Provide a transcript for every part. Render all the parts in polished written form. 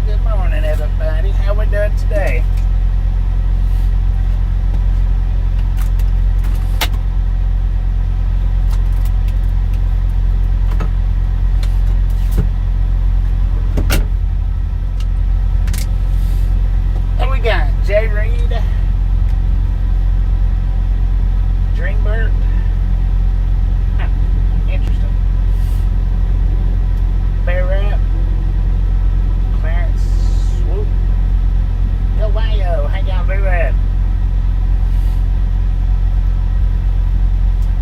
Good morning, everybody. How we doing today? What we got? Jay Reed, Dreambird. Huh, interesting. Bear Rap, Clarence Swoop. Go Wayo. How y'all doing?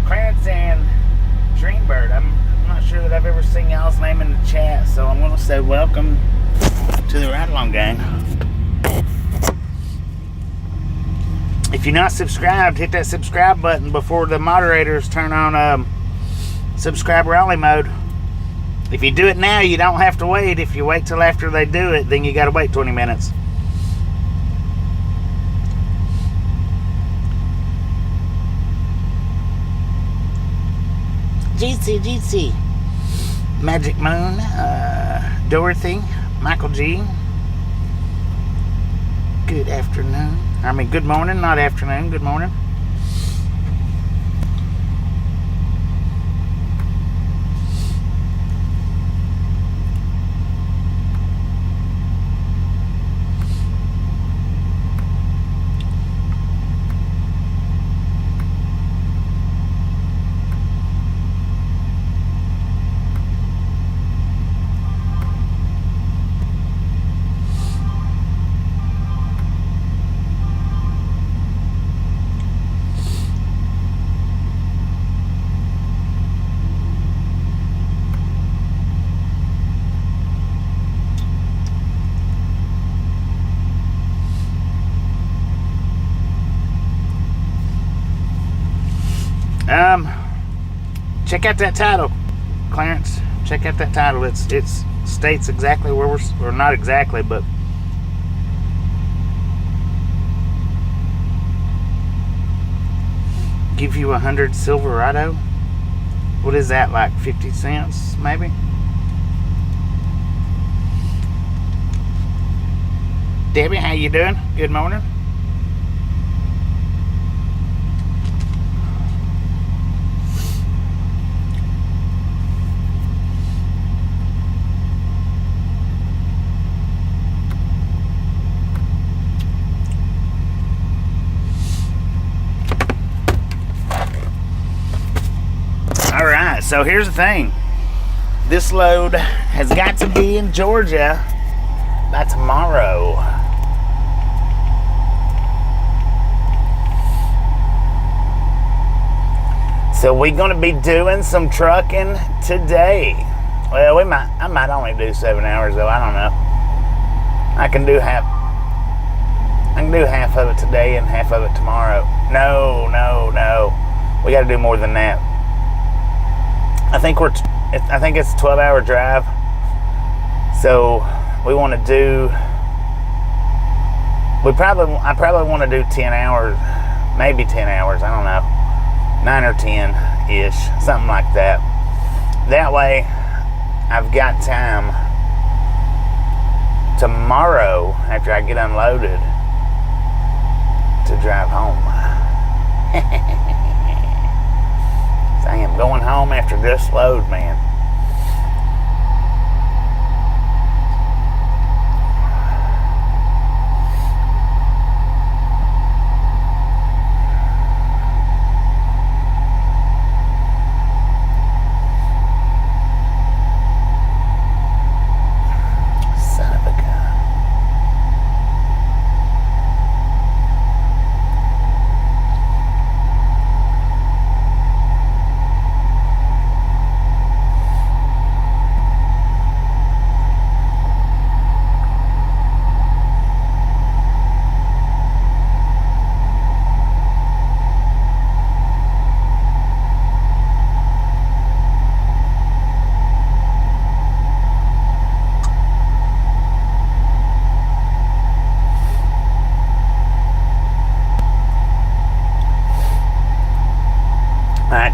Clarence and Dreambird. I'm not sure that I've ever seen y'all's name in the chat, so I'm going to say welcome to the Ride Along Gang. If you're not subscribed, hit that subscribe button before the moderators turn on subscriber only mode. If you do it now, you don't have to wait. If you wait till after they do it, then you got to wait 20 minutes. GC, Magic Moon, Dorothy, Michael G. Good afternoon. I mean, good morning, not afternoon. Good morning. Check out that title, Clarence. Check out that title. It states exactly where or not exactly, but give you 100 Silverado. What is that, like 50 cents, maybe? Debbie, how you doing? Good morning. So here's the thing. This load has got to be in Georgia by tomorrow. So we're going to be doing some trucking today. Well, I might only do 7 hours though. I don't know. I can do half of it today and half of it tomorrow. No. We got to do more than that. I think it's a 12-hour drive, so we want to do. I probably want to do 10 hours, maybe 10 hours. I don't know, 9 or 10 ish, something like that. That way, I've got time tomorrow after I get unloaded to drive home. I am going home after this load, man. Son of a gun.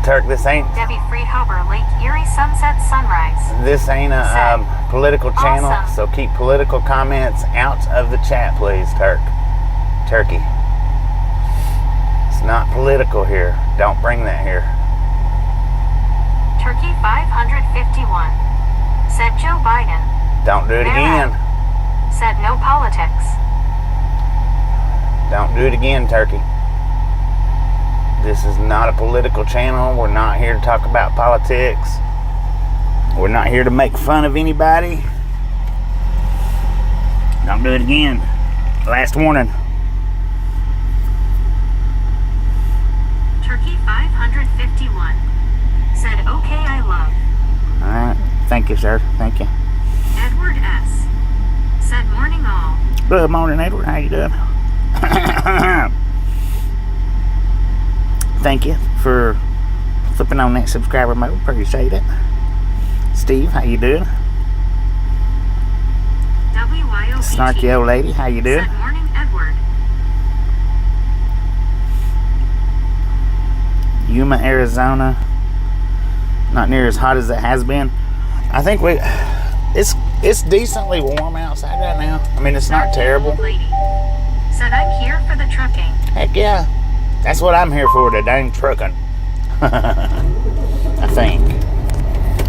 Turk, this ain't... Debbie Freehover, Lake Erie Sunset sunrise. This ain't a political channel, Awesome. so keep political comments out of the chat, please, Turkey. It's not political here. Don't bring that here. Turkey 551. Said Joe Biden. Don't do it again. Said no politics. Don't do it again, Turkey. This is not a political channel. We're not here to talk about politics. We're not here to make fun of anybody. Don't do it again. Last warning. Turkey 551. Said okay, I love. Alright. Thank you, sir. Thank you. Edward S. Said morning all. Good morning, Edward. How you doing? Thank you for flipping on that subscriber mode. Appreciate it. Steve, how you doing? WYOBT. Snarky old lady, how you doing? Said morning, Edward. Yuma, Arizona. Not near as hot as it has been. I think it's decently warm outside right now. I mean, it's not terrible. Lady. Said I'm here for the trucking. Heck yeah. That's what I'm here for, the dang trucking. I think.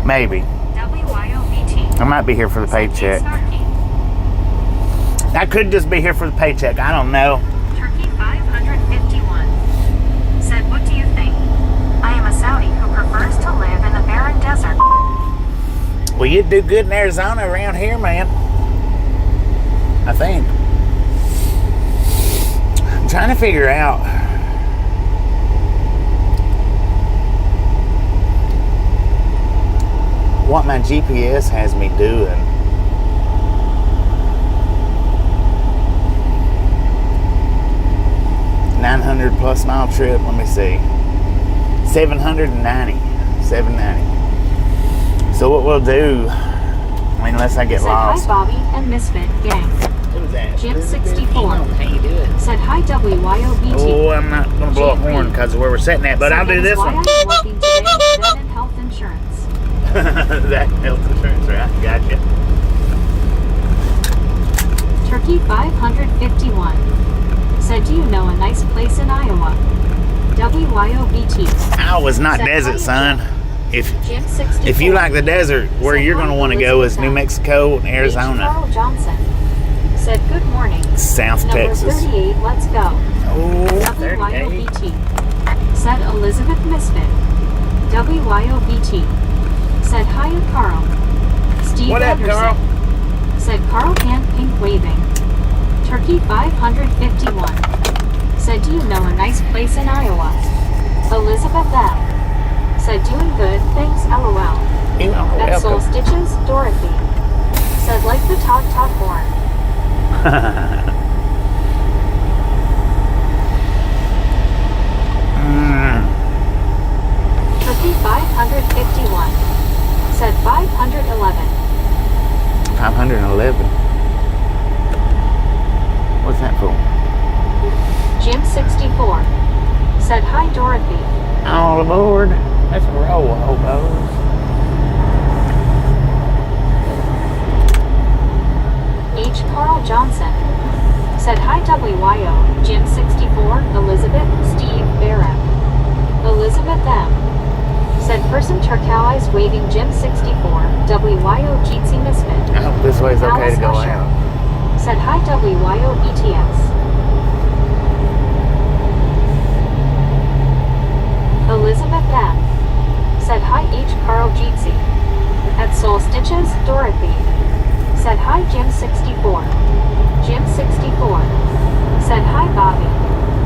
Maybe. WYOBT. I might be here for the paycheck. I could just be here for the paycheck. I don't know. Turkey 551. Said, what do you think? I am a Saudi who prefers to live in the barren desert. Well, you'd do good in Arizona around here, man. I think. I'm trying to figure out what my GPS has me doing. $900+ mile trip. Let me see. 790. 790. So what we'll do, I mean, unless I get said, lost. hi Bobby and Misfit Gang. Who's that? Jim 64. How you doing? Said hi WYOBT. Oh, I'm not gonna blow a horn because of where we're sitting at, but I'll do this why one. I'm working today. That and health insurance. That health insurance, right? Gotcha. Turkey 551. Said, do you know a nice place in Iowa? WYOBT. Iowa's not Said, desert, hi, son. If Jim 64. you like the desert, where Said, you're gonna hi, want to go is New Elizabeth. Mexico and H. Arizona, Carl Johnson. Said, good morning. South Number Texas. 38, let's go. Oh, 38. WYOBT. Said Elizabeth Misfit. WYOBT. Said hi Carl. Steve What up, Anderson. Carl? Said Carl hand pink waving. Turkey 551. Said, do you know a nice place in Iowa? Elizabeth M. Said, doing good, thanks, LOL. You are At Soul welcome. Stitches, Dorothy. Said, like the Todd horn. Turkey 551. Said 511. 511. What's that for? Jim 64. Said hi Dorothy. All aboard. Let's roll, hobos. H. Carl Johnson. Said hi WYO. Jim 64. Elizabeth. Steve. Barrett. Elizabeth M. Said person turquoise waving Jim 64. WYO Jeetsy Misfit. I hope this way's okay Alice to go Usher. out. Said hi WYO BTS. Elizabeth M. Said hi H. Carl Jeetsy. At Soul Stitches, Dorothy. Said hi Jim 64. Jim 64. Said hi Bobby.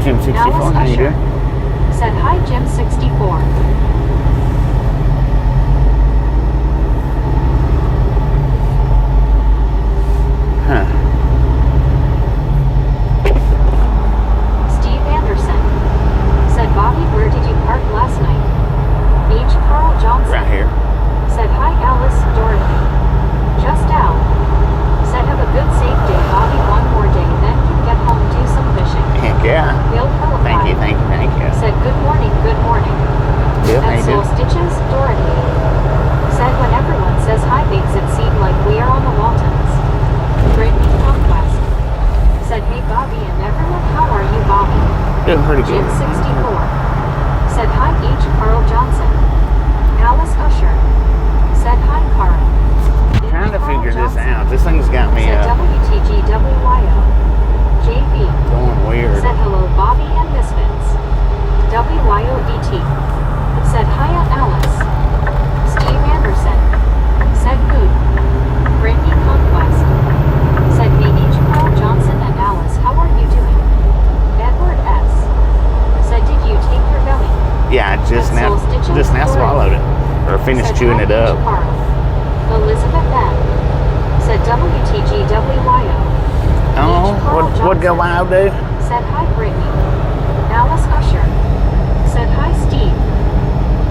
Jim 64, Alice how you Usher. doing? Said hi Jim 64. Huh. Steve Anderson. Said Bobby, where did you park last night? H. Carl Johnson. Right here. Said hi Alice, Dorothy. Just out. Said have a good safe day Bobby, one more day then you get home do some fishing. Heck yeah. Bill Philippi. Thank you, thank you, thank you. Said good morning, good morning. Bill, how At pretty Jim good. 64 said hi H. Carl Johnson. Alice Usher said hi Carl. Trying to Carl figure this Johnson out. This thing's got me said WTGWYO. JB going weird. said hello Bobby and Misfits. WYODT said hiya Alice. Steve Anderson said good. Brittany Conquest said me H. Carl Johnson and Alice, how are you doing? Edward S said did you take your belly? Yeah, I just now swallowed it. Or finished Said chewing hi, it up. H. Carl. Elizabeth M said WTGWYO. Oh, what go wild do? Said hi Brittany. Alice Usher said hi Steve.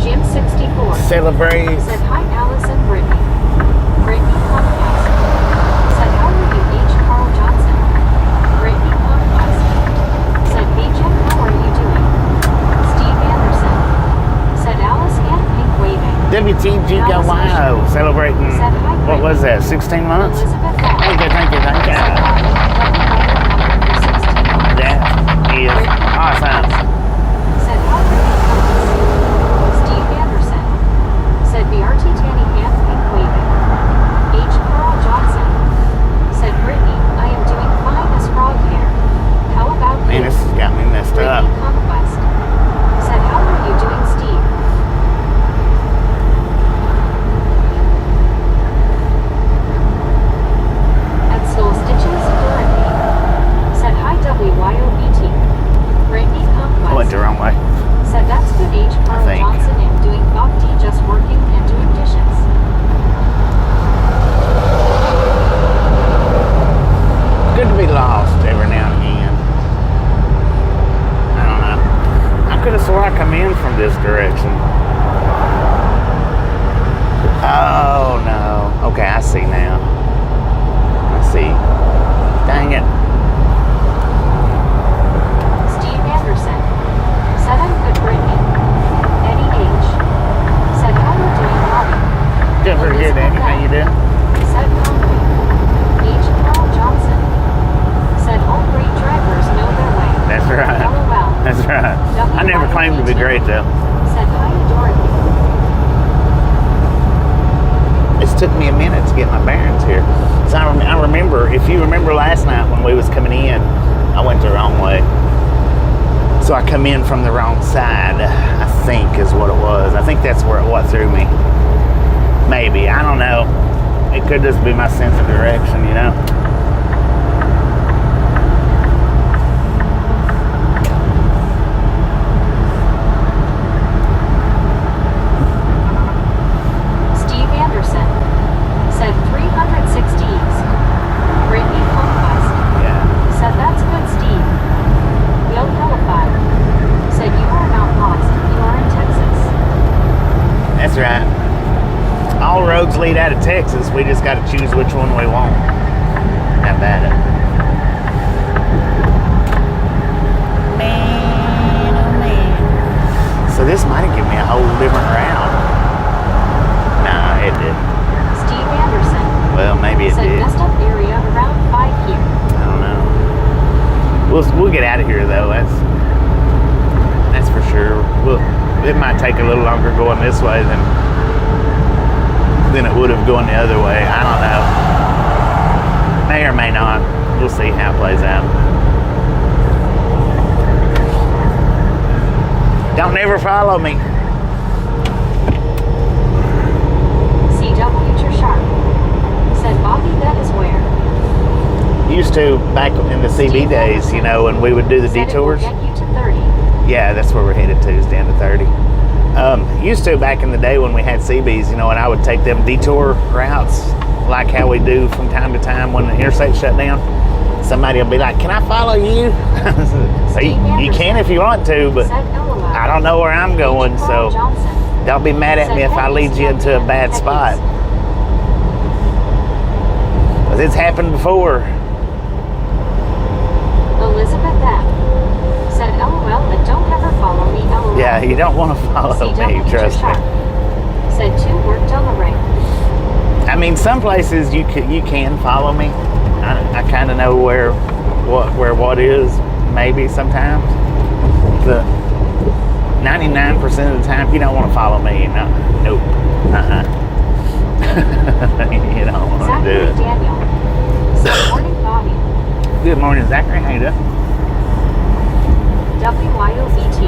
Jim 64 Celebrate. said hi Alice and Brittany. Brittany Conquest said how are you H. Carl Johnson? Brittany Conquest said B. Jim, how are you doing? Steve Anderson said Alice and Pink waving. WTG go wild. Celebrating, Said hi, what was that, 16 months? Elizabeth M Thank you. said hi That is awesome. said how Brittany Conquest. Steve Anderson said BRT Tanny and Pink waving. H. Carl Johnson said Brittany, I am doing fine as frog hair. How about Man, you? this has got me messed up. Brittany Conquest said how are you doing Steve? At Soul Stitches Dorothy said hi WYOBT. Brittany I went Conquest the wrong way. said that's good H. Carl think. Johnson and doing bhakti just working and doing dishes. Good to be lost every now and again. I don't know. I could have swore I come in from this direction. Oh no. Okay, I see now. I see. Dang it. Steve Anderson said I'm good Brittany. Eddie H. said how are you doing Bobby? Good for good, Andy. How you doing? Said Conway. H. Carl Johnson said all great drivers know their way. That's right. LOL. That's right. I never claimed to be great though. Said hi Dorothy. It's took me a minute to get my bearings here. So I remember, if you remember last night when we was coming in, I went the wrong way. So I come in from the wrong side, I think is what it was. I think that's where what threw me. Maybe, I don't know. It could just be my sense of direction, you know? Steve Anderson said 360s. Brittany Conquest Yeah. said that's good Steve. Will Helify said you are not lost, you are in Texas. That's right. All roads lead out of Texas. We just got to choose which one we want. How about it? Man, oh man. So this might have given me a whole different route. Nah, it didn't. Steve Anderson Well, maybe it said did. messed up area around 5 here. I don't know. We'll get out of here though. That's for sure. It might take a little longer going this way than it would have going the other way. I don't know. May or may not. We'll see how it plays out. Don't ever follow me. CW Sharp said Bobby that is where. Used to back in the CB days, you know, when we would do the Said detours. it will get you to 30. Yeah, that's where we're headed to, is down to 30. Used to back in the day when we had CBs, you know, and I would take them detour routes, like how we do from time to time when the interstate shut down. Somebody will be like, "Can I follow you?" So you can if you want to, but I don't know where I'm going, so don't be mad at me if I lead you into a bad spot. 'Cause it's happened before. Elizabeth M. said LOL and don't ever follow me LOL. Yeah, you don't want to follow me, trust me. Said 2 worked on the ring. I mean, some places you can follow me. I kind of know where what is, maybe sometimes. the 99% of the time, if you don't want to follow me, no, nope, you don't want to do Zachary it. Daniel. Said morning, Bobby. Good morning, Zachary. How you doing? WYOVT.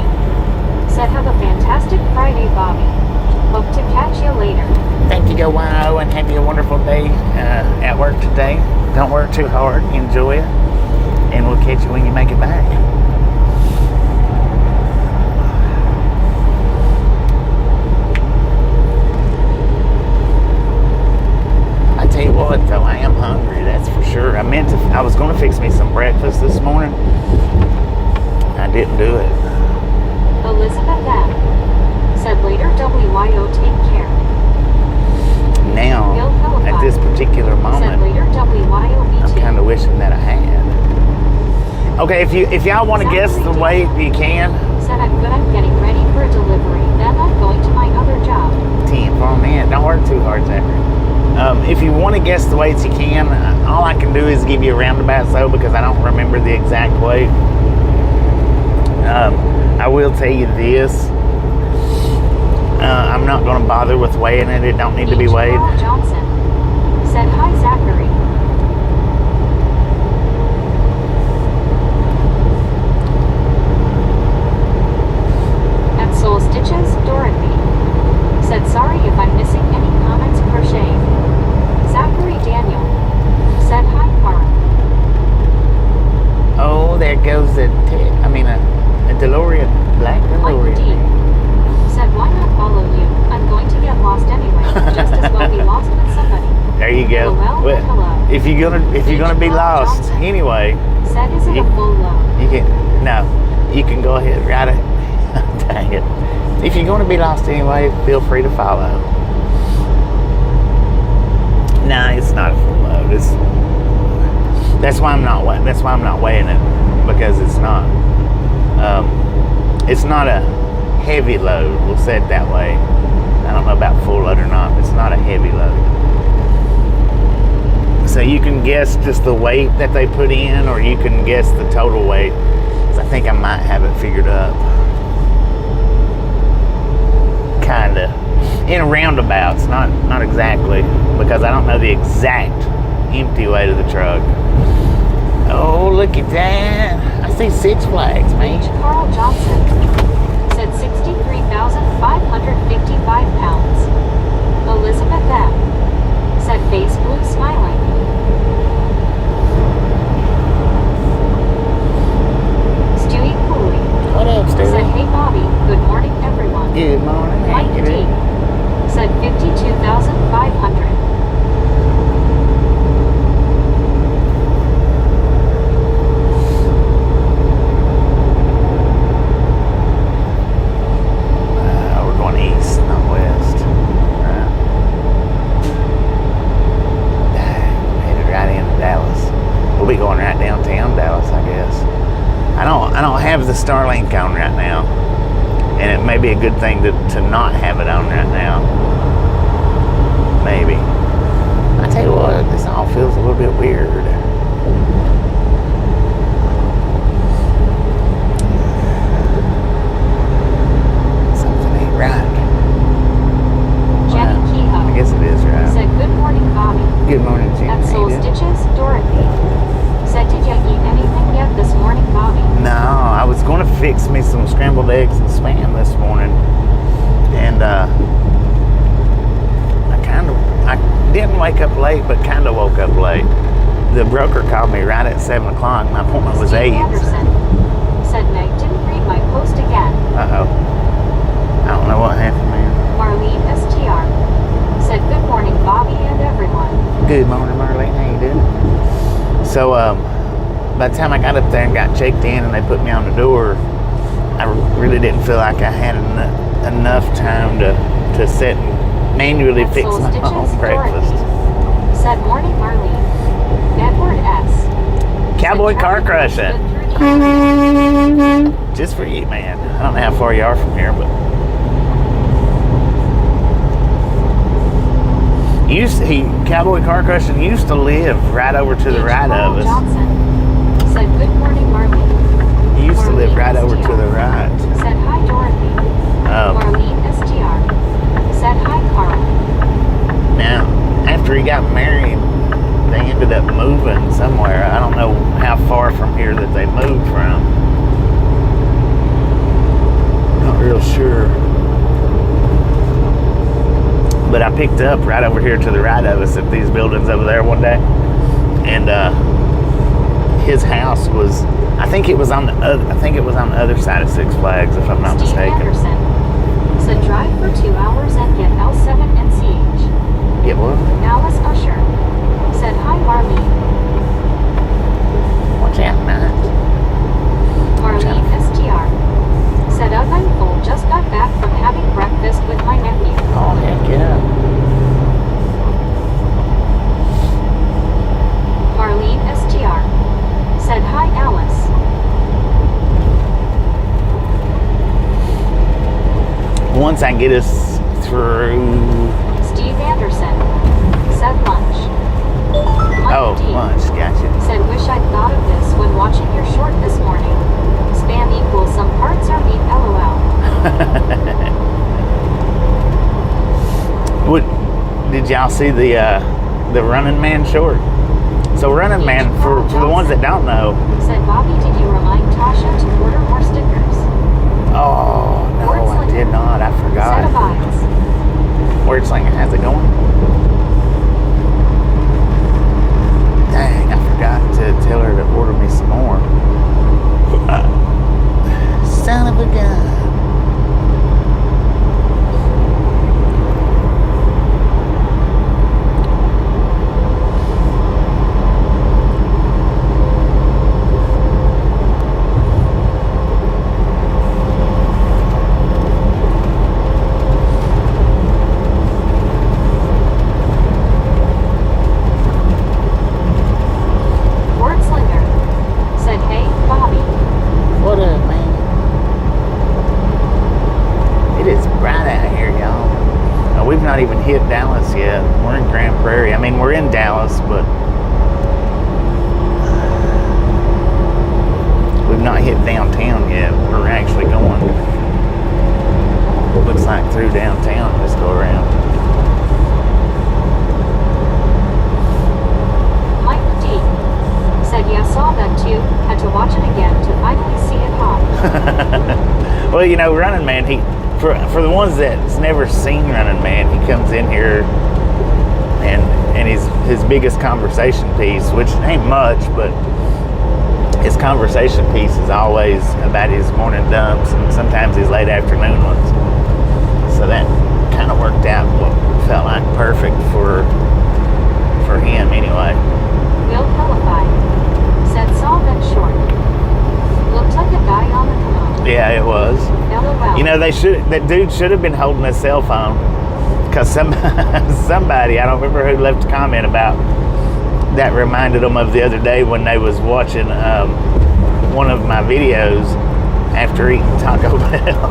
Said have a fantastic Friday, Bobby. Hope to catch you later. Thank you, WYO, and have you a wonderful day at work today. Don't work too hard. Enjoy it, and we'll catch you when you make it back. I tell you what, though, I am hungry. That's for sure. I was going to fix me some breakfast this morning. I didn't do it. Elizabeth M. Said later, WYO take care. Now, Bill Philippi. at this particular Said moment, later, WYOVT. I'm kind of wishing that I had. Okay, if y'all want to guess the weight, you can. Said I'm good, I'm getting ready for a delivery. Then I'm going to my other job. 10 for a minute. Don't work too hard, Zachary. If you want to guess the weights, you can. All I can do is give you a roundabout so because I don't remember the exact weight. I will tell you this. I'm not going to bother with weighing it. It don't need to be weighed. Carl Johnson. Said hi, Zachary. At Soul Stitches, Dorothy. Said sorry if I'm missing any comments crocheting. Zachary Daniel. Said hi, Carl. Oh, there goes a DeLorean. Black Mike D. DeLorean. Said why not follow you? I'm going to get lost anyway. Just as well be lost with somebody. There you go. LOL, Well, hello. if you're gonna be lost Johnson. anyway, Said is it a full load? you can go ahead and write it. Dang it. If you're going to be lost anyway, feel free to follow. Nah, it's not a full load. That's why I'm not weighing it because it's not a heavy load. We'll say it that way. I don't know about full load or not. But it's not a heavy load. So you can guess just the weight that they put in, or you can guess the total weight. So I think I might have it figured up. Kinda. In a roundabouts, not exactly, because I don't know the exact empty weight of the truck. Oh, look at that. I see Six Flags, man. H. Carl Johnson. Said 63,555 pounds. Elizabeth M. Said face blue smiling. Stewie Cooley. What up, Said Stewie? hey Bobby, good morning everyone. Good morning. How Mike you D. doing? Said 52,500. We're going east, not west. Right. Headed right into Dallas. We'll be going right downtown Dallas, I guess. I don't have the Starlink on right now, and it may be a good thing to not have it on right now. Maybe. I tell you what, this all feels a little bit weird. Something ain't right. Jenny Kehoe. I guess it is right. Said good morning Bobby. Good morning, Jim. At How Soul you doing? Stitches, Dorothy. Said did you eat anything yet this morning, Bobby? No, I was going to fix me some scrambled eggs and spam this morning, and I didn't wake up late, but kind of woke up late. The broker called me right at 7 o'clock. My appointment was Steve 8. Anderson. Said Meg didn't read my post again. Uh-oh. I don't know what happened, man. Marlene STR. Said good morning Bobby and everyone. Good morning, Marlene. How you doing? So, by the time I got up there and got checked in and they put me on the door, I really didn't feel like I had enough time to sit and manually At fix Soul my Stitches, own breakfast. Dorothy. Said morning Marlene. Edward S. Cowboy Said car traffic was crushing. good through the Just for you, man. I don't know how far you are from here, but Cowboy Car Crushing used to live right over to the right Carl of us. Johnson. Said good morning Marlene. He used used to live right over to the right. Said hi, Dorothy. Oh. Marlene STR. Said hi, Carl. Now, after he got married, they ended up moving somewhere. I don't know how far from here that they moved from. Not real sure. But I picked up right over here to the right of us at these buildings over there one day. And his house was, I think it was on the other side of Six Flags, if I'm not Steve mistaken. Anderson. Said drive for 2 hours and get L7 and CH. Get what? Alice Usher. Said hi, Marlene. Watch out, Matt. Marlene STR. Said I'm full, just got back from having breakfast with my nephew. Oh, heck yeah. Marlene STR. Said hi, Alice. Once I get us through... Steve Anderson. Said lunch. Mike Oh, D. lunch, gotcha. Said wish I'd thought of this when watching your short this morning. Spam equals some parts are meat, LOL. What, did y'all see the Running Man short? So Running Man, for the ones that don't know... Said Bobby, did you remind Tasha to order more stickers? Oh, no, I did not. I Set of forgot. eyes. Word Slinger, how's it going? Dang, I forgot to tell her to order me some more. Son of a gun. Wordslinger. Said hey, Bobby. What up, man? It is bright out here, y'all. We've not even hit Dallas yet. We're in Grand Prairie. I mean, we're in Dallas, but we've not hit downtown yet. We're actually going, looks like through downtown this go around. Mike D. Said yeah, saw that too. Had to watch it again to finally see it hot. Well, you know, Running Man, for the ones that's never seen Running Man, he comes in here and his biggest conversation piece, which ain't much, but his conversation piece is always about his morning dumps and sometimes his late afternoon ones. So that kind of worked out what felt like perfect for him anyway. Will Helify. Said saw that short. Looked like a guy on the commode. Yeah, it was. LOL. You know, that dude should have been holding a cell phone, because somebody, I don't remember who, left a comment about that, reminded them of the other day when they was watching one of my videos after eating Taco Bell.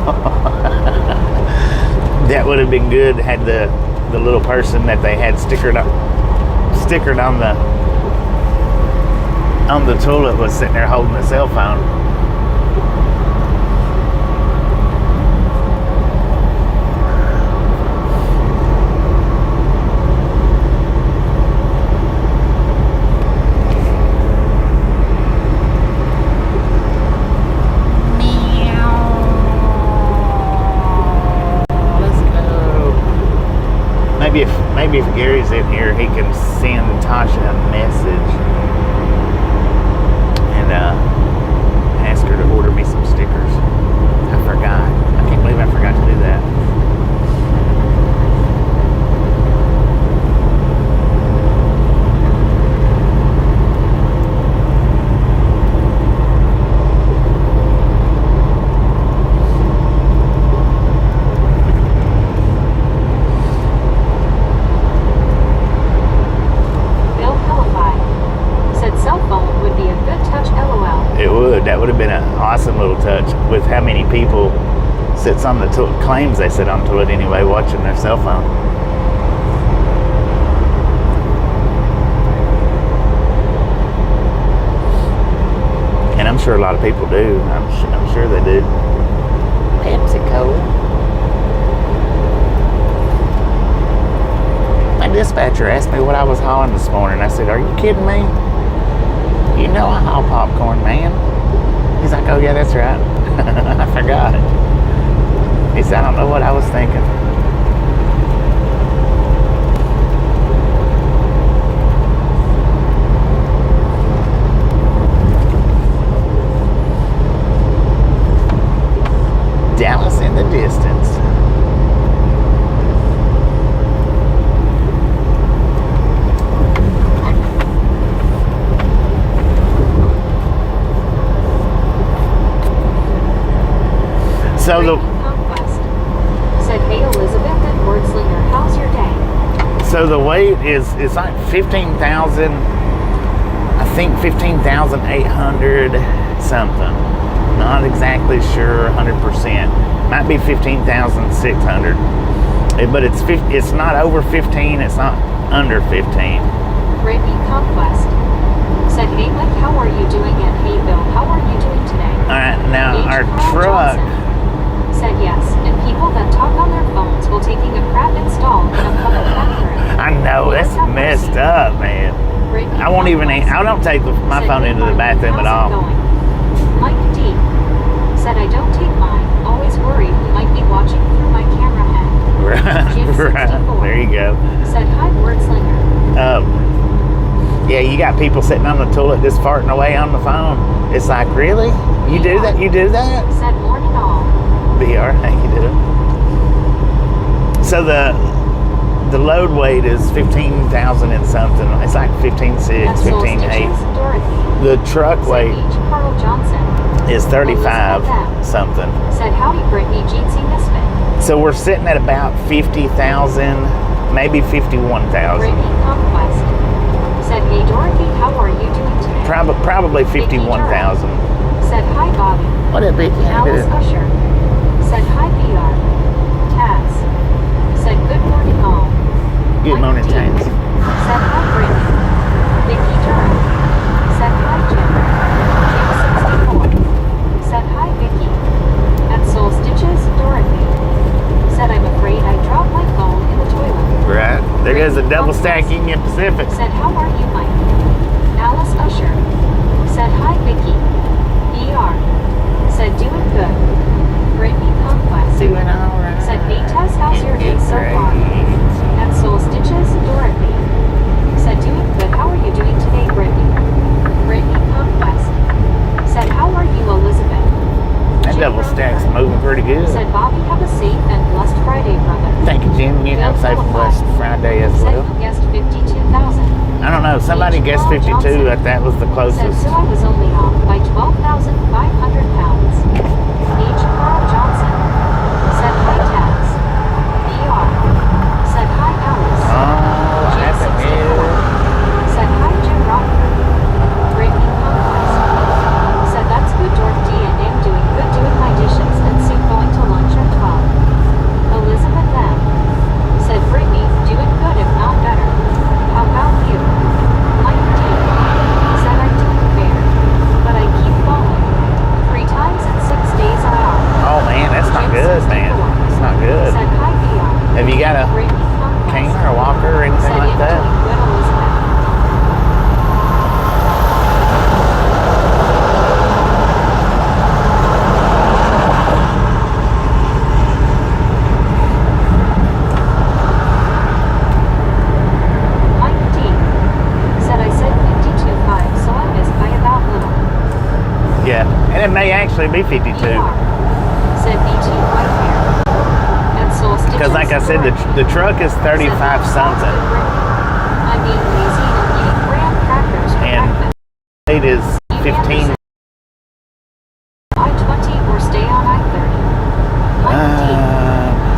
That would have been good had the little person that they had stickered on the toilet was sitting there holding a cell phone. Maybe if Gary's in here, he can send Tasha a message and ask her to order me some stickers. I forgot. I can't believe I forgot to do that. That would have been an awesome little touch with how many people sits on the toilet, claims they sit on the toilet anyway, watching their cell phone. And I'm sure sure a lot of people do. I'm sure they do. Pepsi Cola. My dispatcher asked me what I was hauling this morning. I said, "Are you kidding me? You know I haul popcorn, man." He's like, "Oh yeah, that's right." I forgot. He said, "I don't know what I was thinking." Dallas in the distance. So the Conquest said, "Hey Elizabeth and Wordslinger, how's your day?" So the weight is like 15,000. I think 15,800 something. Not exactly sure 100%. Might be 15,600. But it's not over 15. It's not under 15. Brittany Conquest said, "Hey Mike, how are you doing?" And "Hey Bill, how are you doing today?" All right, now H. our Carl truck. Johnson said yes, and people that talk on their phones while taking a crap installed in a public bathroom. I know that's messed up, man. Brittany I won't even. Conquest I don't take my said, phone "Hey, into the Marlene, bathroom at how's it all. going?" Mike D said, "I don't take mine. Always worry who might be watching through my camera head." Jim Right. 64 There you go. said, "Hi, Wordslinger." Yeah, you got people sitting on the toilet just farting away on the phone. It's like, really? You do that? You do that? Said, "Morning all." BR, how you doing? So the load weight is 15,000 and something. It's like 15,600, That's Soul 15,800. Stitches, Dorothy. The truck Said weight H. Carl Johnson. is 35 Elizabeth. something. Said, "Howdy, Brittany, Jeansy Misfit." So we're sitting at about 50,000, maybe 51,000. Brittany Conquest said, "Hey, Dorothy, how are you doing today?" Probably 51,000. Said, "Hi, Bobby." What a big Alice Usher said, "Hi, BR." Taz said, "Good morning, all." Good Mike morning, D James. said, "Hi, Brittany." Vicky Durham said, "Hi, Jim." Jim 64 said, "Hi, Vicky." At Soul Stitches, Dorothy said, "I'm afraid I dropped my phone in the toilet." Right. There goes a double stack Union Pacific. Said, "How are you, Mike?" Alice Usher said, "Hi, Vicky." BR said, "Doing good." Brittany Conquest Doing all right. said, "Hey, Tess, how's your day so far?" At Soul Stitches, Dorothy said, "Doing good. How are you doing today, Brittany?" Brittany Conquest said, "How are you, Elizabeth?" That Jim double stack's Rosenberg moving pretty good. said, "Bobby, have a safe and blessed Friday, brother." Thank you, Jim. You have a safe and blessed Friday as Said, well. "You guessed 52,000. I don't know. Somebody H. guessed Carl 52. Johnson That was the Said, closest. "So I was only off by 12,500 pounds." H. Carl Johnson said, "Hi, Taz." BR said, "Hi, Alice." Oh, what Jim happened 64 here? said, "Hi, Jim Rockford." Brittany Conquest said, "That's good, Dork D, and I'm doing good doing my dishes and soon going to lunch at 12. Elizabeth M said, "Brittany, doing good if not better. How about you?" Mike D said, "I'm doing fair, but I keep falling. 3 times in 6 days I are." Oh, man, that's not Jim good, 64 man. It's not good. said, "Hi, BR." Have you got a Brittany cane Conquest or a walker or anything said, like "I'm that? doing good, Elizabeth." Mike D said, "I said 52.5, so I missed by about little." Yeah. And it may actually be 52. BR said, "BT right there." At Soul Stitches, Because, like I said, the truck is 35 something. I'm being lazy and eating graham crackers for And breakfast. it is 15. I-20 or stay on I-30. Mike D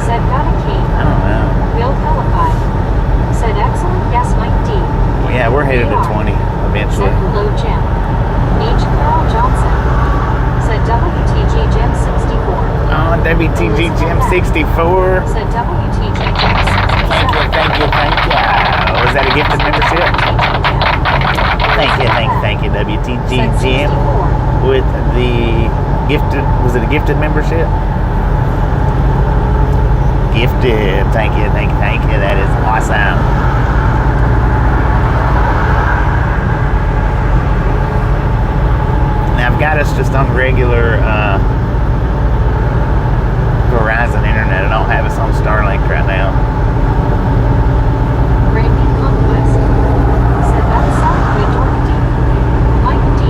said, "Got a cane." I don't know. Bill Pellifi said, "Excellent guess, Mike D." Yeah, we're headed to 20 eventually. Said, "Hello, Jim." H. Carl Johnson said, "WTG Jim 64. Oh, WTG Jim 64. Said, "WTG Jim 67. Thank you. Was that a gifted membership? Thank you, WTG Said Jim. 64. with the gifted, was it a gifted membership? Gifted, thank you, that is awesome. Now I've got us just on regular Verizon internet. I don't have us on Starlink right now. Randy Conquest said that sounds good, Dorothy. Mike D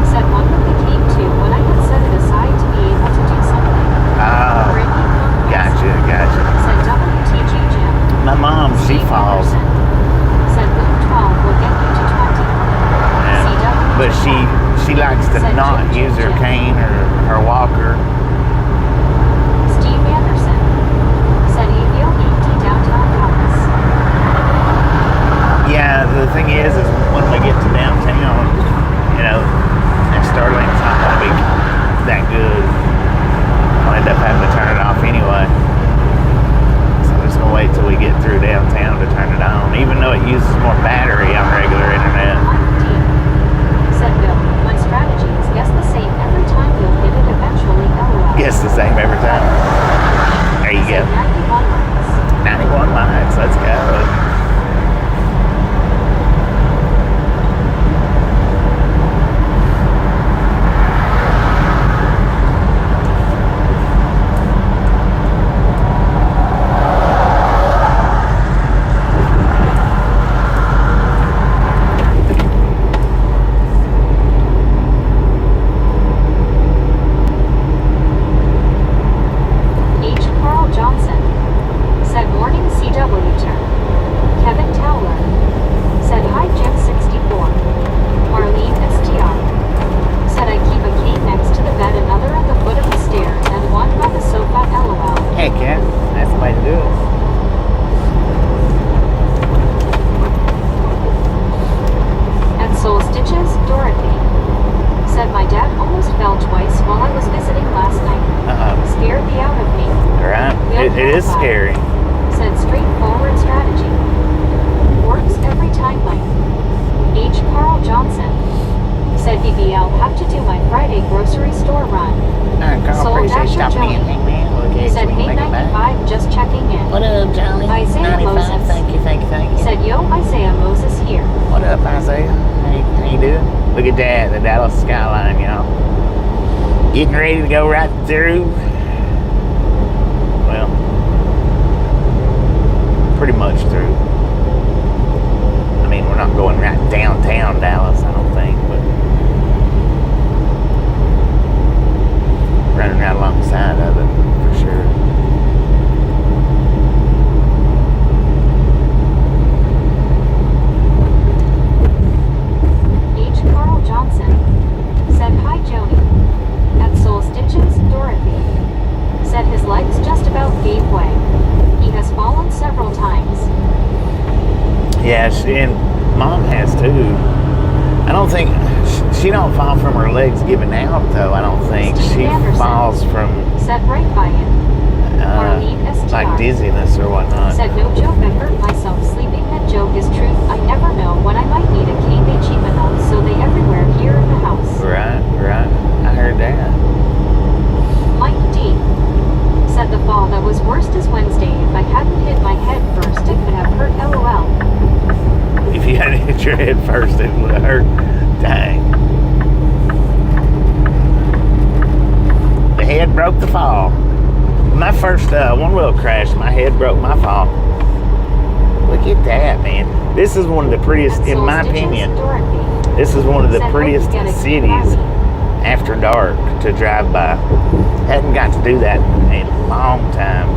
said one with the key to when I would set it aside to be able to do something. Oh, Randy Conquest gotcha. said WTG Jim. My mom, she Steve falls. Anderson said Boom 12 will get you to 20. Yeah. CW But she likes to said not Jim, use her Jim. cane or her walker. Steve Anderson said AVO80 downtown Dallas. Yeah, the thing is when we get to downtown, you know, that Starlink's not gonna be that good. I'll end up having to turn it off anyway. So I'm just gonna wait till we get through downtown to turn it on, even though it uses more battery on regular internet. Mike D said Bill, my strategy is guess the same every time you'll hit it eventually, LOL. Guess the same every time. There you go. Said 91 likes. 91 miles, let's go. H. Carl Johnson said morning CW turn. Kevin Towler said hi Jim 64. Marlene STR said I keep a key next to the bed, another at the foot of the stairs, and one by the sofa, LOL. Heck yeah, that's the way to do it. And Soul Stitches, Dorothy said my dad almost fell twice while I was visiting last night. Scared the out of me. Right? It is scary. Said straightforward strategy. Works every time, Mike. H. Carl Johnson said BBL have to do my Friday grocery store run. Carl, Soul appreciate you Dasher stopping in. Johnny Hey, man. Okay, said so we hey can make it back. 95 just checking in. What up, Johnny? Isaiah 95, Moses. thank you. Said yo Isaiah Moses here. What up, Isaiah? How you doing? Look at that, the Dallas skyline, y'all. Getting ready to go right through. Well, pretty much through. I mean, we're not going right downtown Dallas, I don't think, but running right alongside of it, for sure. H. Carl Johnson said hi Joni. At Soul Stitches, Dorothy said his legs just about gave way. He has fallen several times. Yeah, and Mom has too. I don't think she don't fall from her legs giving out though. I don't think Steve she Anderson falls from said right by him. Marlene STR like dizziness or whatnot. said no joke, I hurt myself sleeping. That joke is truth. I never know when I might need a cane. They cheap enough, so they everywhere here in the house. Right. I heard that. Mike D said the fall that was worst is Wednesday. If I hadn't hit my head first, it could have hurt. LOL. If you hadn't hit your head first, it would have hurt. Dang. The head broke the fall. My first one-wheel crash, my head broke my fall. Look at that, man. This is one of the prettiest, in my opinion, this is one of the prettiest cities after dark to drive by. Hadn't got to do that in a long time.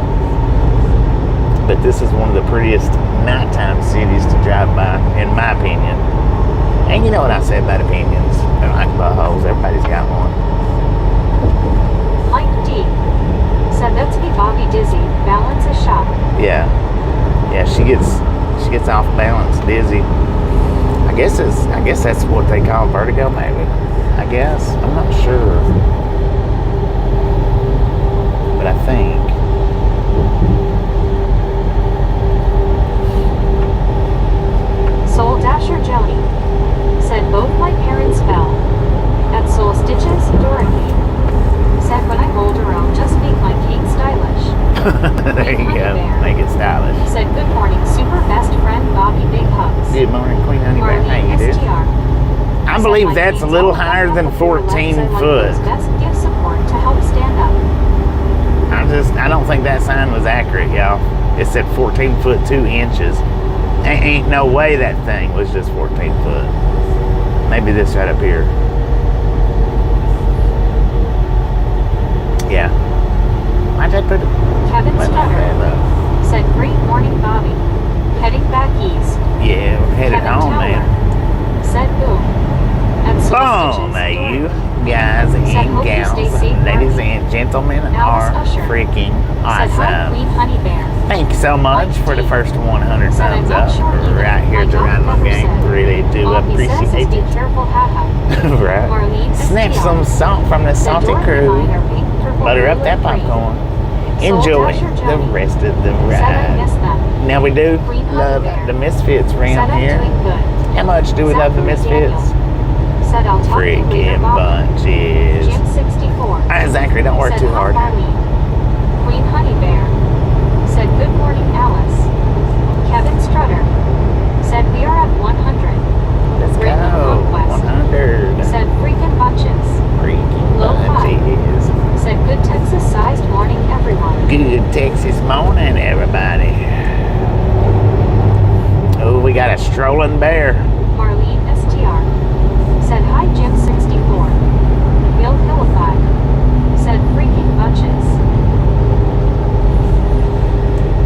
But this is one of the prettiest nighttime cities to drive by, in my opinion. And you know what I say about opinions. I don't like buttholes. Everybody's got one. Mike D said that to be Bobby dizzy. Balance is shot. Yeah, she gets off balance, dizzy. I guess that's what they call vertigo, maybe. I guess I'm not sure, but I think. Soul Dasher Joni said both my parents fell. At Soul believe Said, that's a "My little teens higher all than up your legs 14 and like foot. those best give support to help stand up." I don't think that sign was accurate, y'all. It said 14 foot 2 inches. Ain't no way that thing was just 14 foot. Maybe this right up here. Yeah. Why'd I put it? Kevin Like Stutter that, though? said, "Great morning, Bobby. Heading back east." Yeah, we're headed Kevin home, Tower man. said, "Boom." And Boom, you guys and hope you stay gals, safe, ladies Barbie. and gentlemen, Alice are Usher freaking said, "Hi, awesome. Queen Honey Bear." Thank you so much Mike for the D first 100 said, "I'm thumbs not up sure either. right here My at the dog Random never Game. said. Really do All he says is appreciate be it. careful, haha. Right. Marlene Snap STR some salt from the said, salty "Dorothy crew. and I are pink, purple, Butter up blue, that and green." popcorn. Soul Enjoy Dasher the Johnny rest of the said, "I miss ride. them." Now we do Queen Honey love Bear the Misfits said, around "I'm here. doing good." How much do we love the Zachary Misfits? Daniel said, "I'll talk to you later, Freaking Bobby." bunches. Jim 64 Alright, Zachary, don't work said, too "Hi, hard. Marlene." Queen Honey Bear said, "Good morning, Alice." Kevin Strutter said, "We are at 100." Let's Brittany go. Conquest 100. said, "Freaking bunches." Freaking Low five. bunches. Said, "Good Texas-sized morning, everyone." Good Texas morning, everybody. Oh, we got a strolling bear. Marlene STR said, "Hi, Jim 64. Bill Hillify said, "Freaking bunches."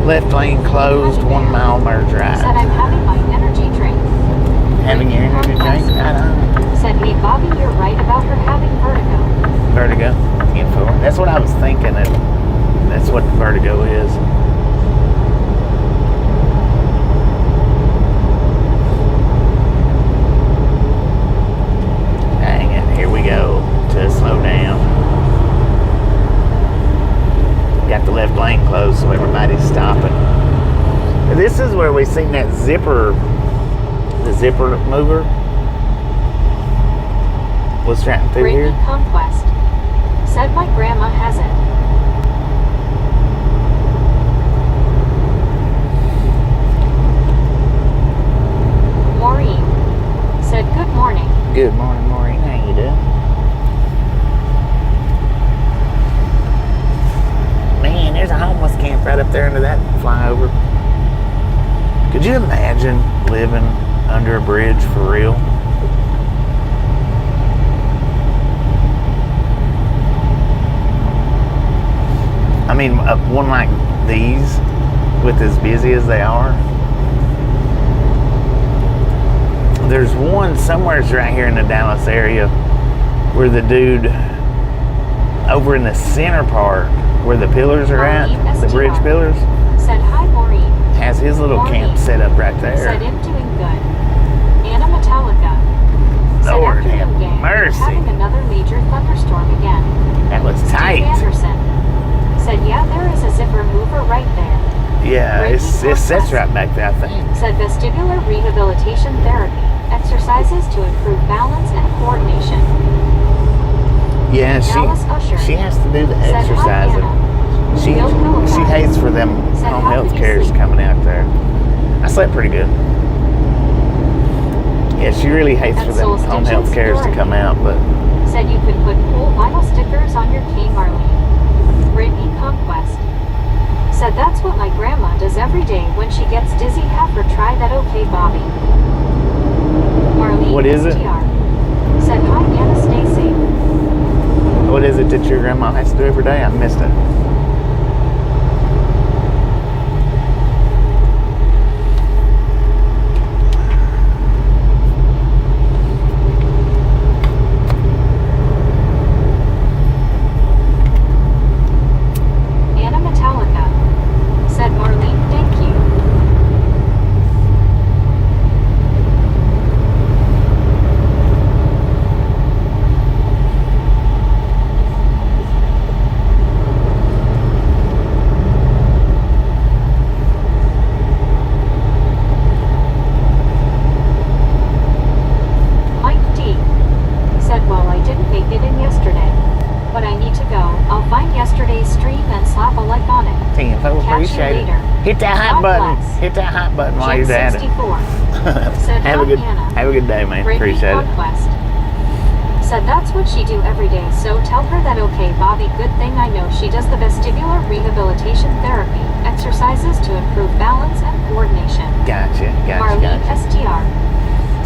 Left lane closed, 1 mile merge Said, right. "I'm having my energy drink." Having your energy drink? Right on. Said, "Hey, Bobby, you're right about her having vertigo." Vertigo. Info. That's what I was thinking. That's what vertigo is. Dang it. Here we go. To slow down. Got the left lane closed, so everybody's stopping. This is where we seen that zipper, the zipper mover was right through Brittany here. Conquest said, "My grandma has it." Maureen said, "Good morning." Good morning, Maureen. How you doing? Man, there's a homeless camp right up there under that flyover. Could you imagine living under a bridge for real? I mean, one like these, with as busy as they are. There's one somewhere right here in the Dallas area where the dude over in the center part where the pillars are at, the bridge pillars, Said, "Hi, Maureen." has his little camp set up right Said, there. "I'm doing good." Anna Metallica said, Lord "Afternoon, have gang. We're mercy. having another major thunderstorm again." That was Steve tight. Anderson said, "Yeah, there is a zipper mover right there." Yeah, it sits right back there, I think. Said, "Vestibular rehabilitation therapy. Exercises to improve balance and coordination." Yeah, Alice Usher she has to do the said, "Hi, exercising. Anna." She Bill Hillify hates for them said, home "How health did you cares sleep?" coming out there. I slept pretty good. Yeah, she really hates And for them Soul home health Stitches cares to Dorothy come out, but Said, "You could put cool vinyl stickers on your cane, Marlene." Brittany Conquest said, "That's what my grandma does every day when she gets dizzy. Have her try that, okay, Bobby." Marlene What is it? STR said, "Hi, Anna, stay safe." what is it that your grandma has to do every day? I missed it. Anna Metallica said, "Marlene, thank you." Mike D said, "Well, I didn't make it in yesterday, but I need to go. I'll find yesterday's stream and slap a like on it. Team, I Catch you appreciate it. later. Hit that hot God button. bless." Hit that hot button while Jim you're at it. 64 said, Have a "Hi, good Anna." have a good day, man. Brittany Appreciate it. Conquest Said that's what she do every day, so tell her that okay, Bobby. Good thing I know she does the vestibular rehabilitation therapy, exercises to improve balance and coordination. Gotcha. Marlene STR.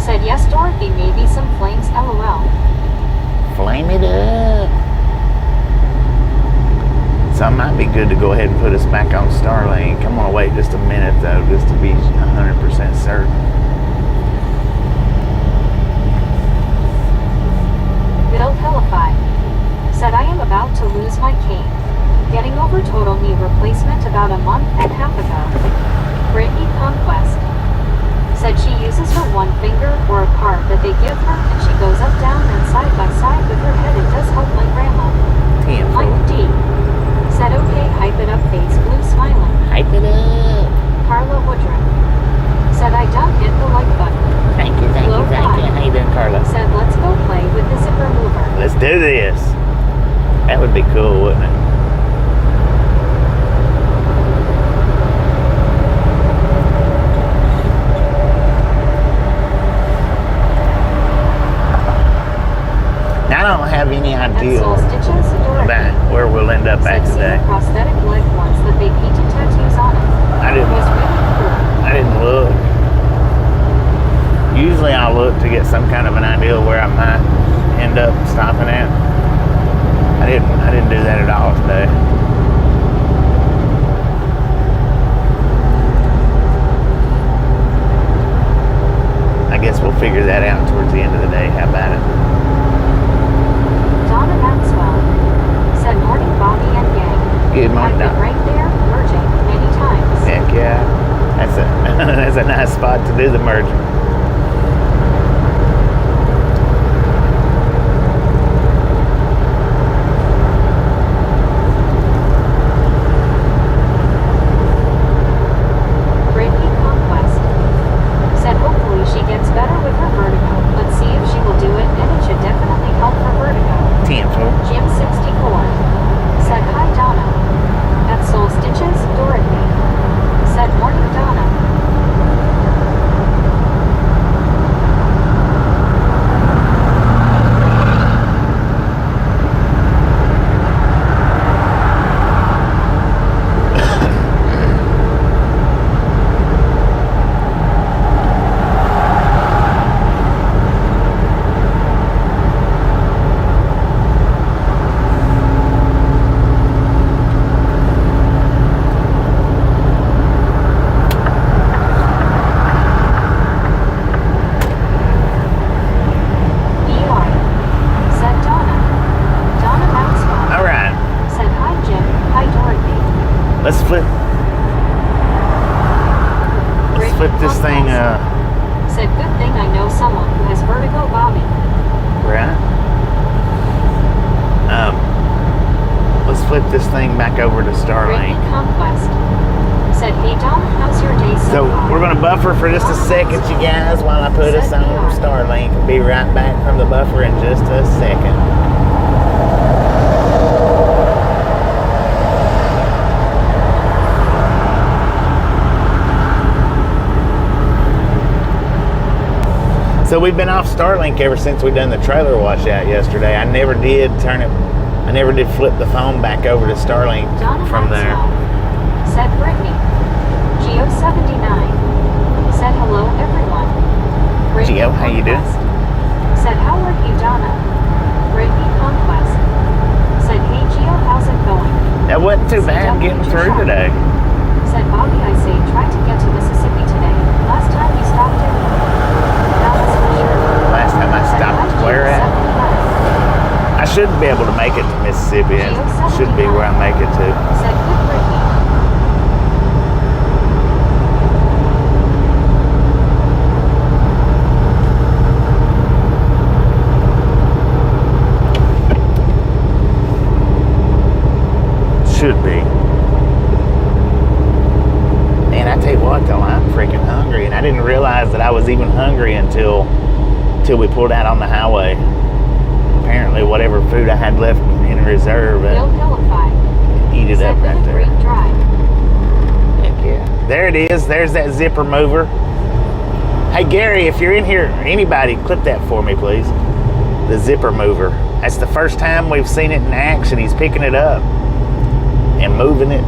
Said yes, Dorothy, maybe some flames, LOL. Flame it up. So it might be good to go ahead and put us back on Starlink. I'm gonna wait just a minute though, just to be 100% certain. Bill Hillify. Said I am about to lose my cane. Getting over total knee replacement about a month and a half ago. Brittany Conquest. Said she uses her one finger or a card that they give her and she goes up, down, and side by side with her head. It does help my grandma. Mike D. Said okay, hype it up, face blue smiling. Hype it up. Carla Woodruff. Said I don't hit the like button. Thank you. How you doing, Carla? Said let's go play with the zipper mover. Let's do this. That would be cool, wouldn't it? Now, I don't have any idea about where we'll end up at today. Prosthetic leg ones that they painted tattoos on it. I didn't look. Usually I'll look to get some kind of an idea of where I might end up stopping at. I didn't do that at all today. I guess we'll figure that out towards the end of the day. How about it? Donna Maxwell said morning, Bobby and gang. Good morning, I've been Donna. right there, merging many times. Heck yeah. That's a nice spot to do the merging. Brittany Conquest said hopefully she gets better with her vertigo. Let's see if she will do it, and it should definitely help her vertigo. 10 foot. Jim 64 said hi Donna. At Soul Stitches, Dorothy. Said morning Donna. Let's flip this thing. Said good thing I know someone who has vertigo, Bobby. Right. Let's flip this thing back over to Starlink. Conquest. Said, hey Dom, how's your day So far? we're gonna buffer for just a second, you guys, while I put us on Starlink. I'll be right back from the buffer in just a second. So we've been off Starlink ever since we done the trailer washout yesterday. I never did flip the phone back over to Starlink from there. Said Brittany. Geo79. Said hello everyone. Brittany Geo, how you doing? Said how are you, Donna? Brittany Conquest. Said hey Geo, how's it going? That wasn't too bad getting through today. Said Bobby, I say try to get to Mississippi today. Last time you stopped in. Last time I stopped where at? I should be able to make it to Mississippi. It should be where I make it to. Said good Brittany. Should be. Man, I tell you what though, I'm freaking hungry, and I didn't realize that I was even hungry until we pulled out on the highway. Apparently whatever food I had left in reserve, eat it up right there. Heck yeah. There it is. There's that zipper mover. Hey Gary, if you're in here, anybody, clip that for me, please. the zipper mover. That's the first time we've seen it in action. He's picking it up and moving it.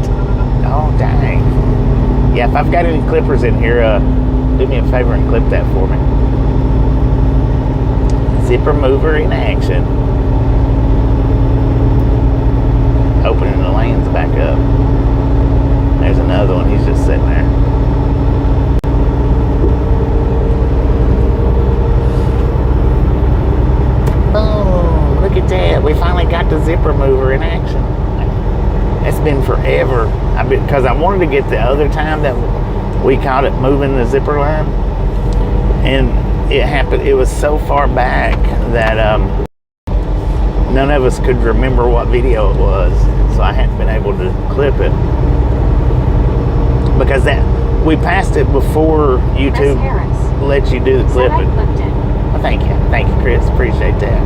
Oh, dang. Yeah, if I've got any clippers in here, do me a favor and clip that for me. Zipper mover in action. Opening the lanes back up. There's another one. He's just sitting there. Boom. Look at that. We finally got the zipper mover in action. It's been forever. Because I wanted to get the other time that we caught it moving the zipper line. And it happened. It was so far back that none of us could remember what video it was. So I hadn't been able to clip it. Because we passed it before YouTube lets you do the clipping. Well, thank you. Thank you, Chris. Appreciate that.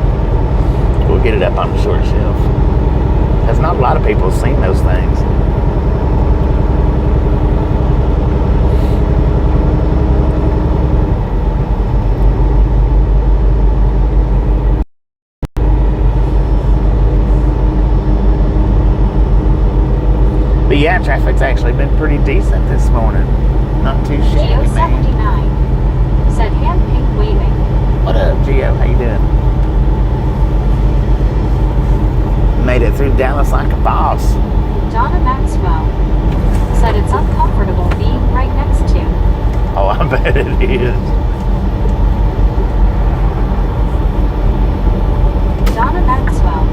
We'll get it up on the short shelf. Because not a lot of people have seen those things. But yeah, traffic's actually been pretty decent this morning. Not too shabby, man. Geo79 said hand pink waving. What up, Geo? How you doing? Made it through Dallas like a boss. Donna Maxwell said it's uncomfortable being right next to. Oh, I bet it is. Donna Maxwell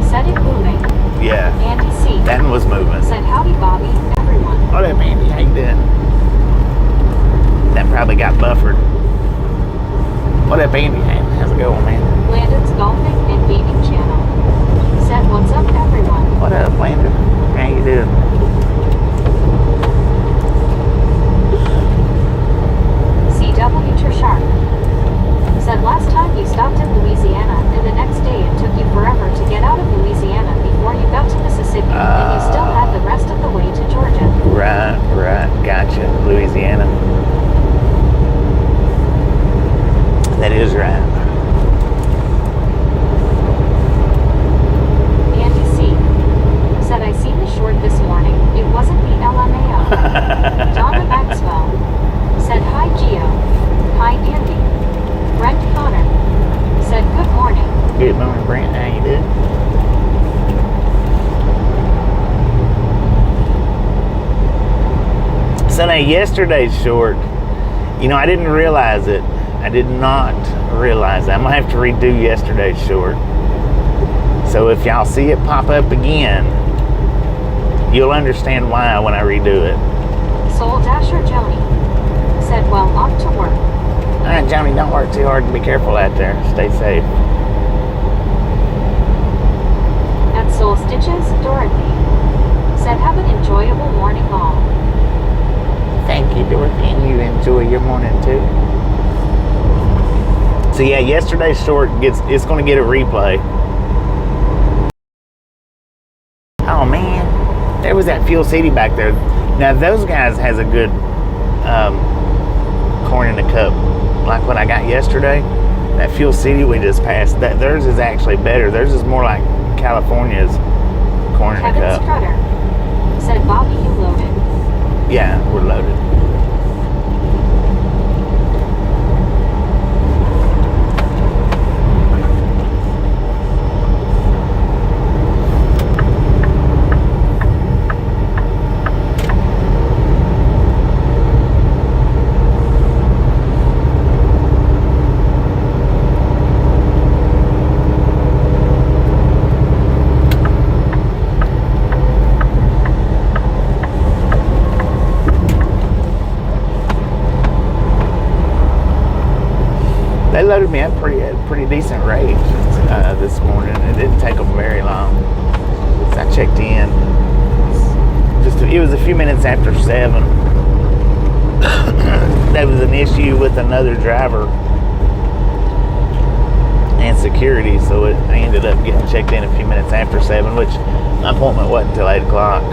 said it moving. Yeah. Andy C. That one was moving. said howdy Bobby, everyone. What up, Andy? How you doing? That probably got buffered. What up, Andy? How's it going, man? Landon's golfing and gaming channel said what's up everyone. What up, Landon? How you doing? CW Trishart said last time you stopped in Louisiana and the next day it took you forever to get out of Louisiana before you got to Mississippi and you still had the rest of the way to Georgia. Right. Gotcha. Louisiana. That is right. Andy C. said I seen the short this morning. It wasn't the LMAO. Donna Maxwell said hi Geo. Hi Andy. Brent Connor said good morning. Good morning, Brent. How you doing? So now yesterday's short, you know, I didn't realize it. I did not realize that. I'm gonna have to redo yesterday's short. So if y'all see it pop up again, you'll understand why when I redo it. Soul Dasher Joni said well off to work. All right, Joni, don't work too hard and be careful out there. Stay safe. At Soul Stitches, Dorothy said have an enjoyable morning all. Thank you, Dorothy, and you enjoy your morning too. So yeah, yesterday's short it's gonna get a replay. Oh man, there was that Fuel City back there. Now those guys has a good corn in the cup. Like what I got yesterday, that Fuel City we just passed, that theirs is actually better. Theirs is more like California's corn in the Kevin cup. Strutter said Bobby you loaded. Yeah, we're loaded. They loaded me up at a pretty decent rate this morning. It didn't take them very long. So I checked in. It was a few minutes after 7. There was an issue with another driver and security, so I ended up getting checked in a few minutes after 7, which my appointment wasn't until 8 o'clock.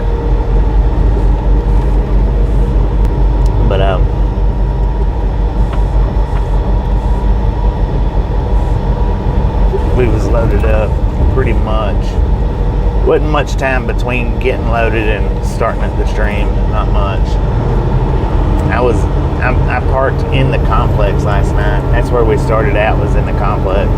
But Wasn't much time between getting loaded and starting at the stream. Not much. I parked in the complex last night. That's where we started out, was in the complex.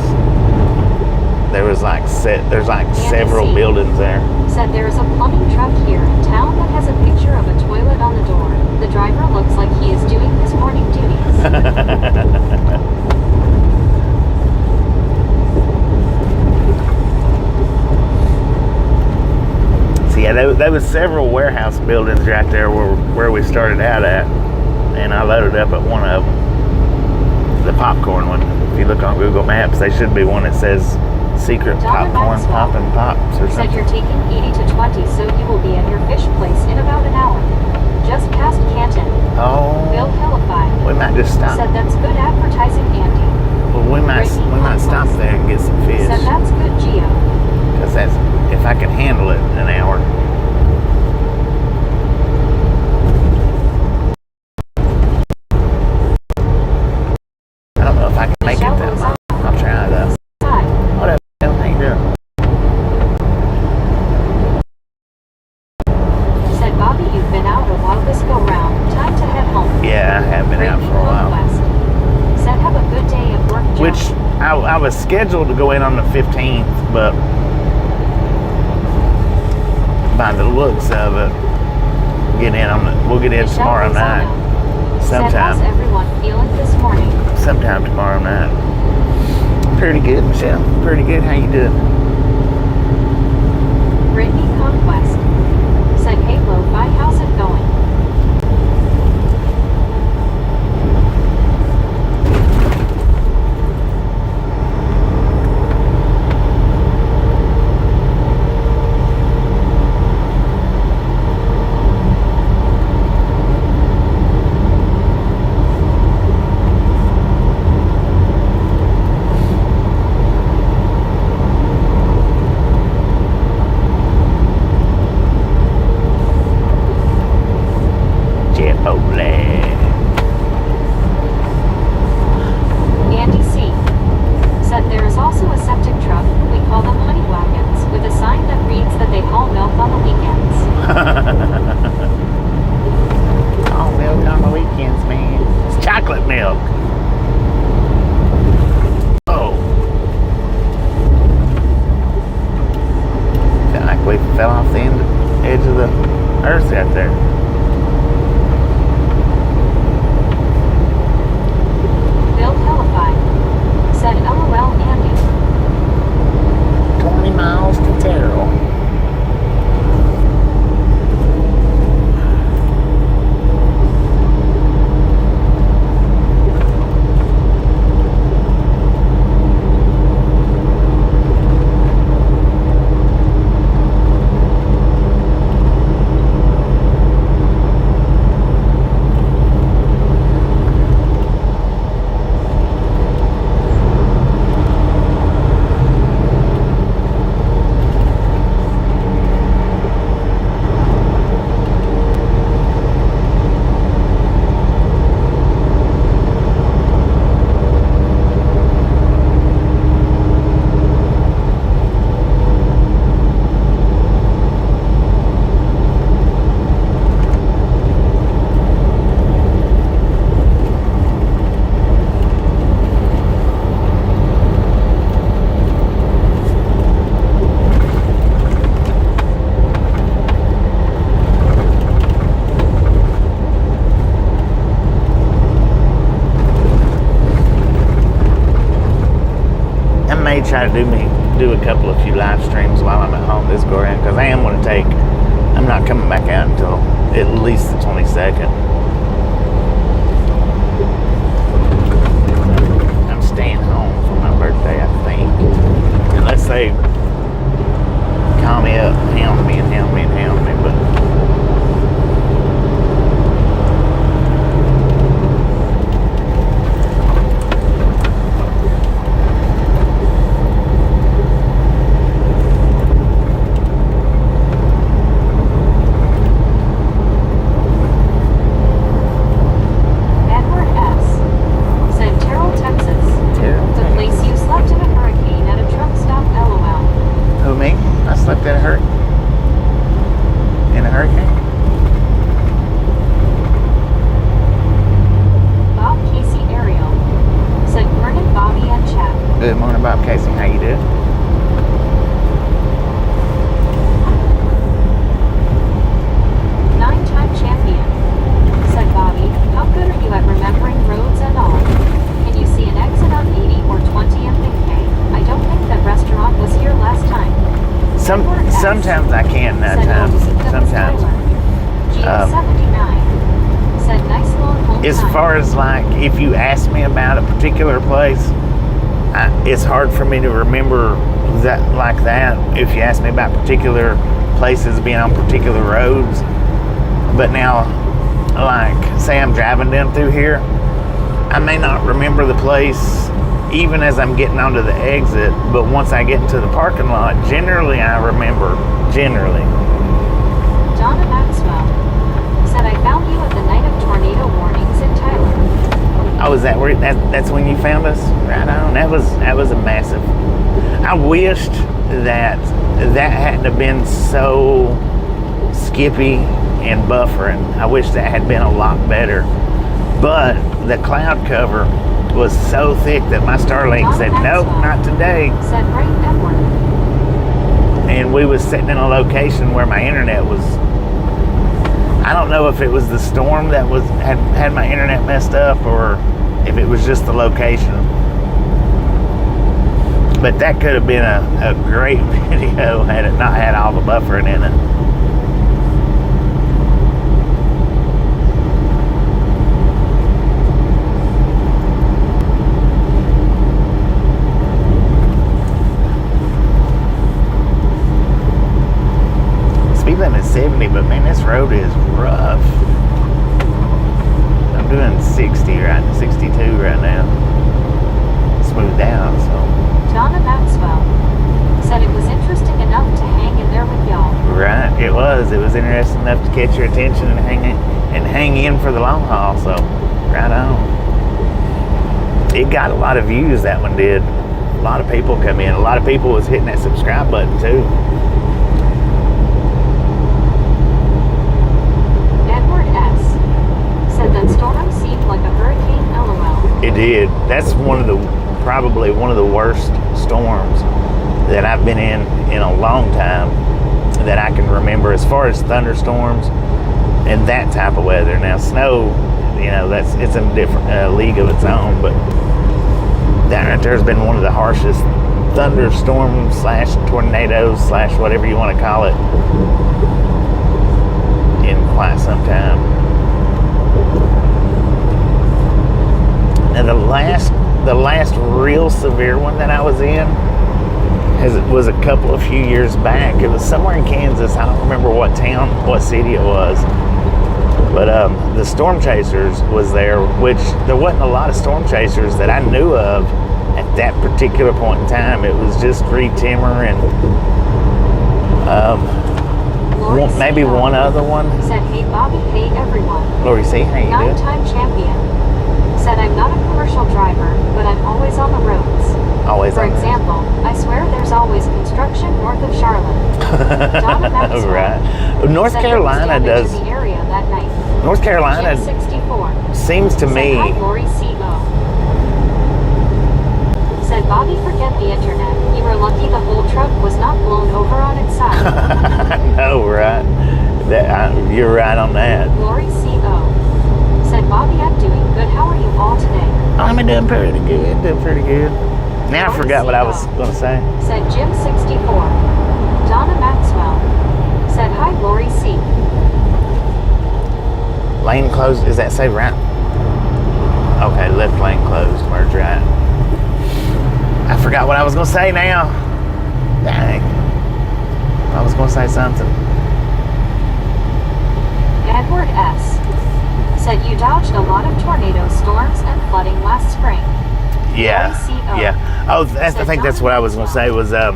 There was there's several buildings there. Said there is a plumbing truck here in town that has a picture of a toilet on the door. The driver looks like he is doing his morning duties. So yeah, there was several warehouse buildings right there where we started out at, and I loaded up at one of them, the popcorn one. If you look on Google Maps, there should be one that says secret popcorn poppin' pops or something. Said you're taking 80 to 20, so you will be at your fish place in about an hour. Just past Canton. Oh. Bill Hillify. We might just stop. Said that's good advertising, Andy. Well, we might stop there and get some fish. Said that's good, Geo. Because that's, if I can handle it in an hour. I don't know if I can make it that long. I'll try though. What up, Bill? How you doing? Said Bobby, you've been out a while this go round. Time to head home. Yeah, I have been out for a while. Said have a good day at work, Joe. Which I was scheduled to go in on the 15th, but by the looks of it, we'll get in tomorrow night. Said how's everyone feeling this morning? Sometime tomorrow night. Pretty good, Michelle. Pretty good. How you doing? Brittany Conquest. Said hey Lo-Fi, how's it going? Andy C. Said there is also a septic truck, we call them honey wagons, with a sign that reads that they haul milk on the weekends. All milk on the weekends, man. It's chocolate milk. Oh. Feel like we fell off the edge of the earth out there. Bill Hillify. Said LOL Andy. 20 miles to Terrell. Try to do a couple of few live streams while I'm at home this go around, because I'm not coming back out until at least the 22nd. I'm staying home for my birthday, I think, unless they call me up, hound me, but sometimes I can, Said sometimes. GM79 said nice long home As time. far as like, if you ask me about a particular place, it's hard for me to remember that like that. If you ask me about particular places being on particular roads, but now, like, say I'm driving down through here, I may not remember the place even as I'm getting onto the exit, but once I get into the parking lot, generally I remember. Generally. Donna Maxwell said I found you at the night of tornado warnings in Thailand. Oh, is that where that's when you found us? Right on. That was a massive. I wished that hadn't have been so skippy and buffering. I wish that had been a lot better. But the cloud cover was so thick that my Starlink said, nope, not today. Said right Edward. And we was sitting in a location where my internet was. I don't know if it was the storm that had my internet messed up or if it was just the location. But that could have been a great video had it not had all the buffering in it. Speed limit is 70, but man, this road is rough. I'm doing 62 right now. Smooth down, so. Donna Maxwell said it was interesting enough to hang in there with y'all. Right, it was. It was interesting enough to catch your attention and hang in for the long haul, so right on. It got a lot of views, that one did. A lot of people come in. A lot of people was hitting that subscribe button too. Edward S. said that storm seemed like a hurricane, LOL. It did. That's probably one of the worst storms that I've been in a long time that I can remember as far as thunderstorms and that type of weather. Now snow, it's in a different league of its own, but that right there has been one of the harshest thunderstorms / tornadoes / whatever you want to call it in quite some time. Now the last real severe one that I was in was a couple of few years back. It was somewhere in Kansas. I don't remember what city it was. But the Storm Chasers was there, which there wasn't a lot of Storm Chasers that I knew of at that particular point in time. It was just Reed Timmer and maybe one other one. Said, hey Bobby, hey everyone. Lori C, how you doing? 9-time champion. Said I'm not a commercial driver, but I'm always on the roads. Always For on the roads. example, I swear there's always construction north of Charlotte. Donna Maxwell Right. North said Carolina there was damage does. in the area that night. North Carolina Jim 64 seems to said, me. hi Lori C.O. Said Bobby, forget the internet. You were lucky the whole truck was not blown over on its side. No, right. You're right on that. Lori C.O. said Bobby, I'm doing good. How are you all today? I'm doing pretty good. Now I forgot what I was going to say. Said Jim 64. Donna Maxwell said, hi Lori C. Lane closed. Is that say right? Okay, left lane closed. Merge right. I forgot what I was going to say now. Dang. I was going to say something. Edward S. said you dodged a lot of tornado storms and flooding last spring. Yeah. Lori C.O. Yeah. Oh, I think that's what I was going to say was, I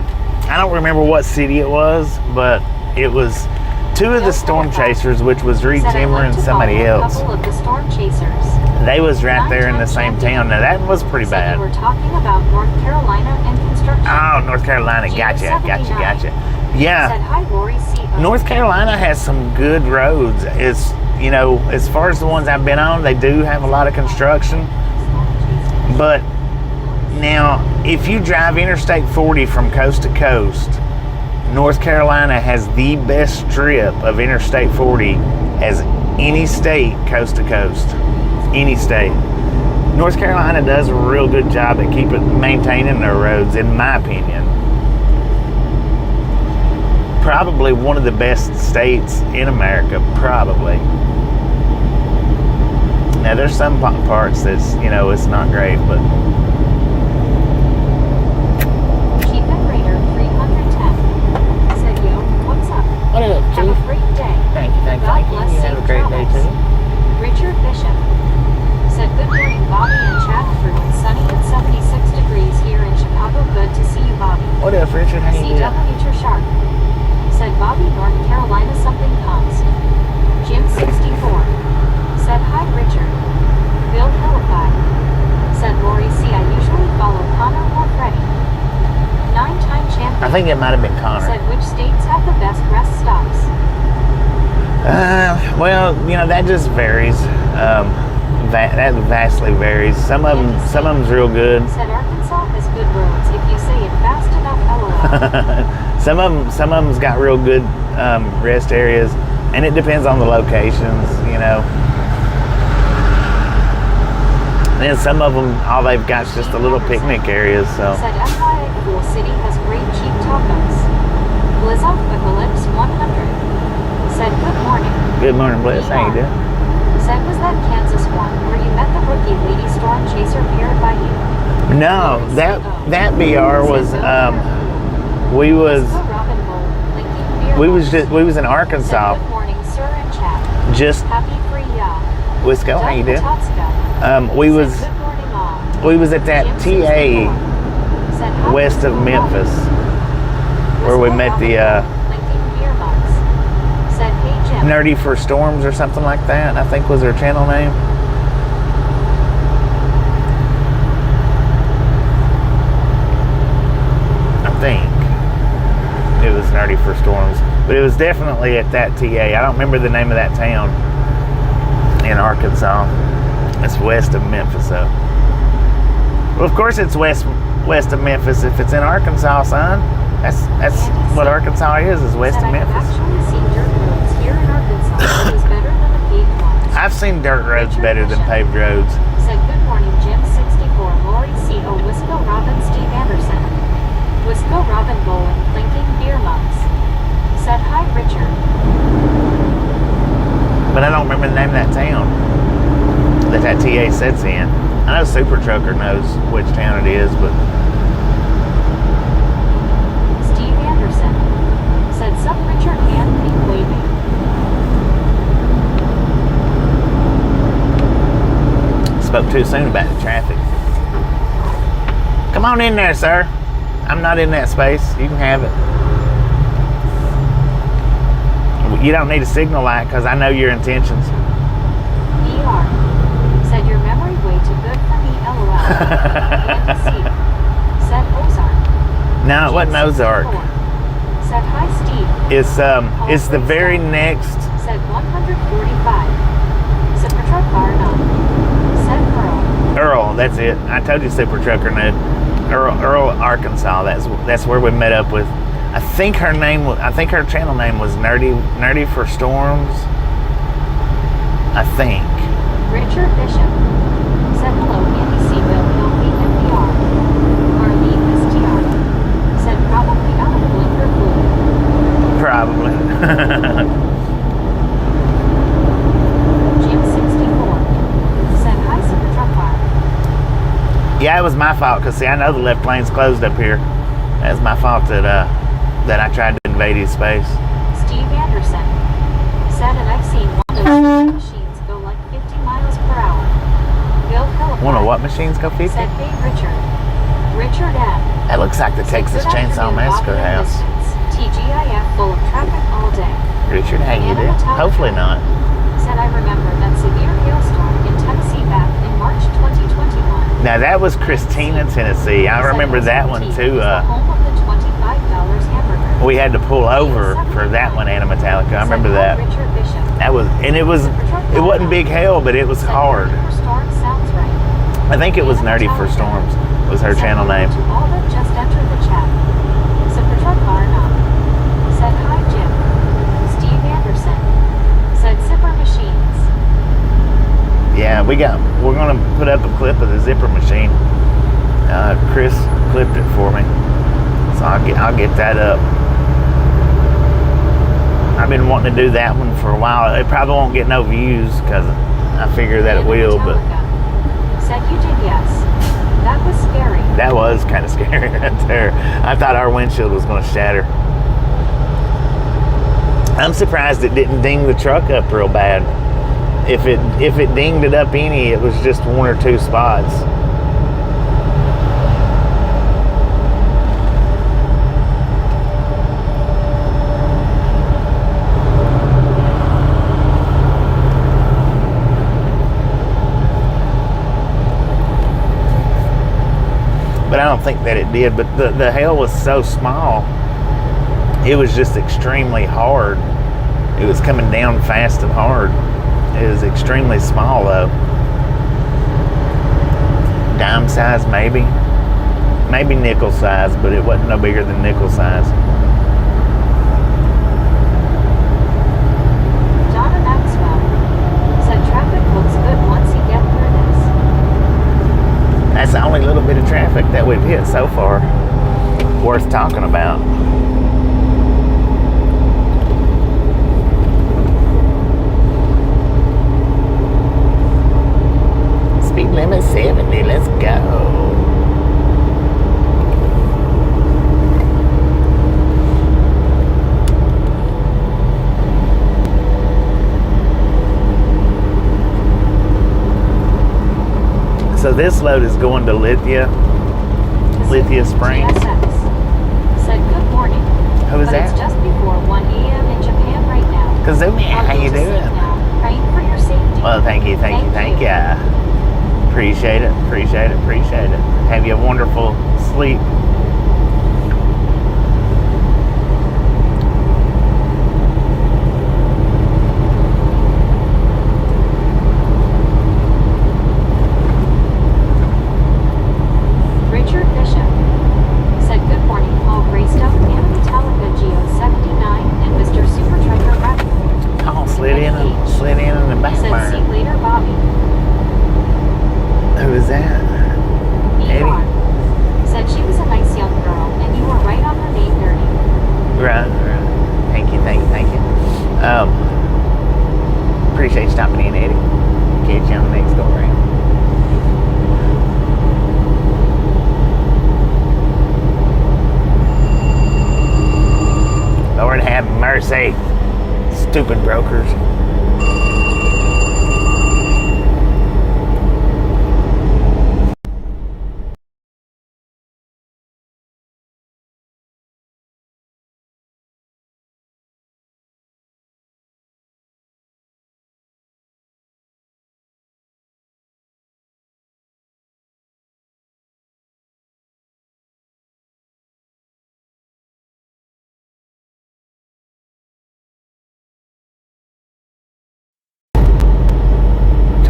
don't remember what city it was, but it was two of the Storm Chasers, which was Reed Said, Timmer and somebody else. A couple of the Storm Chasers. They was right there in the same town. Now that was pretty Said bad. you were talking about North Carolina and construction. Oh, North Carolina. June Gotcha. 79. Yeah. Said, hi Lori C.O. North Carolina has some good roads. It's, as far as the ones I've been on, they do have a lot of construction. But now, if you drive Interstate 40 from coast to coast, North Carolina has the best strip of Interstate 40 as any state coast to coast. Any state. North Carolina does a real good job at maintaining their roads, in my opinion. probably one of the best states in America, probably. Now there's some parts that's, you know, it's not great, but Keep it Raider 310 said, yo, what's up? What is it, Have a Chief? great day. Thank you, thank you, God thank you. bless You have a safe great day travels. too. Richard Bishop said, good morning, Bobby and Chad crew. It's sunny and 76 degrees here in Chicago. Good to see you, Bobby. What else, Richard? How you doing? CW Nature Shark said, Bobby, North Carolina, something comes. Jim 64 said, hi, Richard. Bill Philippi said, Lori C. I usually follow Connor or Freddie. 9-time champion I think it might have been Connor. said, which states have the best rest stops? well, you know, that just varies. That vastly varies. Some of them's real good. Said Arkansas has good roads if you say it fast enough, lol. some of them's got real good rest areas, and it depends on the locations, you know. And then some of them, all they've got is just a little picnic areas. So. Said FYI, Cool City has great cheap tacos. Blizz off with Ellipse 100 said, good morning. Good morning, Bliss. How you doing? Said, was that Kansas one where you met the rookie Lady Storm Chaser paired by you? No, that BR was we was in Arkansas. Good morning, sir and chat. Just Happy free Wisco, how you doing? We We was at that TA west of Memphis where we met the Nerdy for Storms or something like that, I think was her channel name. I think it was Nerdy for Storms, but it was definitely at that TA. I don't remember the name of that town in Arkansas. It's west of Memphis, though. Well, of course it's west of Memphis if it's in Arkansas, son. That's what Arkansas is west of Memphis. I've seen dirt roads better than paved roads. Said, good morning, Jim 64, Lori C. O. Wisco Robin Steve Anderson. Wisco Robin Bowling, Linking Beer Mugs. Said, hi, Richard. But I don't remember the name of that town that TA sits in. I know Super Trucker knows which town it is, but Steve Anderson said, sup, Richard and Pink waving. spoke too soon about the traffic. Come on in there, sir. I'm not in that space. You can have it. You don't need a signal light because I know your intentions. ER said your memory way too good for me, LOL. Andy C. said Ozark. No, it wasn't Ozark. Said hi, Steve. It's the very next. Said 145. Super truck bar no. Said Earl, that's it. I told you Super Trucker knew. Earl, Arkansas. That's where we met up with. I think her channel name was Nerdy for Storms. I think. Richard Bishop said hello, Andy C. Bill Healthy NPR. Marlene STR said probably out of blinker fluid. Probably. Jim 64 said hi, Super Truck Bar. Yeah, it was my fault because see, I know the left lane's closed up here. That's my fault that I tried to invade his space. Steve Anderson said, and I've seen one of those machines go like 50 miles per hour. Bill Philippi One of what machines go 50? said, hey, Richard M. That looks like the said, Texas good Chainsaw afternoon, Massacre Bobby and house. Distance. TGIF full of traffic all day. Richard, how you doing? Hopefully not. Said, I remember that severe hailstorm in Tennessee back in March 2021. Now that was Christina, Tennessee. I remember that one too. Home of the $25 hamburger. We had to pull over for that one, Anna Metallica. I remember that. Richard Bishop. That was, and it wasn't big hail, but it was hard. Sounds right. I think it was Nerdy for Storms was her channel name. To all that just entered the chat. Super Truck Bar no. Said hi, Jim. Steve Anderson said zipper machines. Yeah, we're gonna put up a clip of the zipper machine. Chris clipped it for me, so I'll get that up. I've been wanting to do that one for a while. It probably won't get no views because I figure that it will, but Said you did, yes. That was scary. that was kind of scary right there. I thought our windshield was going to shatter. I'm surprised it didn't ding the truck up real bad. If it dinged it up any, it was just one or two spots. But I don't think that it did. But the hail was so small, it was just extremely hard. It was coming down fast and hard. It was extremely small though. Dime size maybe. Maybe nickel size, but it wasn't no bigger than nickel size. Donna Maxwell said traffic looks good once you get through this. That's the only little bit of traffic that we've hit so far worth talking about. Speed limit 70, let's go. So this load is going to Lithia Springs. GSX said good morning. Who is but that? It's just before 1 a.m. in Japan right now. Kazumi, how you doing? Now, praying for your safety. Well, thank you. Appreciate it. Have you a wonderful sleep. Richard Bishop said good morning, Paul Greystone and Metallica Geo 79 and Mr. Super Treasure Raptor. Oh, slid in the back Said see burner. you later, Bobby. Who is that? Eddie? ER said she was a nice young girl and you were right on her name dirty. Right. Thank you. Appreciate you stopping in, Eddie. Catch you on the next go around. Lord have mercy. Stupid brokers.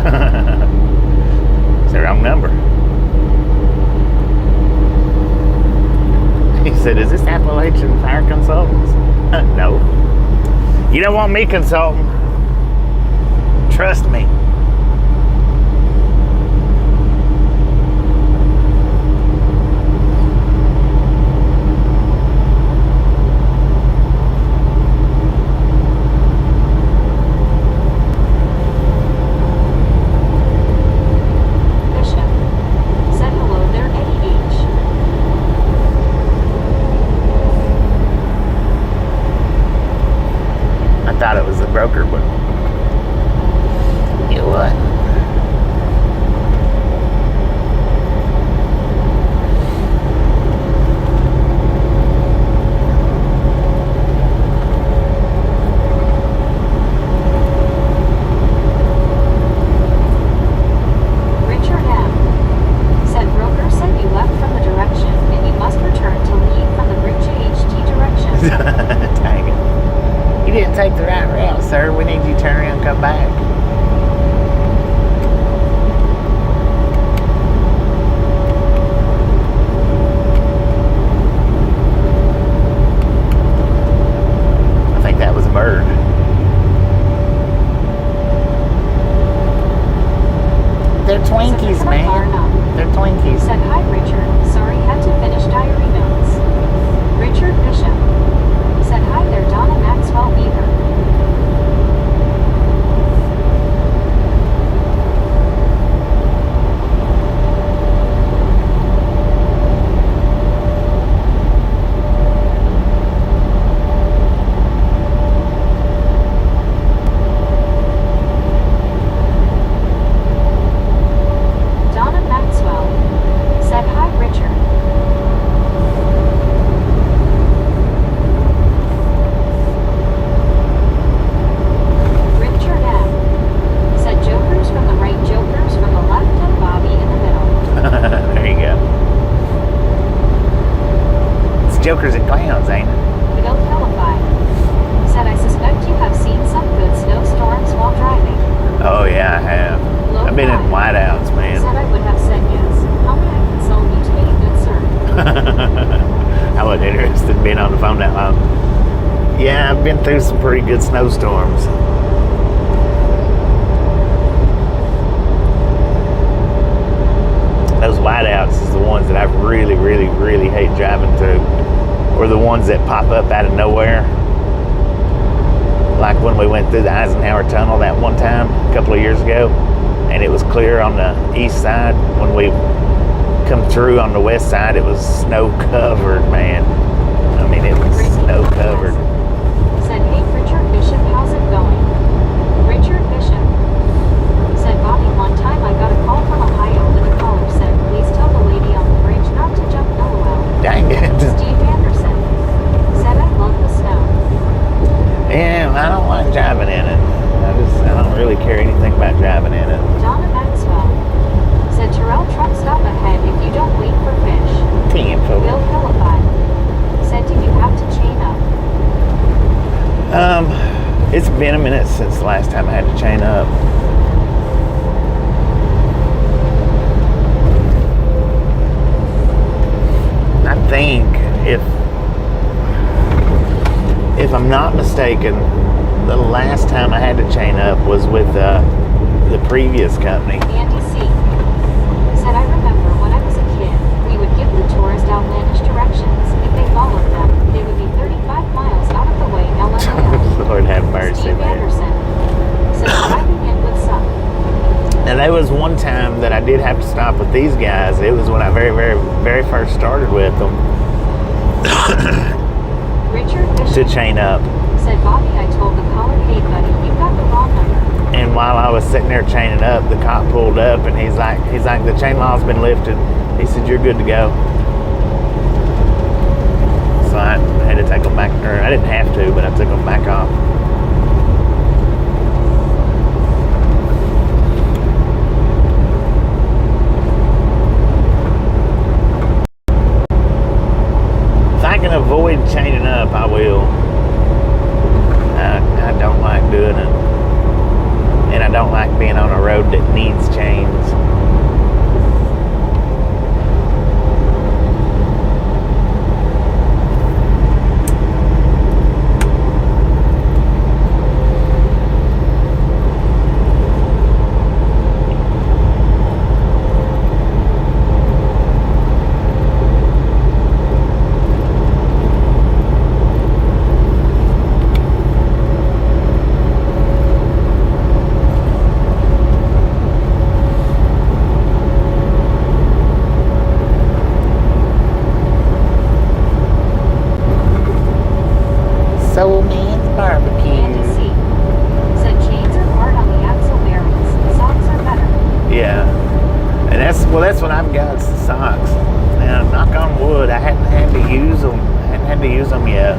It's the wrong number. He said, is this Appalachian Fire Consultants? No. You don't want me consulting. Trust me. Bishop said hello there, Eddie H. I thought it was the broker, but it jokers and clowns, ain't it? Bill Philippi said, I suspect you have seen some good snowstorms while driving. Oh yeah, I have. I've been in whiteouts, Said man. I would have said yes. How may I console you today, good sir? I wasn't interested in being on the phone that long. Yeah, I've been through some pretty good snowstorms. Those whiteouts is the ones that I really, really, really hate driving through. Or the ones that pop up out of nowhere. Like when we went through the Eisenhower Tunnel that one time, a couple of years ago, and it was clear on the east side. When we come through on the west side, it was snow covered, man. I mean, it was snow covered. Said, hey, Richard Bishop, how's it going? Richard Bishop said, Bobby, one time I got a call from Ohio and the caller said, please tell the lady on the bridge not to jump LOL. Dang it. Steve Anderson said, I love the snow. Yeah, I don't like driving in it. I don't really care anything about driving in it. Donna Maxwell said, Terrell, truck stop ahead if you don't wait for fish. Bill Philippi said, did you have to chain up? It's been a minute since the last time I had to chain up. I think if I'm not mistaken, the last time I had to chain up was with the previous company. Andy C. said, I remember when I was a kid, we would give the tourist outlandish directions. If they followed them, they would be 35 miles out of the way, LMAO. Lord have mercy, Steve man. Anderson said, driving in would suck. And there was one time that I did have to stop with these guys. It was when I very, very, very first started with them. Richard To Bishop chain up. said, Bobby, I told the caller, hey buddy, you got the wrong number. And while I was sitting there chaining up, the cop pulled up and he's like, the chain law's been lifted. He said, you're good to go. So I had to take them back, or I didn't have to, but I took them back off. If I can avoid chaining up, I will. I don't like doing it. And I don't like being on a road that needs chains. Soul Man's Andy Barbecue. C. said, chains are hard on the axle bearings. Socks are better. Yeah. And that's what I've got is the socks. Now, knock on wood, I hadn't had to use them. I hadn't had to use them yet.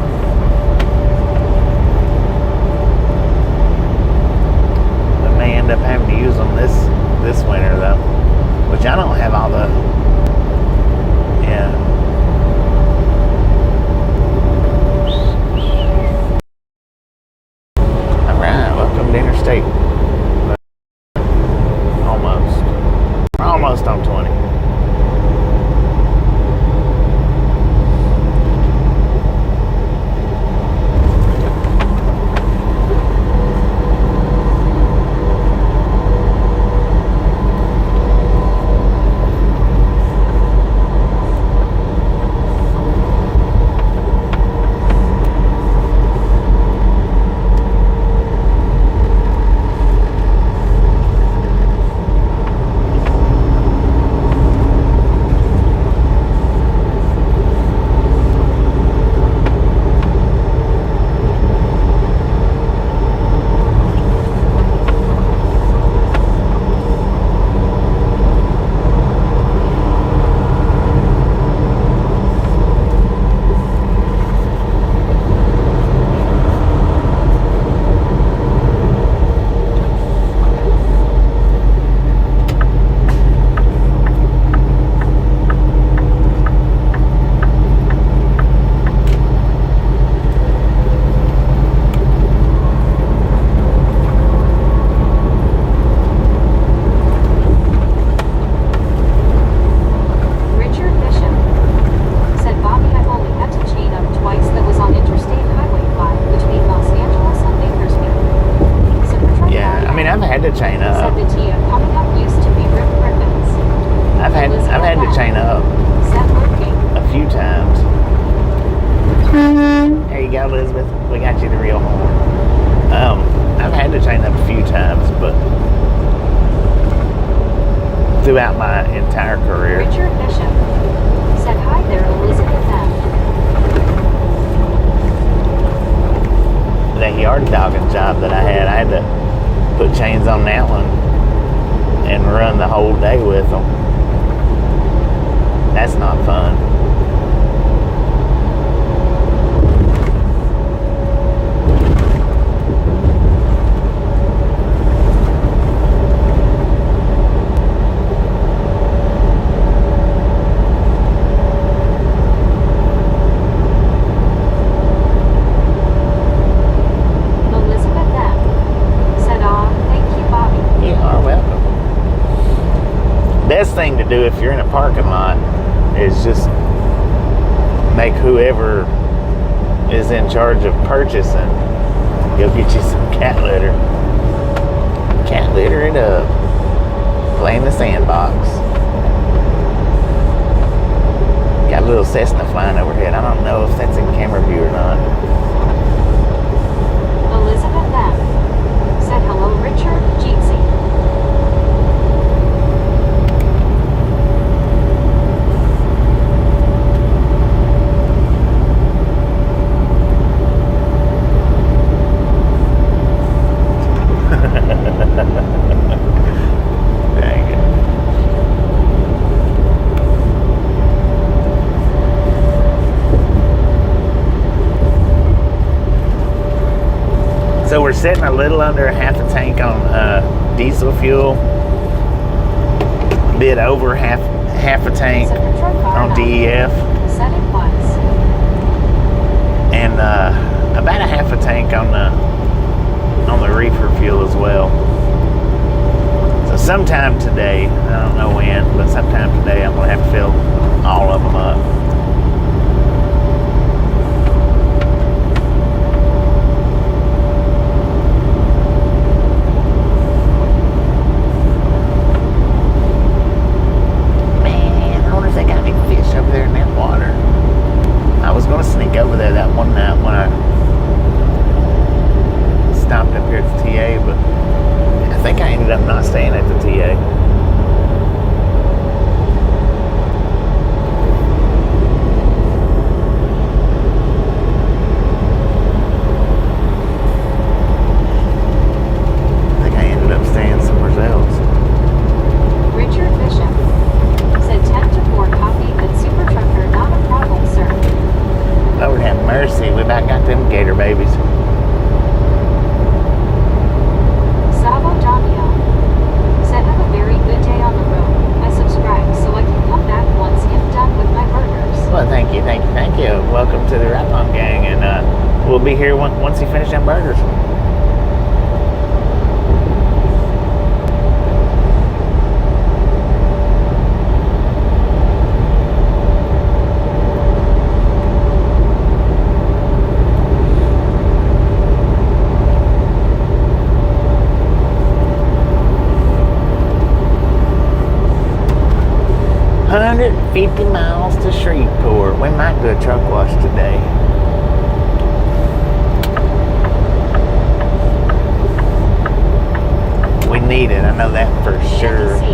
I may end up having to use them this winter though. Which I don't have all the, yeah. Alright, welcome to Interstate. Almost. We're almost on 20. had to chain up Set lurking. a few times. There you go, Elizabeth. We got you the real horn. I've had to chain up a few times, but throughout my entire career. Richard Bishop said hi there, Elizabeth M. That yard dogging job that I had to put chains on that one and run the whole day with them. That's not fun. Elizabeth M. said, thank you, Bobby. You are welcome. Best thing to do if you're in a parking lot is just make whoever is in charge of purchasing go get you some cat litter. Cat litter it up. Play in the sandbox. Got a little Cessna flying overhead. I don't know if that's in camera view or not. Elizabeth M. said, hello, Richard, Jeetsy. Dang it. So we're sitting a little under half a tank on diesel fuel, a bit over half a tank Set patrol car on up. DEF, Set it once. and about a half a tank on the reefer fuel as well. So sometime today, I don't know when, but sometime today I'm gonna have to fill all of them up. Man, I wonder if they got any fish over there in that water. I was gonna sneak over there that one night when I stopped up here at the TA, but I think I ended up not staying at the TA. I think I ended up staying somewhere else. Richard Bishop said 10 to 4 copy and super trucker, not a problem, sir. Lord have mercy, we about got them gator babies. Savo Jamia said, have a very good day on the road. I subscribe so I can come back once I'm done with my burgers. Well, thank you. Welcome to the Rap On Gang, and we'll be here once you finish them burgers. $150 miles to Shreveport. We might do a truck wash today. We need it. I know that for sure. Andy C.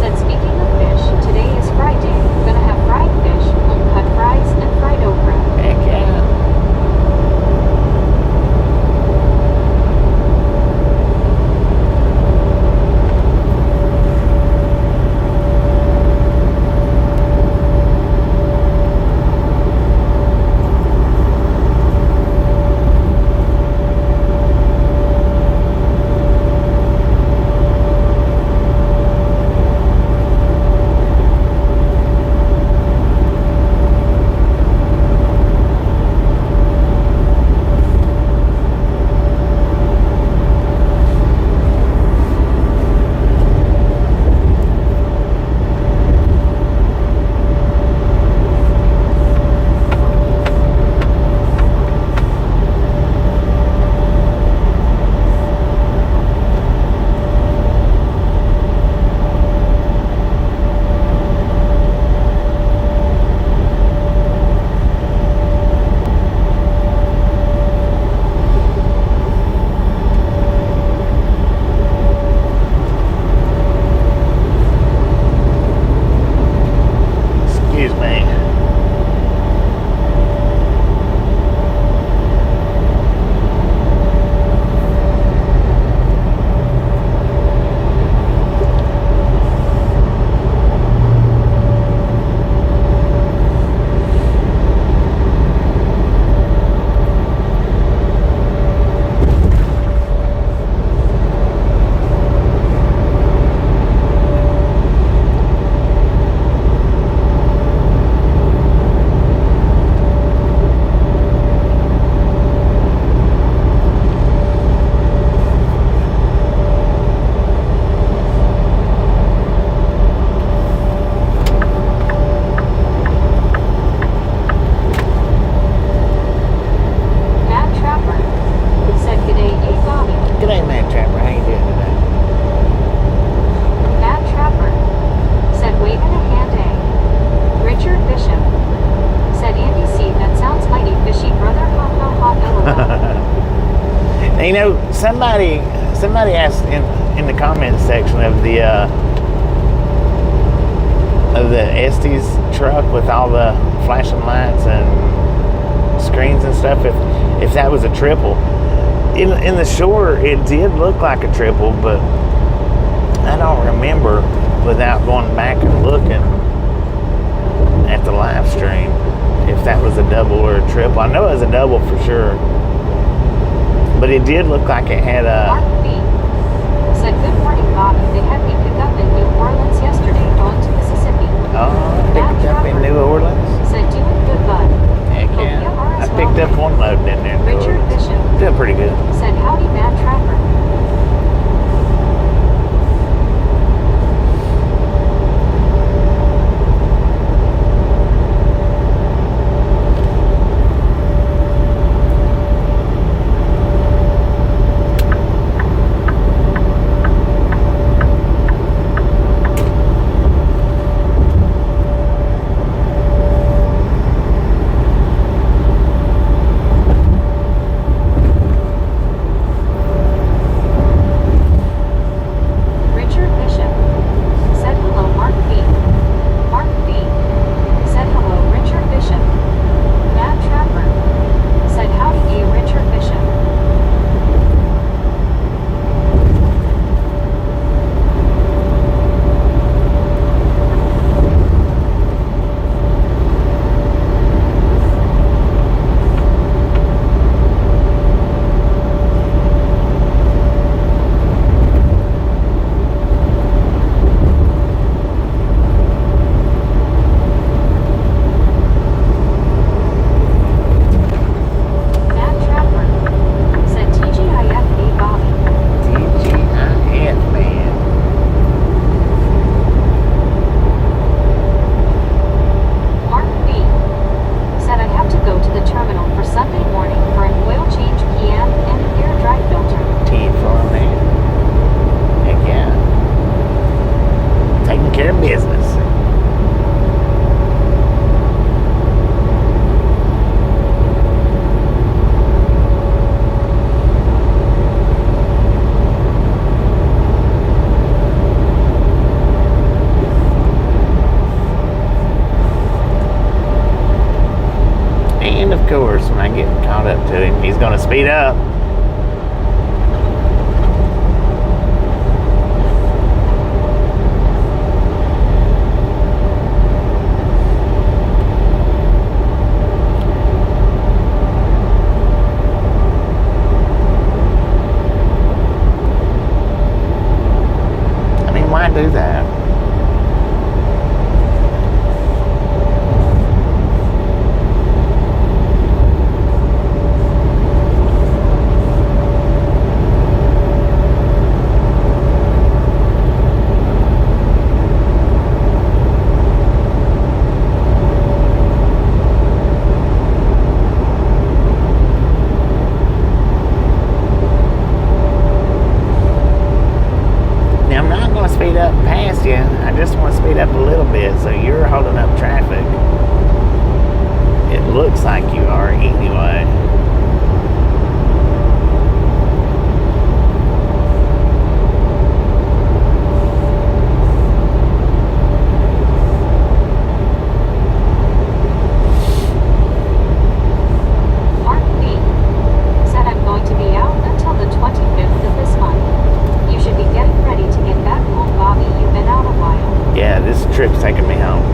said, speaking of fish, today is Friday. We're gonna have fried fish, cut fries, and fried okra. Heck yeah. You know, somebody asked in the comments section of the Estes truck with all the flashing lights and screens and stuff, if that was a triple. In the shore, it did look like a triple, but I don't remember without going back and looking at the live stream if that was a double or a triple. I know it was a double for sure, but it did look like it had a... Mark B. said, good morning, Bobby. They had me pick up in New Orleans yesterday going to Mississippi. Oh, picked up in New Orleans? Said, doing good, bud. Heck Hope yeah. you are I as picked well. up one load in there in New Richard Orleans. Bishop Doing pretty good. said, howdy, Mad Trapper. Going to speed up. I mean, why do that? I just want to speed up a little bit so you're holding up traffic. It looks like you are anyway. Mark B. said, I'm going to be out until the 25th of this month. You should be getting ready to get back home, Bobby. You've been out a while. Yeah, this trip's taking me home.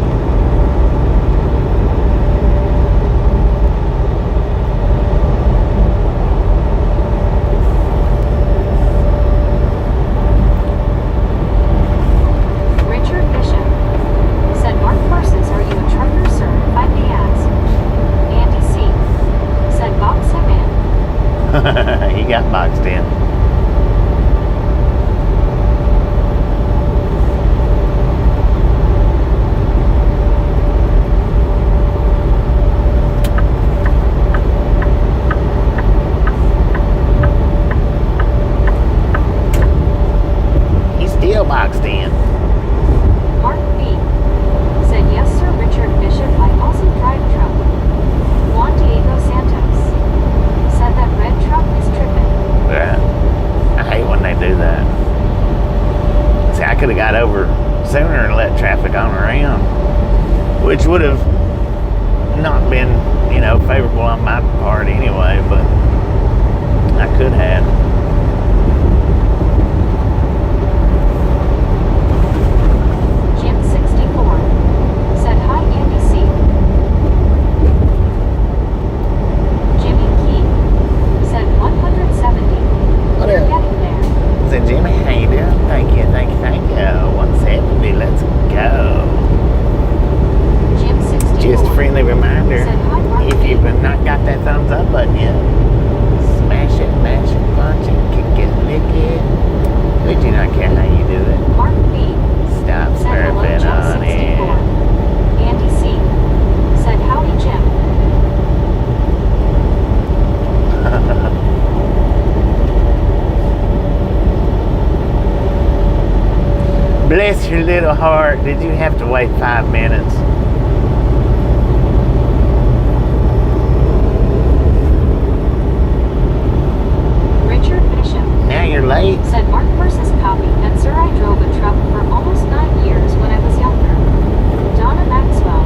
Richard Bishop said, Mark Parsons, are you a trucker, sir? If I may ask. Andy C. said, box him in. He got boxed in. Boxed in. Mark B. said, yes, sir, Richard Bishop. I also drive a truck. Juan Diego Santos said that red truck is tripping. Yeah. which would have not been, favorable on my part anyway, but I could have. Jim 64 said hi Andy C. Jimmy Key said 170. What You're up? getting there. I said, Jimmy, how you doing? Thank you. 170, let's go. Jim 64 Just a friendly reminder, said hi Mark if B. you've not got that thumbs up button yet, smash it, mash it, punch it, kick it, lick it. We do not care how you do it. Mark B. Stop said hello smurfing Jim on 64. it. Andy C. said howdy Jim. Bless your little heart. Did you have to wait 5 minutes? Richard Bishop Now you're late. said Mark versus copy, and sir I drove a truck for almost 9 years when I was younger. Donna Maxwell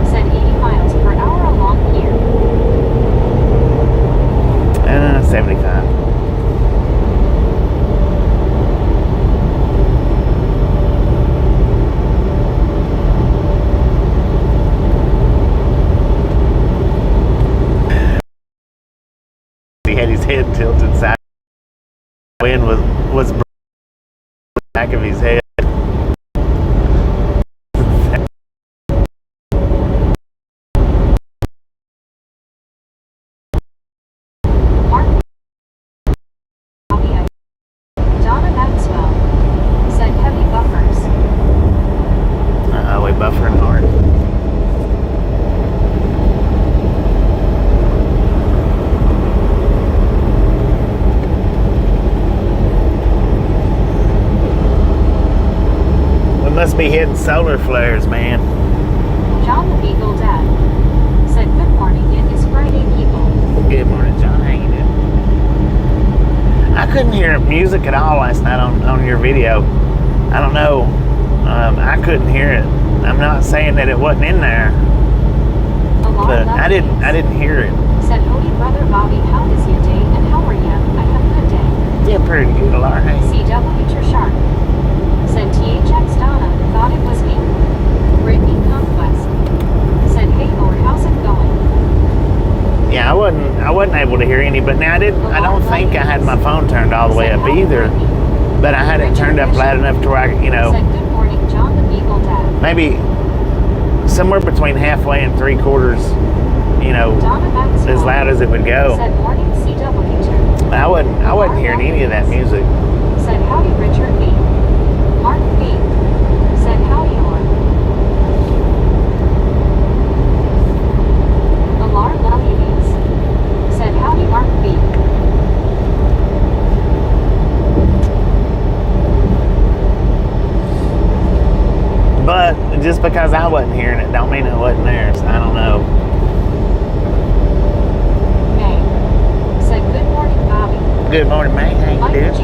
said 80 miles per hour along here. 75. He had his head tilted side. Wind was back of his head. Mark copy. Donna Maxwell said heavy buffers. We buffering hard. We must be hitting solar flares, man. John the Beagle Dad said good morning, it is Friday people. Good morning, John. How you doing? I couldn't hear music at all last night on your video. I don't know. I couldn't hear it. I'm not saying that it wasn't in there, Along but love I didn't hear it. said Hody brother Bobby, how is your day and how are you? I have a good day. Yeah, pretty good, Laura. Hey. CW Sharp said THX Donna thought it was me. Brittany Conquest said hey Lord, how's it going? Yeah, I wasn't able to hear any, but now I don't think I had my phone turned all the way up either. But I had it turned up loud enough to where I, Said good morning, John the Beagle Dad. maybe somewhere between halfway and 3/4, Donna Maxwell as loud as it would go. said morning CW2. I wasn't hearing any of that music. Said howdy Richard B. Mark B. said howdy Lord. Alarm Ladies said howdy Mark B. But just because I wasn't hearing it, don't mean it wasn't there. So I don't know. May said good morning Bobby. Good morning, May. How you Mike doing? G.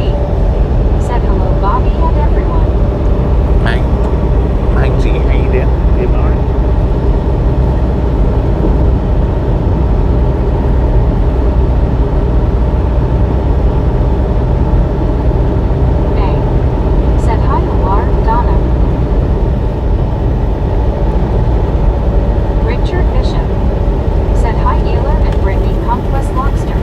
said hello Bobby and everyone. Mike G. How you doing? Good morning. May said hi Alar Donna. Richard Bishop said hi Eler and Brittany Conquest Lobster.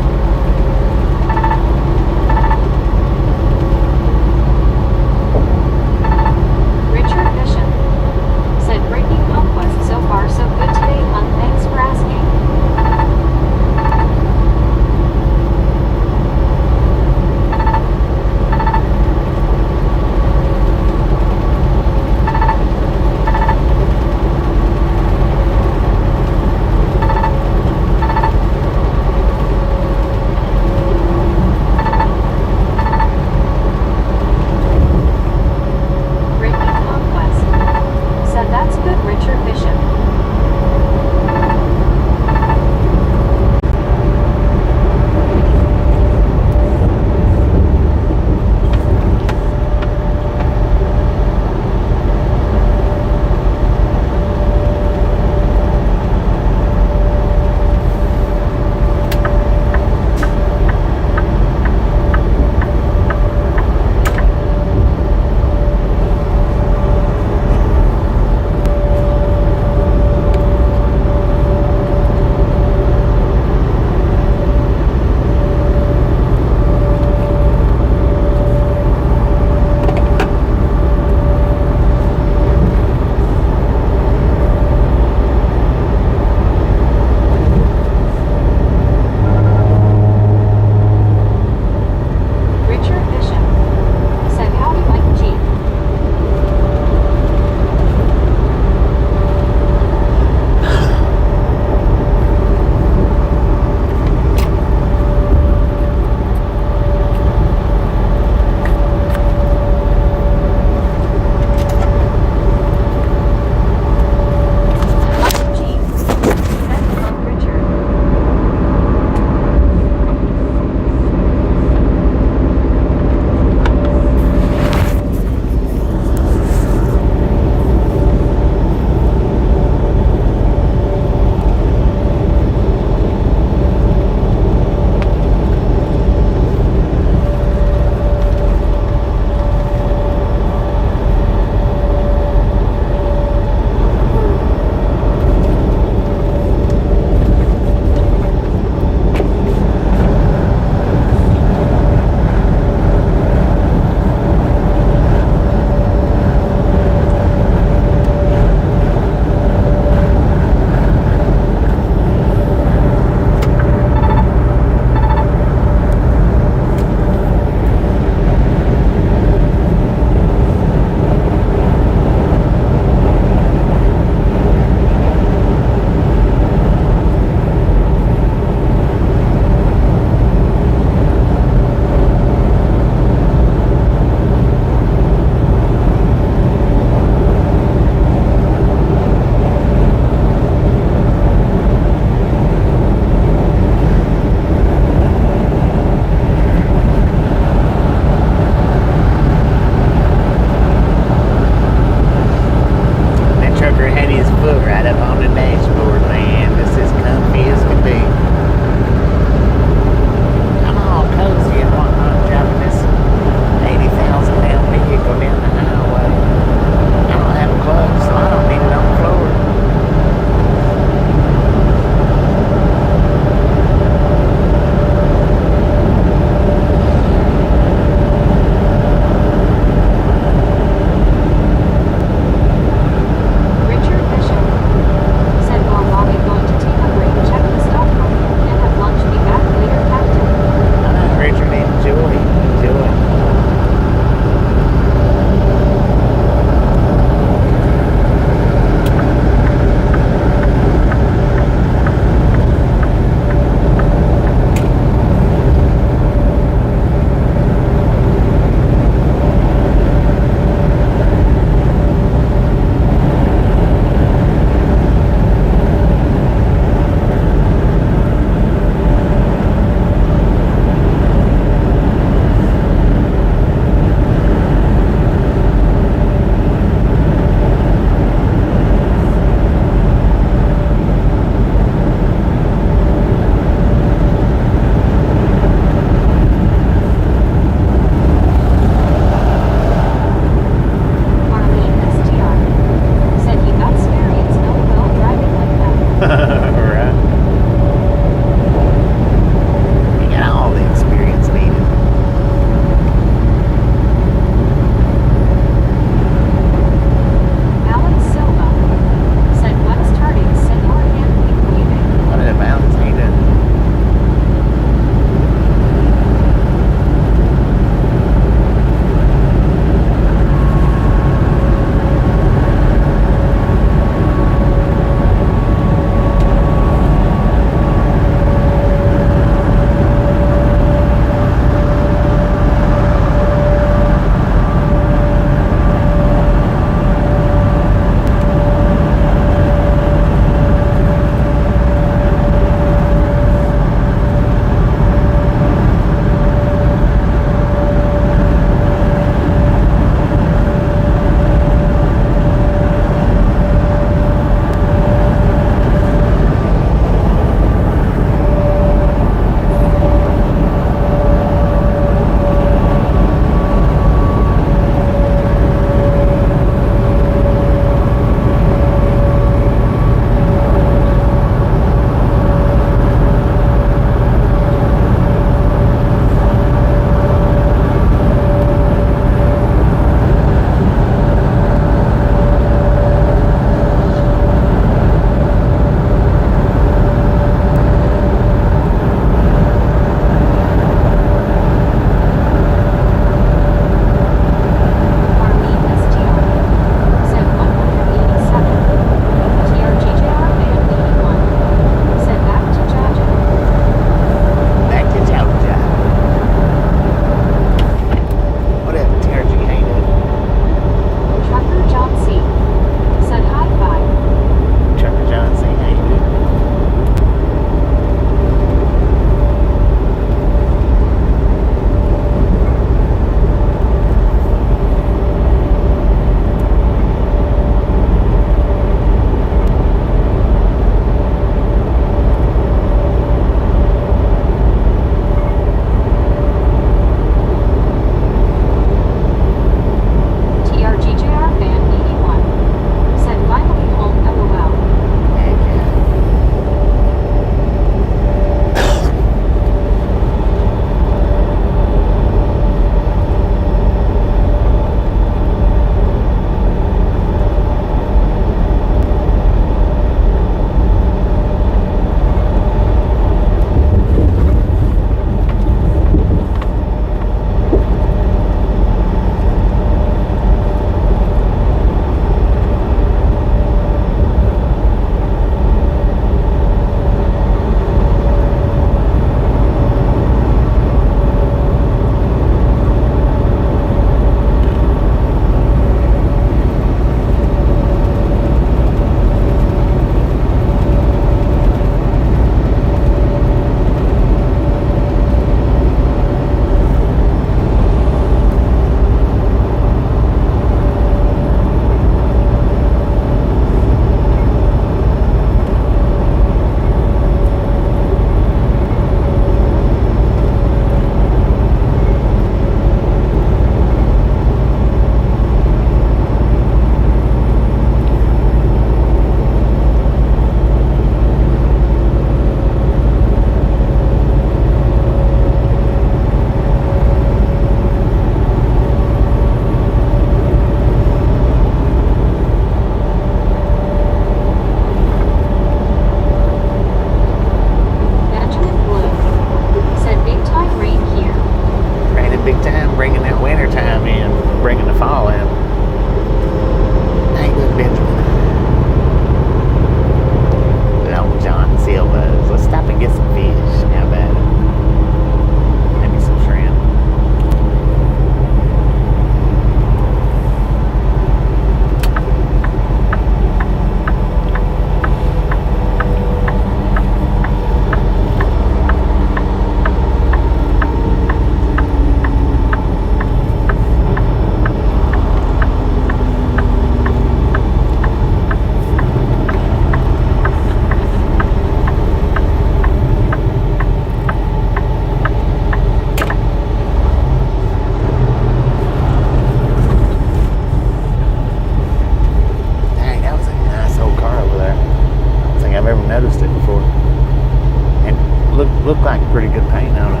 Looked like pretty good paint on it.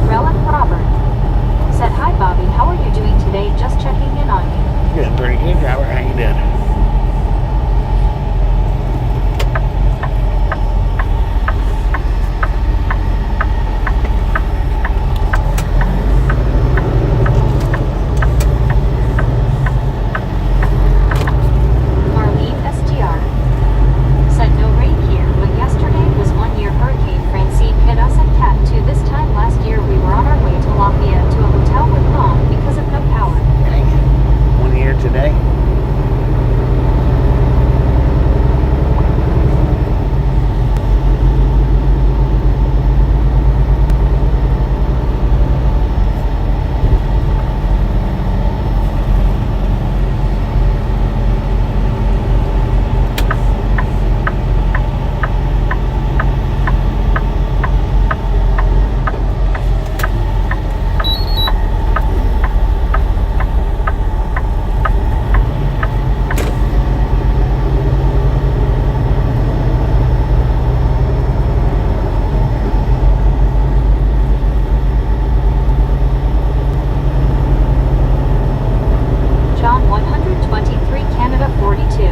Relic Robert said, "Hi Bobby, how are you doing today? Just checking in on you." Doing pretty good, Robert. How you doing? Marlene STR said, "No rain here, but yesterday was 1 year Hurricane Francine hit us at Cat 2. This time last year we were on our way to Lafayette to a hotel with Mom because of no power." Dang it. 1 year today. John 123 Canada 42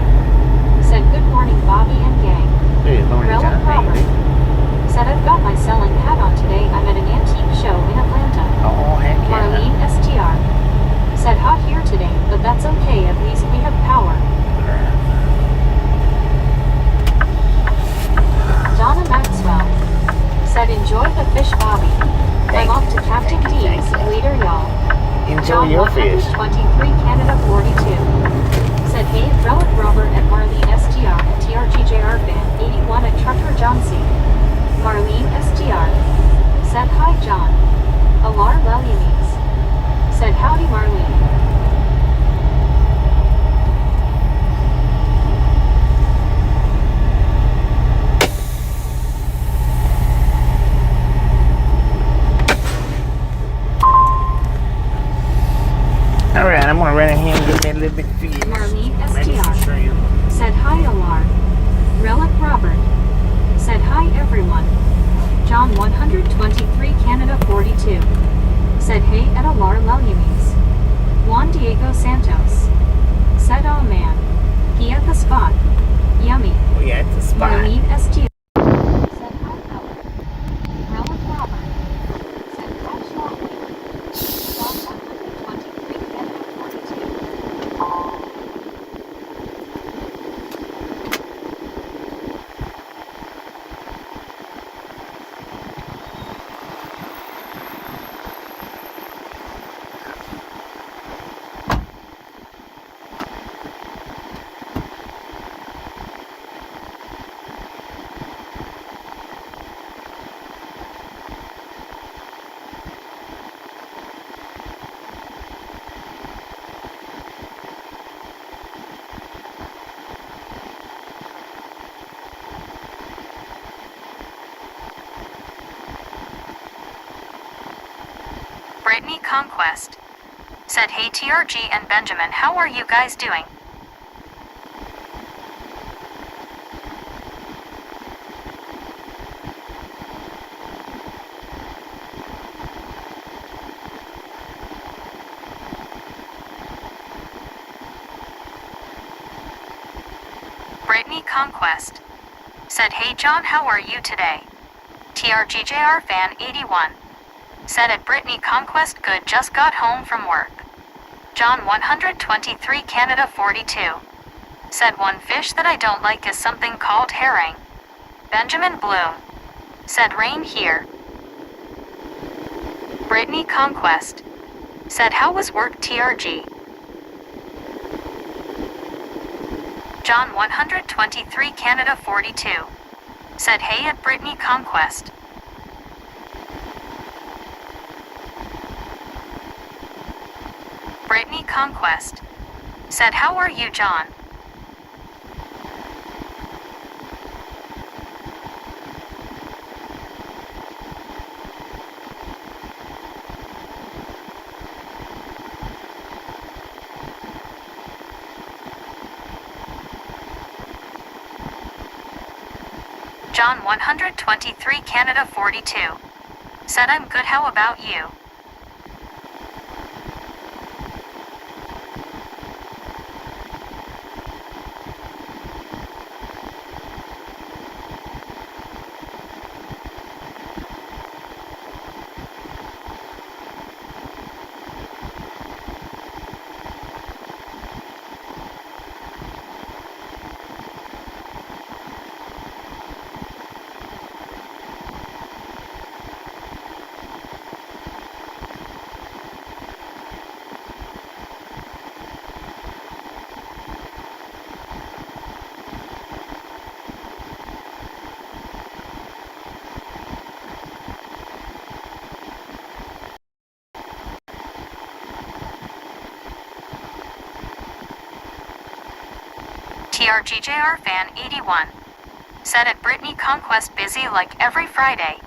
said, "Good morning Bobby and gang." Good morning, Relic John. How you Robert doing? said, "I've got my selling hat on today. I'm at an antique show in Atlanta." Oh, heck yeah. Marlene STR said, "Hot here today, but that's okay, at least we have power." Donna Maxwell said, "Enjoy the fish Bobby. I'm off to Captain Thank you, D's. thank you. Later y'all." Enjoy John your fish. 123 Canada 42 said, "Hey, Relic Robert at Marlene STR and TRGJR fan 81 at Trucker John C." Marlene STR said, "Hi John. Alar Lelianes said, "Howdy Marlene." Alright, I'm gonna run in here and get me a little bit of fish. Marlene Maybe some STR shrimp. said, "Hi Alar." Relic Robert said, "Hi everyone." John 123 Canada 42 said, "Hey at Alar Lelianes." Juan Diego Santos said, "Oh man, he at the spot. Yummy." We at the spot. Marlene STR said, "Hi Howard." Relic Robert said, "Catch lovely." John 123 Canada 42 Brittany Conquest said, "Hey TRG and Benjamin, how are you guys doing?" Brittany Conquest said, "Hey John, how are you today?" TRGJR fan 81 said, "At Brittany Conquest good, just got home from work." John 123 Canada 42 said, "One fish that I don't like is something called herring." Benjamin Bloom said, "Rain here." Brittany Conquest said, "How was work TRG?" John 123 Canada 42 said, "Hey at Brittany Conquest." Brittany Conquest said, "How are you John?" John 123 Canada 42. Said I'm good, how about you? TRGJR fan 81. Said at Britney Conquest busy like every Friday.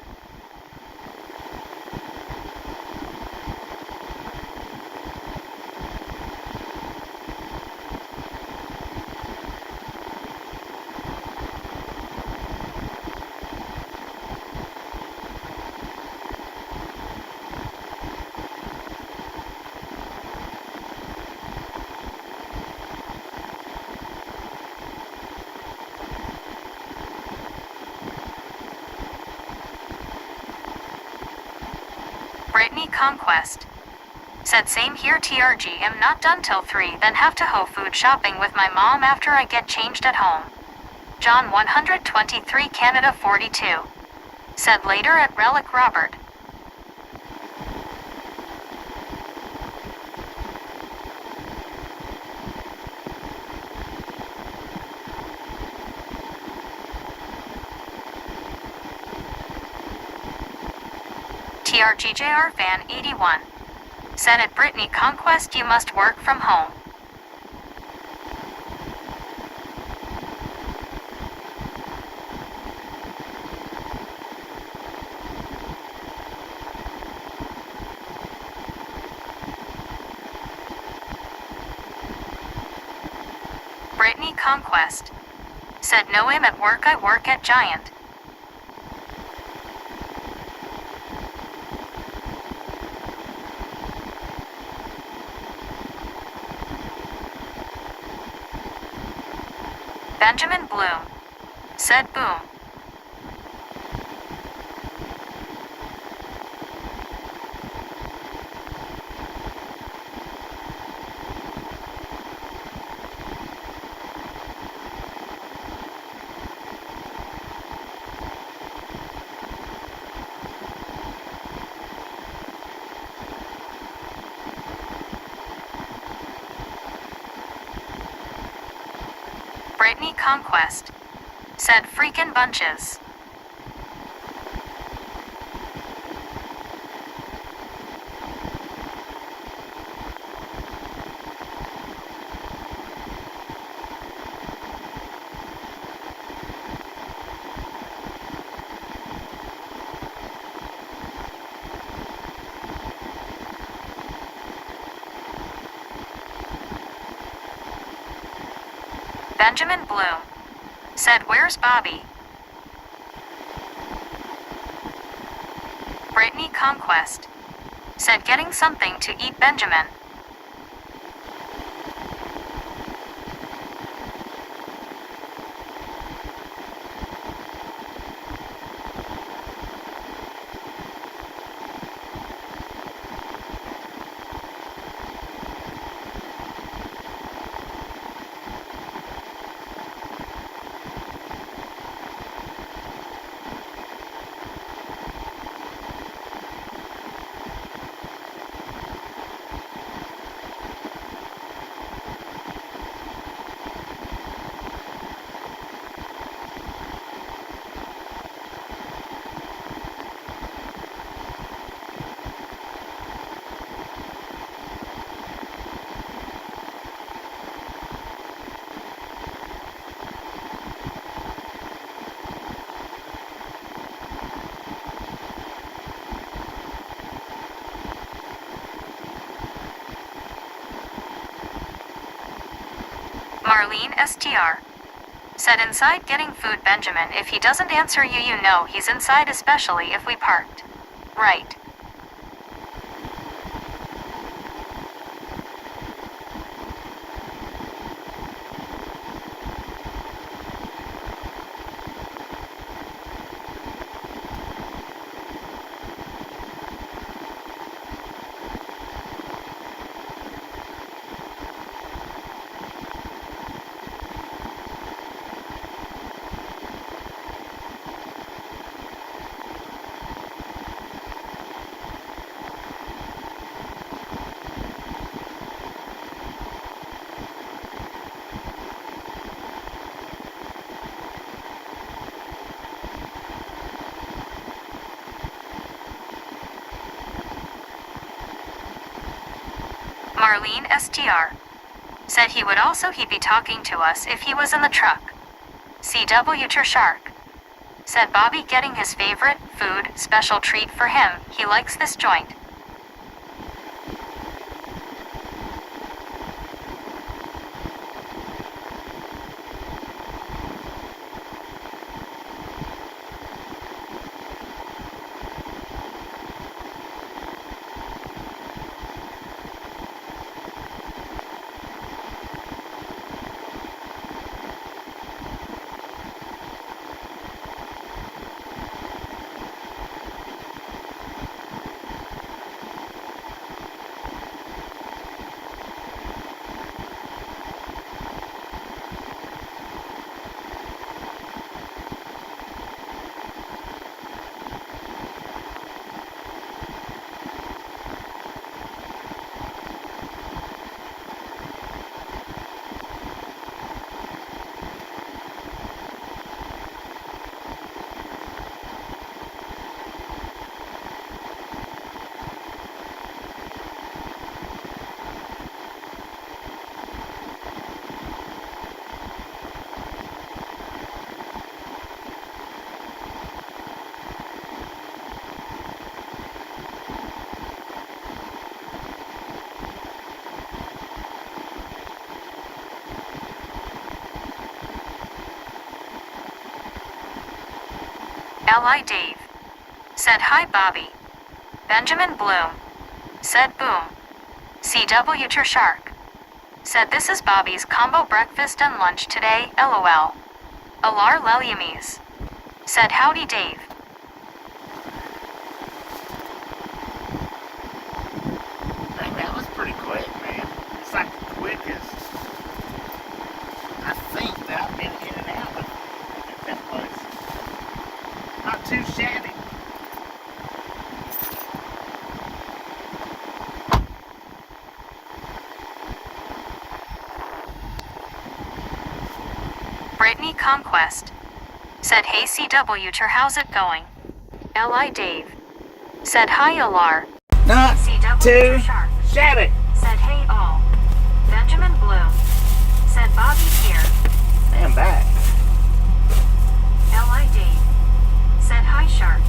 Britney Conquest. Said same here TRG, am not done till 3, then have to go food shopping with my mom after I get changed at home. John 123 Canada 42. Said later at Relic Robert. TRGJR fan 81. Said at Britney Conquest you must work from home. Britney Conquest. Said no, I'm at work, I work at Giant. Benjamin Bloom. Said boom. Britney Conquest. Said freakin' bunches. Benjamin Bloom. Said where's Bobby? Britney Conquest. Said getting something to eat Benjamin. Marlene STR. Said inside getting food. Benjamin, if he doesn't answer you, you know he's inside, especially if we parked. Right. Marlene STR. Said he would also he'd be talking to us if he was in the truck. CW Shark. Said Bobby getting his favorite food, special treat for him, he likes this joint. L.I. Dave. Said hi Bobby. Benjamin Bloom. Said boom. CW Shark. Said this is Bobby's combo breakfast and lunch today, LOL. Alar Leliames. Said howdy Dave. Dang, that was pretty quick, man. It's like the quickest I think that I've been in and out of that place. Not too shabby. Brittany Conquest. Said hey CW how's it going? L.I. Dave. Said hi Alar. Not CW too Shark. shabby. Said hey all. Benjamin Bloom. Said Bobby here. Man, back. L.I. Dave. Said hi Shark.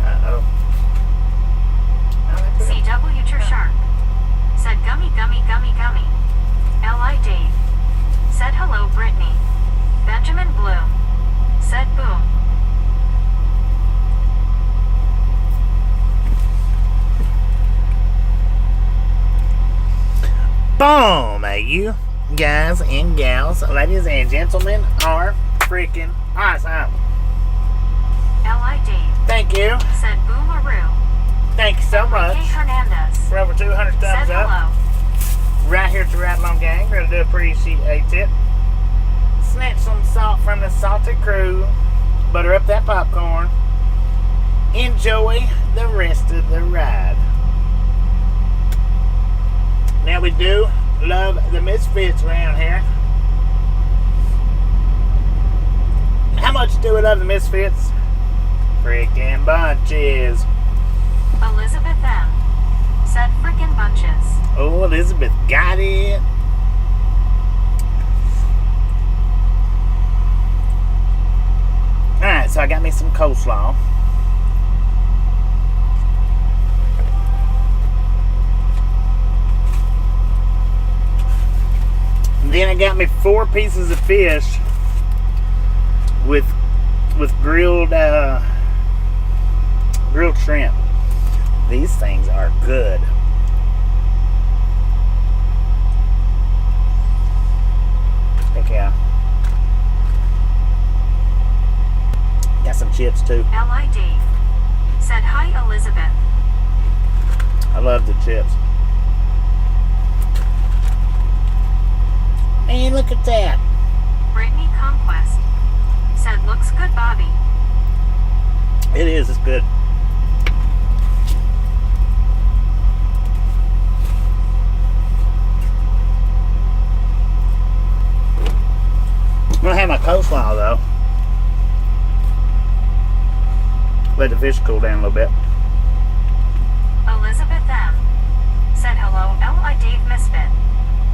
Uh-oh. CW Shark. Said gummy gummy gummy gummy. L.I. Dave. Said hello Brittany. Benjamin Bloom. Said boom. Boom, you guys and gals, ladies and gentlemen, are freaking awesome. L.I. Dave. Thank you. Said boomaroo. Thank you so much. Kay Hernandez. For over 200 Said thumbs up. hello. Right here at the Ride Along Gang. Gonna do appreciate it. Snatch some salt from the salted crew. Butter up that popcorn. Enjoy the rest of the ride. Now we do love the misfits around here. How much do we love the misfits? Freaking bunches. Elizabeth M. Said frickin' bunches. Oh, Elizabeth got it. So I got me some coleslaw. And then I got me 4 pieces of fish with grilled grilled shrimp. These things are good. Heck yeah. Got some chips too. LID. Said hi, Elizabeth. I love the chips. Man, look at that. Brittany Conquest. Said looks good, Bobby. It is. It's good. I'm gonna have my coleslaw though. Let the fish cool down a little bit. Elizabeth M. Said hello, L.I. Dave Misfit.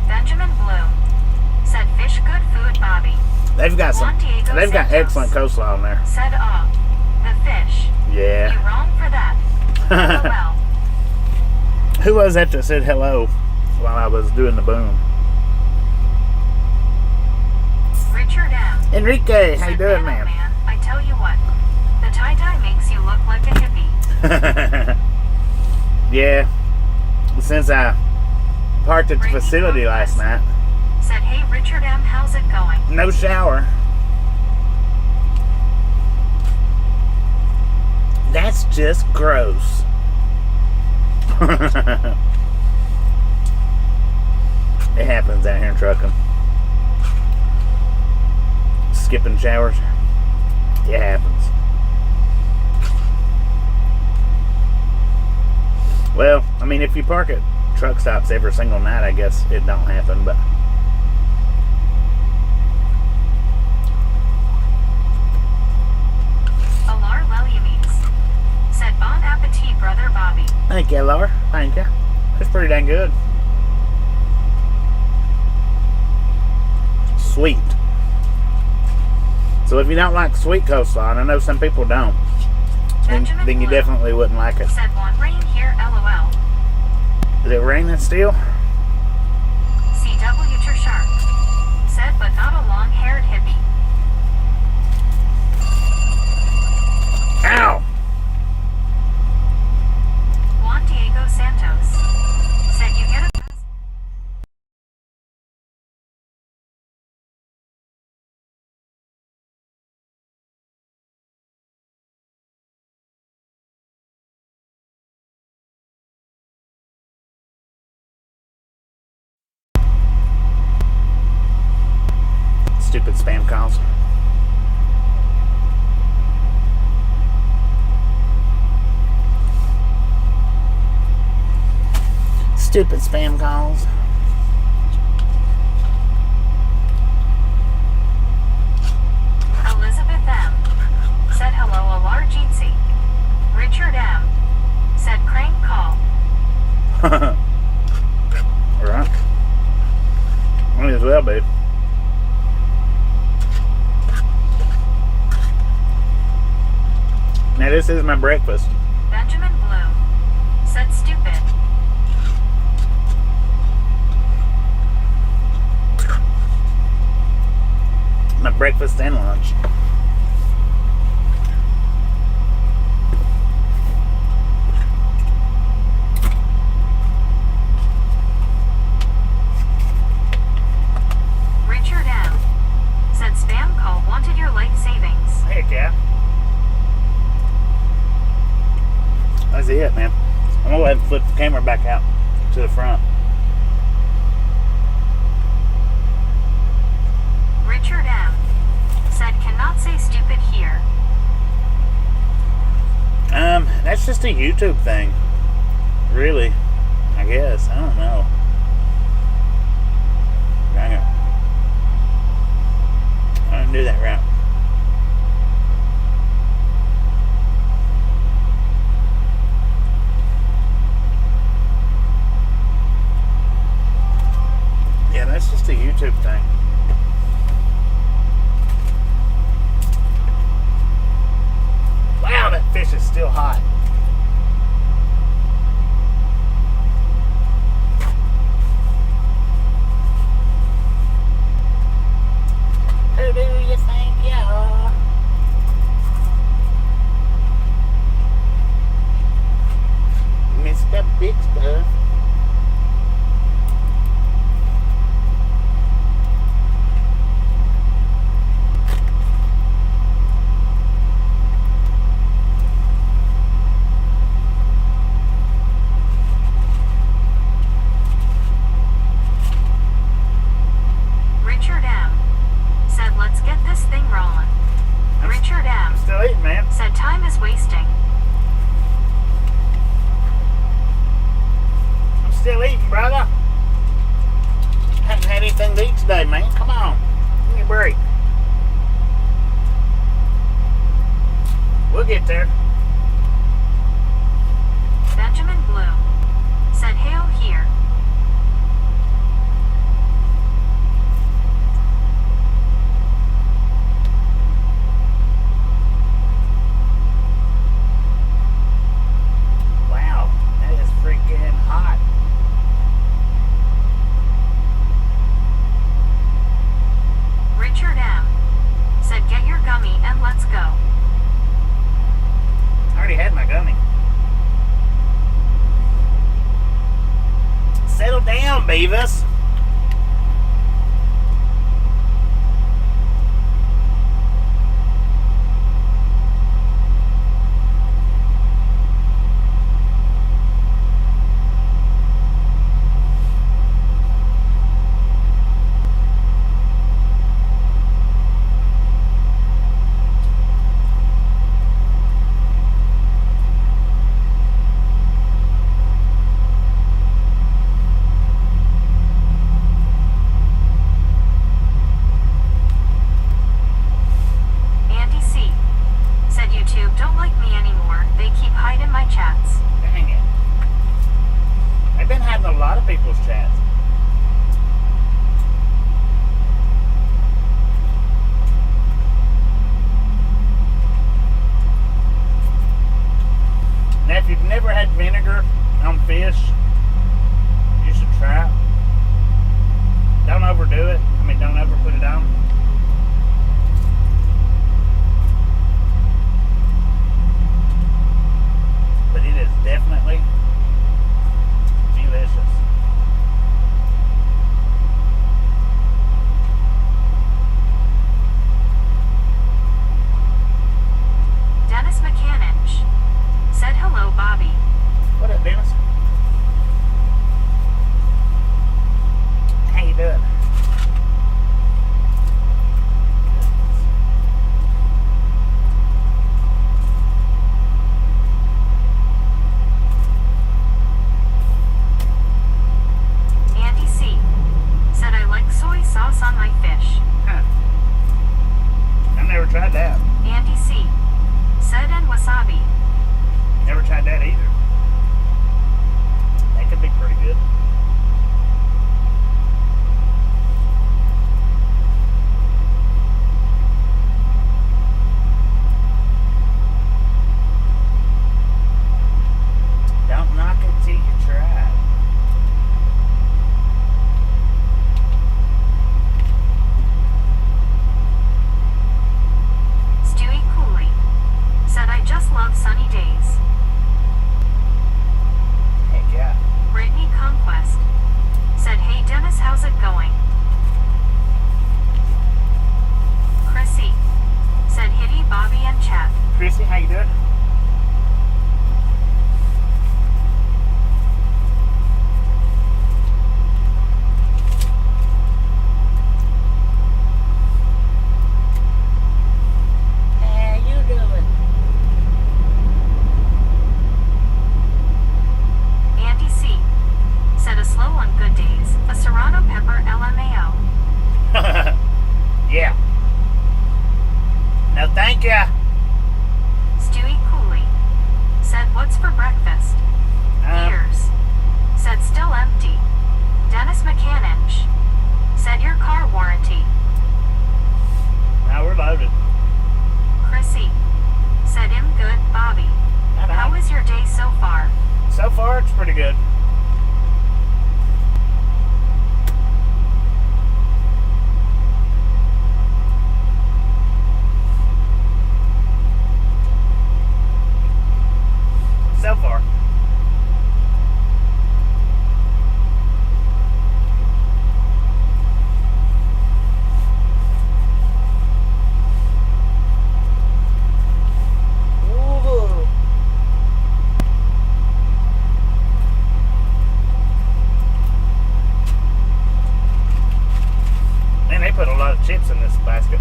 Benjamin Bloom. Said fish good food, Bobby. They've got Juan Diego they've got Santos. excellent coleslaw in there. Said the fish. Yeah. You wrong for that. LOL. Who was that said hello while I was doing the boom? Richard M. Enrique, how you Said, doing, "Hello, man? I tell you what, the tie-dye makes you look like a hippie." Yeah. Since I parked at the Brittany facility last night, Said, hey, Richard M., how's it going? no shower. That's just gross. It happens out here in trucking. Skipping showers. It happens. Well, I mean, if you park at truck stops every single night, I guess it don't happen, but Alar Leliames. Said, bon appetit, brother Bobby. thank you, Laura. Thank you. That's pretty dang good. Sweet. So if you don't like sweet coleslaw, and I know some people don't, Benjamin then you Blue. definitely wouldn't like it. Said, want rain here, LOL. Is it raining still? CW Shark. Said, but not a long-haired hippie. Ow! Juan Diego Santos. Said, you get a Stupid spam calls. Stupid spam calls. Elizabeth M. Said, hello, Alar Jeetsy. Richard M. Said, crank call. Alright. Might as well, babe. Now this is my breakfast. Benjamin Bloom. Said, stupid. My breakfast and lunch. Richard M. Said, spam call wanted your life savings. Heck yeah. That's it, man. I'm gonna go ahead and flip the camera back out to the front. Richard M. Said, cannot say stupid here. That's just a YouTube thing. Really. I guess. I don't know. Dang it. I didn't do that right. Yeah, that's just a YouTube thing. fish is still hot. Who do you think you are? Mr. Big Stuff. Richard M. said, let's get this thing rolling. Richard M. Still eating, man. said, time is wasting. I'm still eating, brother. Haven't had anything to eat today, man. Come on. Give me a break. We'll get there. Benjamin Bloom said, hail here. Wow, that is freaking hot. Richard M. said, get your gummy and let's go. I already had my gummy. Settle down, Beavis. Andy C. said, YouTube don't like me anymore. They keep hiding my chats. Dang it. I've been having a lot of people's chats. Now, if you've never had vinegar on fish, you should try it. Don't overdo it. I mean, don't ever put it on. But it is definitely delicious. Dennis McCanich said, hello, Bobby. What up, Dennis? How you doing? Andy C. said, I like soy sauce on my fish. Huh. I've never tried that. Andy C. said, and wasabi. Never tried that either. That could be pretty good. Don't knock it till you try. Stewie Cooley said, I just love sunny days. Heck yeah. Brittany Conquest said, hey Dennis, how's it going? Chrissy said, hitty Bobby and chat. Chrissy, how you doing? How you doing? Andy C. said, a slow on good days, a serrano pepper LMAO. Yeah. No, thank ya. Stewie pretty good. So far. Ooh. Man, they put a lot of chips in this basket.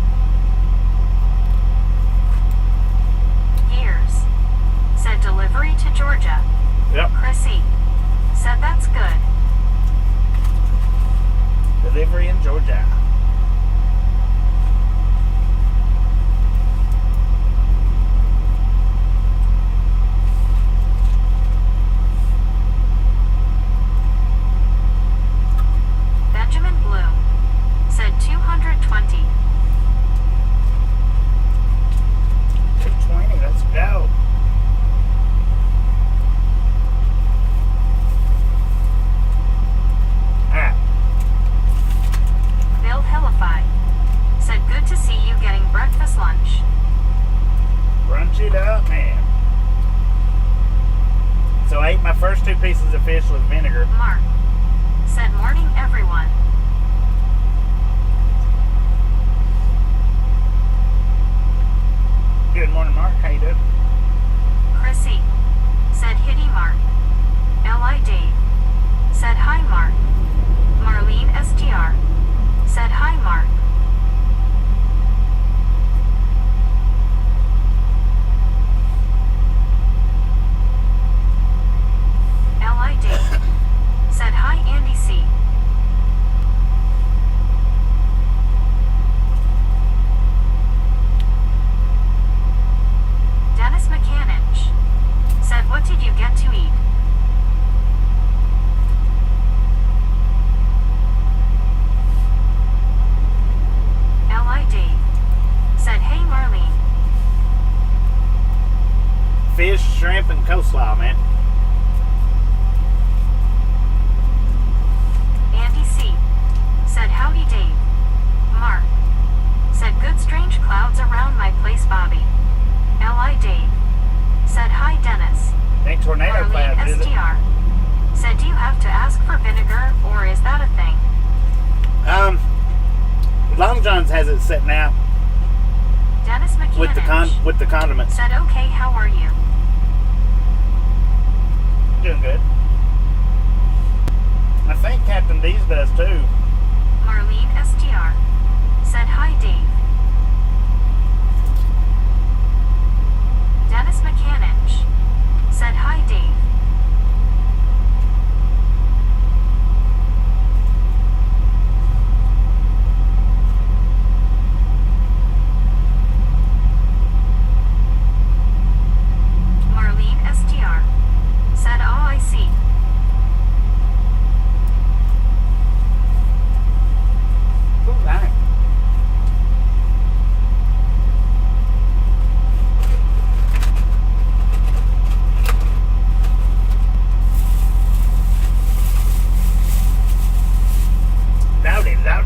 Years. Said delivery to Georgia. Yep. Chrissy. Said that's good. Delivery in Georgia. Benjamin Bloom. Said 220. 220, let's go. Alright. Bill Hillify. Said good to see you getting breakfast lunch. Crunch it up, man. So I ate my first 2 pieces of fish with vinegar. Mark. Said morning everyone. Good morning, Mark. How you doing? Chrissy. Said hitty Mark. L.I. Dave. Said hi Mark. Marlene STR. Said hi Mark. L.I. Dave. Said hi Andy C. Dennis McCanninch. Said what did you get to eat? L.I. Dave. Said hey Marlene. Fish, shrimp, and coleslaw, man. Andy C. Said howdy Dave. Mark. Said good strange clouds around my place Bobby. L.I. Dave. Said hi Dennis. Ain't tornado cloud, Marlene is it? STR. Said do you have to ask for vinegar or is that a thing? Long John's has it sitting out Dennis McCanninch. with the condiments. Said okay how are you? Doing good. I think Captain D's does too. Marlene STR. Said hi Dave. Dennis McCanninch. Said hi Dave. Marlene STR. Said oh I see. Ooh, nice.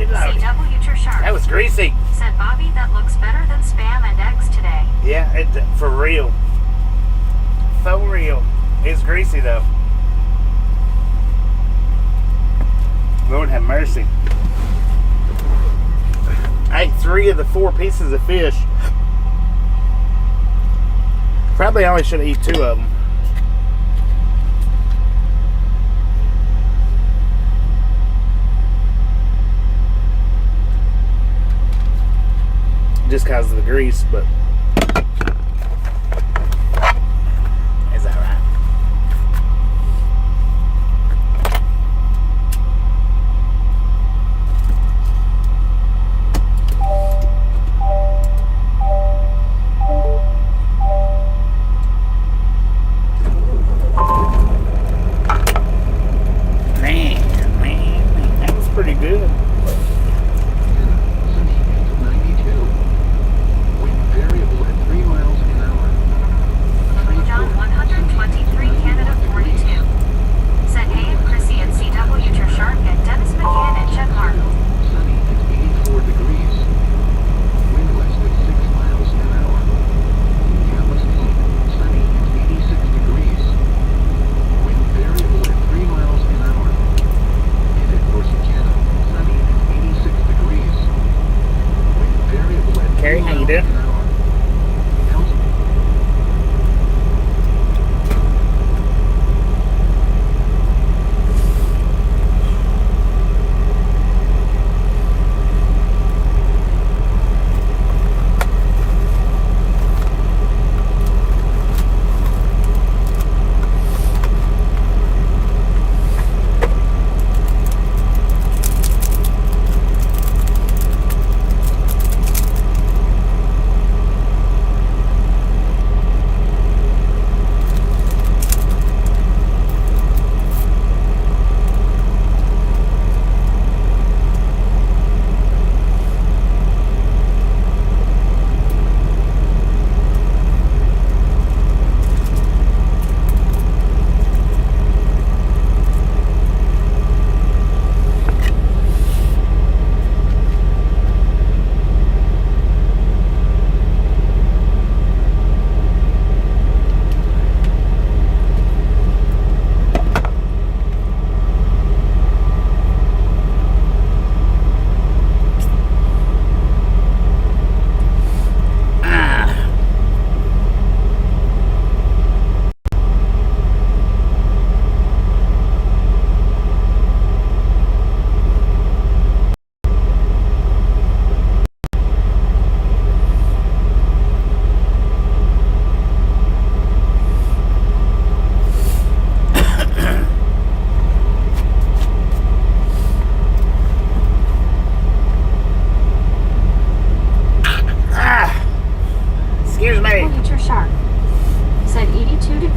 Loudy. CW Tersharp. That was greasy. Said Bobby that looks better than Spam and eggs today. Yeah, for real. So real. It's greasy though. Lord have mercy. I ate 3 of the 4 pieces of fish. Probably only should have eaten 2 of them. Just because of the grease, but is that right? Man, that was pretty good. Sunny and 92. Wind very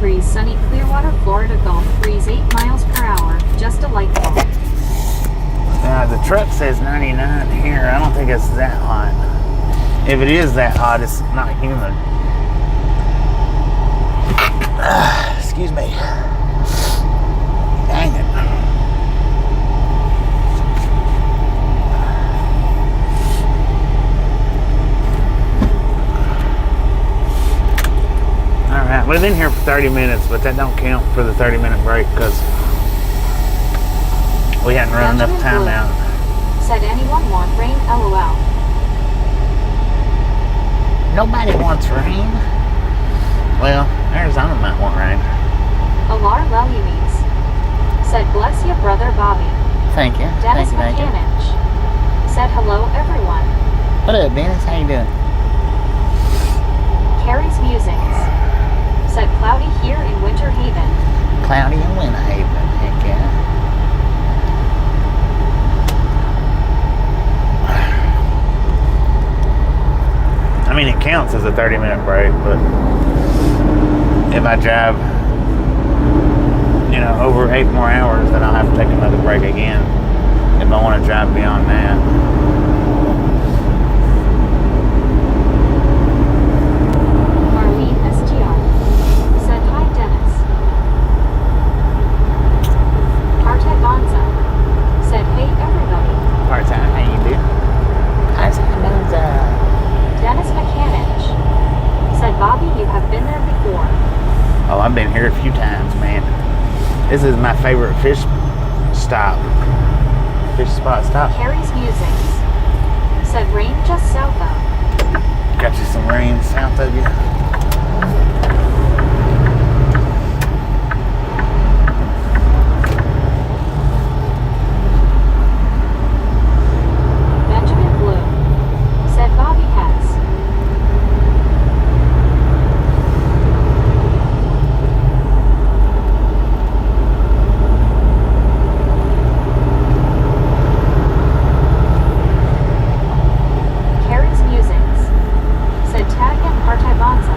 degrees sunny Clearwater, Florida Gulf breeze 8 miles per hour. Just delightful. The truck says 99 here. I don't think it's that hot. If it is that hot, it's not humid. Excuse me. Dang it. Alright, we've been here for 30 minutes, but that don't count for the 30-minute break because we hadn't run enough time out. Said anyone want rain? LOL. Nobody wants rain. Well, Arizona might want rain. Alar Lelimes. Said bless you, brother Bobby. Thank you. Dennis Thank you. McCannich. Said hello, everyone. What up, Dennis? How you doing? Carrie's Musings. Said cloudy here in Winter Haven. Cloudy in Winter Haven. Heck yeah. I mean, it counts as a 30-minute break, but if I drive, over 8 more hours, then I'll have to take another break again if I want to drive beyond that. Marlene STR. Said hi, Dennis. Partey Bonza. Said hey, everybody. Part-time, how you doing? Part-time, Dennis McCannich. Said Bobby, you have been there before. Oh, I've been here a few times, man. This is my favorite fish stop. Fish spot stop. Carrie's Musings. Said rain just south of. Got you some rain south of you. Benjamin Blue. Said Bobby has. Carrie's Musings. Said tag and Partey Bonza.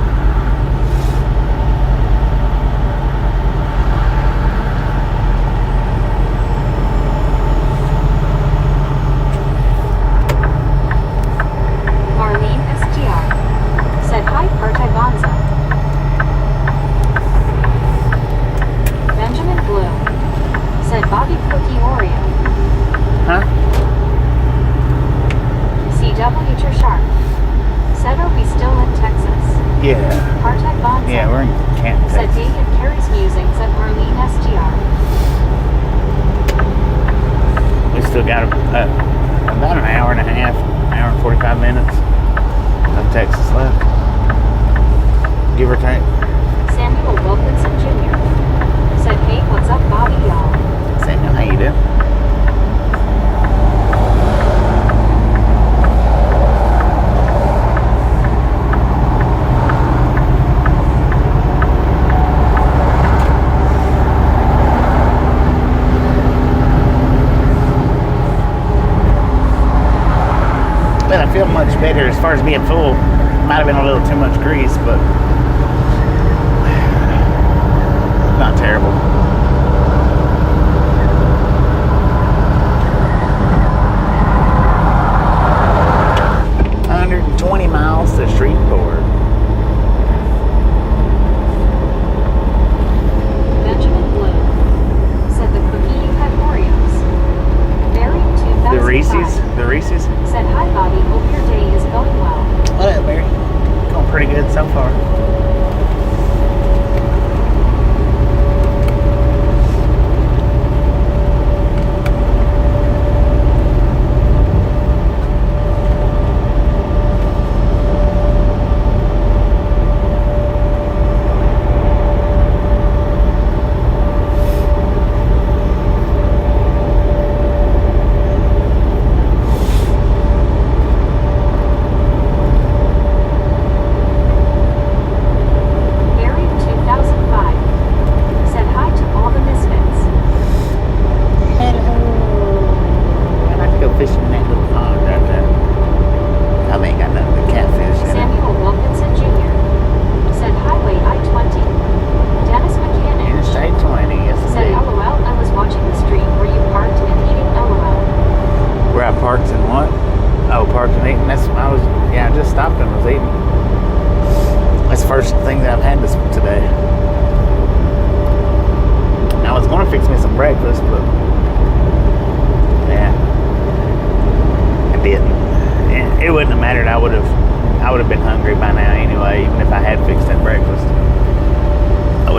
Marlene STR. Said hi, Partey Bonza. Benjamin Blue. Said Bobby Cookie Oreo. Huh? CW Sharp. Said are we still in Texas? Yeah. Partey Bonza. Yeah, we're in Canton, Said Texas. David Carrie's Musings at Marlene STR. We still got about an hour and a half, hour and 45 minutes of Texas left. Give or take. Samuel Wilkinson Jr. Said hey, what's up, Bobby, y'all? Samuel, how you doing? But I feel much better as far as being full. Might have been a little too much grease, but not terrible. 120 miles to Shreveport. Benjamin Blue. Said the cookie you had Oreos. Barry 2005. The Reese's. The Reese's. Said hi, Bobby, hope your day is going well. What up, Barry? Going pretty good so far.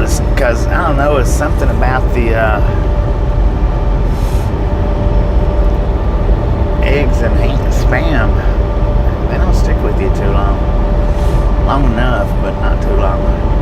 was because I don't know, it's something about the eggs and spam. They don't stick with you too long. Long enough, but not too long.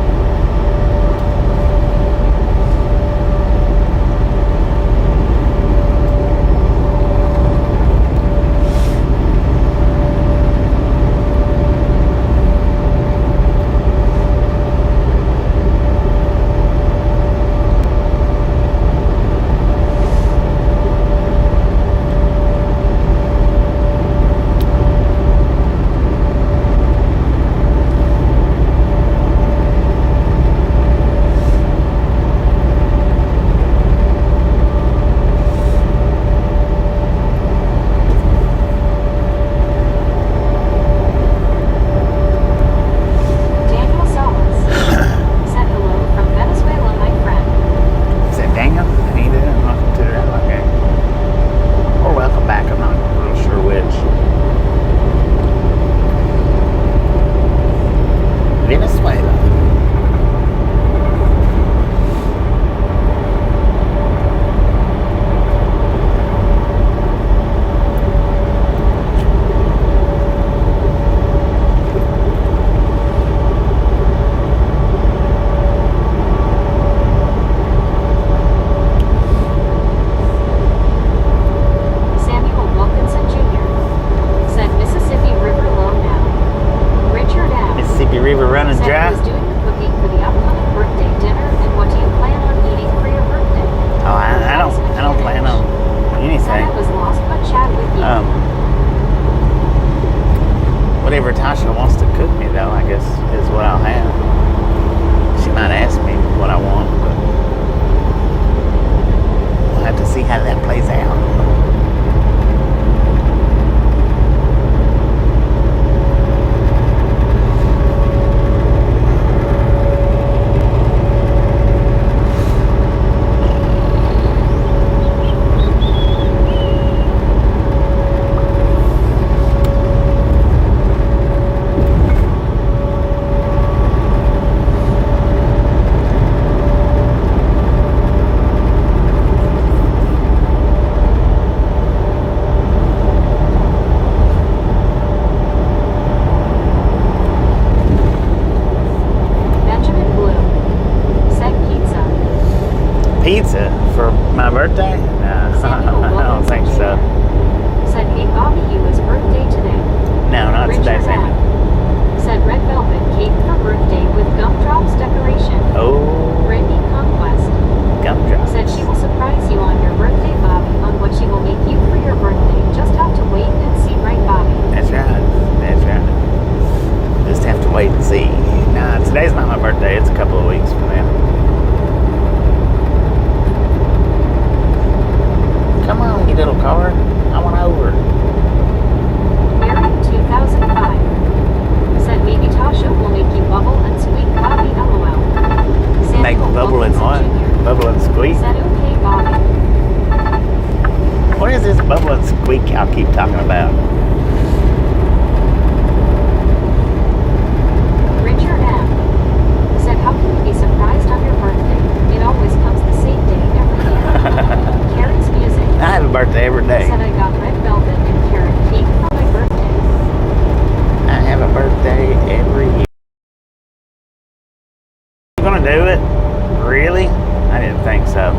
Whatever Tasha wants to cook me, though, I guess is what I'll have. She might ask me what I want, but we'll have to see how that plays out. Pizza for my birthday? No, I don't think so. Said, hey Bobby, you was birthday today. No, not today, Sammy. Said red velvet cake for birthday with gumdrops decoration. Oh. Brittany Conquest. Gumdrops. Said she will surprise you on your birthday, Bobby, on what she will make you for your birthday. Just have to wait and see, right, Bobby? That's right. That's right. Just have to wait and see. Nah, today's not my birthday. It's a couple of weeks from now. Come on, you little car. I want over. Irving 2005. Said maybe Tasha will make you bubble and squeak, Bobby, LOL. Make bubble and what? Bubble and squeak? Said okay, Bobby. What is this bubble and squeak y'all keep talking about? Richard M. Said how can you be surprised on your birthday? It always comes the same day every year. Karen's music. I have a birthday every day. Said I got red velvet and carrot cake for my birthday. I have a birthday every year. You gonna do it? Really? I didn't think so.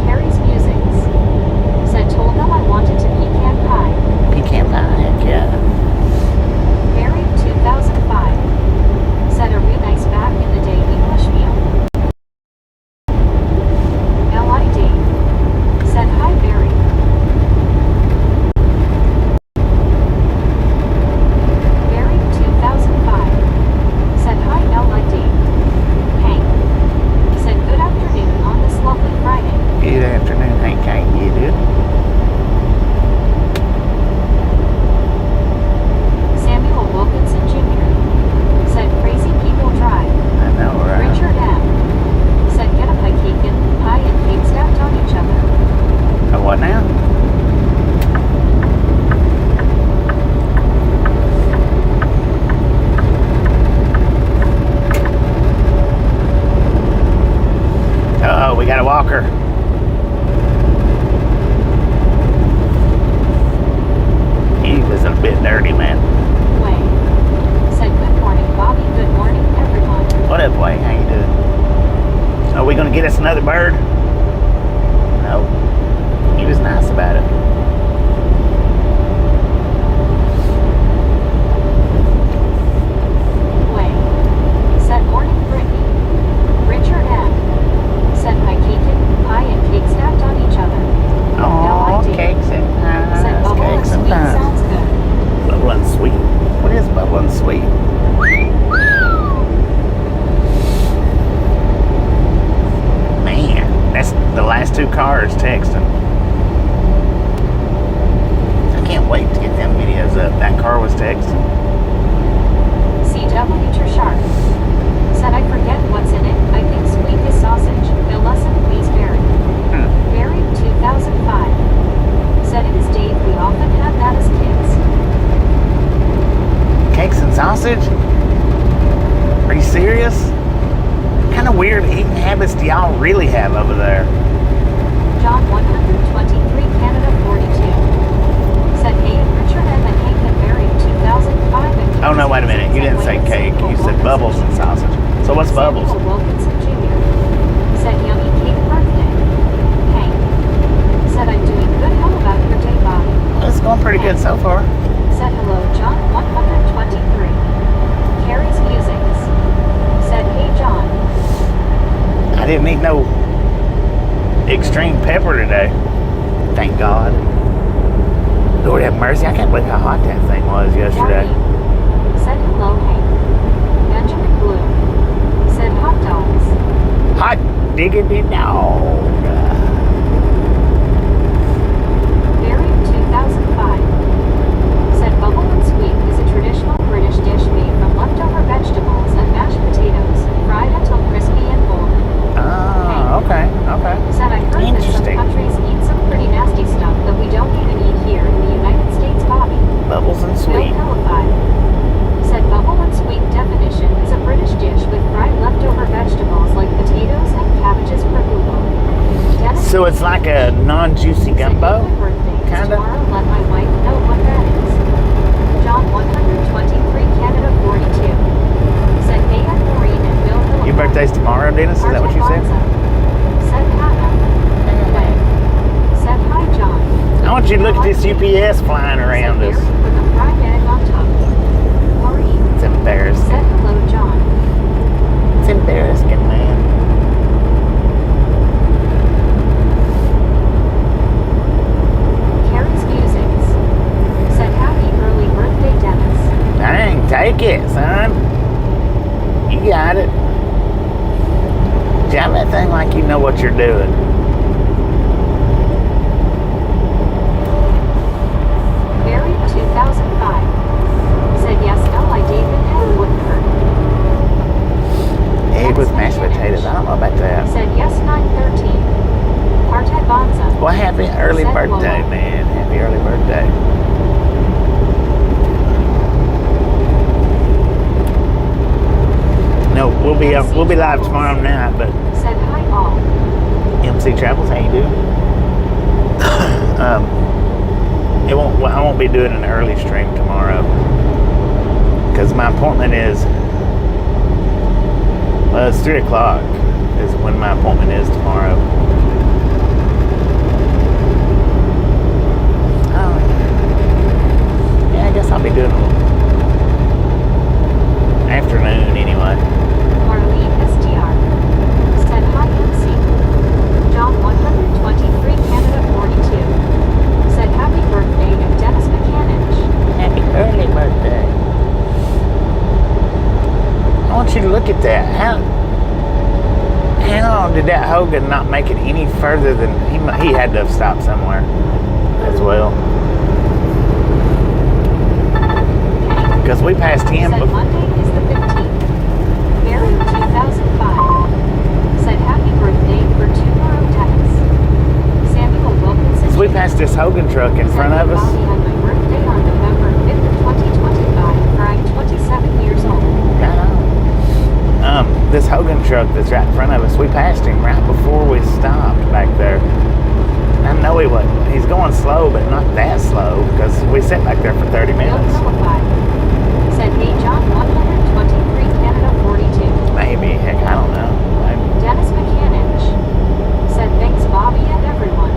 Carrie's musings. Said told them I wanted to pecan pie. Pecan pie, heck yeah. Mary 2005. Said a really nice back in the day English meal. LID. got a walker. He was a bit dirty, man. Wayne said, "Good morning, Bobby. Good morning, everyone." What up, Wayne? How you doing? Are we gonna get us another bird? No. He was nice about it. Wayne said, "Morning, Brittany." Richard M. said, "Hi, Keegan. Pie and cake stacked on each other." Oh, did. cakes and pies. Said, "Bubble and Cakes and sweet pies. sounds good." Bubble and sweet. What is bubble and sweet? Man, that's the last two cars texting. I can't wait to get them videos up. That car was texting. CW Shark said, "I forget what's in it. I think squeak is sausage. No lesson, please, Barry." Barry 2005 said, "It is Dave. We often had that as kids." Cakes and sausage? Are you serious? What kind of weird eating habits do y'all really have over there? John 123 Canada 42 said, "Hey, Richard M. and Hank and Barry 2005 and Oh no, wait a minute. You didn't say cake. You said bubbles and sausage. So what's bubbles? Samuel Wilkinson Jr. said, "Yummy cake birthday." Hank said, "I'm doing good. How about your day, Bobby?" It's going pretty good so far. Said, "Hello, John 123. Carrie's Musings said, "Hey, John." I didn't eat no extreme pepper today. Thank God. Lord have mercy. I can't believe how hot that thing was yesterday. Maureen said, "Hello, Hank." Benjamin Bloom said, "Hot dogs." Hot diggity dog. Barry 2005 said, "Bubble and sweet is a traditional British dish made from leftover vegetables and mashed potatoes, fried until crispy and golden." Ah, okay, okay. Said, "I heard that some Interesting. countries eat some pretty nasty stuff that we don't even eat here in the United States, Bobby." Bubbles and Bill sweet. Calified said, "Bubble and sweet definition is a British dish with fried leftover vegetables like potatoes and cabbages per Google." Dennis So it's like a non-juicy said, gumbo? "Happy birthday is Kinda? tomorrow. Let my wife know what that is." John 123 Canada 42 said, "Hey, and Maureen and Bill Philip." Your birthday's tomorrow, Dennis? Is that what you said? Said Hannah. Way said, "Hi, John." I want you to look at this UPS flying around said, us. "Barry with a fried egg on top." Maureen It's embarrassing. said, "Hello, John." It's embarrassing, man. Carrie's Musings said, "Happy early birthday, Dennis." Dang, take it, son. You got it. Jam that thing like you know what you're doing. Barry 2005 said, "Yes, L.I. David and Woodford." Egg with mashed potatoes. I don't know about that. Said, "Yes, 913. Partet Bonza." Well, happy early Said birthday, Lola. man. Happy early birthday. No, we'll be live tomorrow night, but Said, "Hi, all." MC Travels, how you doing? I won't be doing an early stream tomorrow because my appointment is it's 3 o'clock is when my appointment is tomorrow. Oh, yeah, I guess I'll be doing a little afternoon anyway. Marlene STR said, "Hi, MC." John 123 Canada 42 said, "Happy birthday to Dennis McCannich." Happy early birthday. I want you to look at that. How did that Hogan not make it any further than he had to have stopped somewhere as well? Because we passed him Said, before. "Monday is the 15th. Barry 2005 said, "Happy birthday for tomorrow, Dennis." Samuel Wilkinson. So we passed this Hogan truck in front of us. Bobby had my birthday on November 5th, 2025, for I'm 27 years old. Right on. This Hogan truck that's right in front of us, we passed him right before we stopped back there. I know he wasn't. He's going slow, but not that slow, because we sat back there for 30 Bill minutes. Telephone said, hey John 123 Canada 42. Maybe. Heck, I don't know. Maybe. Dennis Mechanic said, thanks Bobby and everyone.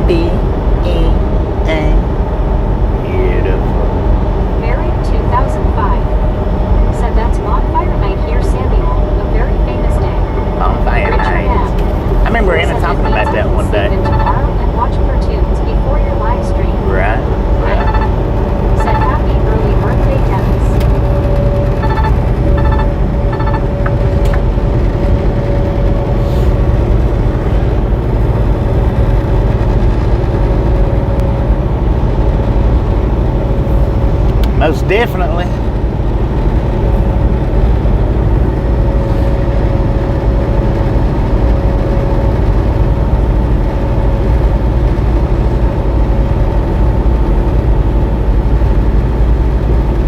D-E-A. Beautiful. Barry 2005 said, that's bonfire night here, Samuel. A very famous day. Bonfire Richard night. M. I remember Anna said talking about that one day. Sleep in tomorrow and watch cartoons before your live stream. Right. Said, happy early birthday, Dennis. Most definitely.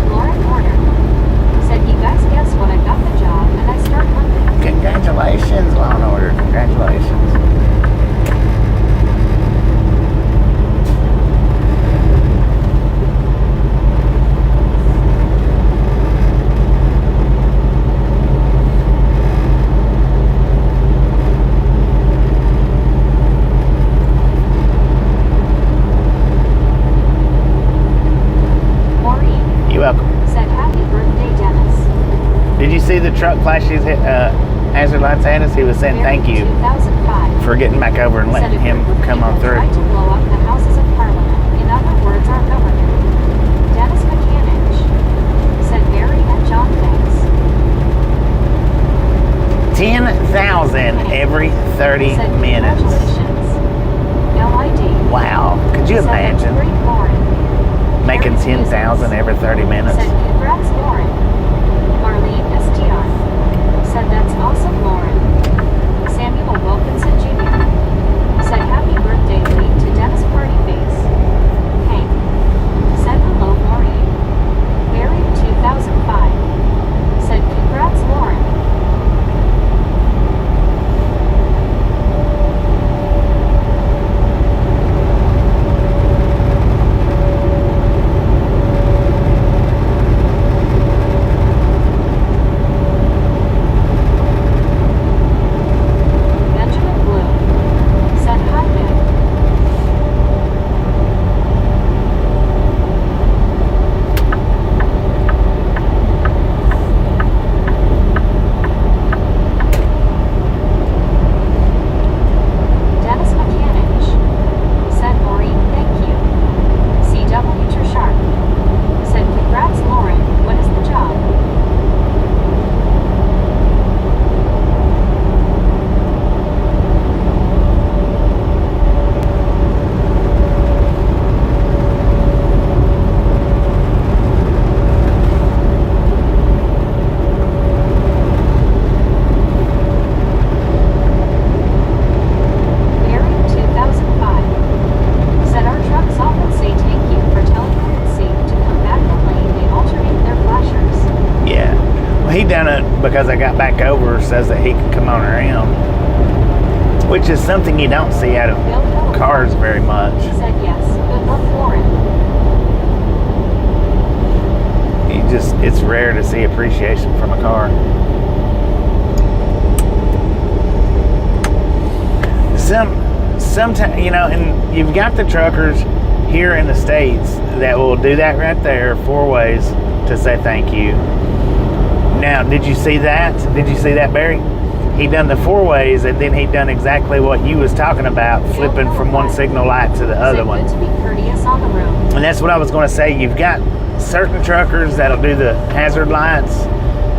Lauren Warner said, you guys guess what? I got the job and I start Monday. Congratulations, Law and Order. Congratulations. Maureen You're welcome. said, happy birthday, Dennis. Did you see the truck flash his hazard lights at us? He was saying Barry thank you 2005 for getting back over and said, letting a him group of come on people through. tried to blow up the Houses of Parliament. In other words, our government. Dennis Mechanic said, Barry and John, thanks. 10,000 every 30 Said, minutes. congratulations. LID. Wow. Could you Said, that's imagine great, Lauren. making Karen 10,000 every 30 minutes? Said, congrats, Lauren. Marlene Estian said, that's awesome, Lauren. Samuel Wilkinson Jr. said, happy birthday, Lee, to Dennis Party Face. Hank said, hello, Maureen. Barry 2005 said, congrats, Lauren. Benjamin Blue said, hi, Ben. Dennis Mechanic said, Maureen, thank you. CW Sharp said, congrats, Lauren. What is the job? Barry 2005 said, our trucks often say thank you for telling them it's safe to come back the lane. They alternate their flashers. Yeah. Well, he done it because I got back over, says that he could come on around, which is something you don't see out of Bill Hill cars very much. said, yes. Good luck, Lauren. It's rare to see appreciation from a car. Sometimes, and you've got the truckers here in the States that will do that right there 4 ways to say thank you. Now, did you see that? Did you see that, Barry? He done the 4 ways, and then he done exactly what you was talking about, flipping from one signal light to the other Said, one. good to be courteous on the road. And that's what I was going to say. You've got certain truckers that'll do the hazard lights.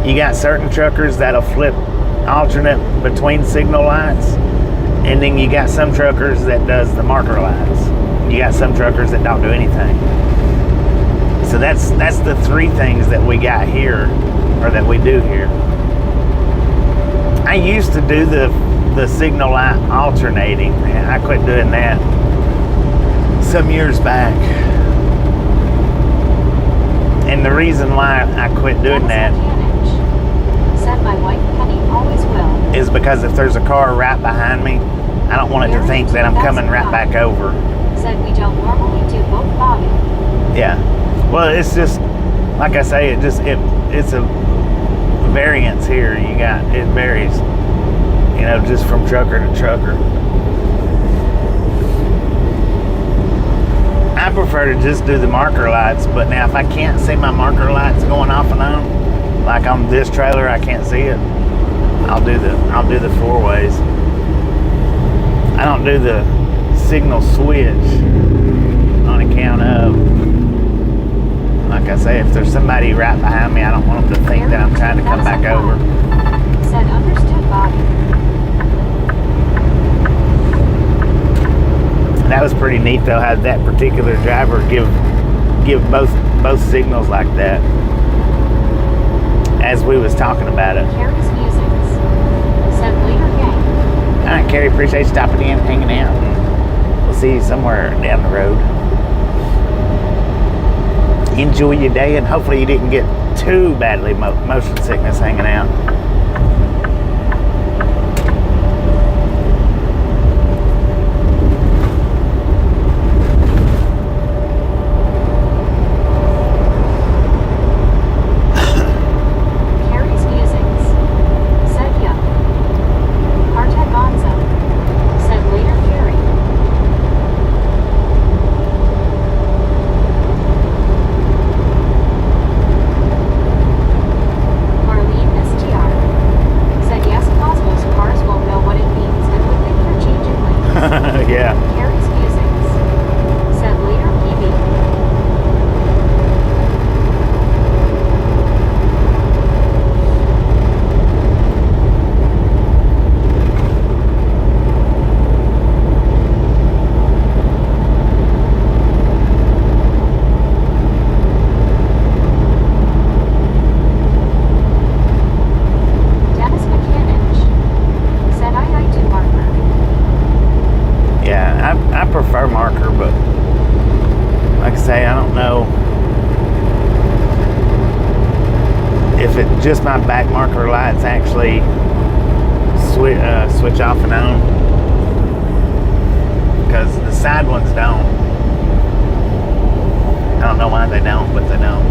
You got certain truckers that'll flip alternate between signal lights. And then you got some truckers that does the marker lights. You got some truckers that don't do anything. So that's the 3 things that we got here, or that we do here. I used to do the signal light alternating. I quit doing that. some years back. And the reason why I quit doing that Said my wife Penny always will. is because if there's a car right behind me, I don't want it to think that I'm coming right back over. Said we don't normally do both, Bobby. Yeah. Well, it's just like I say, it's a variance here. It varies, you know, just from trucker to trucker. I prefer to just do the marker lights, but now if I can't see my marker lights going off and on, like on this trailer, I can't see it, I'll do the four ways. I don't do the signal switch on account of, like I say, if there's somebody right behind me, I don't want them to think that I'm trying to come back over. Said understood, Bobby. That was pretty neat though, how that particular driver give both signals like that as we was talking about it. Carrie's musings. Said later gang. All right, Carrie, appreciate you stopping in and hanging out. We'll see you somewhere down the road. Enjoy your day, and hopefully you didn't get too badly motion sickness hanging out. Just my back marker lights actually switch off and on, because the side ones don't. I don't know why they don't, but they don't.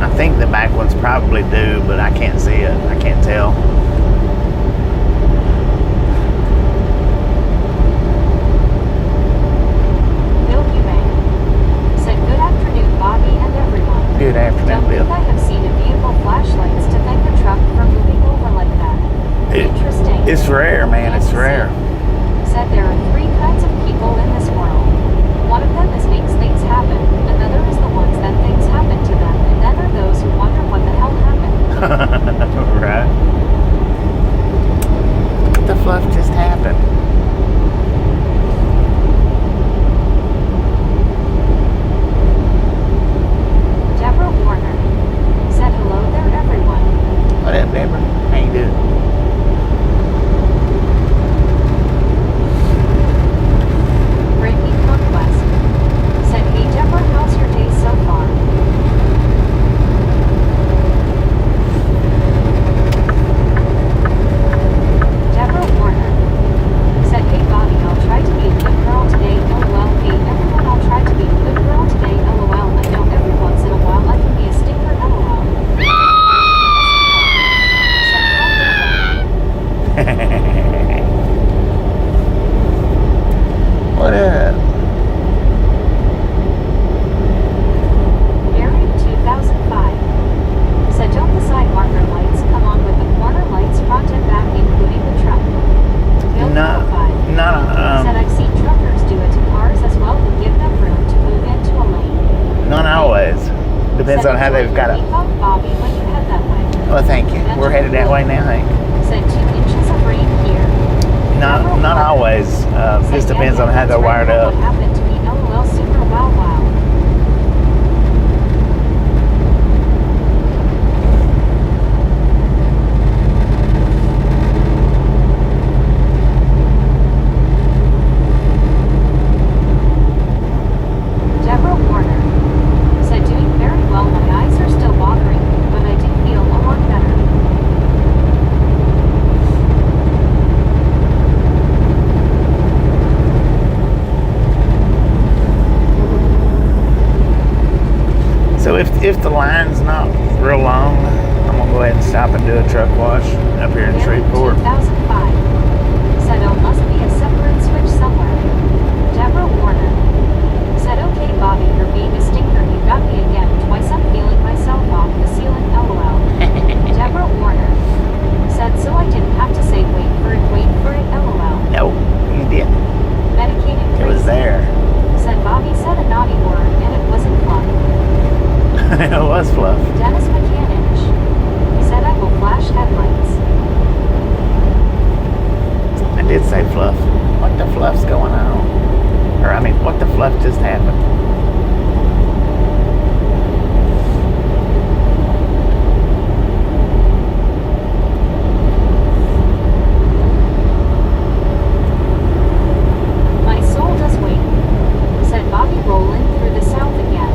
I think the back ones probably do, but I can't see it. I can't tell. Good afternoon, Bill. I have seen a vehicle flashlights to thank a truck for moving over like that. Interesting. It's rare, man. It's rare. Said there are three kinds of people in this world. One of them is makes things happen. Another is the ones that things happen to them. And then are those who wonder what the hell happened. Right. What the fluff just happened? What up, Deborah? How you doing? Brittany Conquest said, hey Deborah, how's your day so far? Deborah Warner said, hey Bobby, I'll try to be a good girl today, LOL. Hey everyone, I'll try to be a good girl today, LOL. I know every once in a while I can be a stinker, LOL. What up? Area 2005 said, don't the side marker lights come on with the corner lights front and back, including the truck? Bill said, I've seen truckers do it to cars as well, who give them room to move into a lane. Not always. Depends on how they've got it. Bobby, when you head that way. Well, thank you. We're headed that way now, Hank. Said 2 inches of rain here. Not always. Just depends on how they're wired up. What happened to me? LOL, super wow wow. if the line's not real long, I'm gonna go ahead and stop and do a truck wash up here in Gary Shreveport. 2005 said, "Oh, must be a separate switch somewhere." Deborah Warner said, "Okay, Bobby, you're being a stinker. You got me again. Twice I'm feeling myself off the ceiling. LOL." Deborah Warner said, "So I didn't have to say wait for it, LOL." No, you didn't. Medicated It was crazy there. said, "Bobby said a naughty word and it wasn't fluff." It was fluff. Dennis McCannich said, "I will flash headlights." I did say fluff. What the fluff's going on? Or I mean, what the fluff just happened? My soul does wait, said Bobby, rolling through the south again.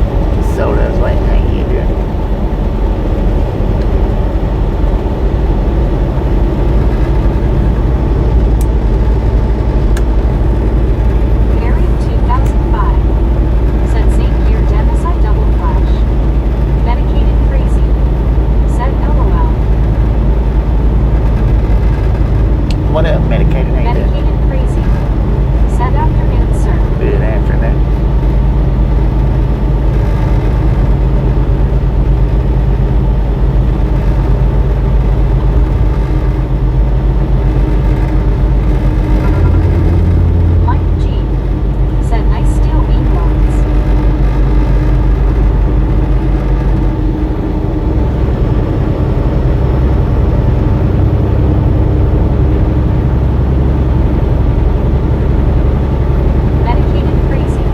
So does wait. How you doing? Gary 2005 said, "Same here, Dennis, I double flash." Medicated crazy said, "LOL." What up, medicated? How you doing? Medicated crazy said, "Afternoon, sir." Good afternoon. Mike G said, "Nice steel beam bones." Medicated crazy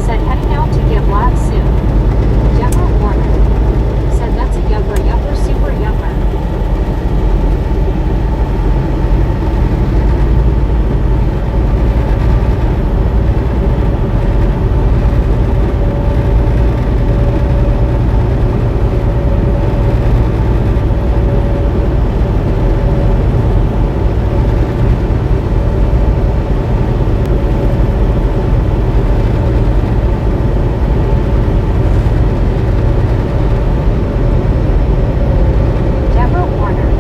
said, "Heading out to get labs soon." Deborah Warner said, "That's a yupper, super yupper." Deborah Warner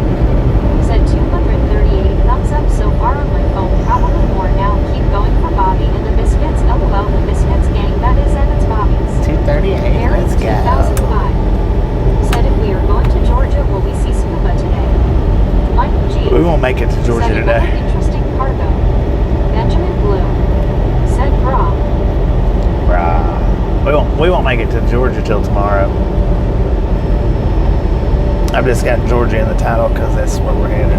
said, 238 thumbs up so far on my phone, probably more now. Keep going for Bobby and the Misfits. LOL, the Misfits gang, that is, and it's Bobby's. 238. Gary Let's go. 2005 said, "If we are going to Georgia, will we see scuba today?" Mike G We won't make it to Georgia said, "What today. an interesting cargo." Benjamin Bloom said, "Bra." Bruh. We won't make it to Georgia till tomorrow. I've just got Georgia in the title because that's where we're headed.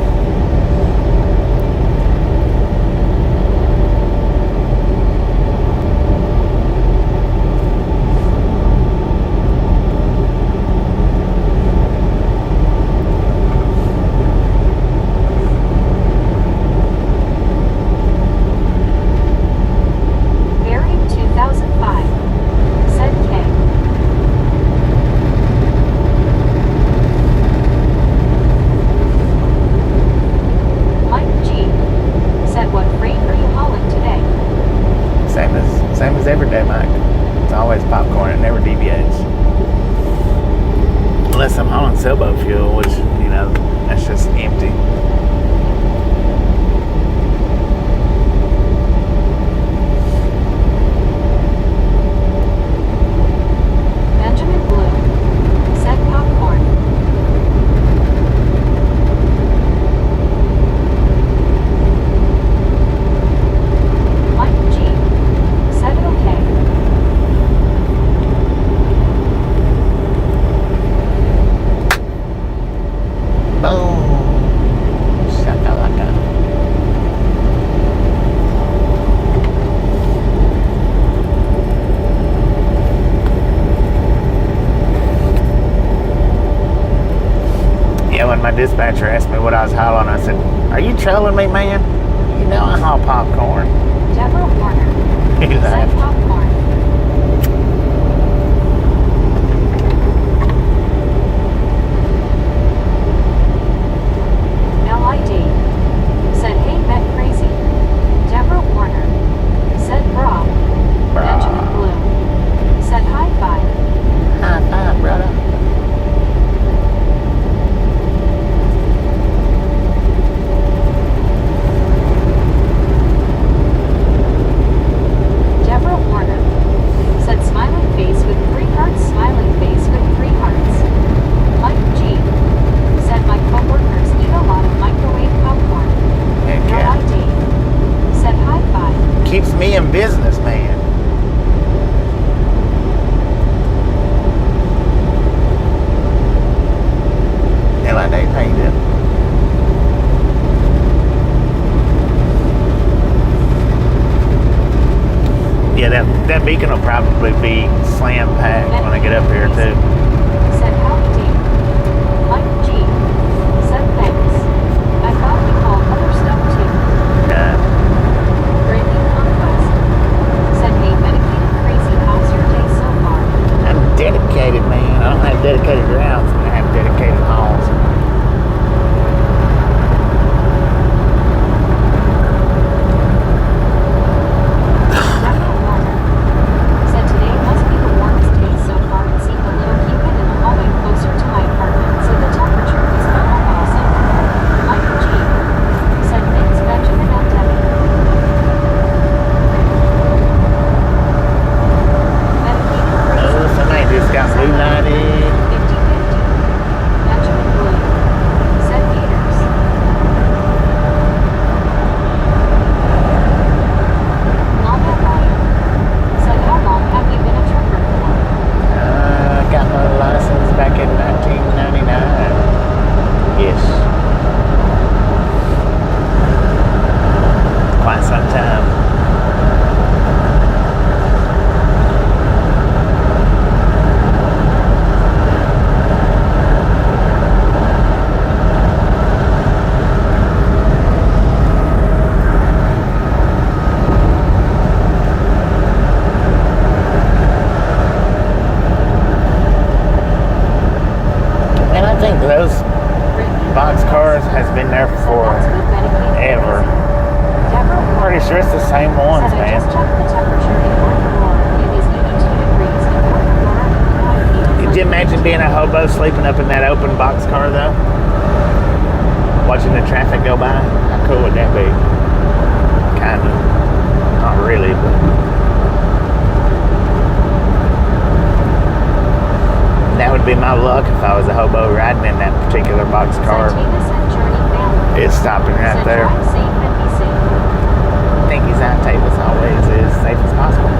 Gary 2005 said, "K." Mike G said, "What freight are you hauling today?" Same as every day, Mike. It's always popcorn. It never deviates. Unless I'm hauling sailboat fuel, which, that's just empty. Benjamin Bloom said, "Popcorn." Mike G said, "Okay." Boom. Shakalaka. Yeah, when my dispatcher asked me what I was hauling, I said, "Are you trolling me, man? You know I haul popcorn." Deborah Warner He said, laughed. "Popcorn." LID said, "Hey, Met Crazy." Deborah Warner said, "Bra." Bra. Benjamin Bloom said, "High five." High five, That beacon will probably be slam packed when I get up here too. Said howdy Dave. Mike G. Said thanks. I thought you called other stuff too. Brandon Conquest. Said hey medicated crazy, how's your day so far? I'm dedicated, man. I don't have dedicated routes, but I have dedicated hauls. Said today must be the warmest day so far and seen the little Cuban in the hallway closer to my apartment, so the temperature is not awesome. Michael G. Said thanks Benjamin and Debbie. Medicated crazy. Oh, somebody just got blue lighted. 50-50. Benjamin Blue. Said Peters. Lava Ryan. Said how long have you been a trucker for? I got my license back in 1999. Yes. Quite some time. And I think those box cars has been there forever. Pretty sure it's the same ones, Said I man. just checked the temperature in North Aurora. It is 82 degrees in North Aurora. Could you imagine being a hobo sleeping up in that open box car though? Watching the traffic go by? How cool would that be? Kind of. Not really, but. That would be my luck if I was a hobo riding in that particular box car. It's stopping right there. Drive safe and be safe. Think he's on tape as always, as safe as possible.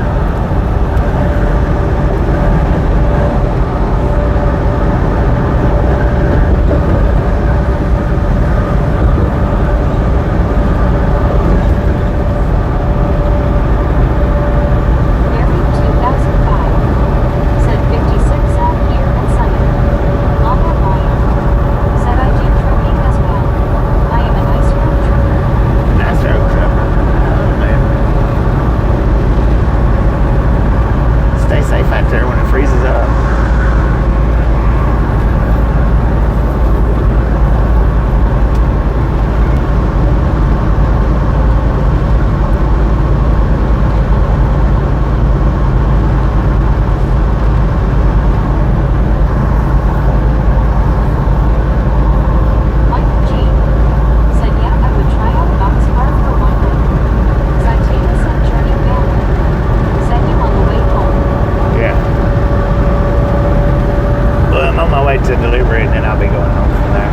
Mary 2005. Said 56 out here and sunny. Lava Ryan. Said I do trucking as well. I am a nice road trucker. Nice road trucker. Oh man. Stay safe out there when it freezes up. Michael G. Said yeah, I would try out boxcar for one day. Zitatus and Journey family. Said him on the way home. Yeah. Well, I'm on my way to delivery and then I'll be going home from there.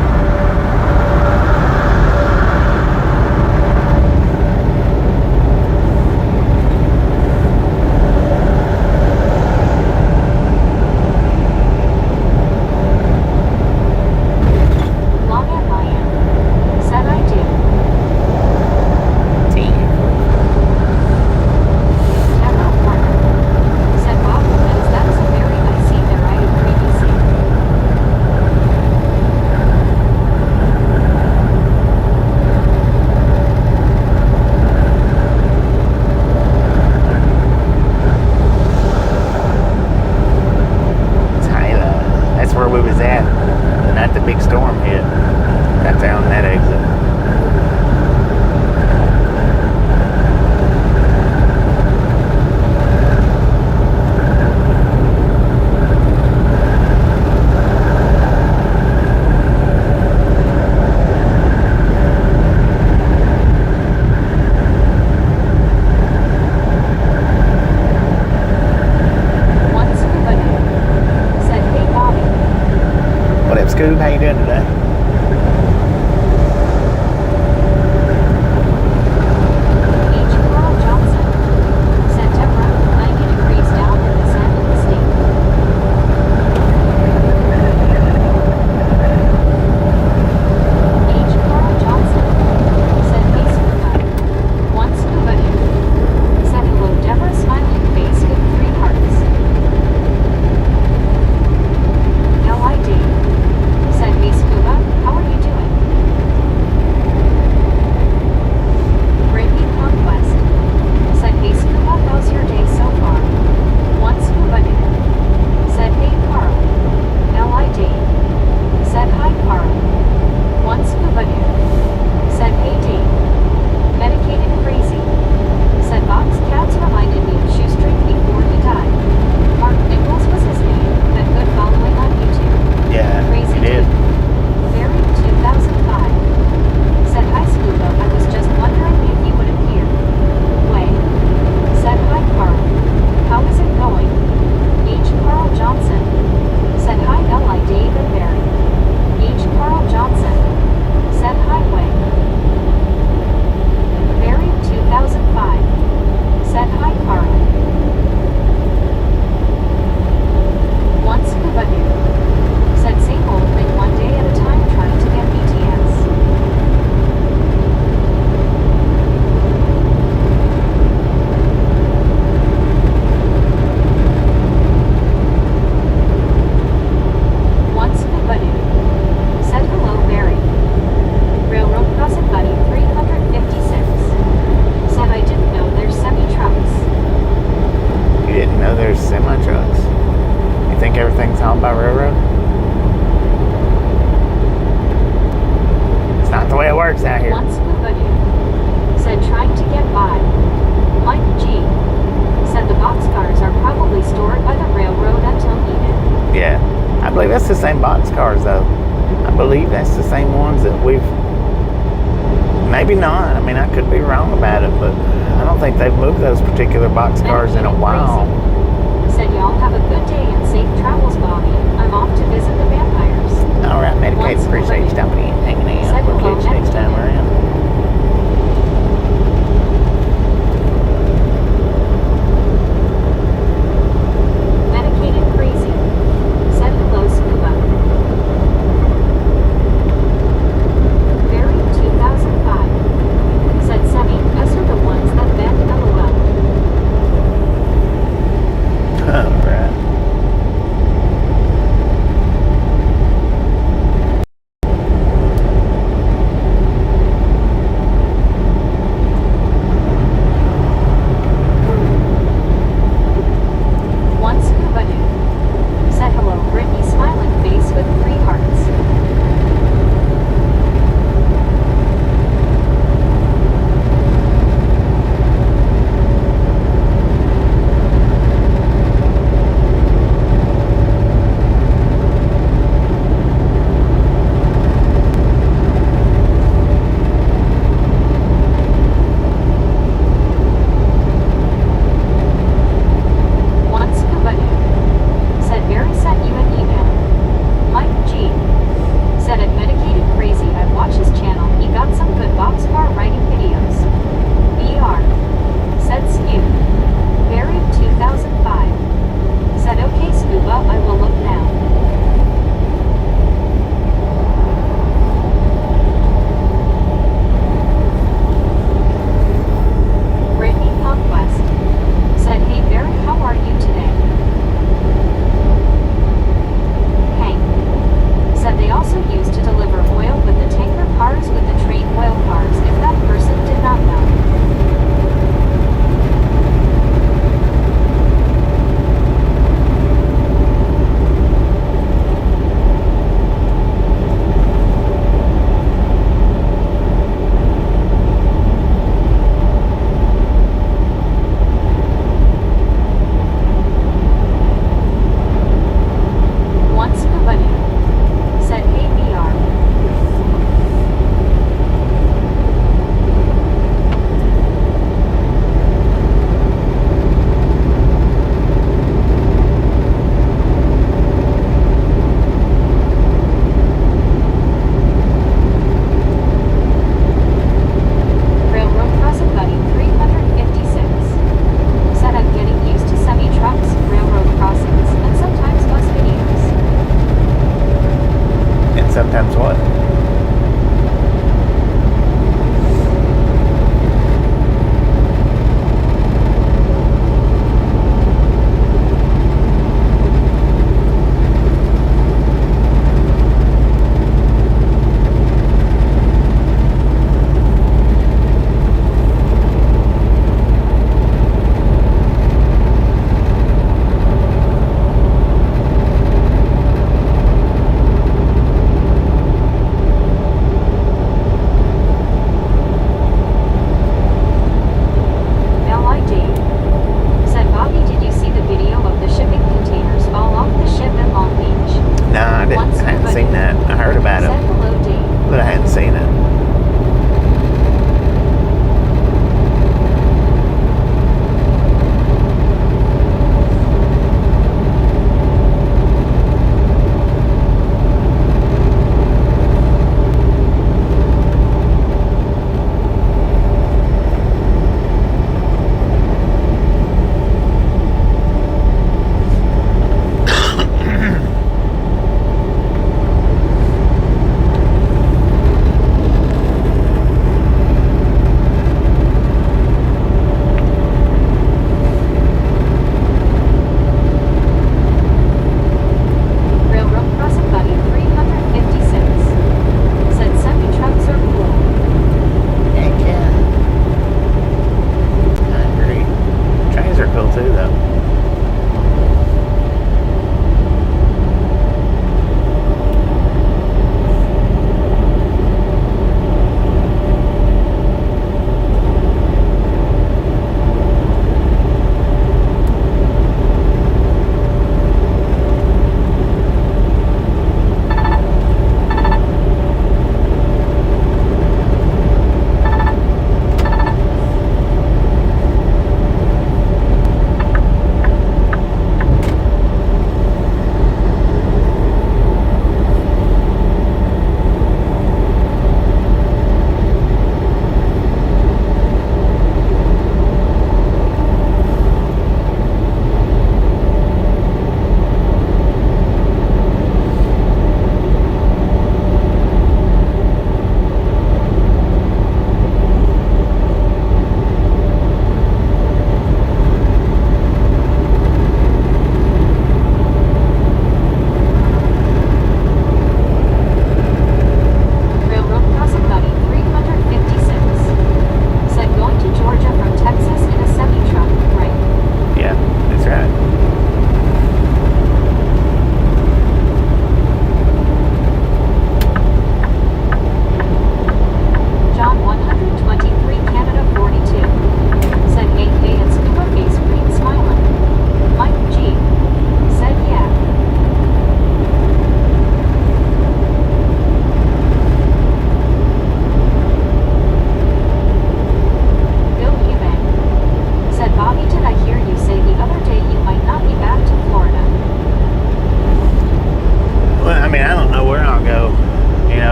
Lava Ryan. Said I do. Deborah Warner. Said Bob Williams, that's very icy there, I agree BC. Tyler. That's where we was at. Not the big storm hit. Got down that exit. One scuba dude. Said hey Bobby. What up, Scoob? How you doing today? H. Carl Johnson. Said Deborah, 90 degrees down in the sand in the state. H. Carl Johnson. Said hey scuba. One scuba dude. Said hello Deborah, smiling face. believe that's the same boxcars, though. I believe that's the same ones that we've... Maybe not. I mean, I could be wrong about it, but I don't think they've moved those particular boxcars in a while. Said y'all have a good day and safe travels, Bobby. I'm off to visit the vampires. All right, Medicaid. Appreciate you stopping in, hanging out. We'll catch you next time around. Medicated crazy. Said hello, Scuba. Very 2005. Said Semi, us are the ones that bend LOL. All right.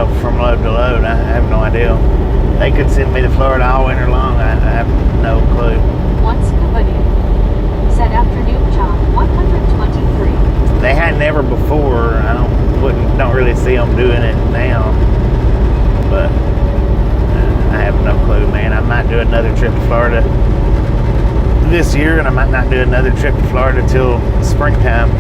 know, from load to load. I have no idea. They could send me to Florida all winter long. I have no clue. One scuba dude. Said afternoon John 123. They had never before. I don't really see them doing it now. But I have no clue, man. I might do another trip to Florida this year, and I might not do another trip to Florida till springtime.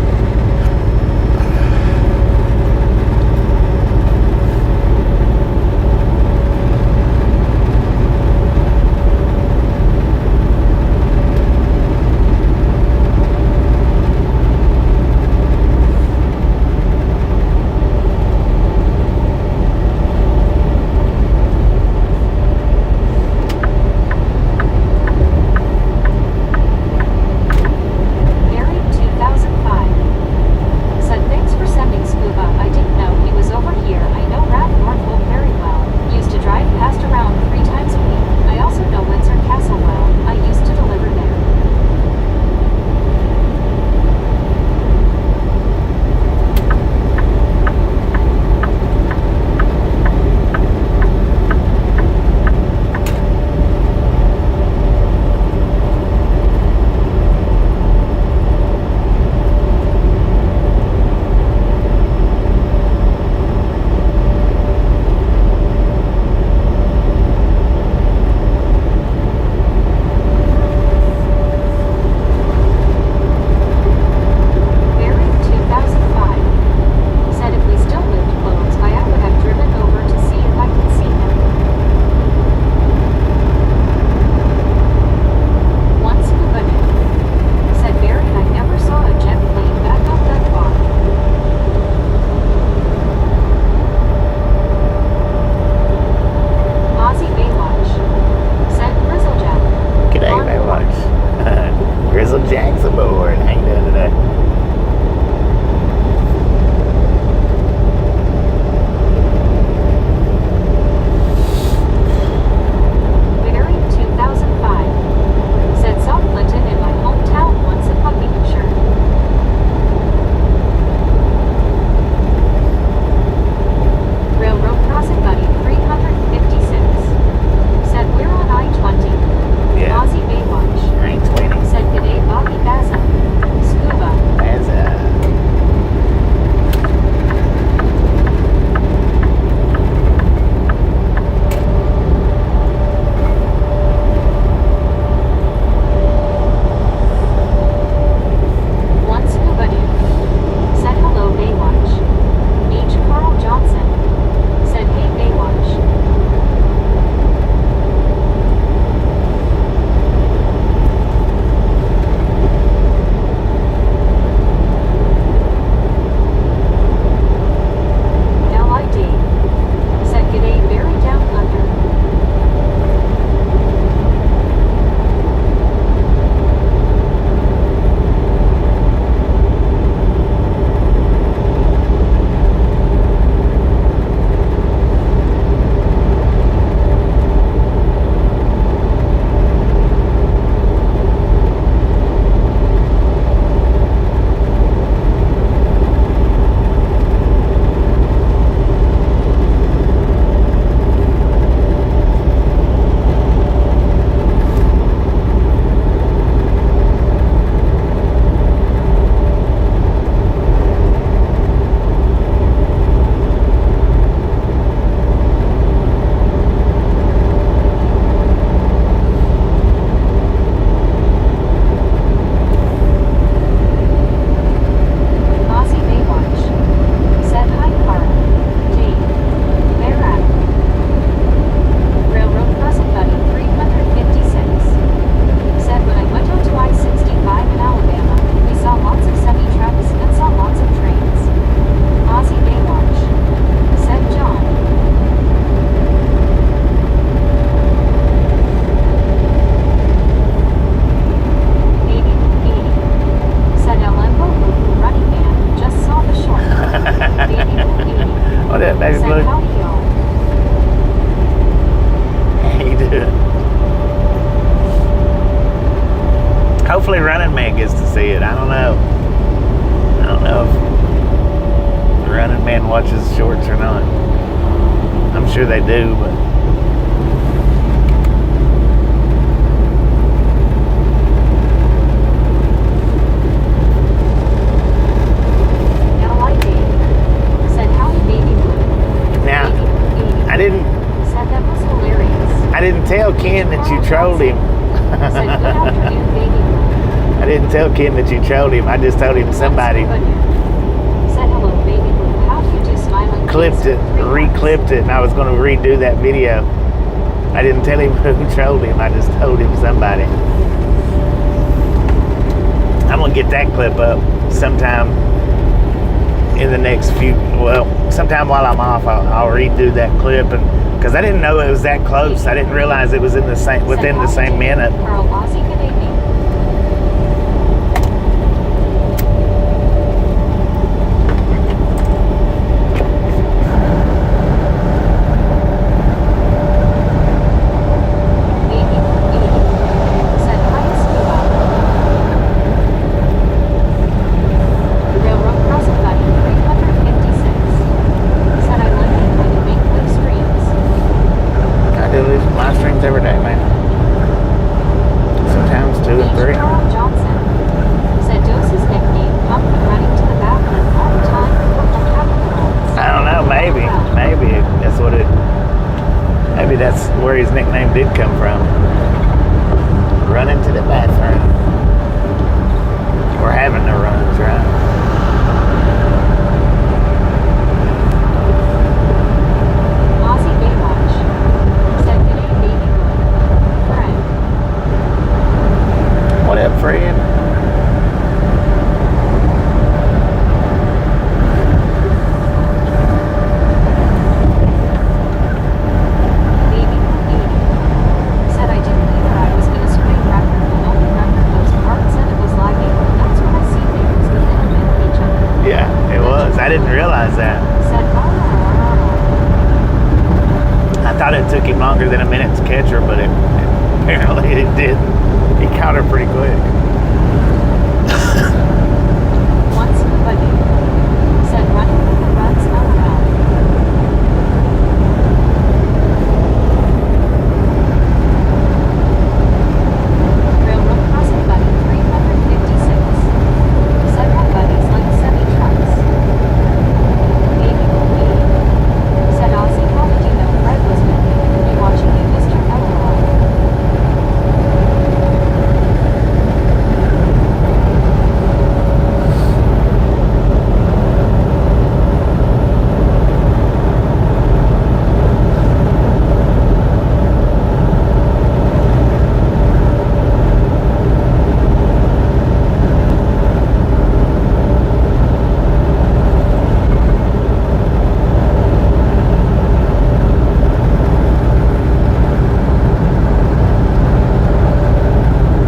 Hopefully Running Man gets to see it. I don't know. I don't know if Running Man watches shorts or not. I'm sure they do, but LI Dave said, howdy baby blue. now Baby blue I didn't said that was hilarious. I didn't tell Ken that you trolled him. Said good afternoon baby blue. I didn't tell Ken that you trolled him. I just told him somebody Said hello baby blue. How do you do smiling? clipped it, re-clipped it, and I was going to redo that video. I didn't tell him who trolled him. I just told him somebody. I'm going to get that clip up sometime in the next few, well, sometime while I'm off, I'll redo that clip, and because I didn't know it was that close. I didn't realize it was in the same, within the same minute. Carl Aussie, good evening. Said hi Scuba. Railroad Crossing Buddy 356. Said I like it when you make live streams. I do these live streams every day, man. Sometimes 2 and 3. Carl Johnson said Dose's nickname come from running to the bathroom all the time from the capitals. I don't know, maybe that's what it, maybe that's where his nickname did come from. Running to the bathroom. Or having to run, right? Aussie Baywatch said good day baby blue. Friend. What up, Fred? Baby blue. Said I didn't either. I was gonna screen record and only record those parts and it was lagging. That's when I see things within a minute each other. Yeah, it was. I didn't realize that. Said I thought it took him longer than a minute to catch her, but apparently it did. He caught her pretty quick. once buddy. Said running with the runs all around. Railroad Crossing Buddy 356. Said my buddies like semi-trucks. Baby blue. Said Aussie, how did you know Fred was with me? Watching you, Mr. LOL.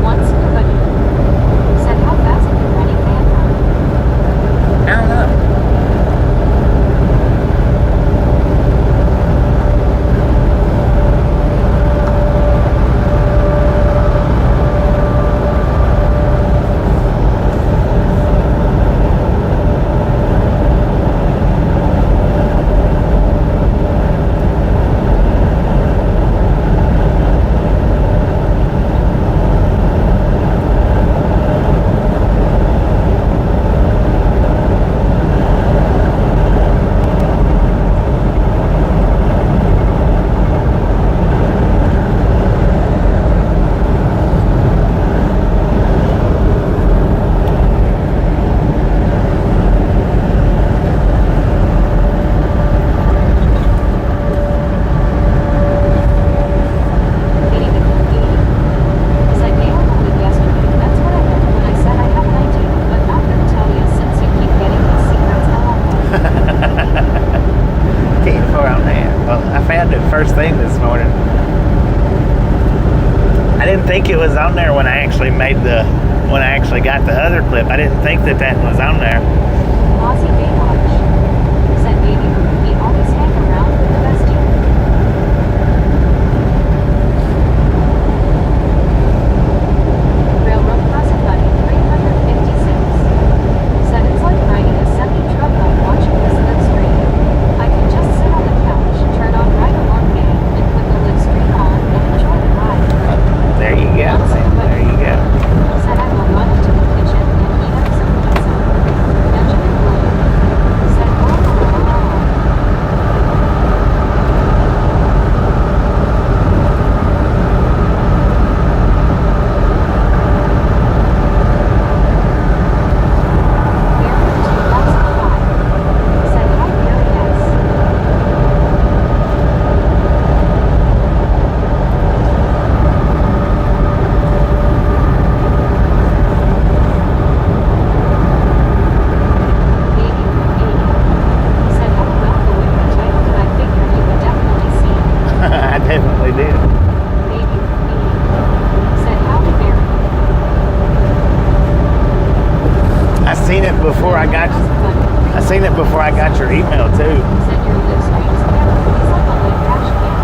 Once buddy. Said how fast are you running, man? I don't know. Said Neil voted yesterday. That's what I meant when I said I have an idea, but not gonna tell you since you keep getting these secrets. King for on hand. Well, I found it first thing this morning. I didn't think it was on there when I actually got the other clip. I didn't think that was on there. Aussie Baywatch said baby blue. We always hang around with the bestie. Railroad Crossing Buddy 356. Said it's like riding a semi-truck while watching this live stream. I can just sit on the couch, turn on will too. Said your Livestream's camera is like a late dash cam.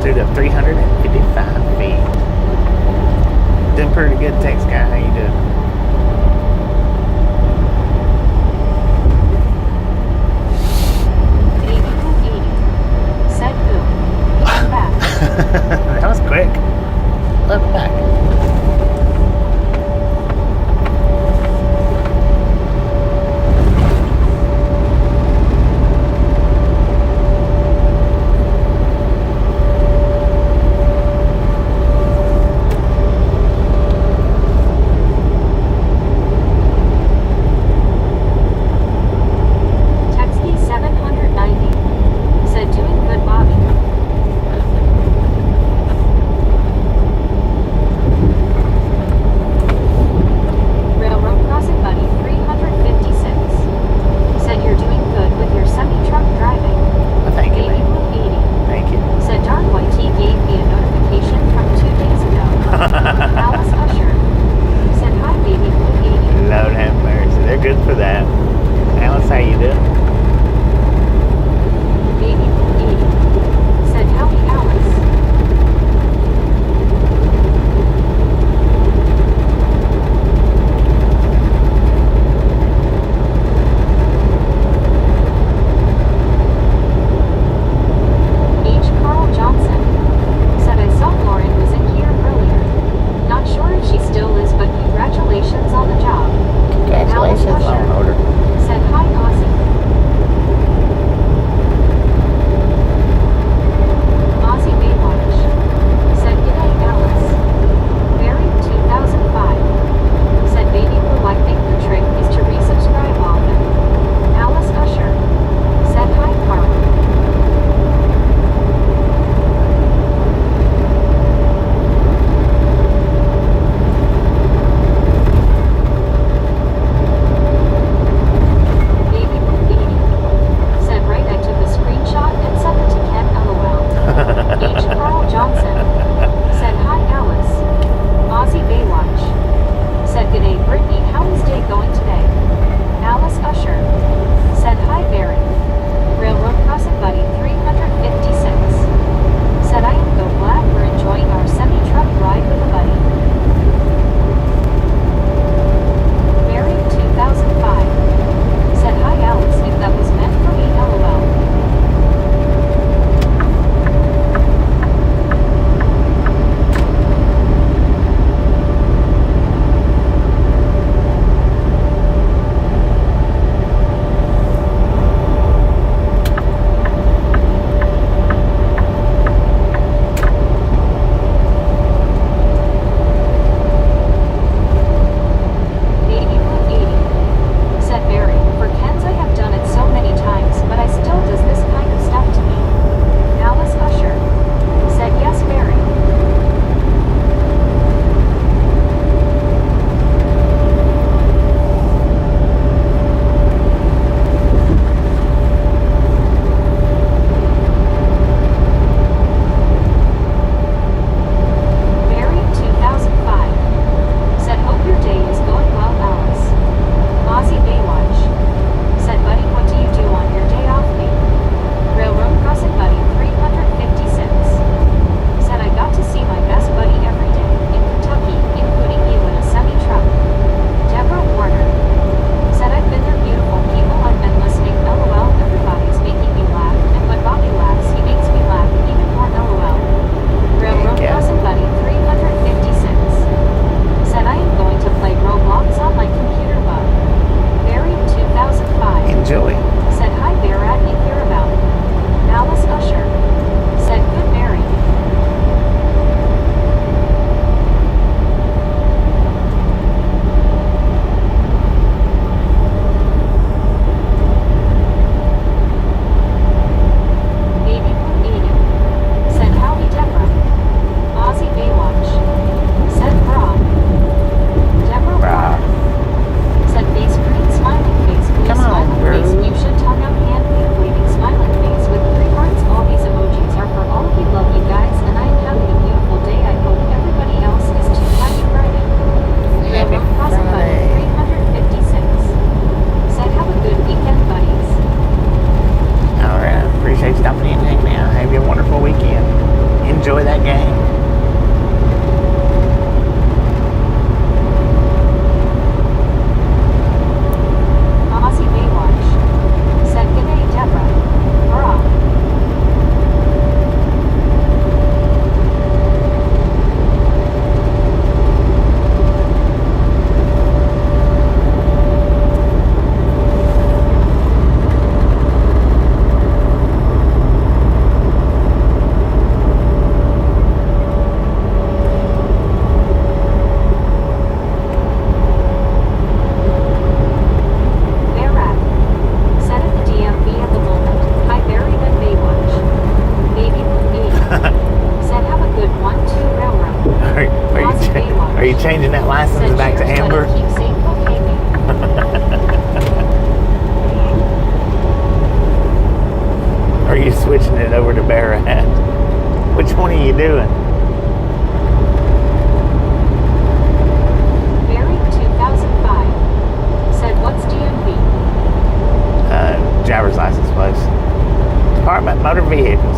altitude of 355 feet. Doing pretty good, Tex guy. How you doing? Said who? Welcome back. That was quick. Welcome back. changing that license Said back to cheers, amber? but keep safe, okay, baby. Or are you switching it over to Barat? Which one are you doing? Barry 2005 said, what's DMV? Driver's license place. Department Motor Vehicles.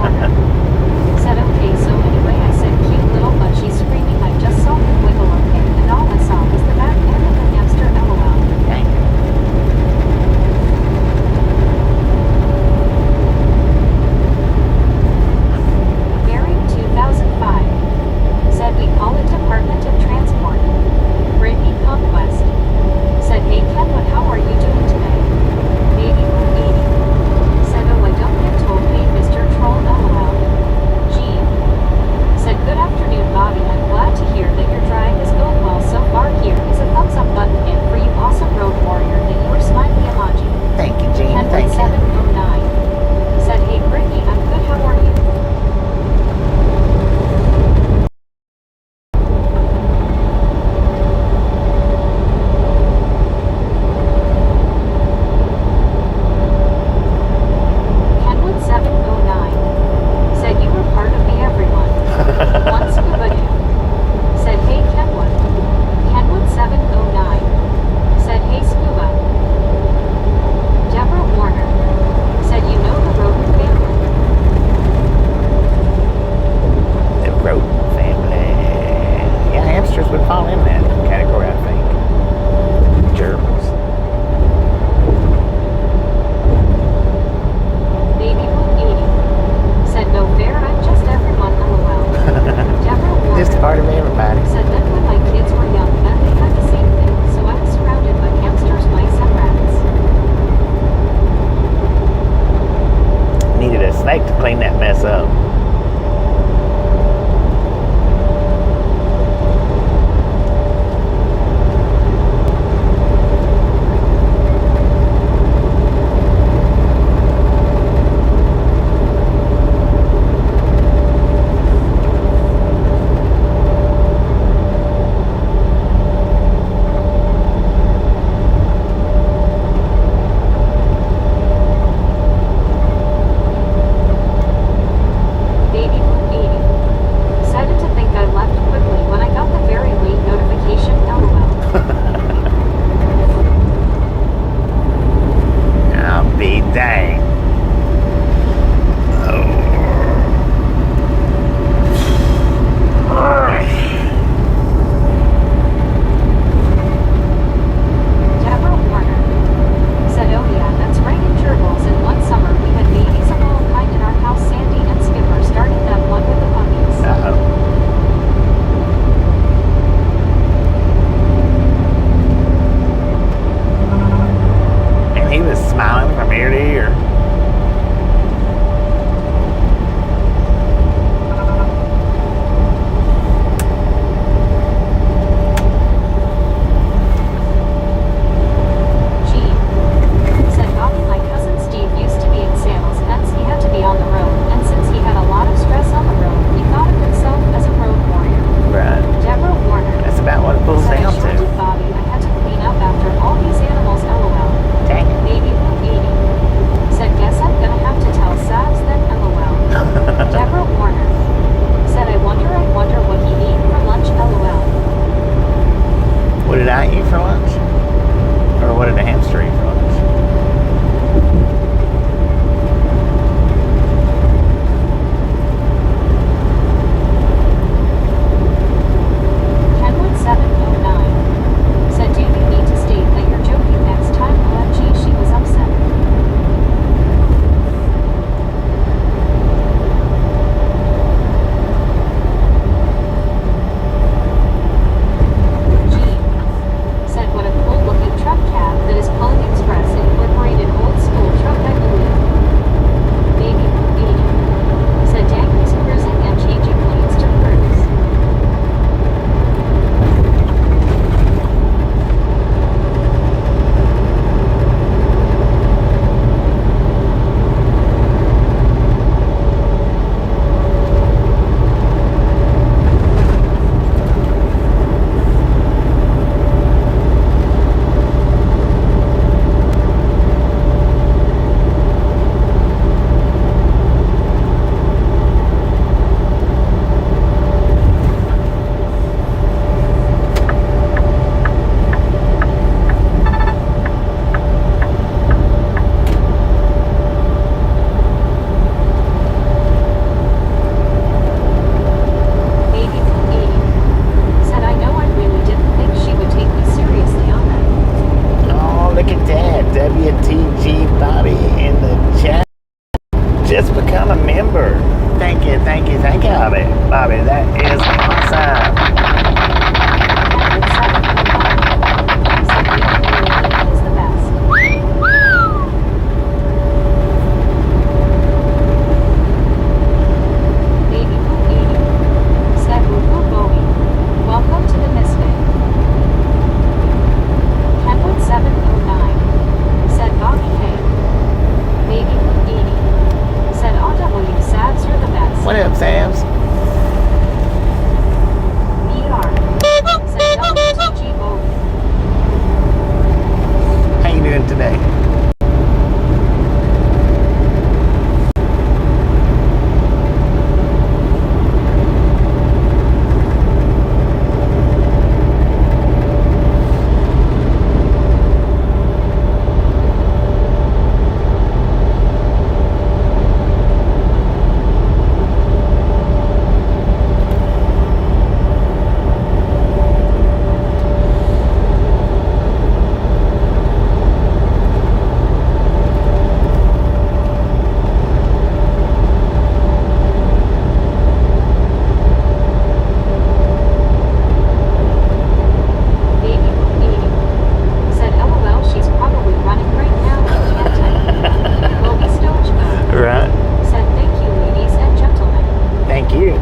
Warner. Said okay, so anyway I said cute little but she's screaming I just saw him wiggle okay and all I saw was the back end of the hamster LOL. Dang. Gary 2005 said we call it Department of Transport. Brittany Conquest said hey Kenwood, how are you doing today? Baby 80 said oh I don't get told hey Mr. Troll LOL. Jean said good afternoon Bobby, I'm glad to hear that your drive is going well so far. Here is a thumbs up button and for you awesome road warrior that your smiley emoji. Thank you, Gene. Kenwood Thank you. 709 said hey Brittany, I'm good, how are you? Kenwood 709 said you were part of the everyone. One scuba dude said hey Kenwood. Kenwood 709 said hey scuba. Deborah Warner said you know the rodent family. The rodent family. Yeah, hamsters would fall in that category, I think. Gerbils. Baby Blue 80 said no fair, I'm just everyone LOL. Deborah Warner Just part of everybody. said then when my kids were young then they had the same thing, so I was surrounded by hamsters, mice, and rats. Needed a snake to clean that mess up. Thank you, Bobby. Bobby, that is awesome. Is the best. Baby Boo 80 said Woo Woo Bowie. Welcome to the Misfit. Kenwood 709 said Bobby K. Baby Boo 80 said RW Sabs, you're the best. What up, Sams? BR said WTG Bowie. How you doing today? Baby Boo 80 said LOL, she's probably running right now and can't type. Will be Stoic mode. Right. Said thank you, ladies and gentlemen. Thank you.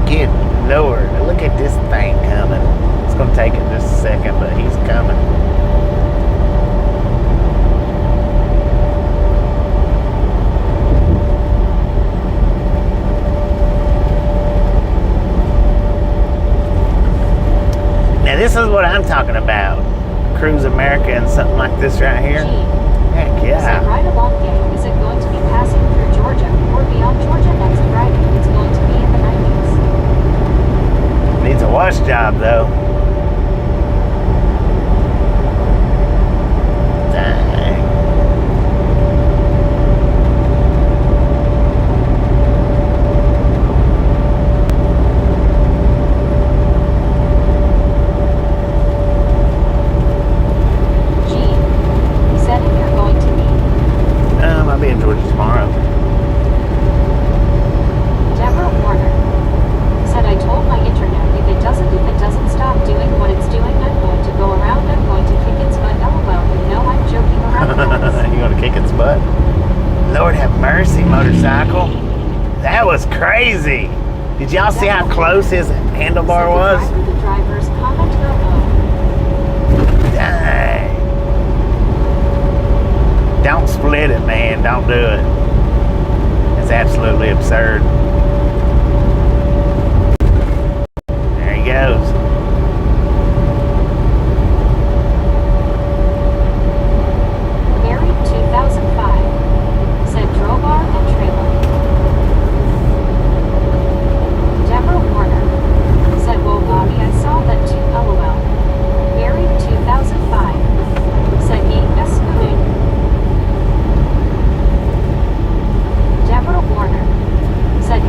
Good Lord, look at this thing coming. It's gonna take it just a second, but he's coming. Now this is what I'm talking about. Cruise America and something like this right here. Gene Heck said yeah. right along game, is it going to be passing through Georgia or beyond Georgia next Friday? It's going to be in the 90s. Needs a wash job though. Dang. Gene said if you're going to be. I'll be in Georgia tomorrow. Deborah Warner said I told my internet if it doesn't stop doing what it's doing, I'm going to go around, I'm going to kick its butt. LOL, you know I'm joking around, guys. You gonna kick its butt? Lord have mercy, motorcycle. That was crazy. Did y'all see how close his handlebar was? The driver's comment Dang. Don't split it, man. Don't do it. It's absolutely absurd. There he goes. Married 2005 said Drobar and trailer. Deborah Warner said, whoa Bobby, I saw that too. LOL. Married 2005 said ES Spoon. Deborah Warner said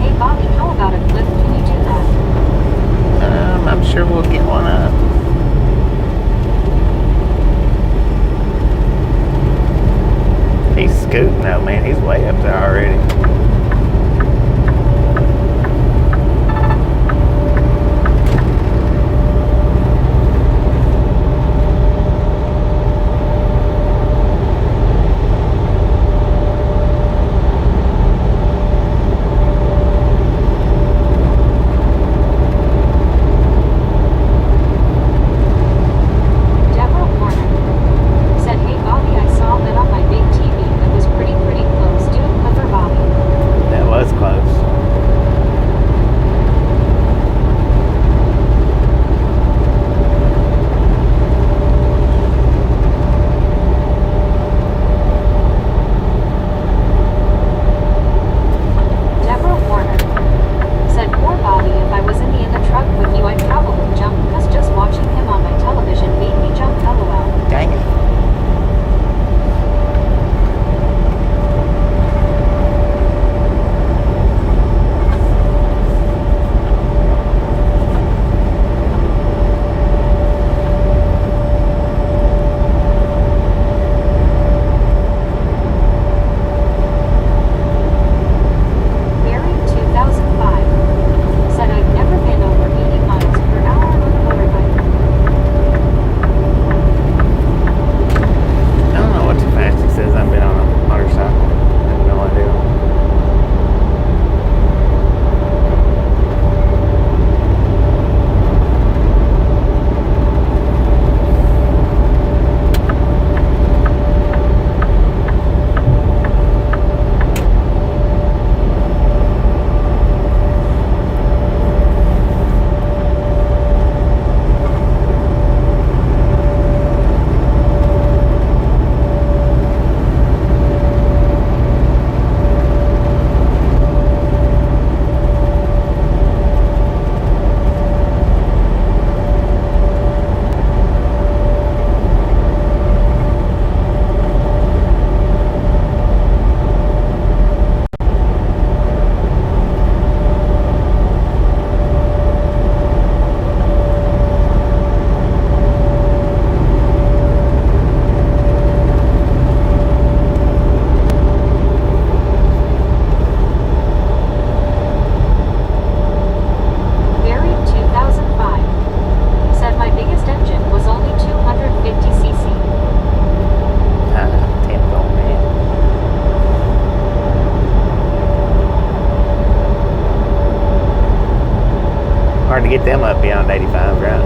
get them up beyond 85, right?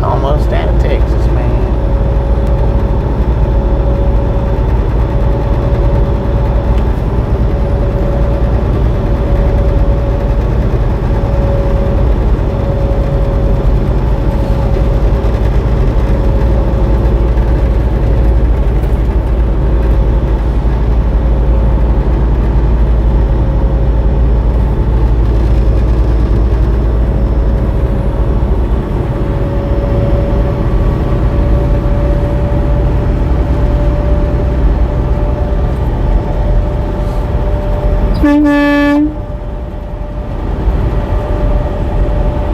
Almost at Texas, man.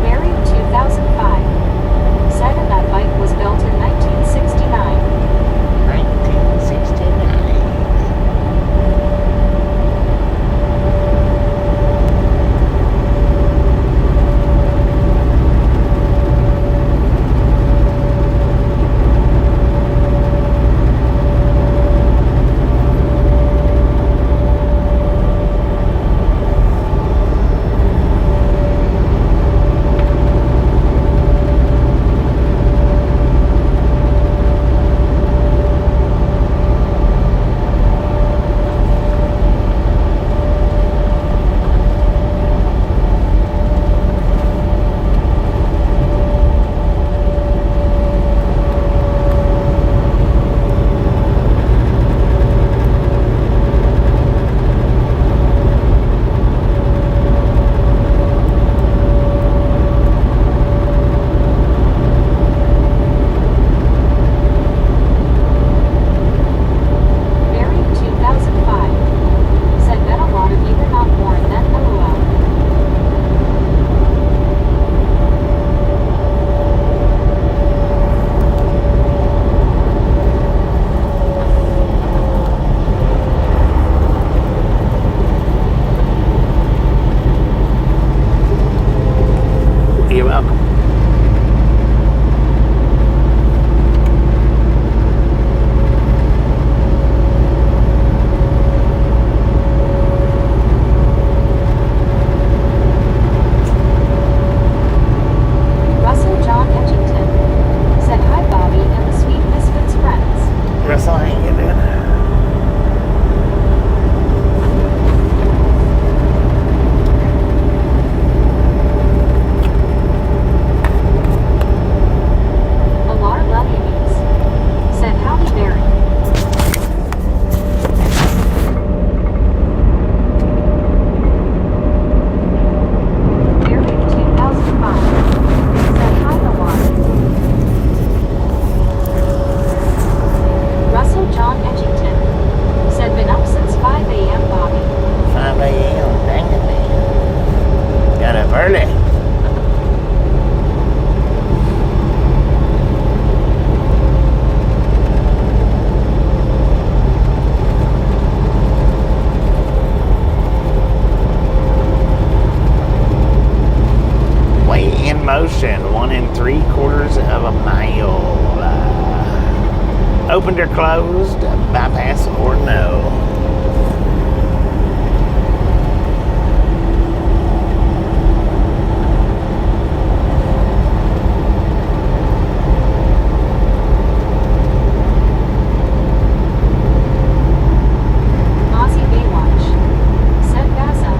Mary, 2005. Said that bike was built in 1969. 1969. Mary, 2005. Said bet a lot of you were not born then. LOL. You're welcome. Russell John Edgington. Said hi Bobby and the Sweet Misfits friends. Russell, how you doing? A lot of love yous. Said howdy Barry. Mary, 2005. Said hi a lot. Russell John Edgington. Said been up since 5 a.m. Bobby. 5 a.m. Dang it, man. Got up early. Way in motion, 1 3/4 of a mile. Opened or closed, bypass or no. Aussie Baywatch. Said Gaza.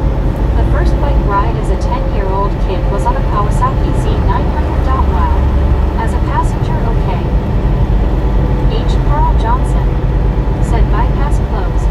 The first bike ride as a 10-year-old kid was on a Kawasaki Z900. Wow. As a passenger, okay. H. Carl Johnson. Said bypass closed.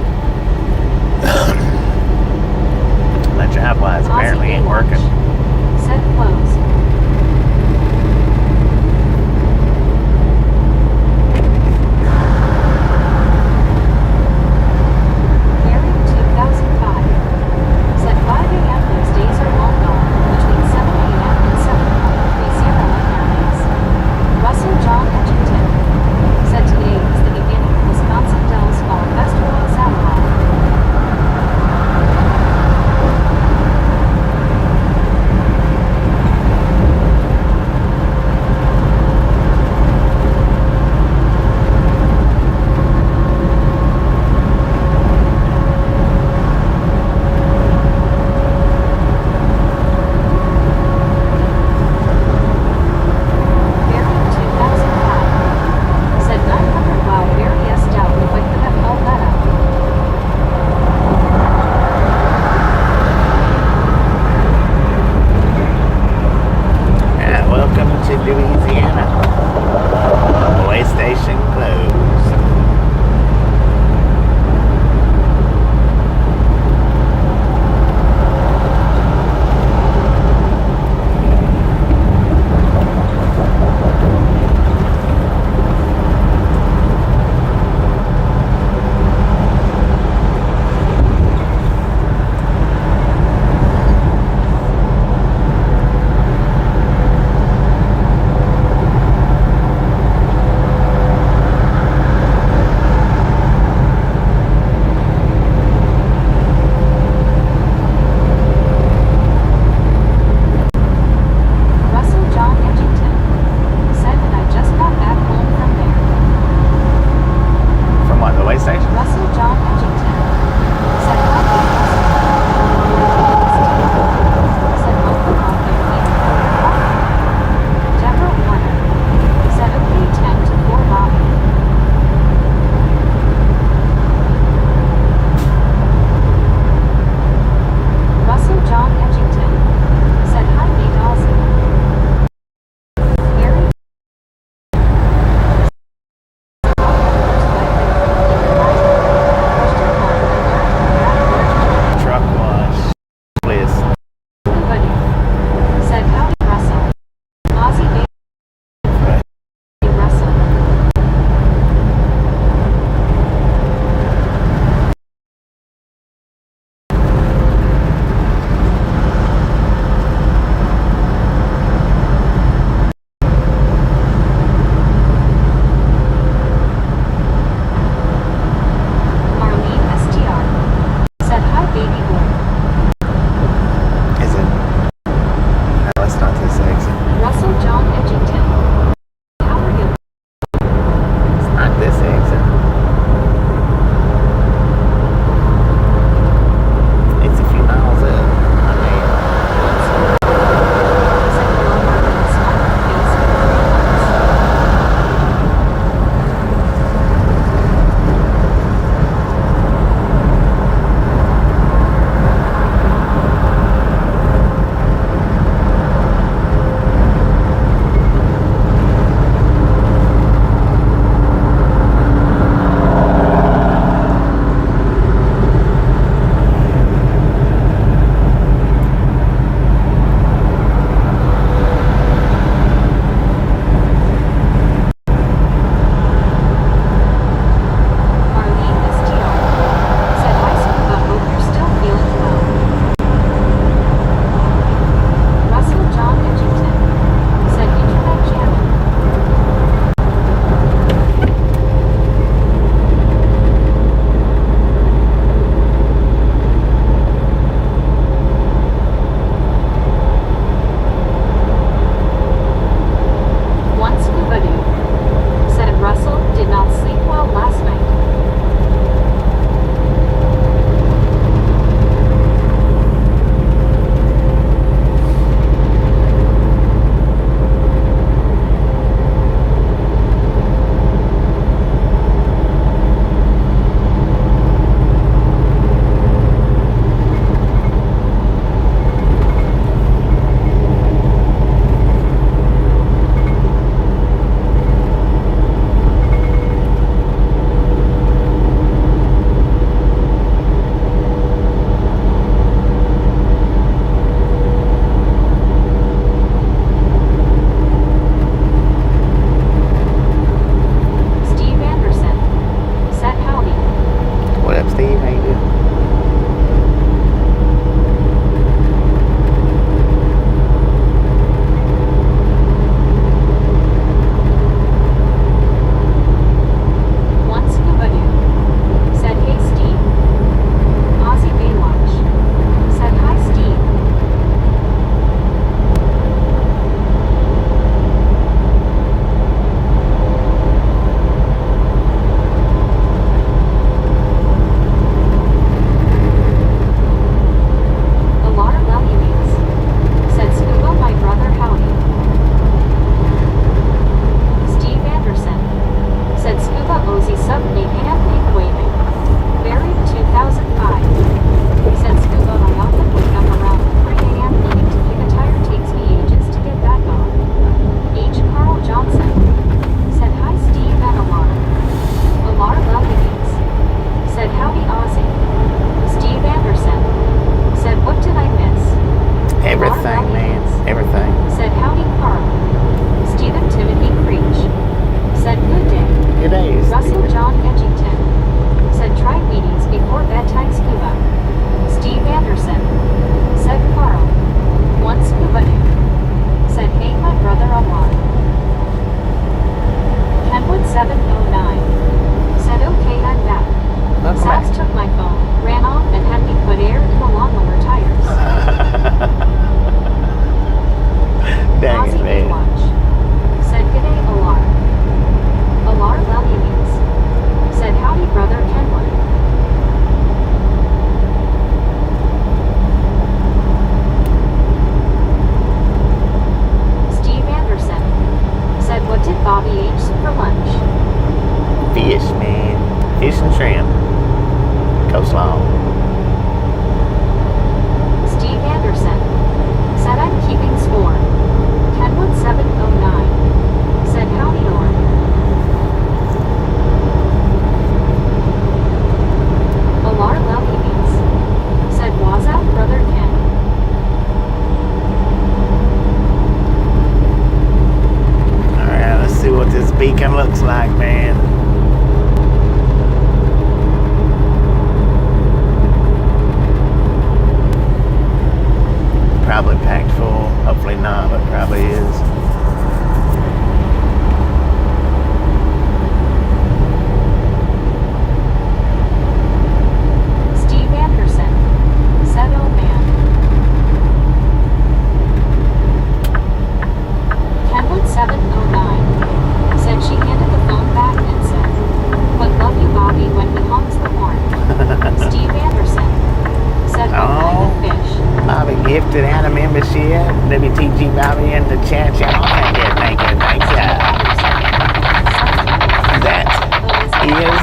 Louisiana. Way station closed. Bobby ate for lunch. Fish, man. Fish and shrimp. Coleslaw. Steve Anderson said I'm keeping score. Kenwood 709 said howdy Lord. Alar Lelhemies said was out brother Ken. Alright, let's see what this beacon looks like, man. Probably packed full. Hopefully not, but probably is. Steve Anderson said oh man. Kenwood 709 said she handed the phone back and said, but love you Bobby when he honks the horn. Steve Anderson said what kind of fish? Bobby gifted out a membership. WTG Bobby in the chat, y'all. Thank you. That is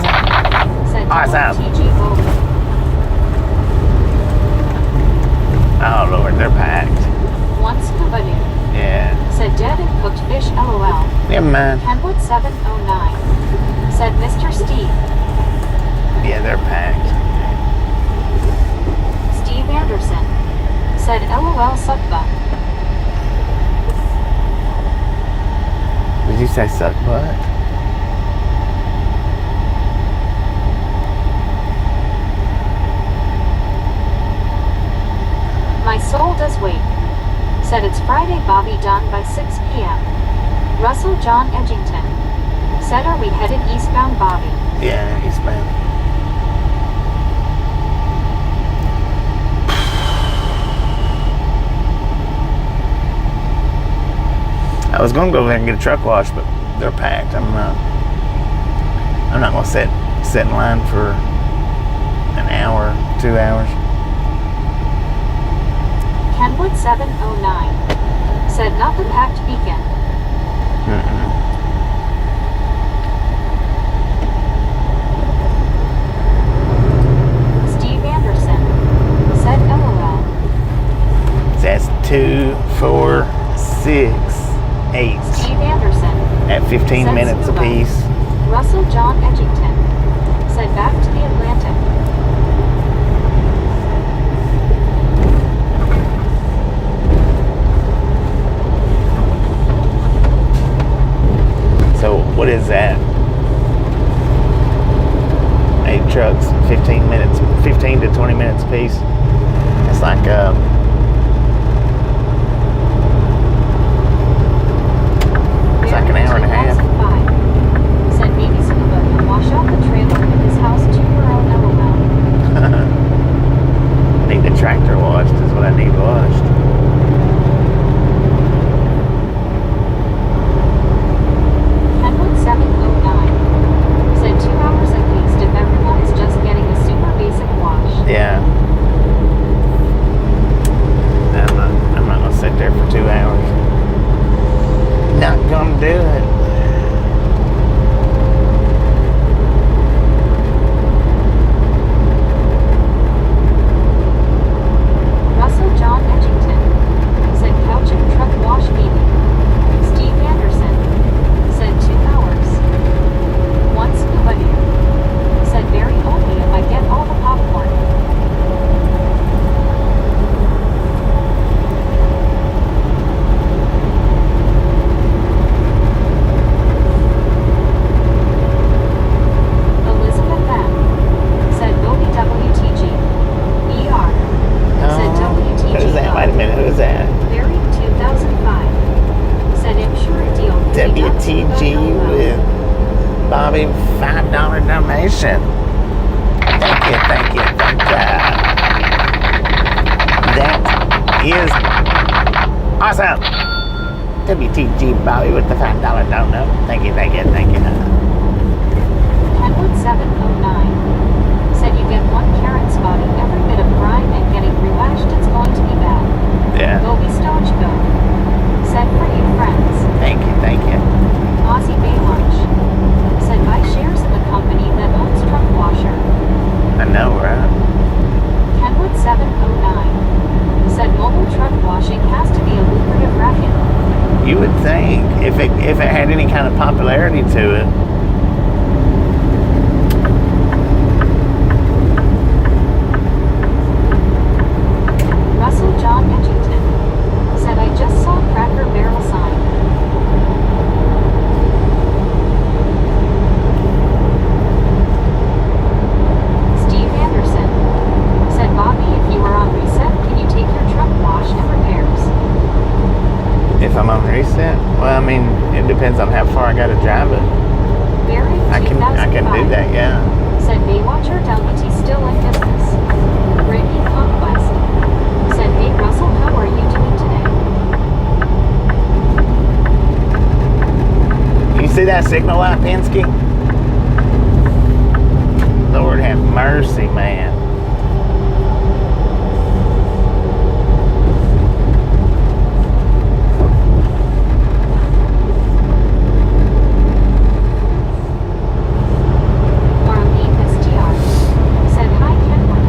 awesome. Oh Lord, they're packed. One scuba dude Yeah. said dead and cooked fish LOL. Never mind. Kenwood 709 said Mr. Steve. Yeah, they're packed. Steve Anderson said LOL suck butt. Did you say suck butt? My soul does wait. Said it's Friday Bobby done by 6 p.m. Russell John Edgington said are we headed eastbound Bobby? Yeah, he's been. I was gonna go there and get a truck wash, but they're packed. I'm not gonna sit in line for an hour, 2 hours. Kenwood 709 said not the packed beacon. Mm-mm. Steve Anderson said LOL. That's 2, 4, 6, 8 Steve Anderson at 15 said minutes scuba. apiece. Russell John Edgington said back to the Atlantic. So what is that? 8 trucks, 15 minutes, 15 to 20 minutes apiece. It's like it's like an hour and a half. 2005 said maybe scuba can wash out the trailer in his house 2-year-old LOL. Need the tractor washed is what I need washed. Kenwood 709 said 2 hours at least if everyone is just getting a super basic wash. Yeah. I'm not gonna sit there for 2 hours. Not gonna do it. Russell John Edgington said couch and truck wash maybe. Steve Anderson said 2 hours. One scuba dude said very only if I get all the popcorn. Elizabeth M. said Bobby WTG. ER said WTG. Who's that? Wait a minute, who's that? Barry 2005 said I'm sure a deal. WTG with Bobby $5 donation. Thank you. That is awesome. WTG Bobby with the $5 donut. Thank you. Kenwood 709 said you get 1 Karen spotting every bit of grime and getting rewashed it's going to be bad. Yeah. Gobi Stojko said for you friends. Thank you. Aussie kind of popularity to it. Russell John Edgington said, I just saw Cracker Barrel sign. Steve Anderson said, Bobby, if you are on reset, can you take your truck wash and repairs? If I'm on reset, well, I mean, it depends on how far I got to drive it. Barry I can do that, yeah. said, Baywatcher WT still in business. Ricky Conquest said, hey Russell, how are you doing today? You see that signal light, Penske? Lord have mercy, man. Marlene STR said, hi Kenwood.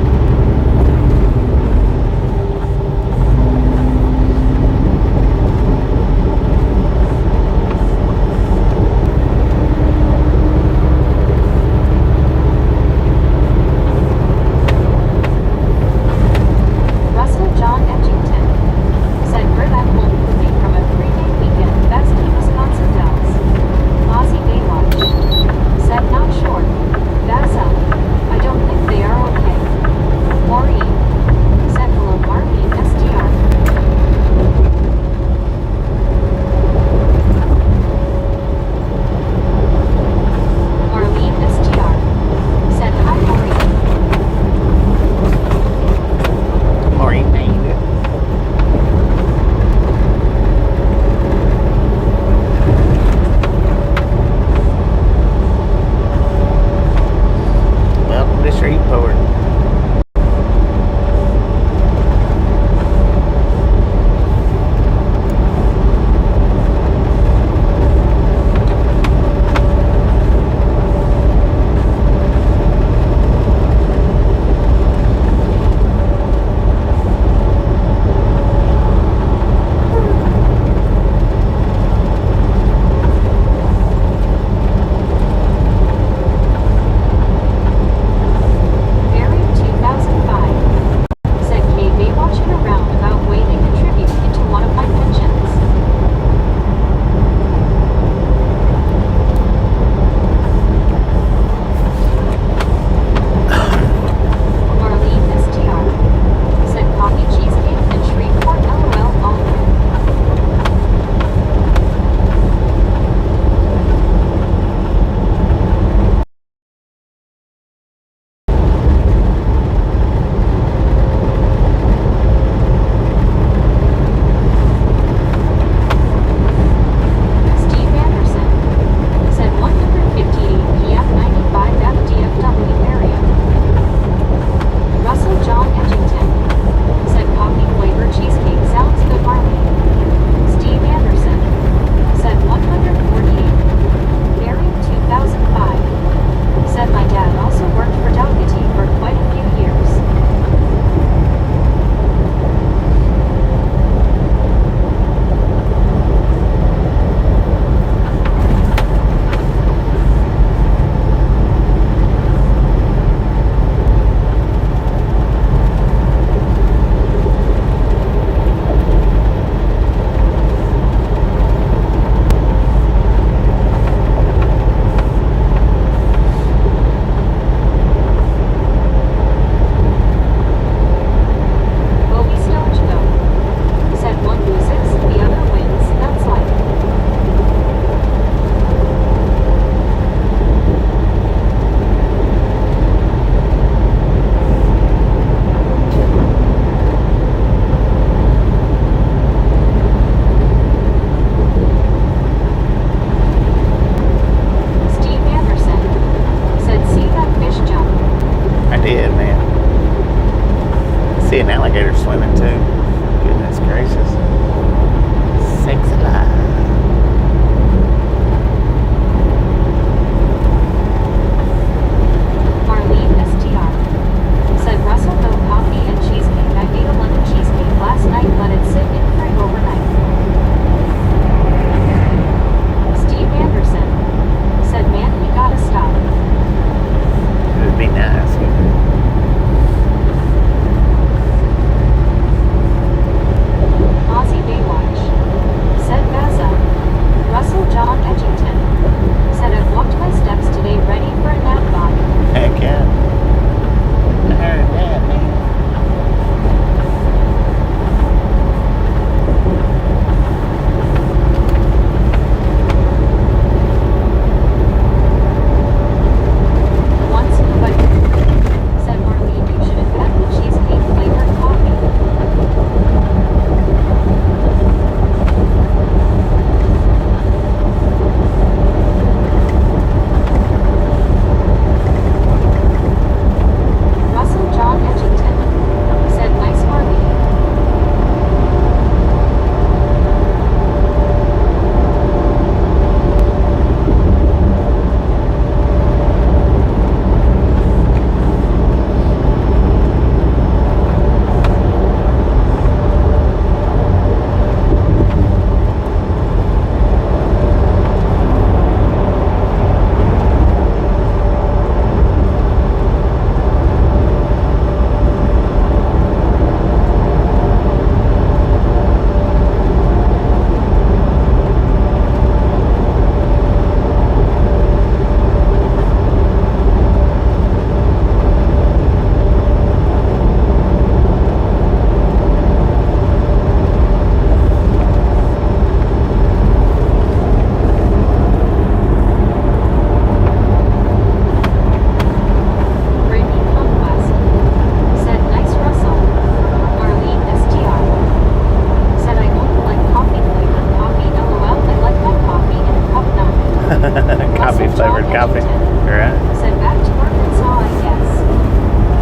Coffee flavored coffee. Right. Said back to Arkansas, I guess.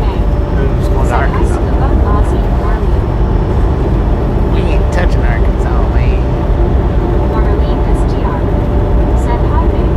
Hey. Who's going to Said hi Arkansas? Scuba, Ozzy, Marlene. We ain't touching Arkansas, man. Marlene STR. Said hi, babe.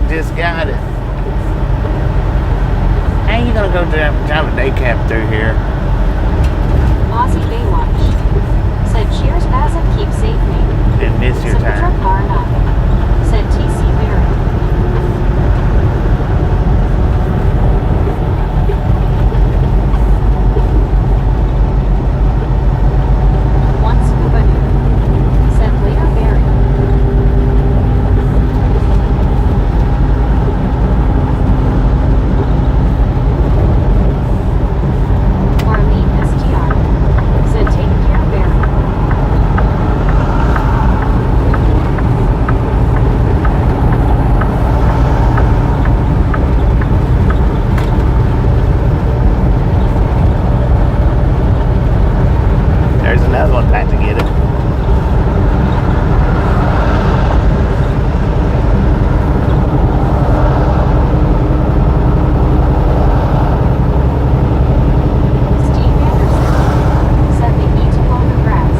just got it. How you gonna go drive a day cab through here? Aussie Baywatch said, cheers, Basim, keep safe, mate. Didn't miss your Said the truck time. bar enough. Said TC Barrett. One scuba noob. Said later Barry. Marlene STR. Said take care, Barry. There's another one back to get it. Steve Anderson said they need to mow the grass.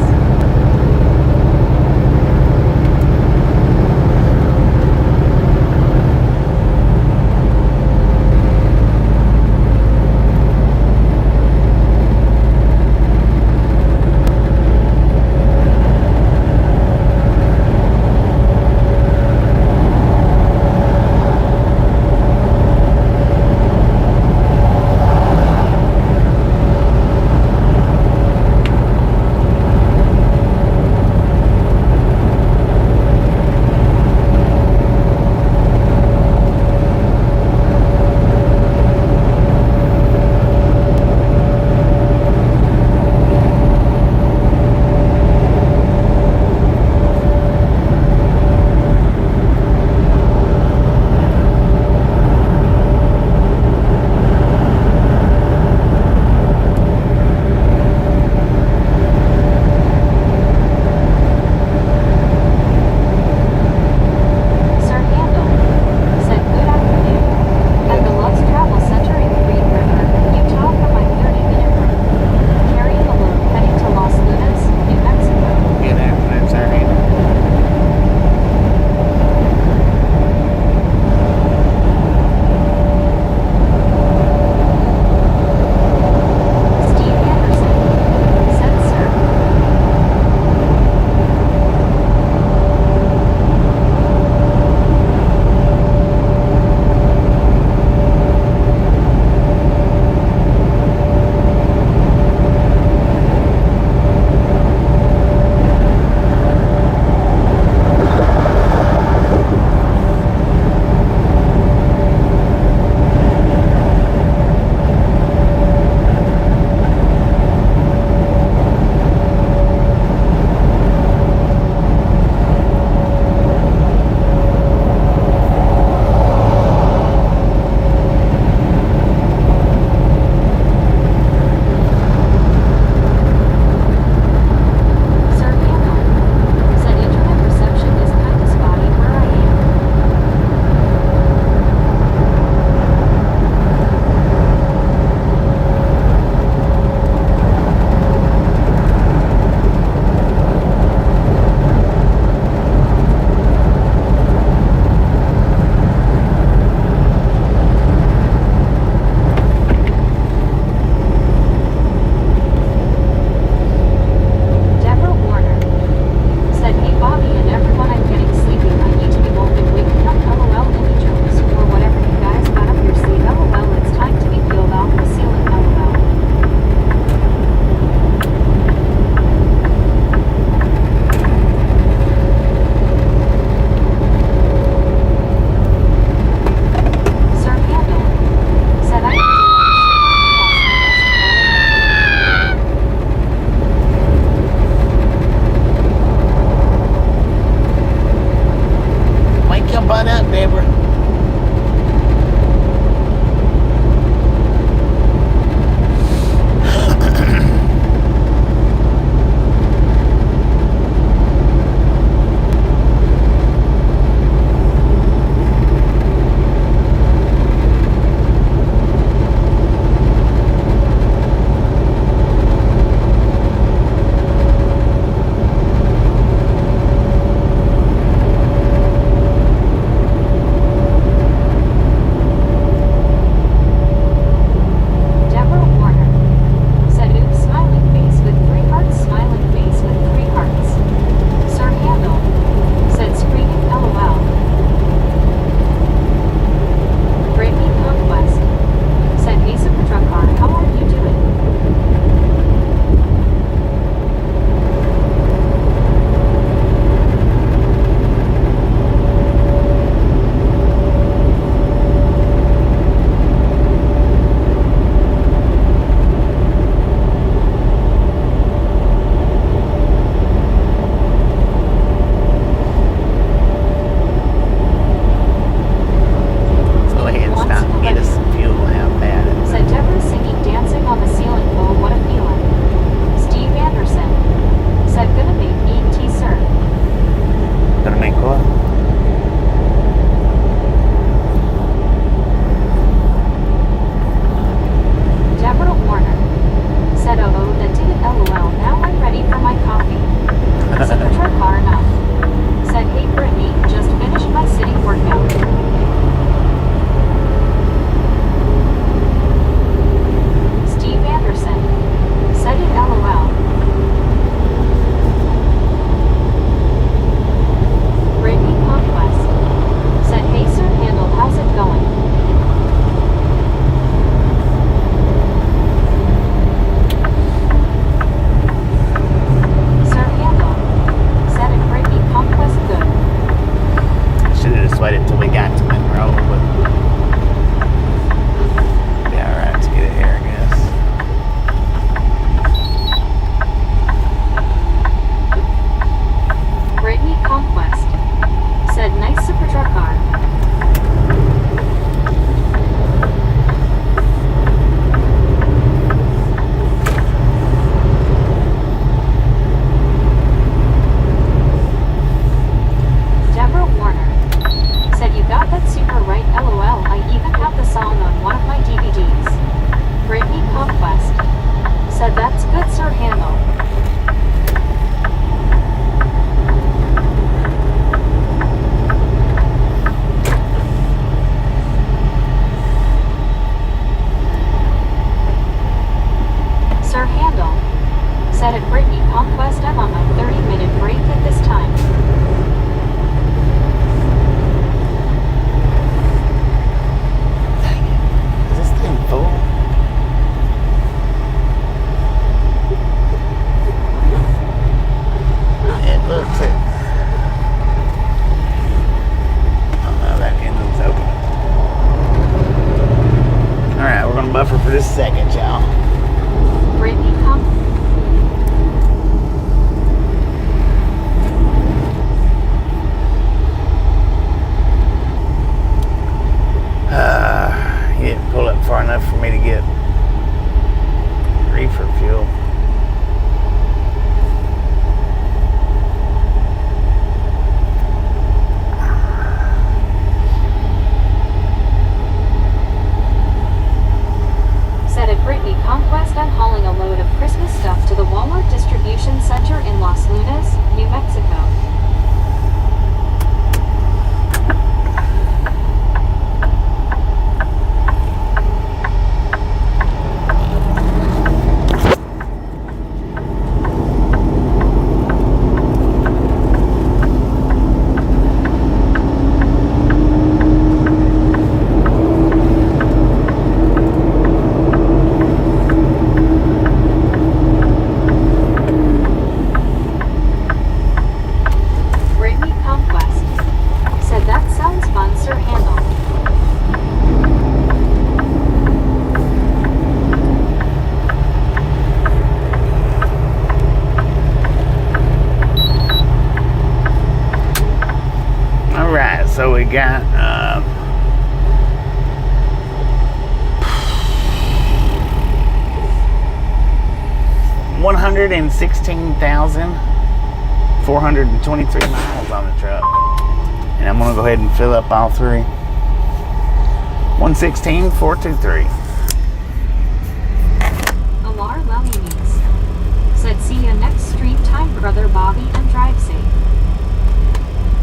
got 116,423 miles on the truck. And I'm going to go ahead and fill up all three. 116,423. Alar Lelinis said, see you next stream time, brother Bobby, and drive safe.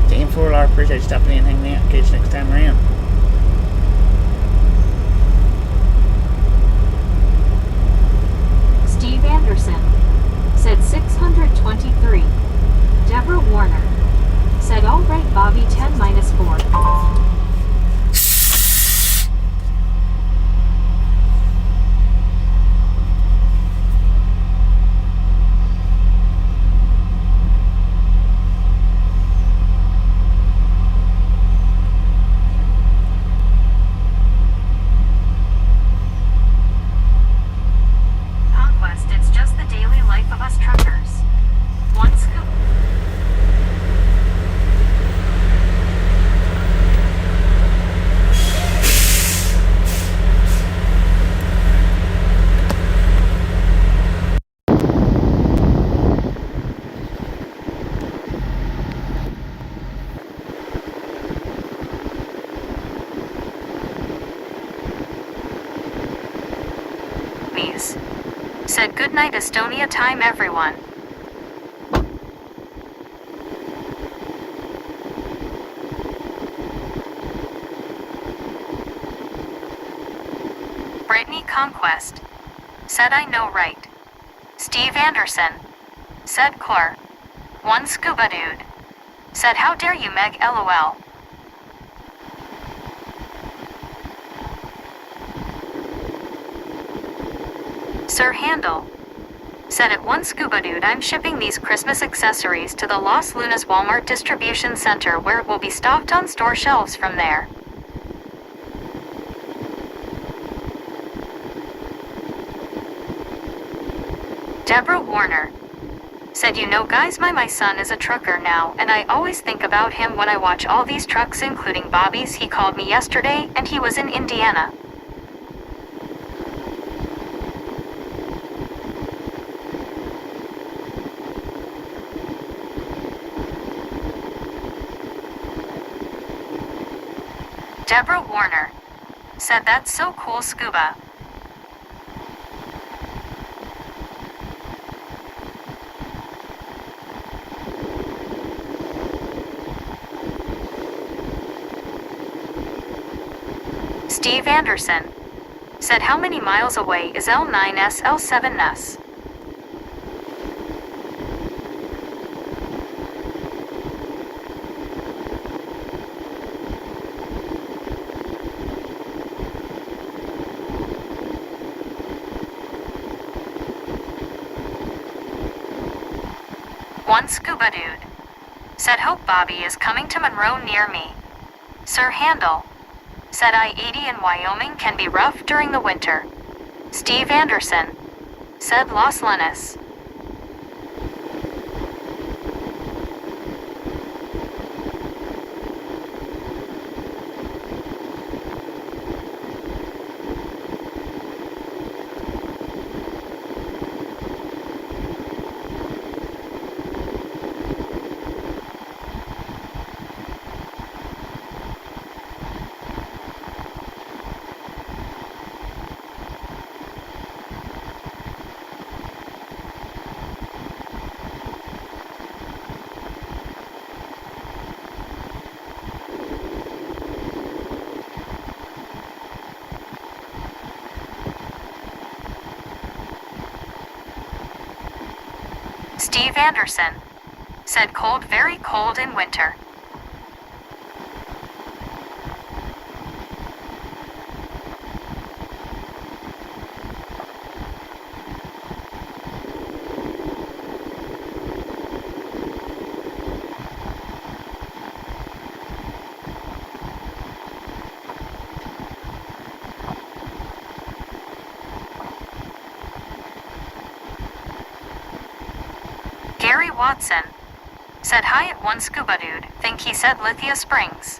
Team 4 Lar, appreciate you stopping in and hanging out. Catch you next time around. Steve Anderson said 623. Deborah Warner said, all right, Bobby, 10 minus 4. Conquest, it's just the daily life of us truckers. One scoop. Said good night Estonia time everyone. Brittany Conquest said I know right. Steve Anderson said Clar. One scuba dude said how dare you Meg LOL. Sir Handel said at one scuba dude I'm shipping these Christmas accessories to the Los Lunas Walmart distribution center where it will be stocked on store shelves from there. Deborah Warner said you know guys my son is a trucker now and I always think about him when I watch all these trucks including Bobby's. He called me yesterday and he was in Indiana. Deborah Warner said that's so cool scuba. Steve Anderson said how many miles away is L9S L7S? One scuba dude said hope Bobby is coming to Monroe near me. Sir Handel said I-80 in Wyoming can be rough during the winter. Steve Anderson said Los Lunas. Steve Anderson said cold, very cold in winter. Gary Watson said hi at one scuba dude, think he said Lithia Springs.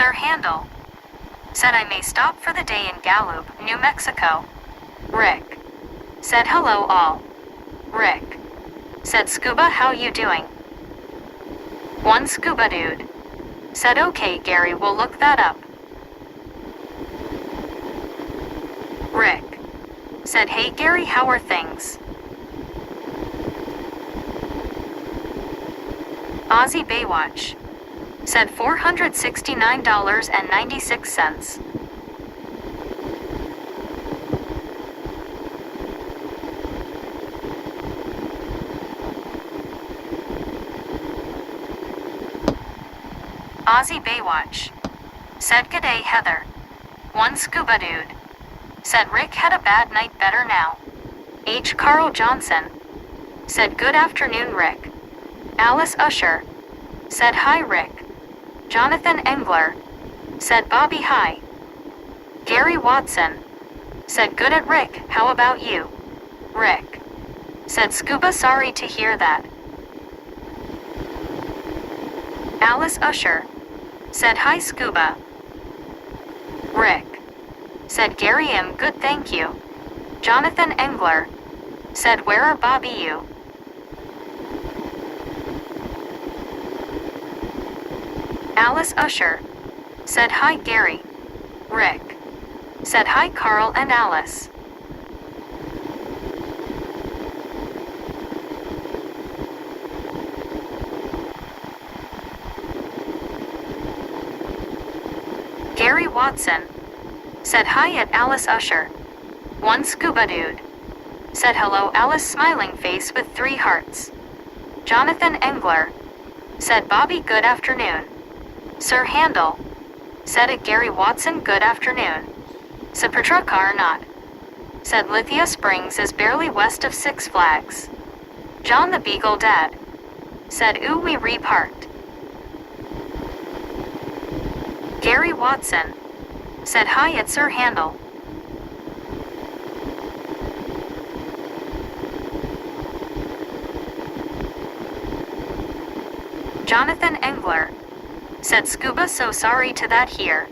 Sir Handel. Said I may stop for the day in Gallup, New Mexico. Rick. Said hello all. Rick. Said Scuba, how you doing? One Scuba dude. Said okay Gary, we'll look that up. Rick. Said hey Gary, how are things? Aussie Baywatch. Said $469.96. Aussie Baywatch. Said g'day Heather. One Scuba dude. Said Rick had a bad night, better now. H. Carl Johnson. Said good afternoon Rick. Alice Usher. Said hi Rick. Jonathan Engler. Said Bobby hi. Gary Watson. Said good at Rick, how about you? Rick. Said Scuba, sorry to hear that. Alice Usher. Said hi Scuba. Rick. Said Gary, am good thank you. Jonathan Engler. Said where are Bobby you? Alice Usher. Said hi Gary. Rick. Said hi Carl and Alice. Gary Watson. Said hi at Alice Usher. One Scuba dude. Said hello Alice, smiling face with 3 hearts. Jonathan Engler. Said Bobby, good afternoon. Sir Handel. Said it Gary Watson, good afternoon. Sapertra car not. Said Lithia Springs is barely west of Six Flags. John the Beagle Dad. Said ooh we reparked. Gary Watson. Said hi at Sir Handel. Jonathan Engler. Said Scuba, so sorry to that here.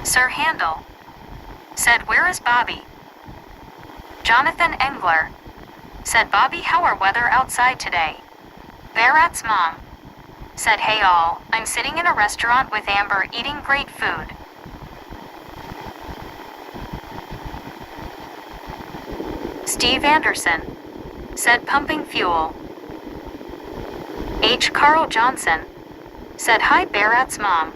Sir Handel. Said where is Bobby? Jonathan Engler. Said Bobby, how are weather outside today? Barat's mom. Said hey all, I'm sitting in a restaurant with Amber eating great food. Steve Anderson. Said pumping fuel. H. Carl Johnson. Said hi Barat's mom.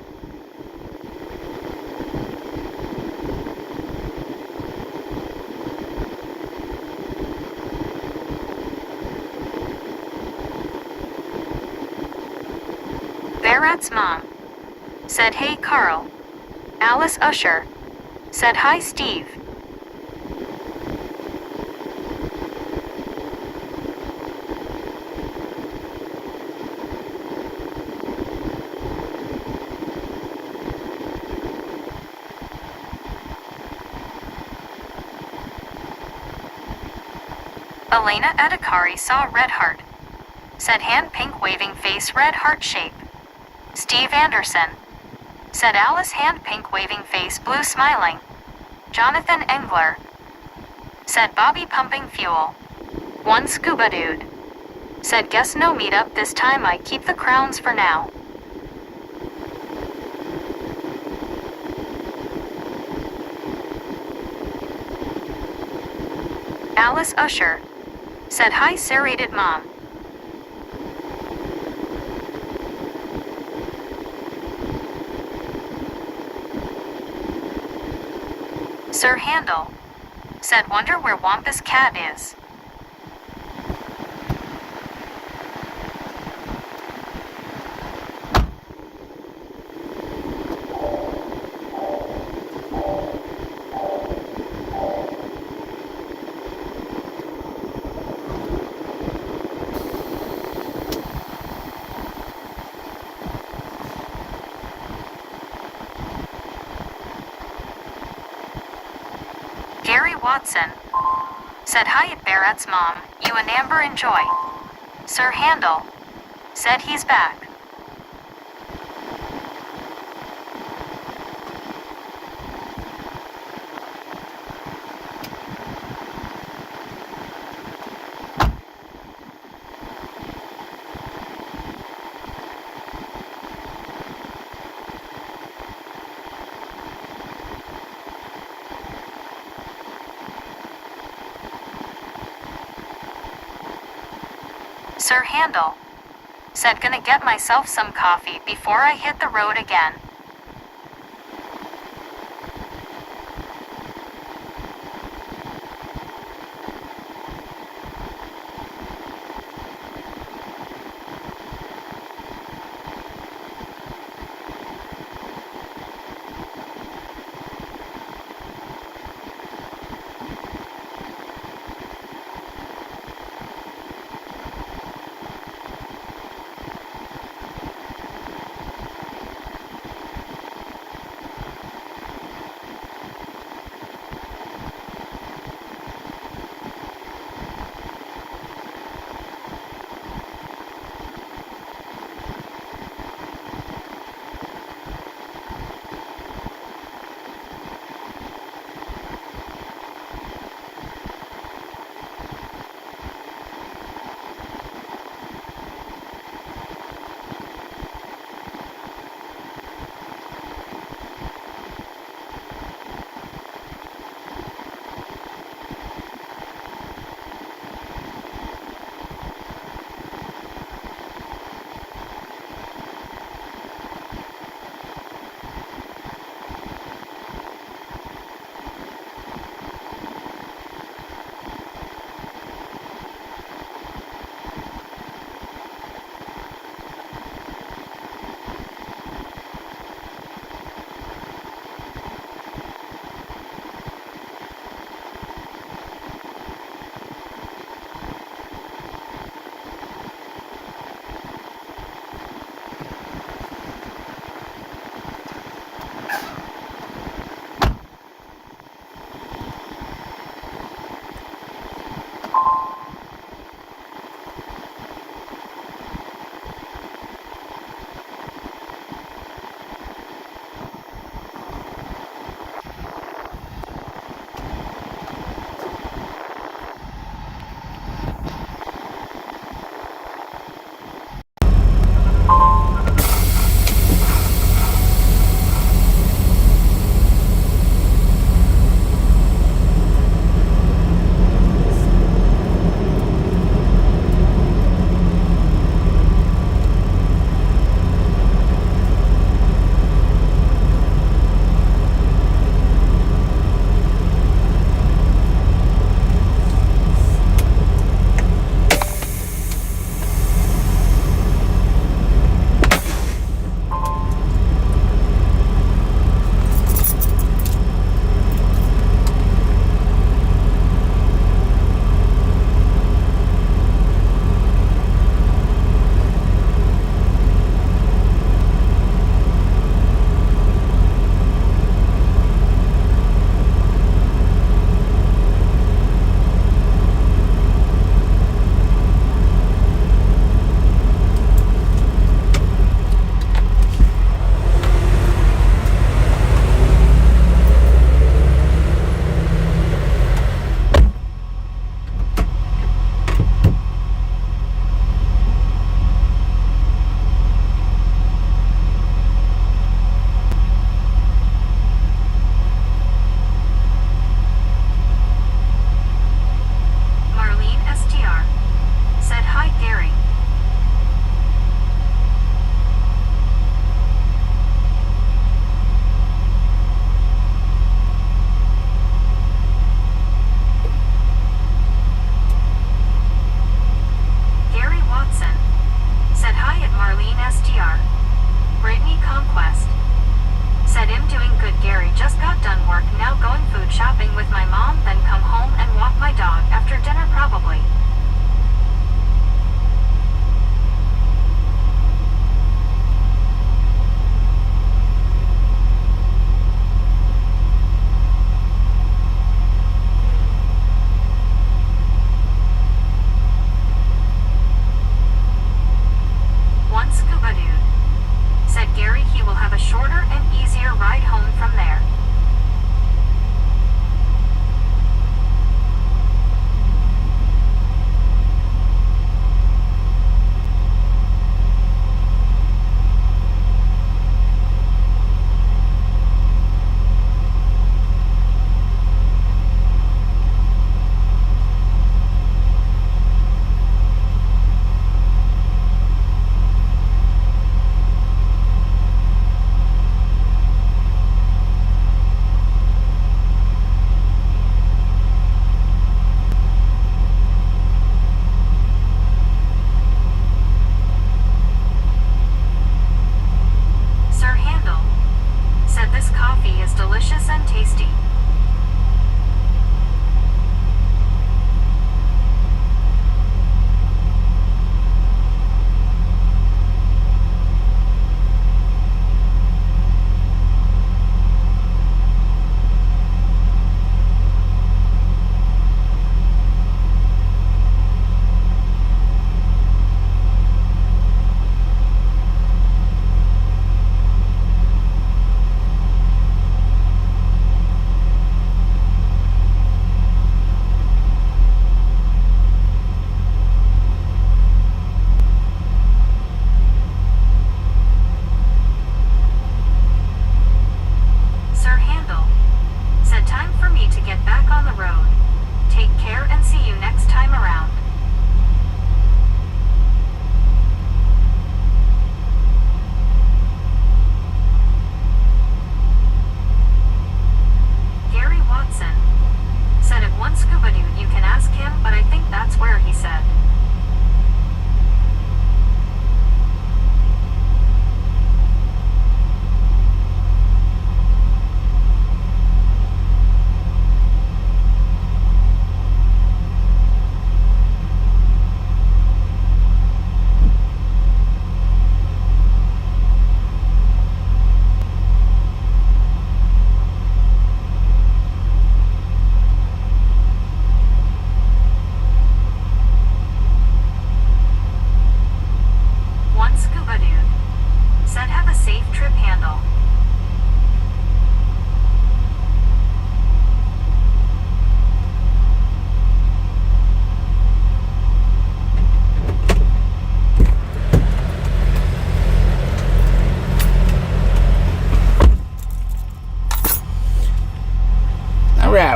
Barat's mom. Said hey Carl. Alice Usher. Said hi Steve. Elena Edakari saw red heart. Said hand pink waving face red heart shape. Steve Anderson. Said Alice hand pink waving face blue smiling. Jonathan Engler. Said Bobby pumping fuel. One Scuba dude. Said guess no meetup this time, I keep the crowns for now. Alice Usher. Said hi serrated mom. Sir Handel. Said wonder where Wampus Cat is. Gary Watson. Said hi at Barrett's mom, you and Amber enjoy. Sir Handel. Said he's back. Sir Handel. Said gonna get myself some coffee before I hit the road again.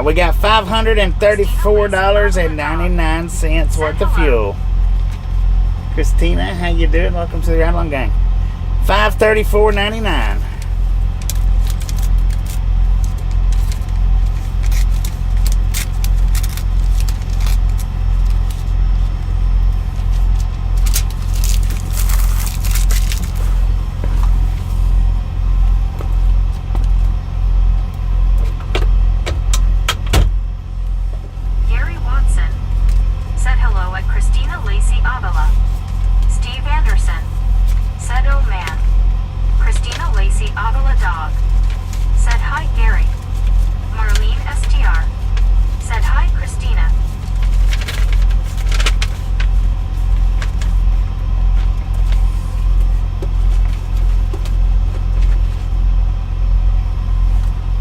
right, we got $534.99 worth of fuel. Christina, how you doing? Welcome to the Ride Along Gang. $534.99. Gary Watson said hello at Christina Lacey Avila. Steve Anderson said oh man. Christina Lacey Avila dog said hi Gary. Marlene STR said hi Christina.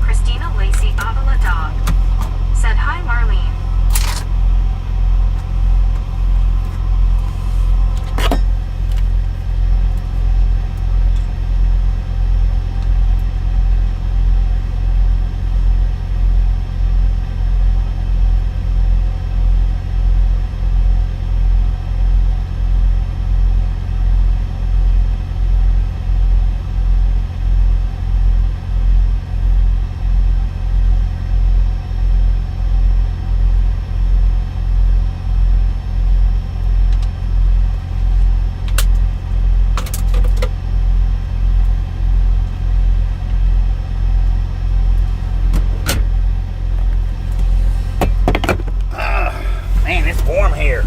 Christina Lacey Avila dog said hi Marlene. Man, it's warm here.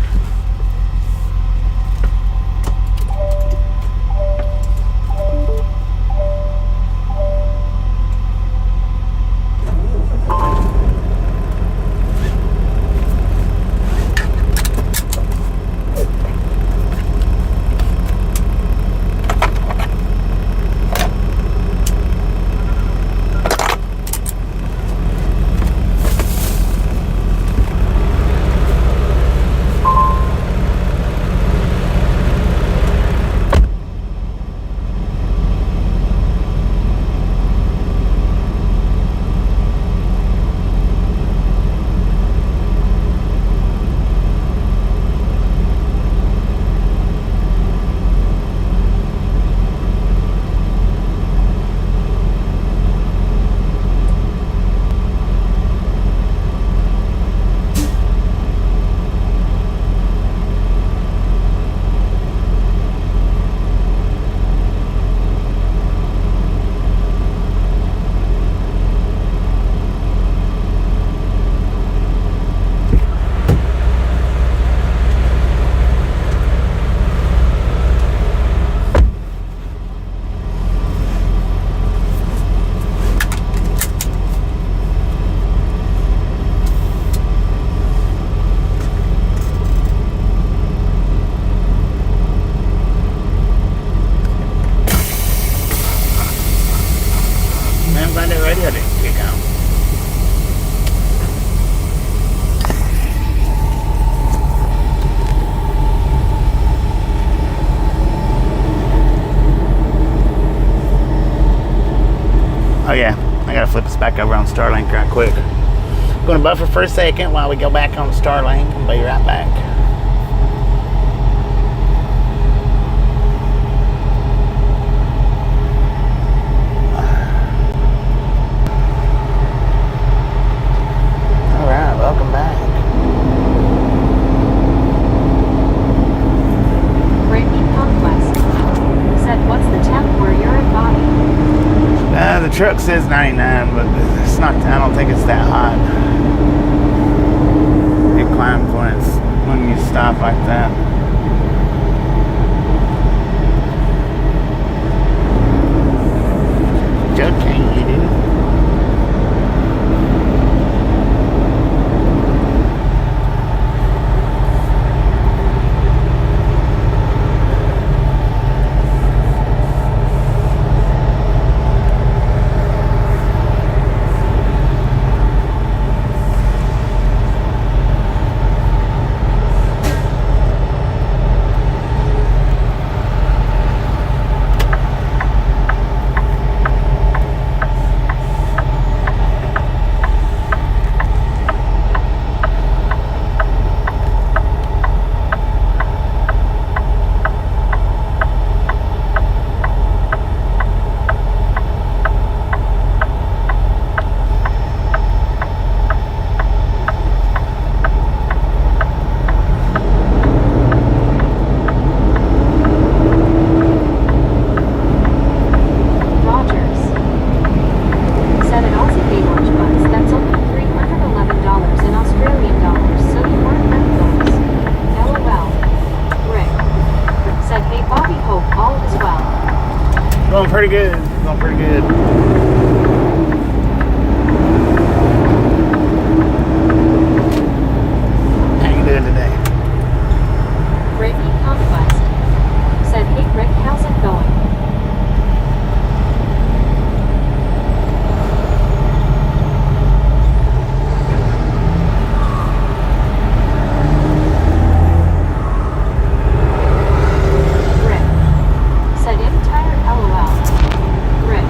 Man, I'm glad that radio didn't kick on. Oh yeah, I gotta flip this back over on Starlink right quick. I'm gonna buffer for a second while we go back on Starlink and be right back. Alright, welcome back. Brittany Conquest said, what's the temp where you're at, Bobby? The truck says 99, but it's not. I don't think it's that hot. It climbs when you stop like that. Jug can't you do? Going pretty good. Going pretty good. How you doing today? Ricky Conquest said, "Hey Rick, how's it going?" Rick said, "I'm tired, LOL." Rick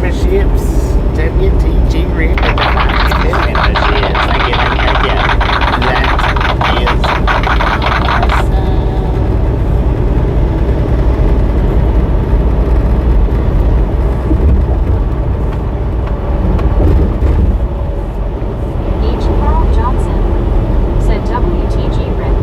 the ships. WTG Rick. Thank you. That is H. Carl Johnson said WTG Rick.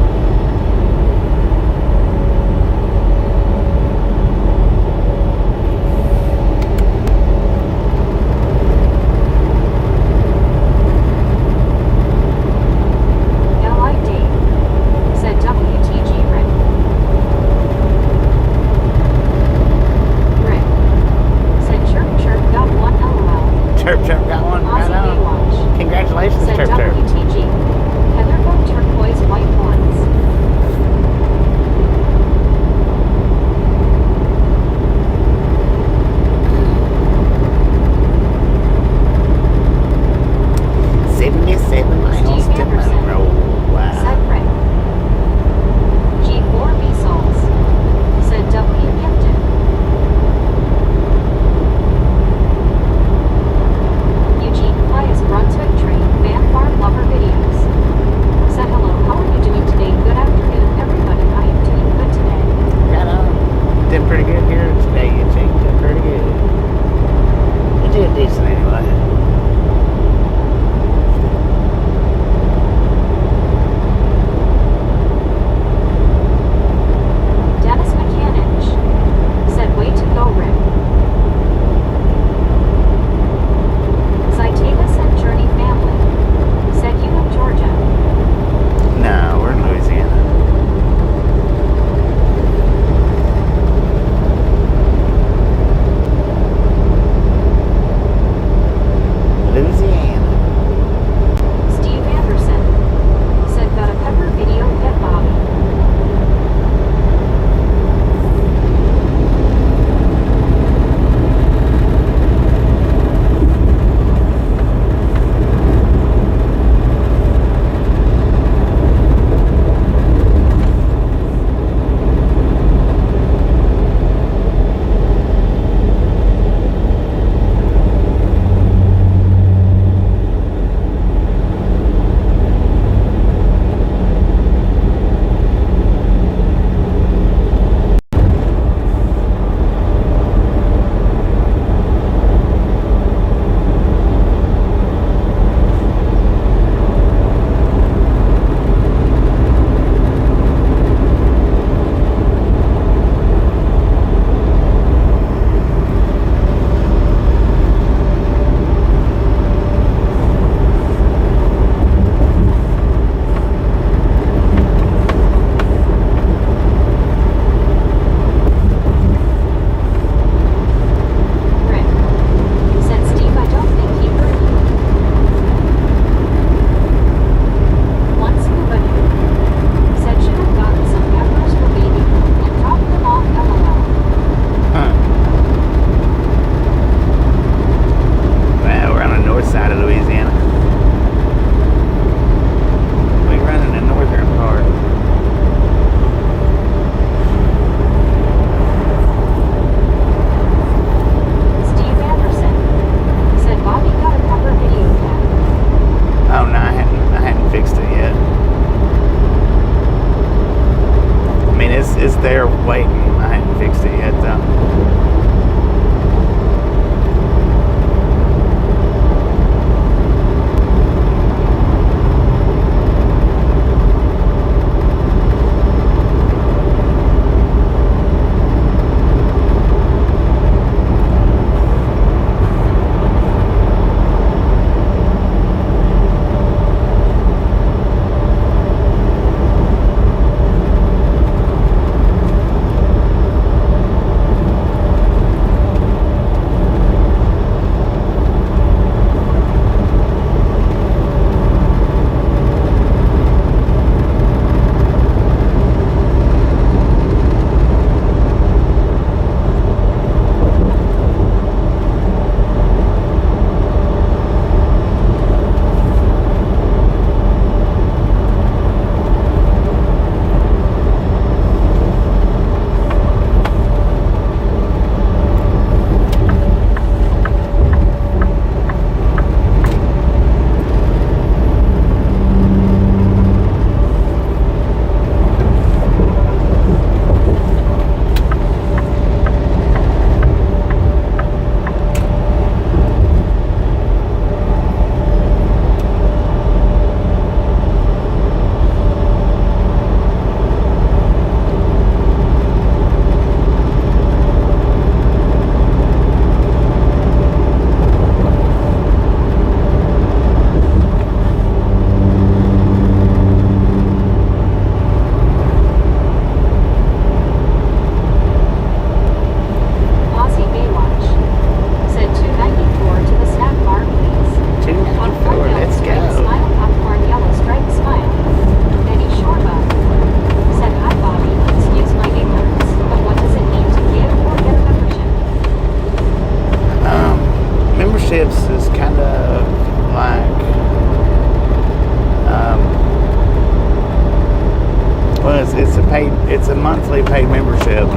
monthly paid membership.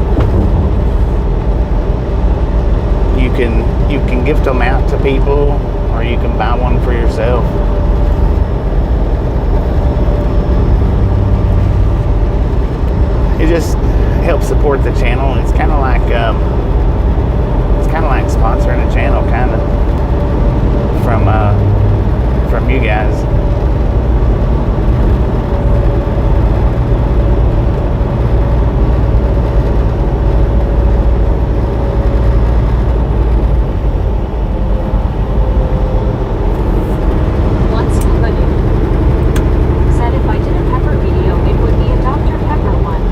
You can gift them out to people, or you can buy one for yourself. It just helps support the channel. It's kind of like sponsoring a channel, kind of from you guys. Once included. Said if I did a Pepper video, it would be a Dr. Pepper one.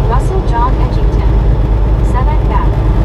Russell John Edgington. Said I'm back.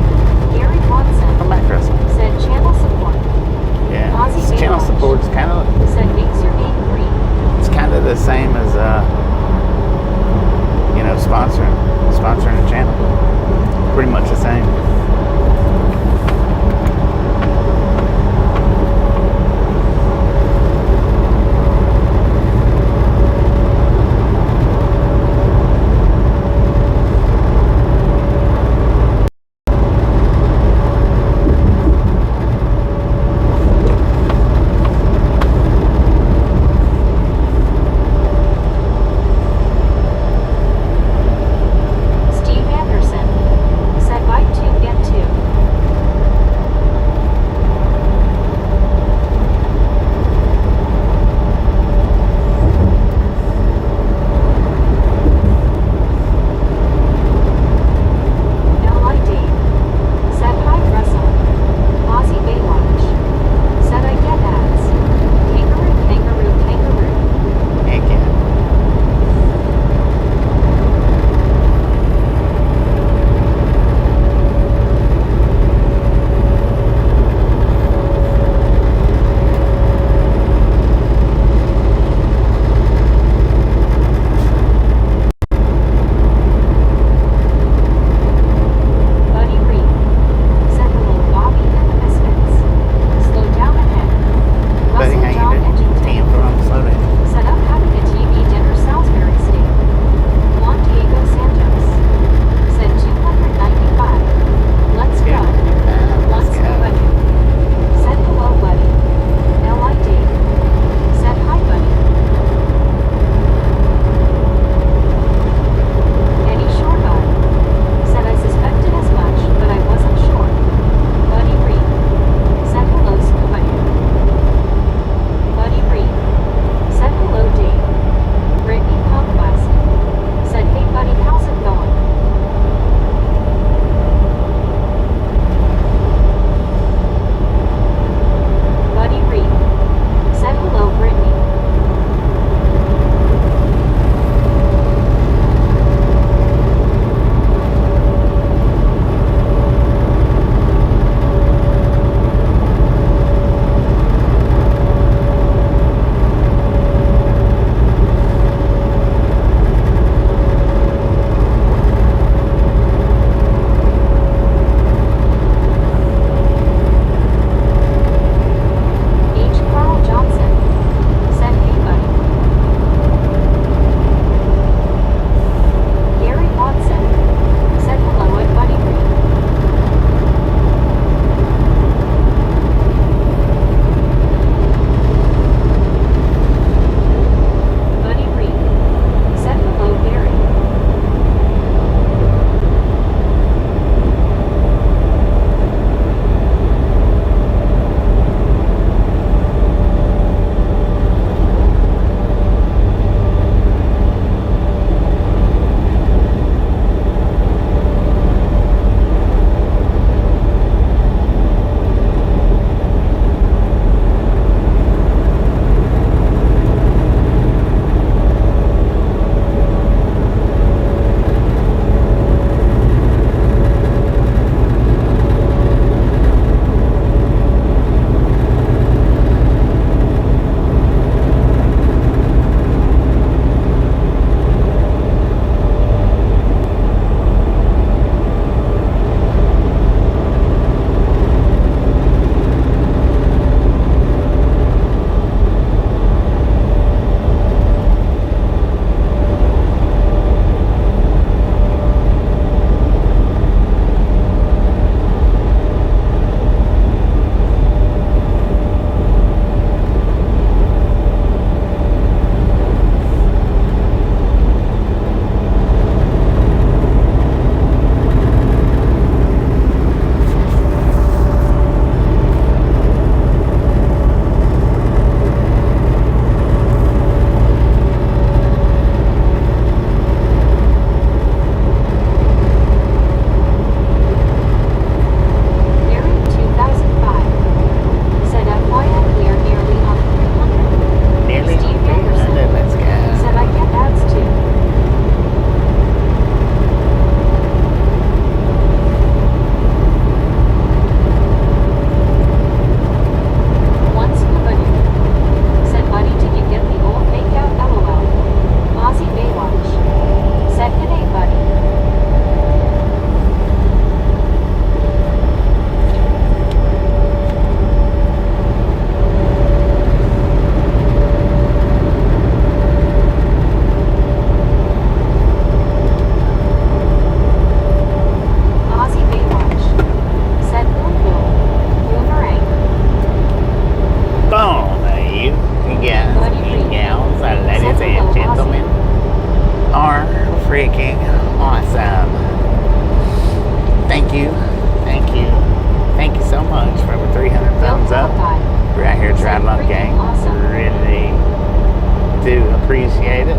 appreciate it.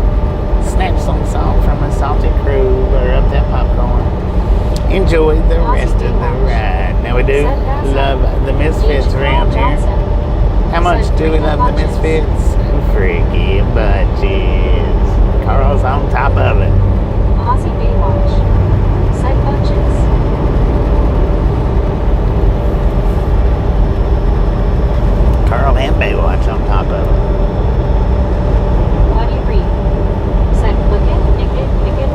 Snatch some salt from a salty crew, butter up that popcorn. Enjoy the rest of the ride. Now we do love the Misfits around here. How much do we love the Misfits? Freaky bunches. Carl's on top of it. Aussie Baywatch. Said bunches. Carl and Baywatch on top of it. Bloody Reef. Said click it, nick it, pick it.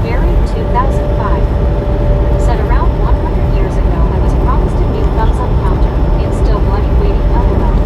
Buried 2005. Said around 100 years ago I was promised a new thumbs up counter. It's still bloody waiting LOL.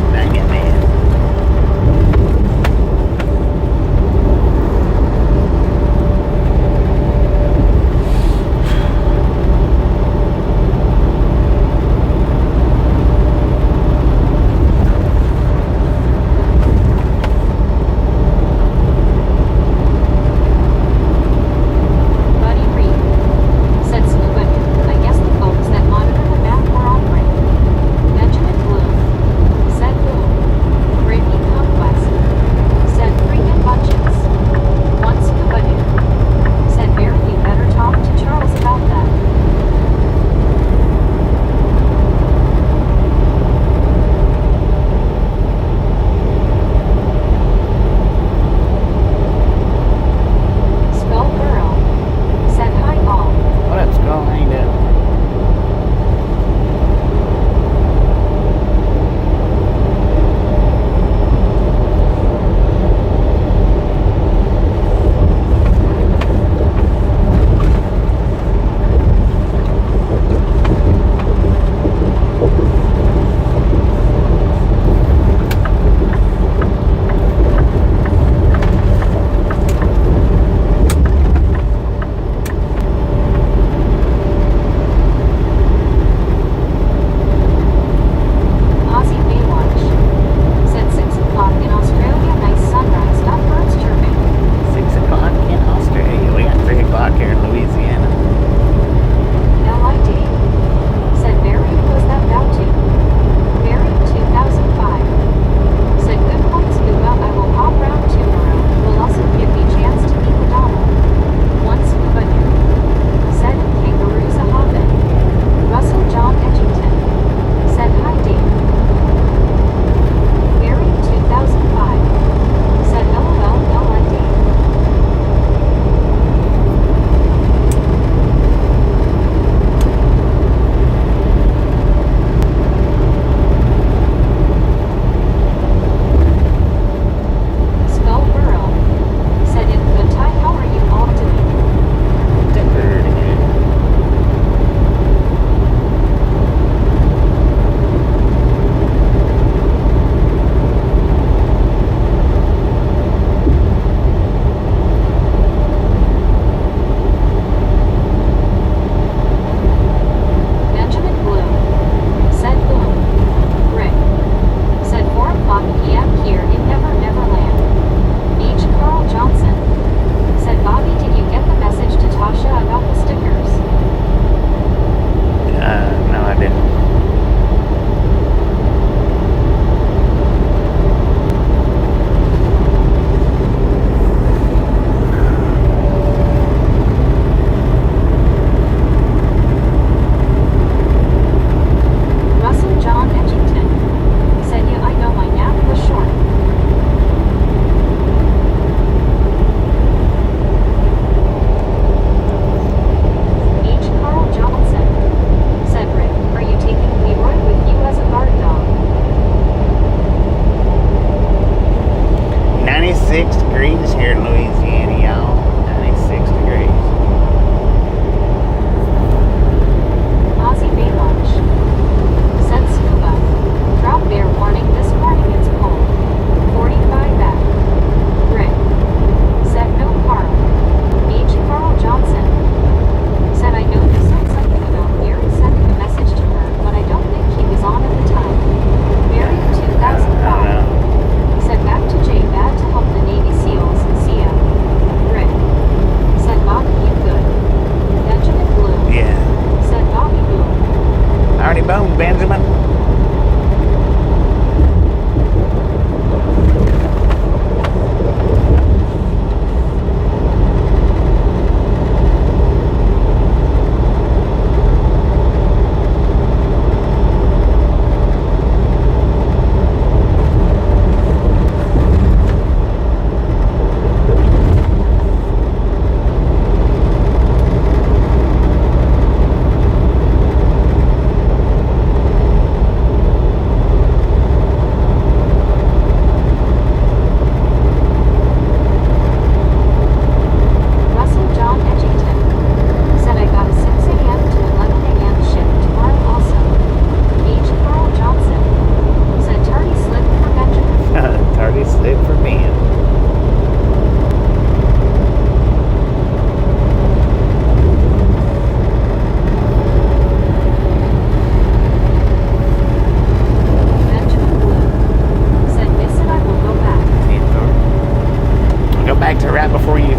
before you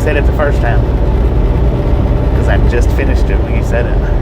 said it the first time. Because I just finished it when you said it.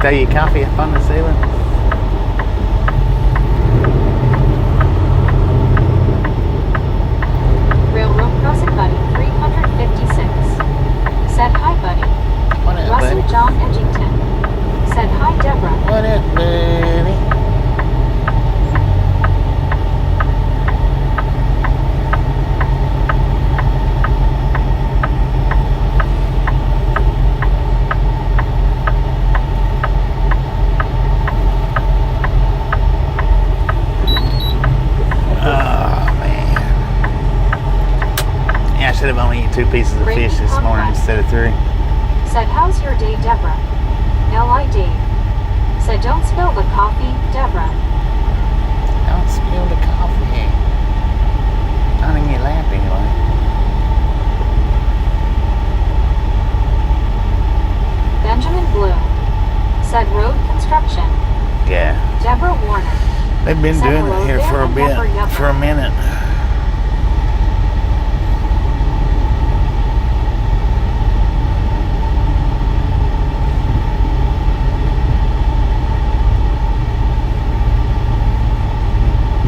throw your coffee up on the ceiling? Railroad Crossing Buddy 356 said hi, buddy. What up, Russell buddy? John Edgington said hi, Deborah. What up, buddy? Should have only eaten 2 pieces of Brady fish this morning Conrad instead of 3. said, how's your day, Deborah? L.I. Dave said, don't spill the coffee, Deborah. Don't spill the coffee. Not in your lap anyway. Benjamin Bloom said, road construction. Yeah. Deborah Warner They've been said, doing hello it here there, for a bit, Yupper, yupper. for a minute.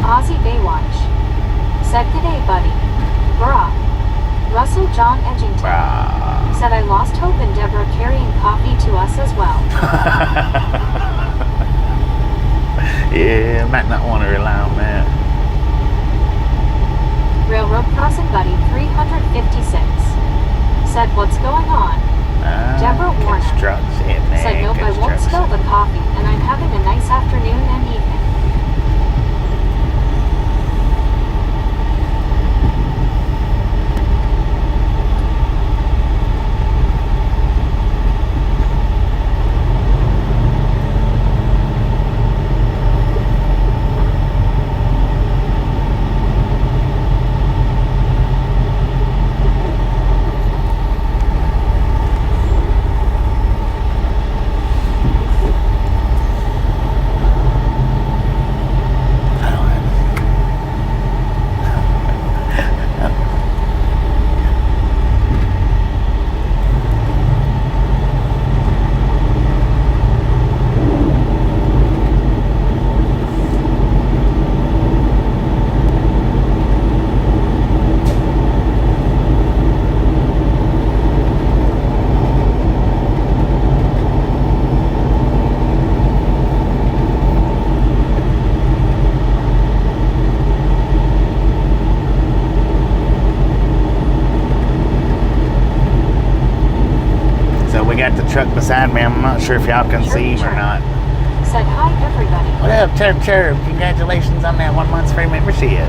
Ozzy Baywatch said, g'day, buddy. Brah. Russell John Edgington Wow. said, I lost hope in Deborah carrying coffee to us as well. Yeah, might not want to rely on that. Railroad Crossing Buddy 356 said, what's going on? Deborah Warner Construction, man. said, nope, I won't spill the coffee, and I'm having a nice afternoon and evening. got the truck beside me. I'm not sure if y'all can see him or not. Said hi, everybody. What up, Chirp? Congratulations on that 1 month's free membership.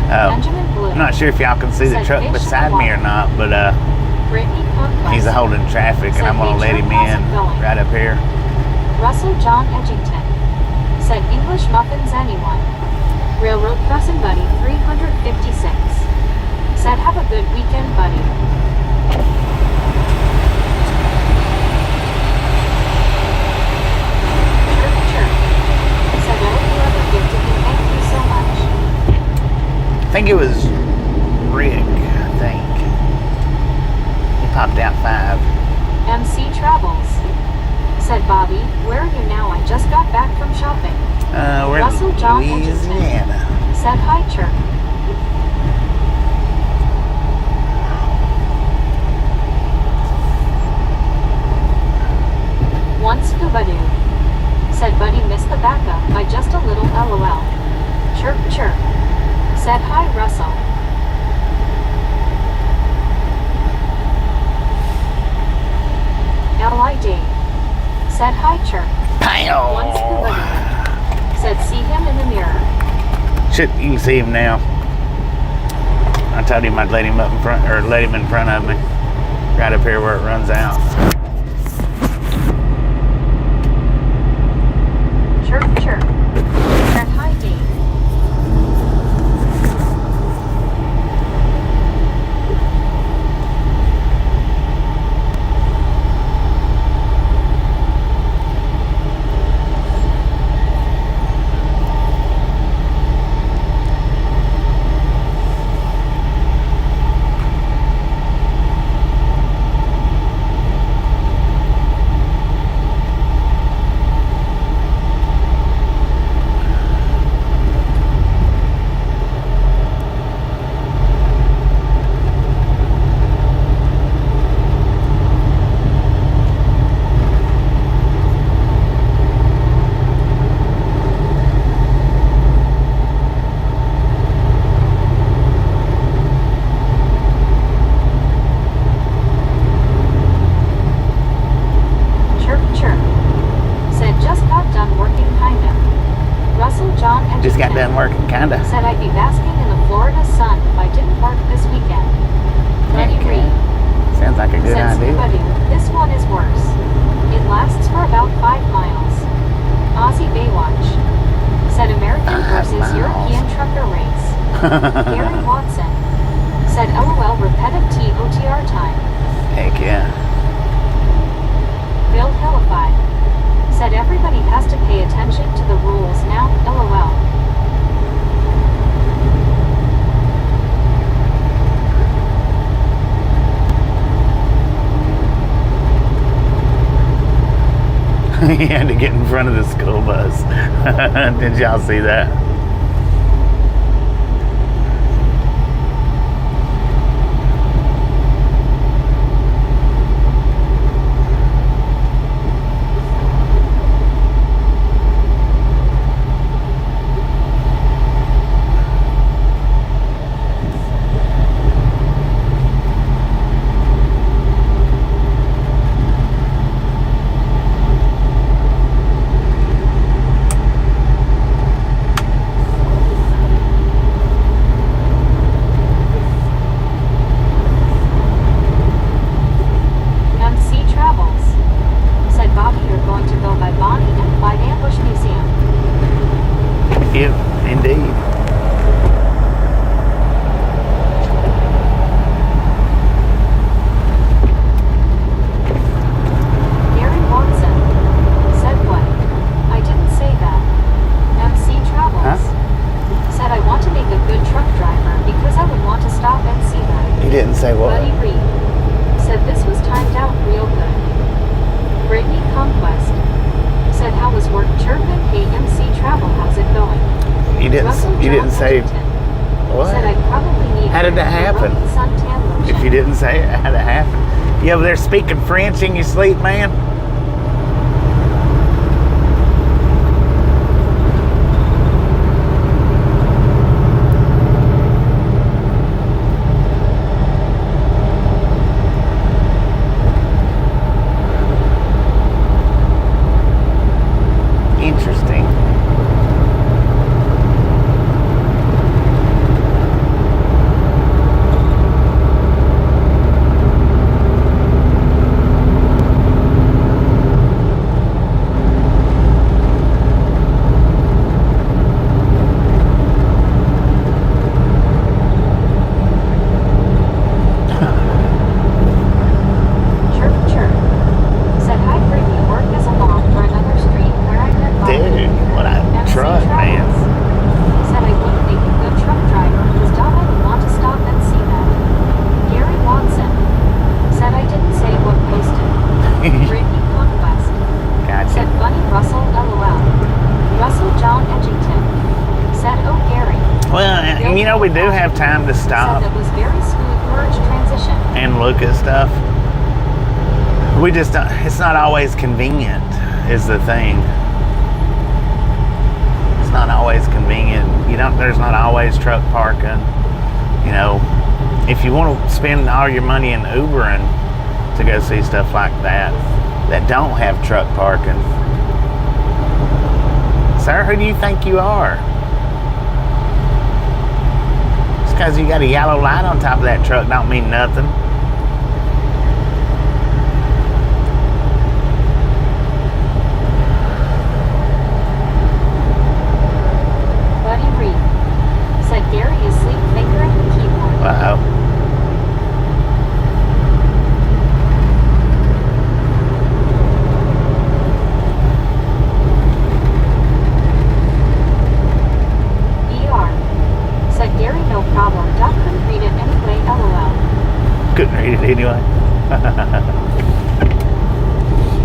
Benjamin Blue. I'm not sure if y'all can see the Said truck fish in beside the me or water. not, but Brittany Conquest. he's holding traffic, and Said I'm gonna let him nature in hasn't going. right up here. Russell John Edgington. Said English muffins, anyone. Railroad Crossing Buddy 356. Said have a good weekend, buddy. Chirp, chirp. Said whoever gifted me, thank you so much. I think it was Rick, I think. He popped out 5. MC Travels. Said Bobby, where are you now? I just got back from shopping. We're Russell in John Louisiana. Said hi, Chirp. One Scuba-Doo. Said Buddy missed the backup by just a little LOL. Chirp, chirp. Said hi, Russell. L.I. Dave. Said hi, Chirp. One Scuba-Doo. Said see him in the mirror. Shit, you can see him now. I told him I'd let him up in front, or let him in front of me, right up here where it runs out. Chirp, chirp. Said hi, Dave. Gary Watson said LOL repetitive TOTR time. Heck yeah. Bill Hellified said everybody has to pay attention to the rules now, LOL. He had to get in front of the school bus. Did y'all see that? Indeed. Gary Watson said what? I didn't say that. MC Travels said I want to make a good truck driver because I would want to stop and see that. He didn't say what? Buddy Reed said this was timed out real good. Brittany Conquest said how was work chirping? Hey MC Travel, how's it going? You didn't say what? Said I probably need How did that happen? If you didn't say it, how'd it happen? You over there speaking French in your sleep, man? Interesting. You know, we do have time to stop That was very smooth merge transition. and look at stuff. We just don't, it's not always convenient is the thing. It's not always convenient. There's not always truck parking. You know, if you want to spend all your money in Ubering to go see stuff like that don't have truck parking. Sir, who do you think you are? Just because you got a yellow light on top of that truck don't mean nothing. Buddy Reed said Gary is sleep fingering the keyboard. Uh-oh. Couldn't read it anyway.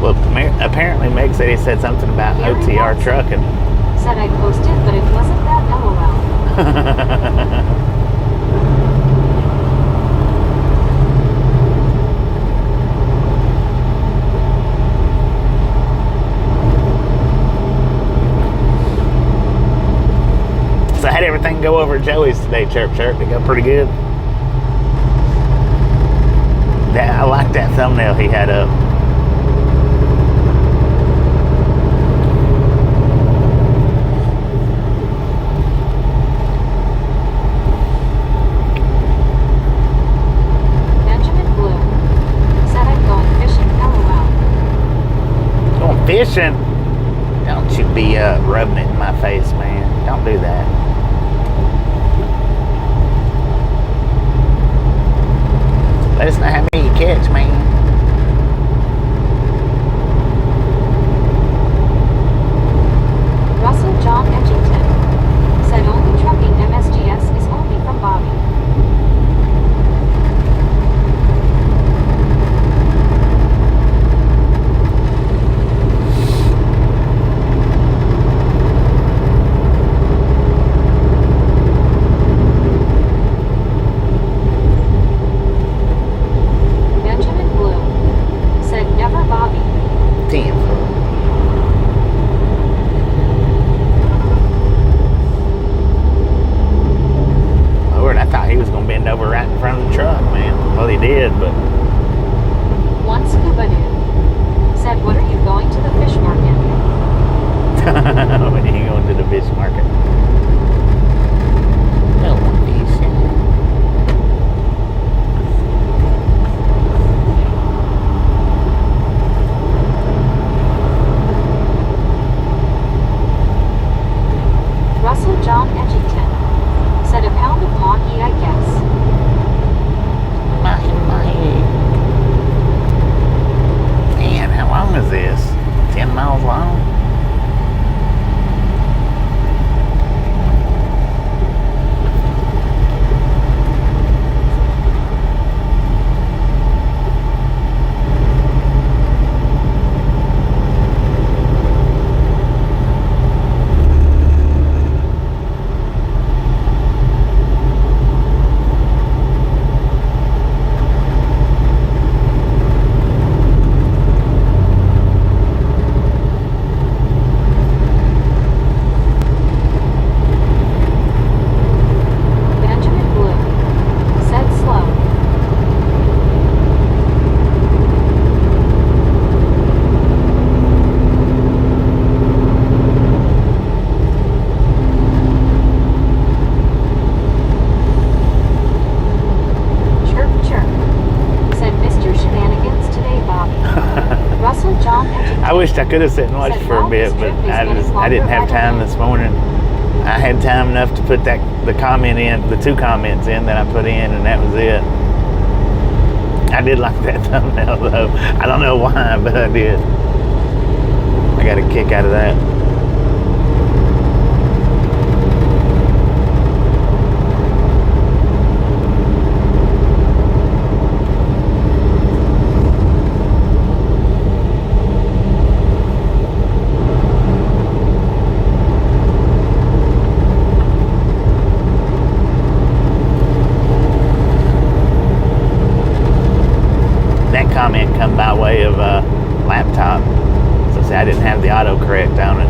Well, apparently Meg said he said something about Gary OTR Watson trucking. Said I posted, but it wasn't that LOL. So how'd everything go over at Joey's today, Chirp? Did it go pretty good? I like that thumbnail he had up. Benjamin Bloom said I'm going fishing, LOL. Going fishing? Don't you be rubbing it in my face, man. Don't do that. forward. I thought he was gonna bend over right in front of the truck, man. Well, he did, but One scuba dude said, "What are you going to the fish market?" when he going to the fish market. Russell John Edgington said, "A pound of mahi, I guess." Man, how long is this? 10 miles long? Benjamin Blue said, "Slow." Chirp, chirp, said Mr. Shenanigans today, Bobby. Russell John Edgington. I wished I could have sat and watched for a bit, but I didn't have time this morning. I had time enough to put the comment in, the 2 comments in that I put in, and that was it. I did like that thumbnail though. I don't know why, but I did. I got a kick out of that. That comment come by way of a laptop. So see, I didn't have the autocorrect on it.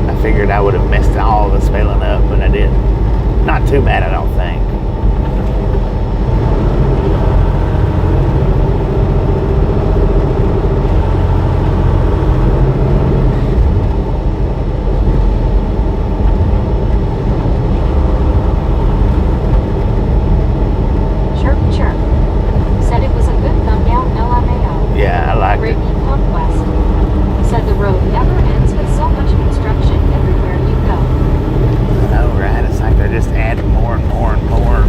I figured I would have messed all the spelling up, but I didn't. Not too bad, I don't think. Chirp, chirp, said it was a good thumbnail, LMAO. Yeah, I liked it. Brittany Conquest said, "The road never ends with so much construction everywhere you go." I know, right? It's like they're just adding more and more and more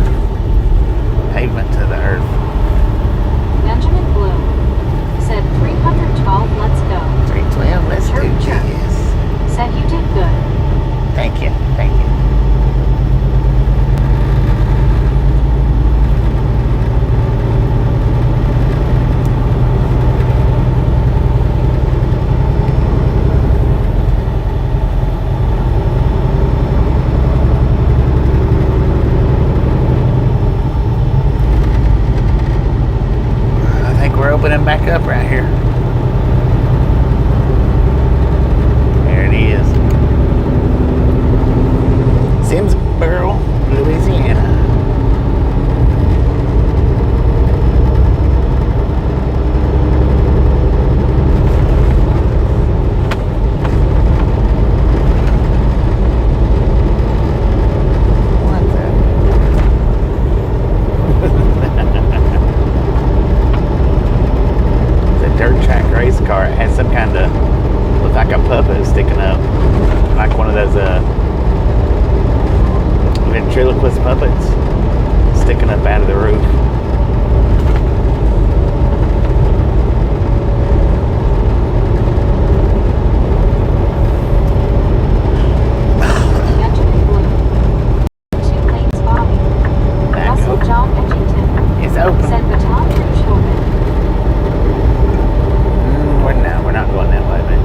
pavement to the earth. Benjamin Blue said, 312, let's go. 312, let's do Chirp, chirp. this. Said, "You did good." Thank you, thank you. I think we're opening back up right here. There it is. Simsboro, Louisiana. What the? It's a dirt track race car. It has some kind of, looked like a puppet sticking up. Like one of those ventriloquist puppets sticking up out of the roof. Benjamin Blue. 2 lanes, Bobby. Back Russell open. John Edgington It's open. said, "Baton Rouge open." We're not going that way, man.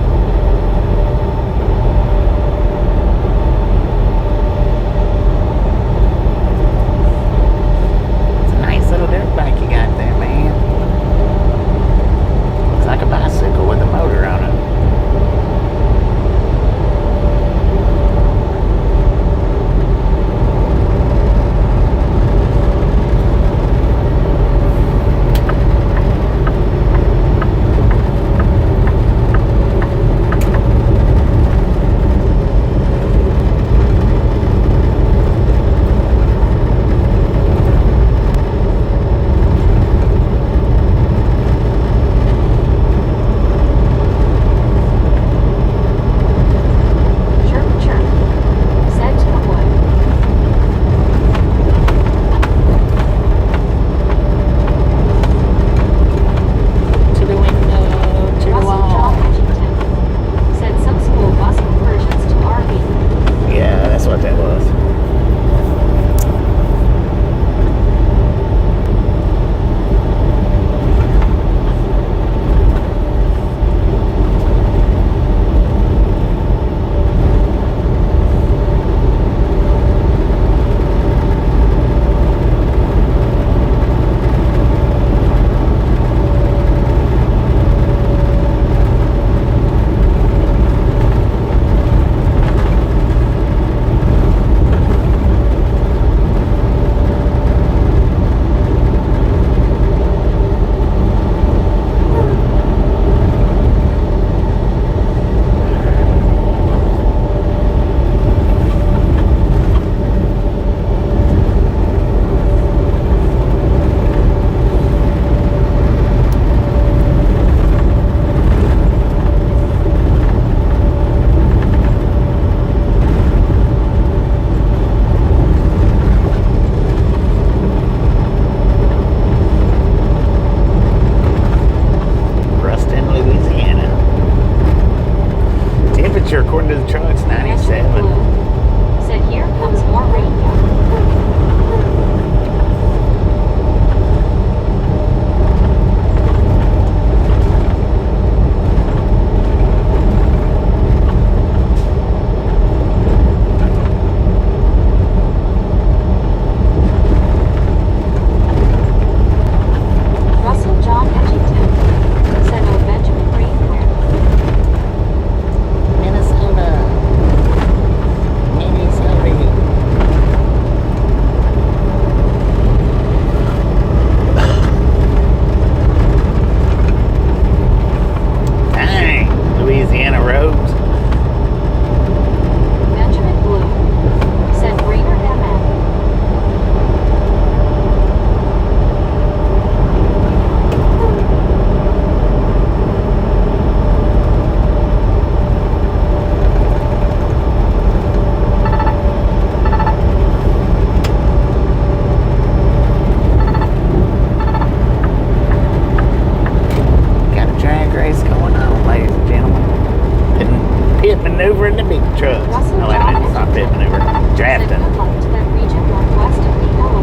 the big trucks. Russell Oh, wait a John minute. It's not pit Edgerton maneuver. said Drafting. good luck to that region northwest of the LOL.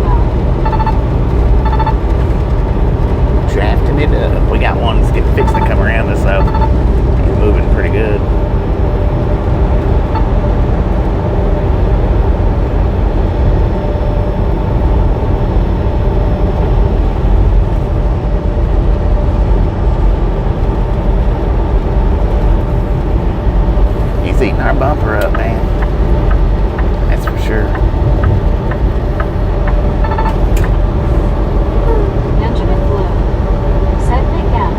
Drafting it up. We got one that's getting fixed to come around us, so he's moving pretty good. He's eating our bumper up, man. That's for sure. Benjamin Blue said Nick M.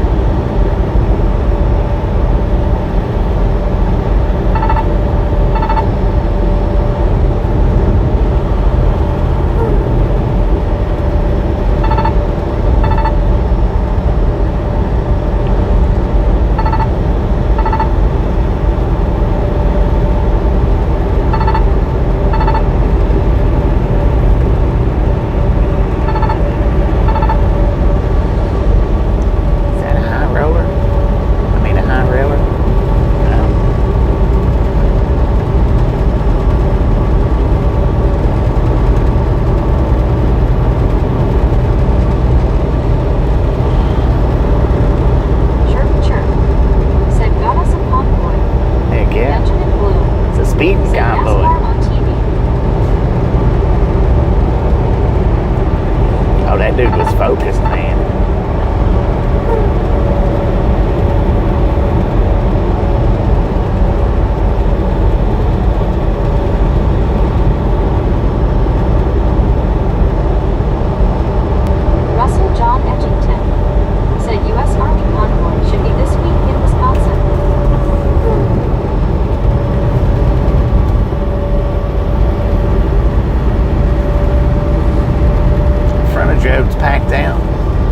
Is that a high roller? I mean a high roller? No. Chirp Chirp said got us a convoy. Heck yeah. Benjamin Blue It's a speeding said convoy. NASCAR on TV. Oh, that dude was focused, man. Russell John Edgington said U.S. Army convoy should be this week in Wisconsin. Front of Joe's packed out.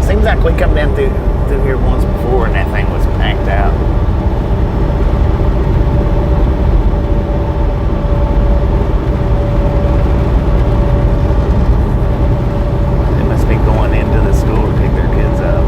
Seems like we come down through here once before and that thing was packed out. They must be going into the school to pick their kids up.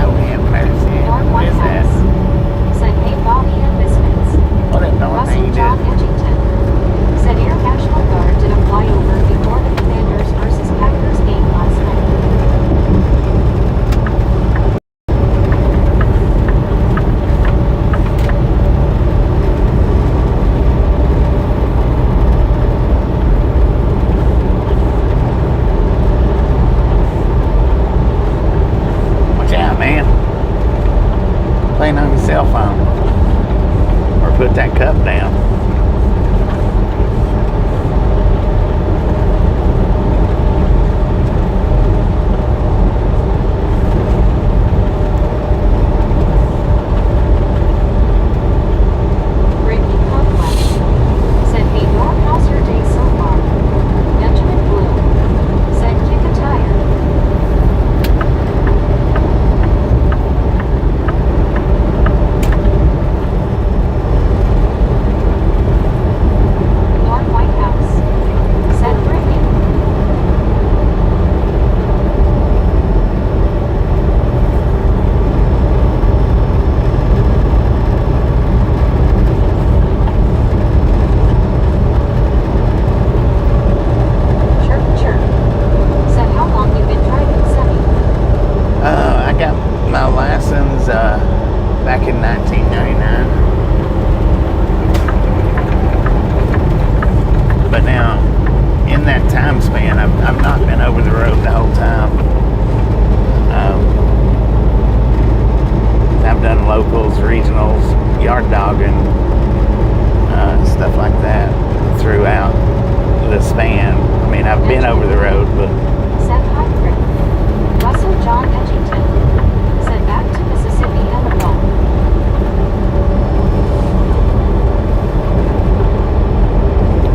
Oh, yeah, mercy. Norm What is that? Whitehouse said hey Bobby and Biscuits. What up, Norm? How Russell you John doing? Edgington said Air National Guard did a flyover before the Commanders versus Packers game last night. Watch out, man. Playing on your cell phone. Or put that cup down. Ricky Conquest said hey Norm how's your day so far? Benjamin Blue said kick a tire. 1999. But now, in that time span, I've not been over the road the whole time. I've done locals, regionals, yard dogging, stuff like that throughout the span. I mean, I've been over the road, but Said hi, Rick. Russell John Edgington. Said back to Mississippi and the Gulf.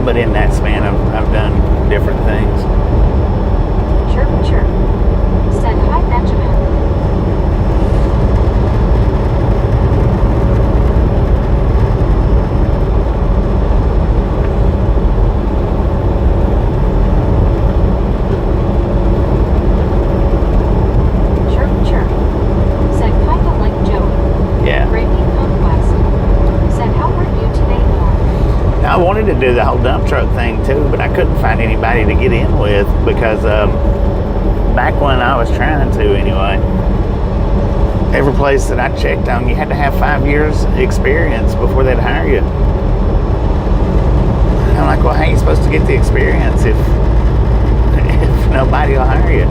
but in that span, I've done different things. Chirp, chirp. Said hi, Benjamin. Chirp, chirp. Said kinda like Joey. Yeah. Breaking Conquest. Said how are you today, Norm? I wanted to do the whole dump truck thing too, but I couldn't find anybody to get in with because back when I was trying to anyway, every place that I checked on, you had to have 5 years experience before they'd hire you. And I'm like, well, how are you supposed to get the experience if nobody will hire you?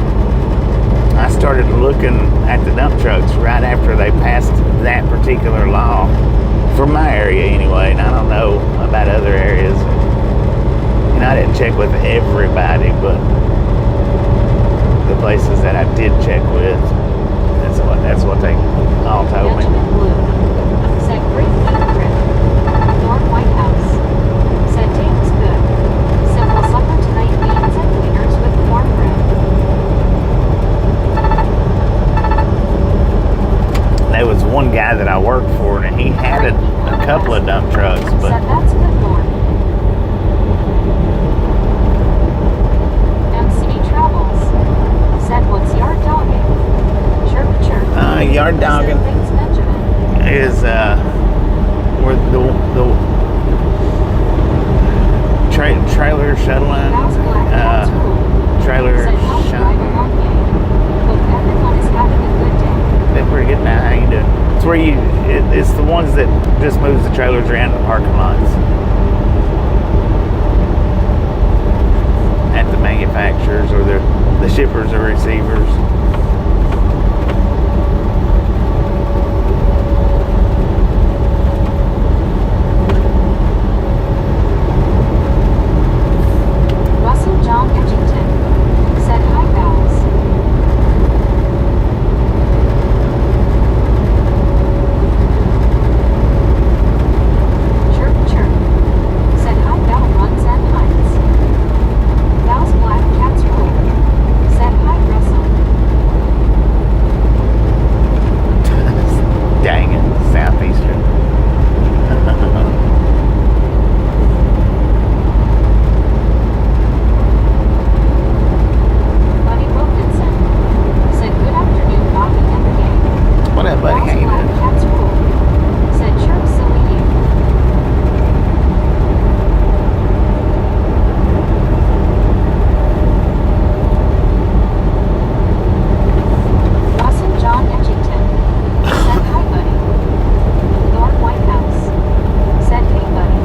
I started looking at the dump trucks right after they passed that particular law. For my area anyway, and I don't know about other areas. You know, I didn't check with everybody, but the places that I did check with, that's what they all told me. Benjamin Blue. Said great meat grip. Norm White House. Said day was good. Simple supper tonight, beans and wieners with cornbread. There was one guy that I worked for, and he had a couple of dump trucks, but Said that's good, Norm. MC Travels. Said what's yard dogging? Chirp, chirp. yard dogging Said thanks, Benjamin. is where the trailer shuttling, How's Black Cat's cool? trailer Said how's driving shuttling. on game? Hope everyone is having a good day. Been pretty good now. How you doing? It's where it's the ones that just moves the trailers around the parking lots at the manufacturers or the shippers or receivers. Russell John Edgington. Said hi, pals. Chirp, chirp. Said hi, Bell runs and hides. Bell's black cat's rule. Said hi, Russell. Dang it, Southeastern. Buddy Wilkinson. Said good afternoon, Bobby and the gang. What up, buddy? Bell's How you black doing? cat's rule. Said chirp, silly you. Russell John Edgington. Said hi, buddy. Norm White House. Said hey, buddy.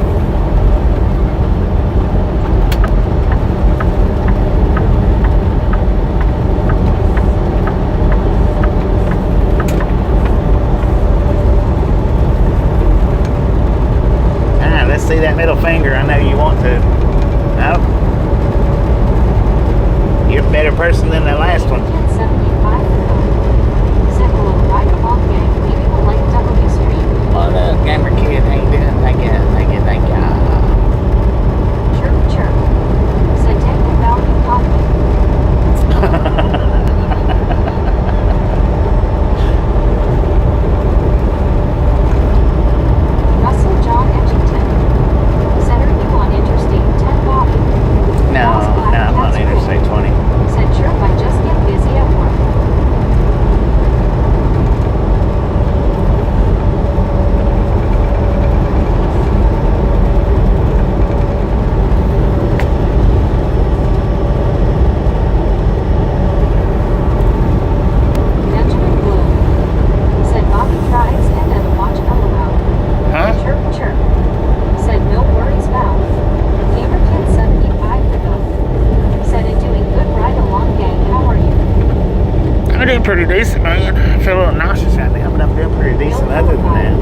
Let's see that middle finger. I know you want to. No. You're a better person than the last one. Kid 75 said hello, right along gang, leaving a light W stream. What up, gamer kid? How you doing? Thank you. Chirp, chirp. Said take the value coffee. Russell John Edgington. Said are you on Interstate 10, Bobby? No, I'm on Interstate 20. Said chirp, I just get busy at work. doing pretty decent, man. I feel a little nauseous right now, but I'm doing pretty decent other than that.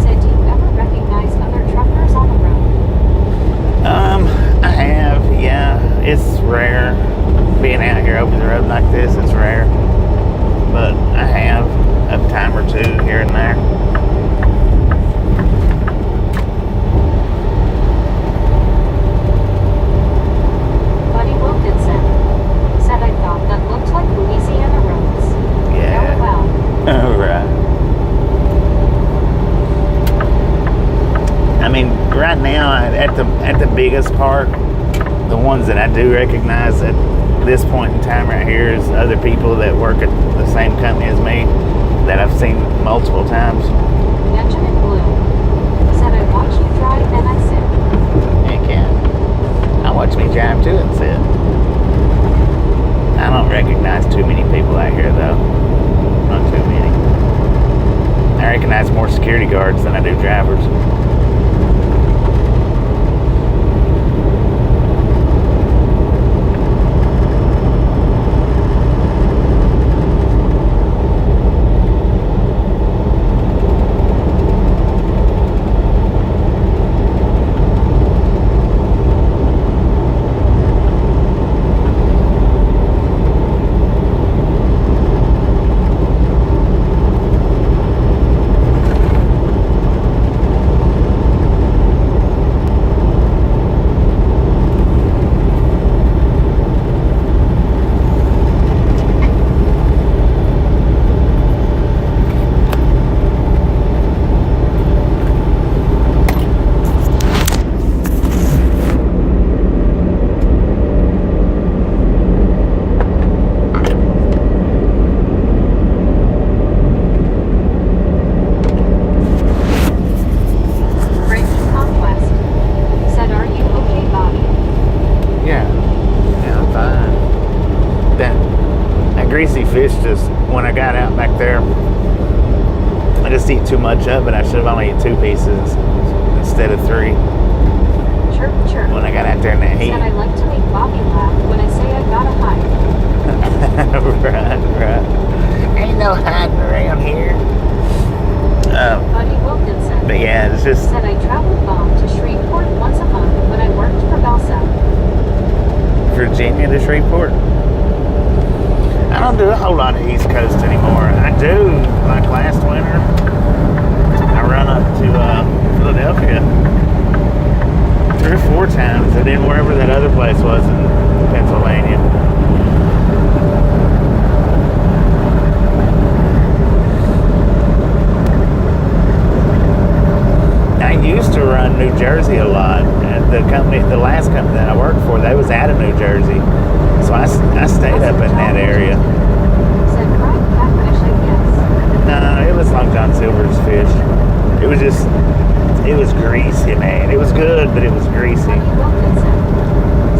Said, do you ever recognize other truckers on the road? I have, yeah. It's rare. Being out here over the road like this, it's rare. But I have a time or two here and there. Buddy Wilkinson said, I thought that looked like Louisiana roads. Yeah. LOL. Right. I mean, right now, at the biggest part, the ones that I do recognize at this point in time right here is other people that work at the same company as me that I've seen multiple times. Benjamin Bloom said, I watch you drive and I sit. Heck yeah. I watch me drive too and sit. I don't recognize too many people out here though. Not too many. I recognize more security guards than I do drivers. Fish just when I got out back there, I just eat too much of it. I should have only eaten 2 pieces instead of 3 Chirp, chirp. when I got out there in that heat. Said, I like to make Bobby laugh when I say I gotta hide. right. Ain't no hiding around here. Buddy Wilkinson But yeah, it's just said, I traveled bomb to Shreveport once a month when I worked for Belsa. Virginia to Shreveport. I don't do a whole lot of East Coast anymore. I do, like last winter, I run up to Philadelphia 3 or 4 times, and then wherever that other place was in Pennsylvania. I used to run New Jersey a lot. The last company that I worked for, they was out of New Jersey. So I stayed up in that area. Said, fried catfish, I guess. No, it was Long John Silver's fish. It was greasy, man. It was good, but it was greasy. Buddy Wilkinson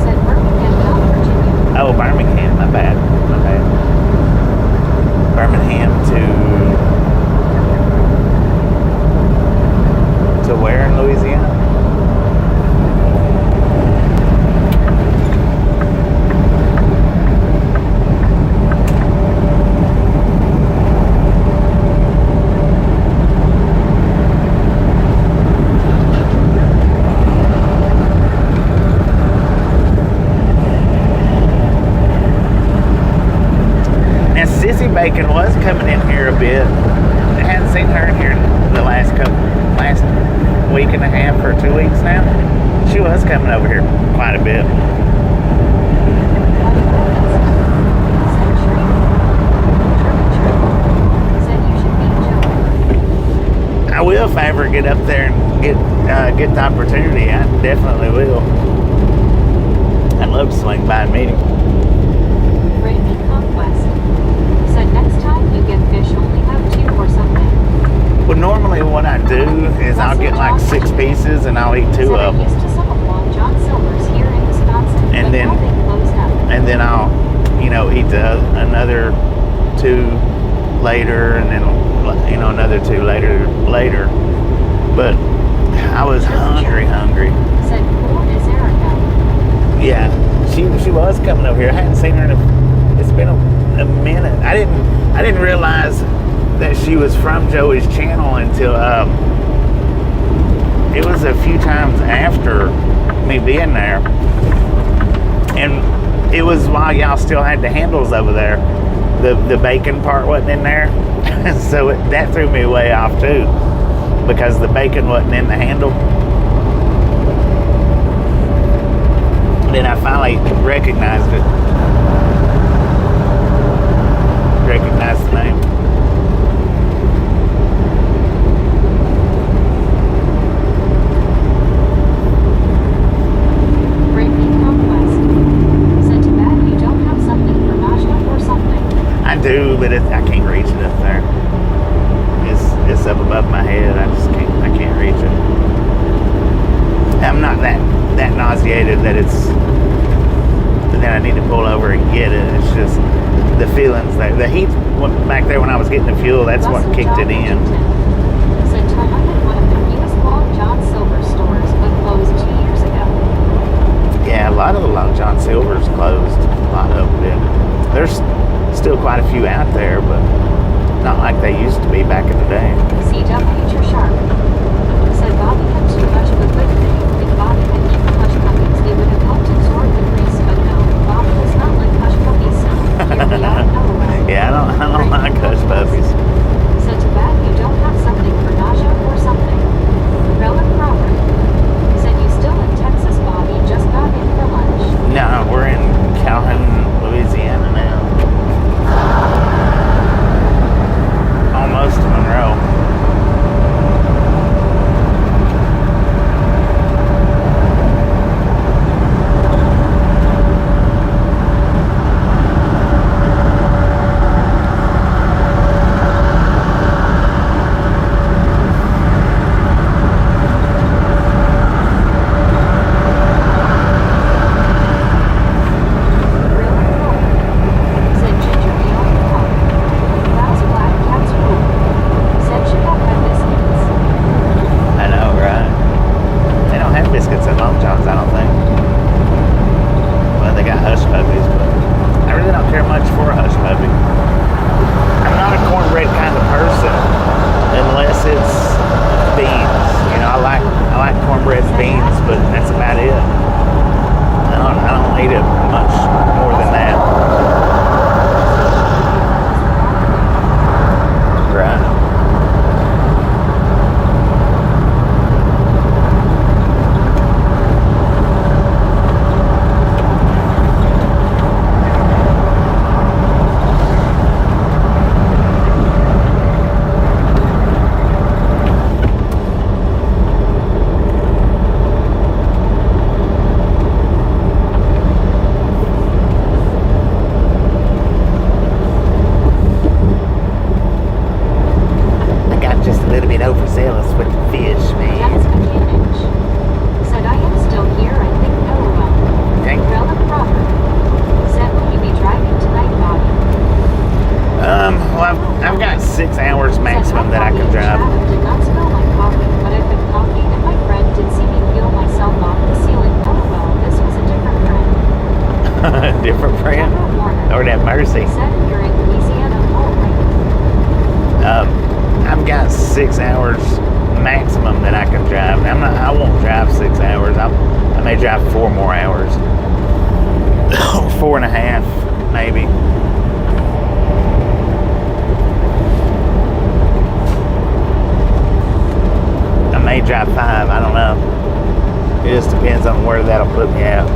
said, Birmingham, Virginia. Oh, Birmingham, my bad. Birmingham to where in Louisiana? Bacon was coming in here a bit. I hadn't seen her in here the last week and a half or 2 weeks now. She was coming over here quite a bit. I will if I ever get up there and get the opportunity. I definitely will. I'd love to swing by and meet him. Next time you get fish, only have 2 or something. Well, normally what I do is I'll get like 6 pieces and I'll eat 2 of them. Used to some of Long John Silver's here in Wisconsin, And but then- now they closed up. And then I'll, eat another 2 later, and then another 2 later. But I was hungry. Said, cool is Erica. Yeah, she was coming over here. I hadn't seen her it's been a minute. I didn't I didn't realize that she was from Joey's channel until it was a few times after me being there, and it was while y'all still had the handles over there. The bacon part wasn't in there, so that threw me way off too, because the bacon wasn't in the handle. Then I finally recognized it. Recognized the name. I do, but I can't reach it up there. It's up above my head. I can't reach it. I'm not that nauseated that I need to pull over and get it. It's just the feelings there. The heat back there when I was getting the fuel, that's what kicked it in. Said Tom opened one of the newest Long John Silver stores, but closed 2 years ago. Yeah, a lot of the Long John Silver's closed. A lot of them did. There's still quite a few out there, but not like they used to be back in the day. CW Sharp said Bobby had too much of a good thing. If Bobby had eaten hush puppies, they would have helped absorb the grease, but no, Bobby does not like hush puppies, so here we are. Yeah, I don't like hush puppies. Said to Beth, you don't have something for nausea or something. Relic Crawford said you still in Texas, Bobby, just got in for lunch. No, we're in Calhoun, Louisiana now. Almost to Monroe. I've got 6 hours maximum that I can drive. I won't drive 6 hours. I may drive 4 more hours. 4.5, maybe. I may drive 5. I don't know. It just depends on where that'll put me out.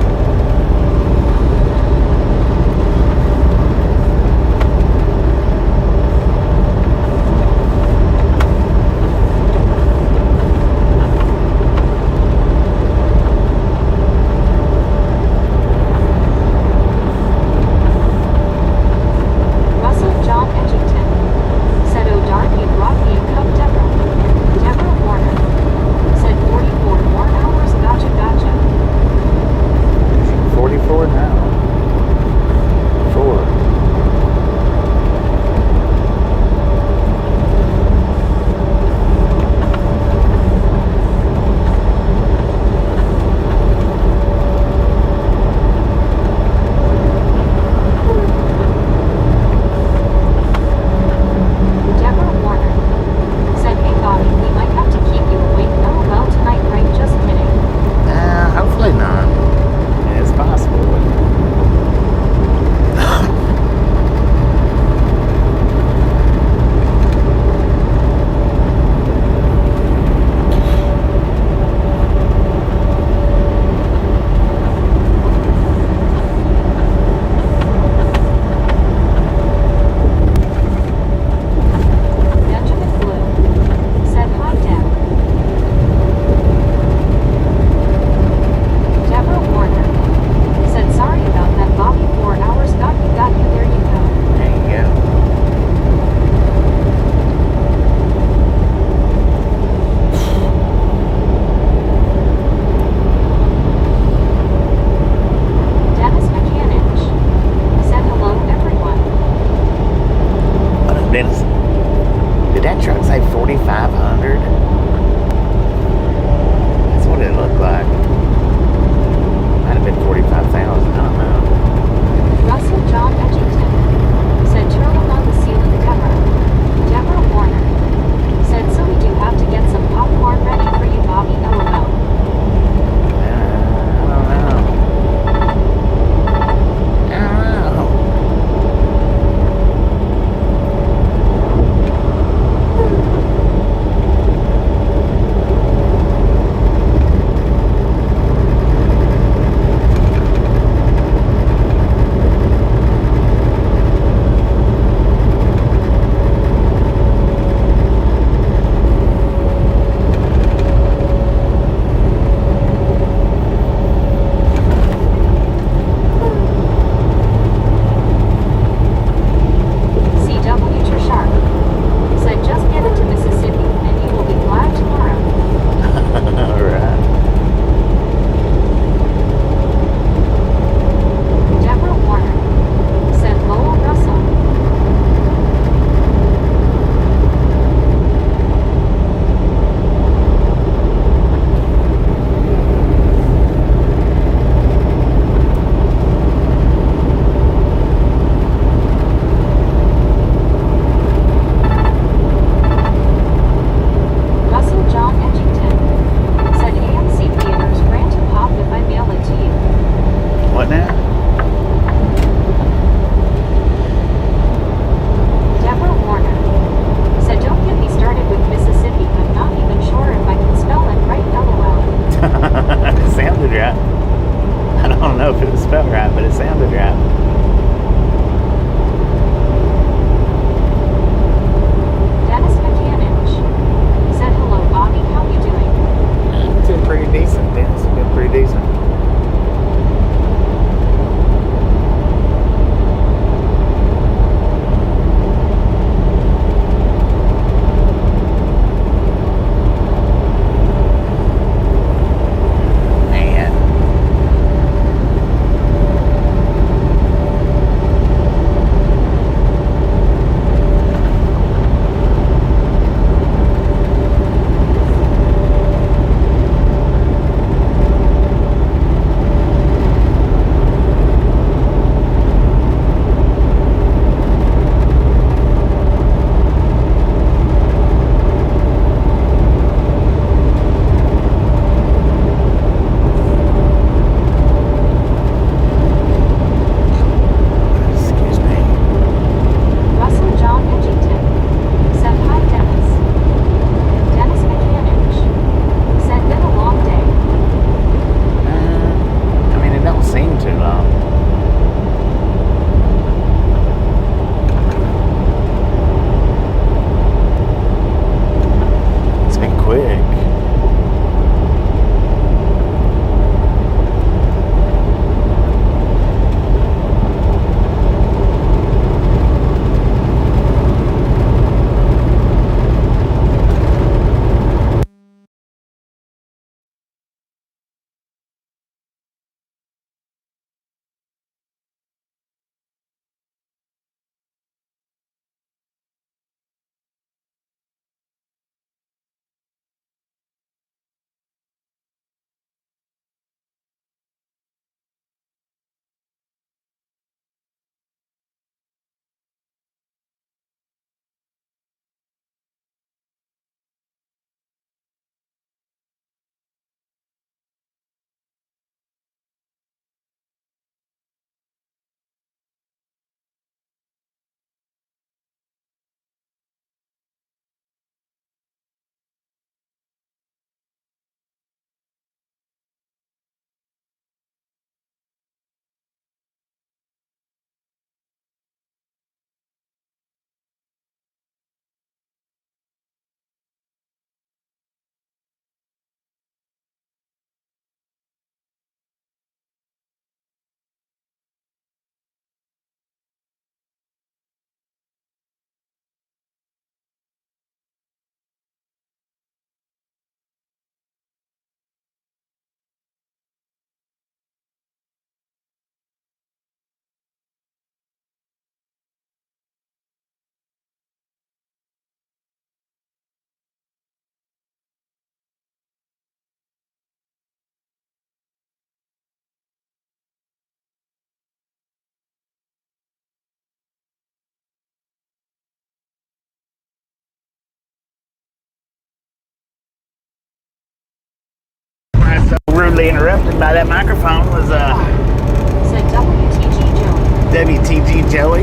rudely interrupted by that microphone was Said WTG Joey. WTG Joey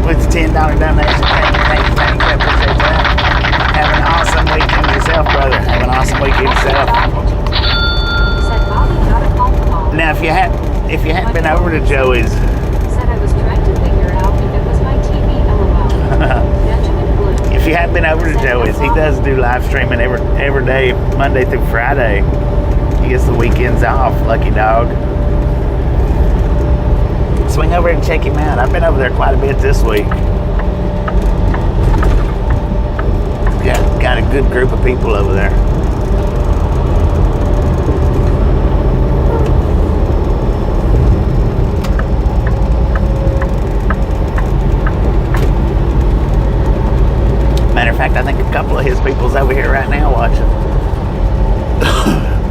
with the $10 donation. Thank you. I appreciate that. Have an awesome weekend yourself, brother. Have an awesome weekend yourself. Said Bobby got a phone call. Now, if you hadn't been over to Joey's, Said I was trying to figure out if it was my TV, LOL. Benjamin Blue. if you hadn't been over to Joey's, he does do live streaming every day, Monday through Friday. He gets the weekends off, lucky dog. Swing over and check him out. I've been over there quite a bit this week. Got a good group of people over there. Matter of fact, I think a couple of his people's over here right now watching.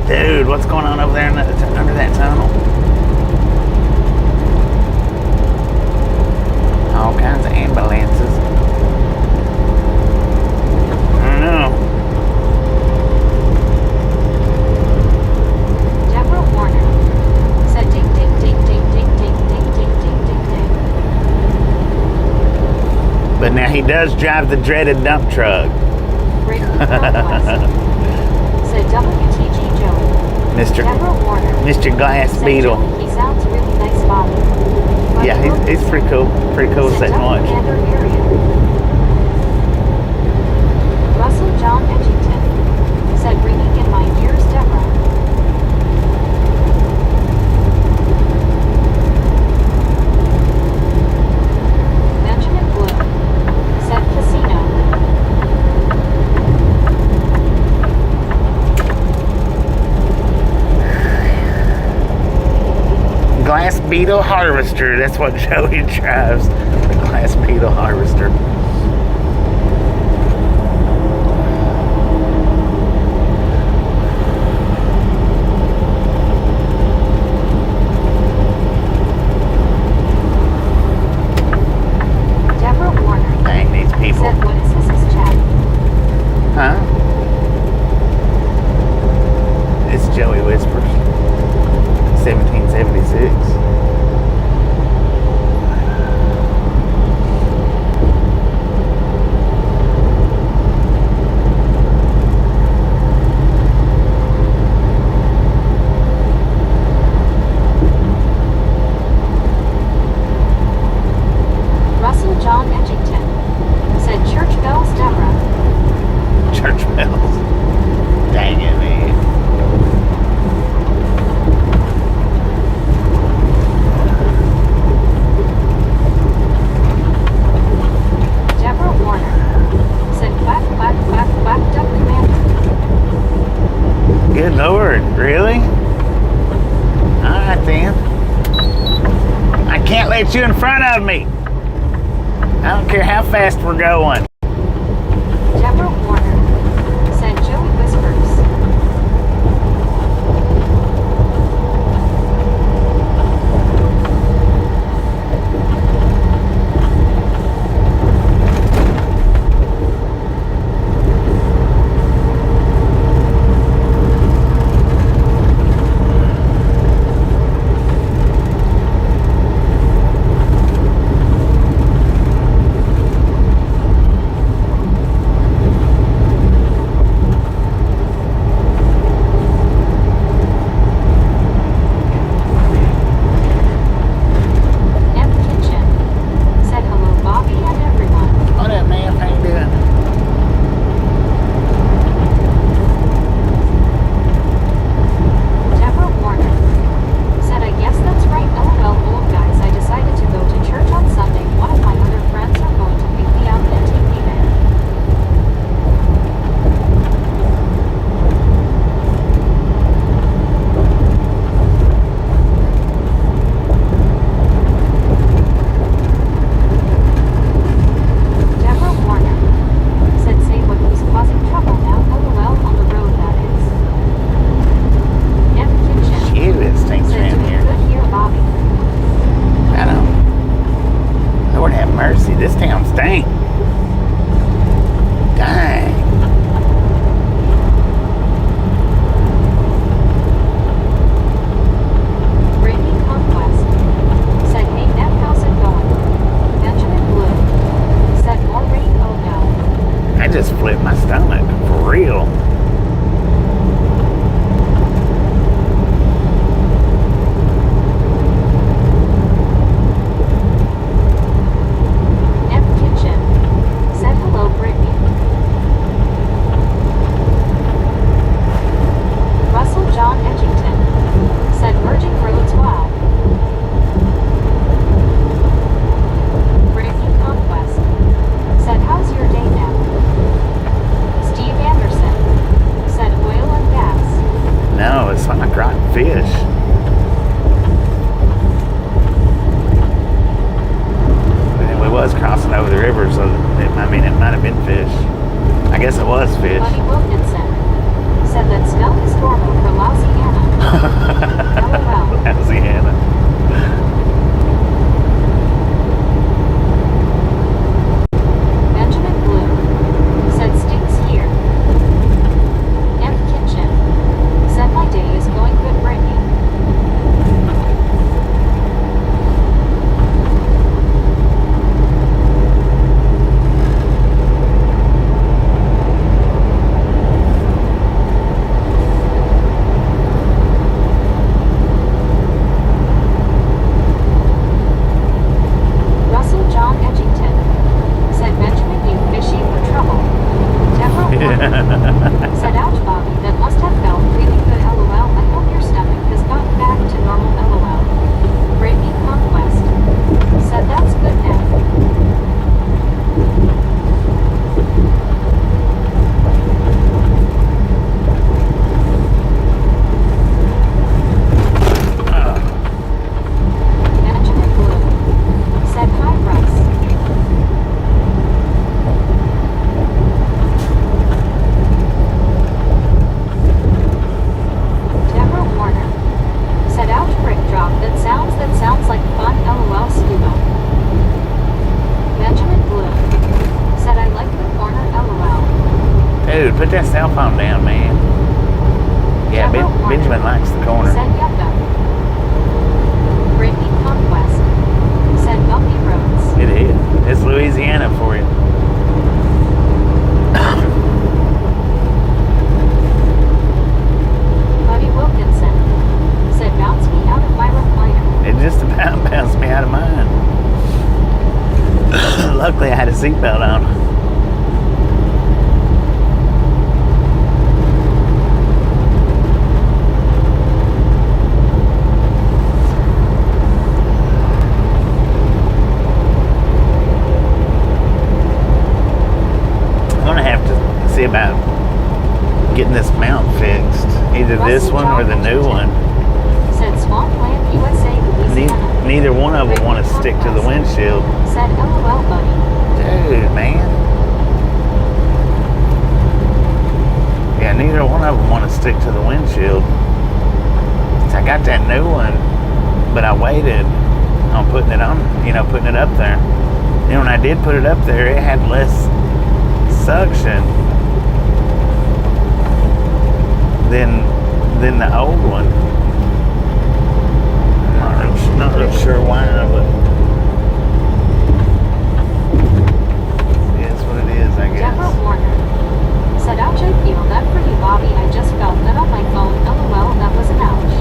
Dude, what's going on over there under that tunnel? All kinds of ambulances. I don't know. Deborah Warner. Said ding ding ding ding ding ding ding ding ding ding ding. But now he does drive the dreaded dump truck. Breaking Northwest. Said WTG Joey. Mr. Deborah Warner. Mr. Glass Said Beetle. Joey, he sounds really nice, Bobby. Yeah, he's pretty cool. Pretty cool Said setting watch. Commander Area. Russell John Edgington. Said ringing in my ears, Deborah. Benjamin Blue. Said casino. Glass Beetle Harvester. That's what Joey drives. The Glass Beetle Harvester. Deborah Warner. Dang, these people. Said what is this chat? Huh? It's Joey Whispers. 1776. Russell John Edgington. Said church bells, Deborah. Church bells. Dang it, man. Deborah Warner. Said quack quack quack quack duck commander. Good Lord, really? Alright then. I can't let you in front of me. I don't care how fast we're going. Deborah Warner. Said Joey Whispers. Benjamin likes the corner. Said Yucca. Brittany Conquest. Said bumpy roads. It is. It's Louisiana for you. Buddy Wilkinson. Said bounce me out of my recliner. It just about bounced me out of mine. Luckily, I had a seatbelt on. About getting this mount fixed, either this one or the new one. Said Swampland, USA, Louisiana. Neither one of them want to stick to the windshield. Said LOL, buddy. Dude, man. Yeah, neither one of them want to stick to the windshield. So I got that new one, but I waited on putting it on, putting it up there. Then when I did put it up there, it had less suction than the old one. I'm not real sure why, but it's what it is, I guess. Deborah Warner. Said, ouch, I feel that for you, Bobby. I just felt that on my phone. LOL, that was an ouch.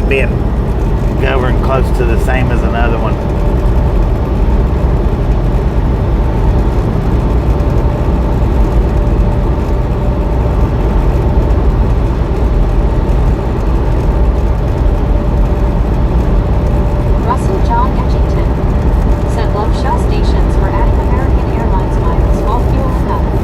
being governed close to the same as another one. Russell John Edgington said love Shell stations for adding American Airlines miles while fueling up.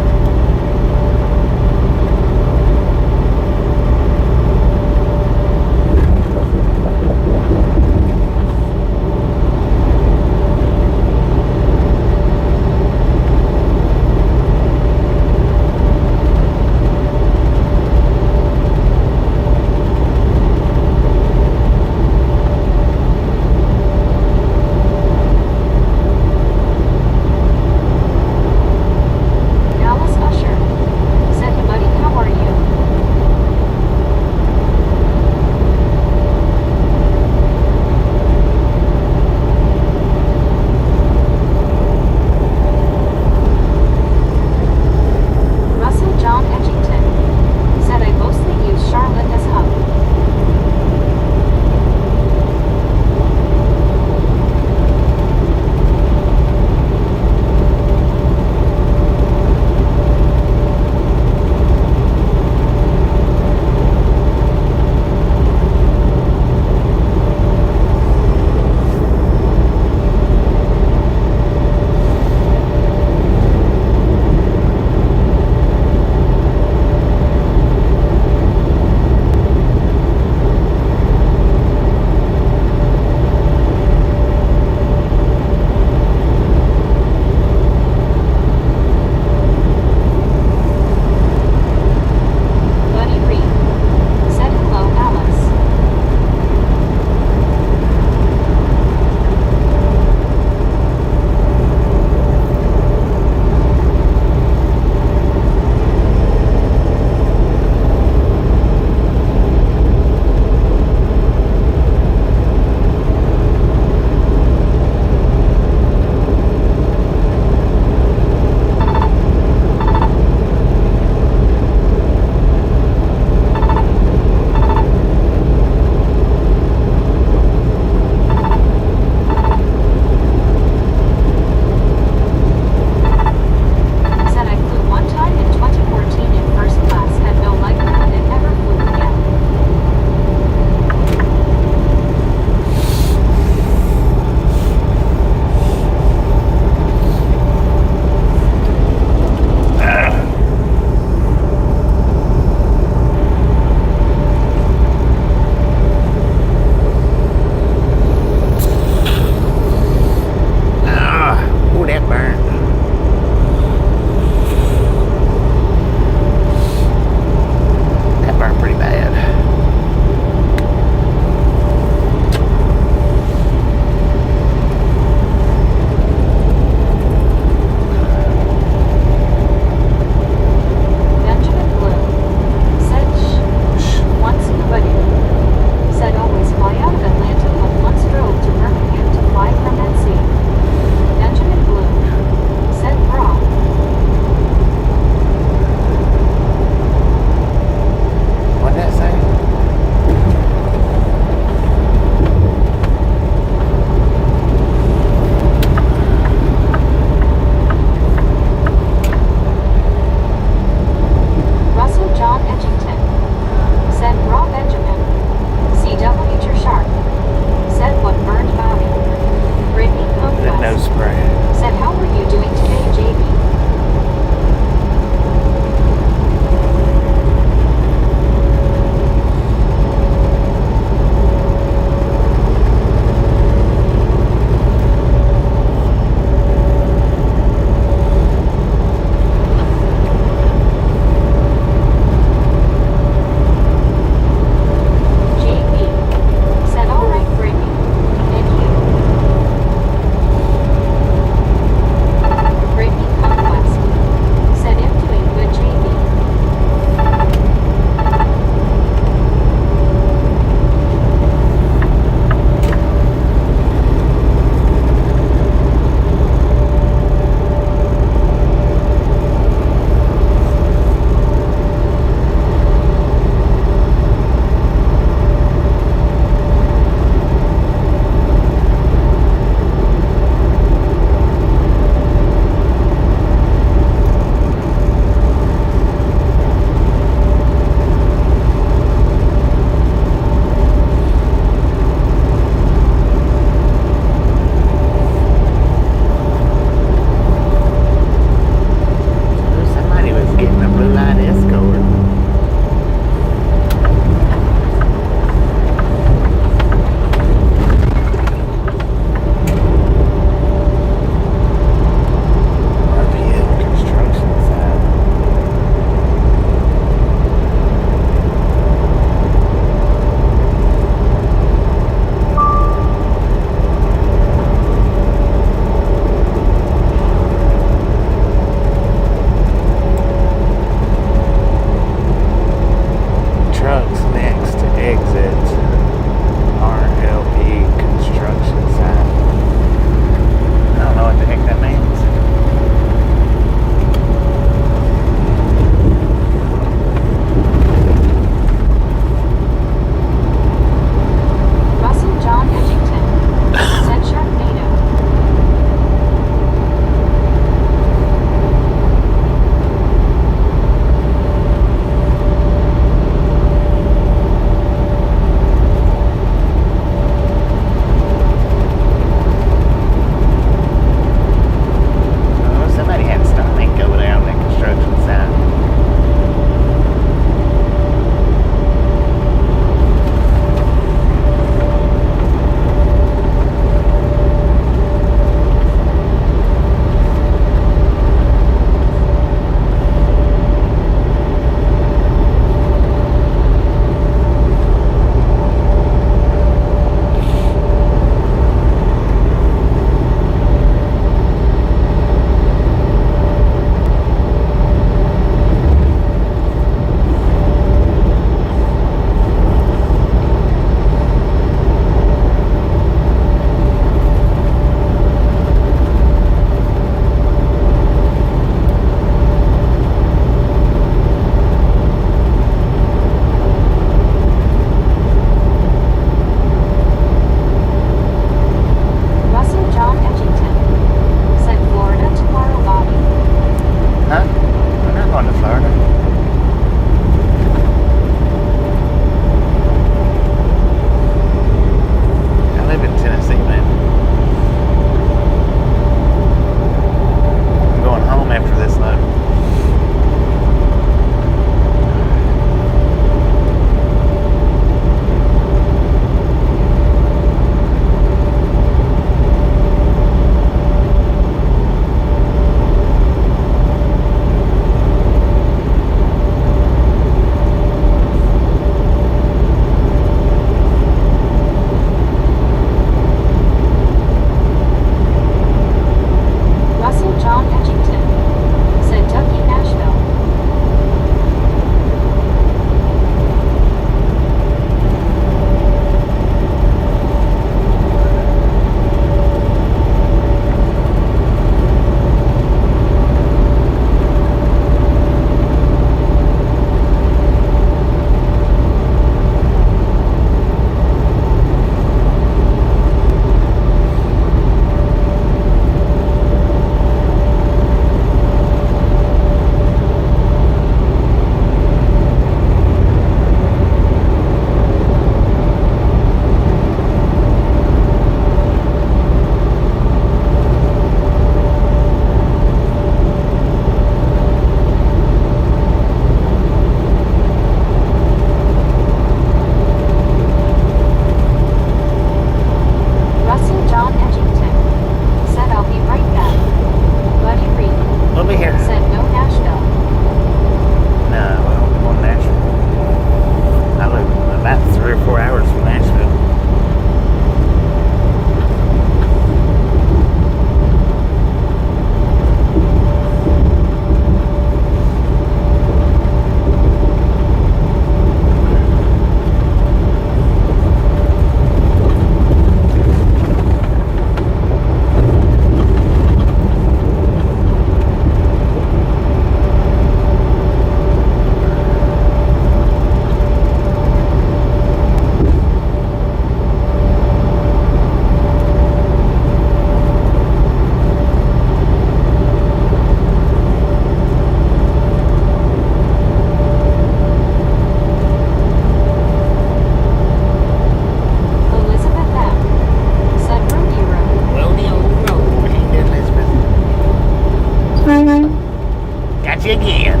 you again.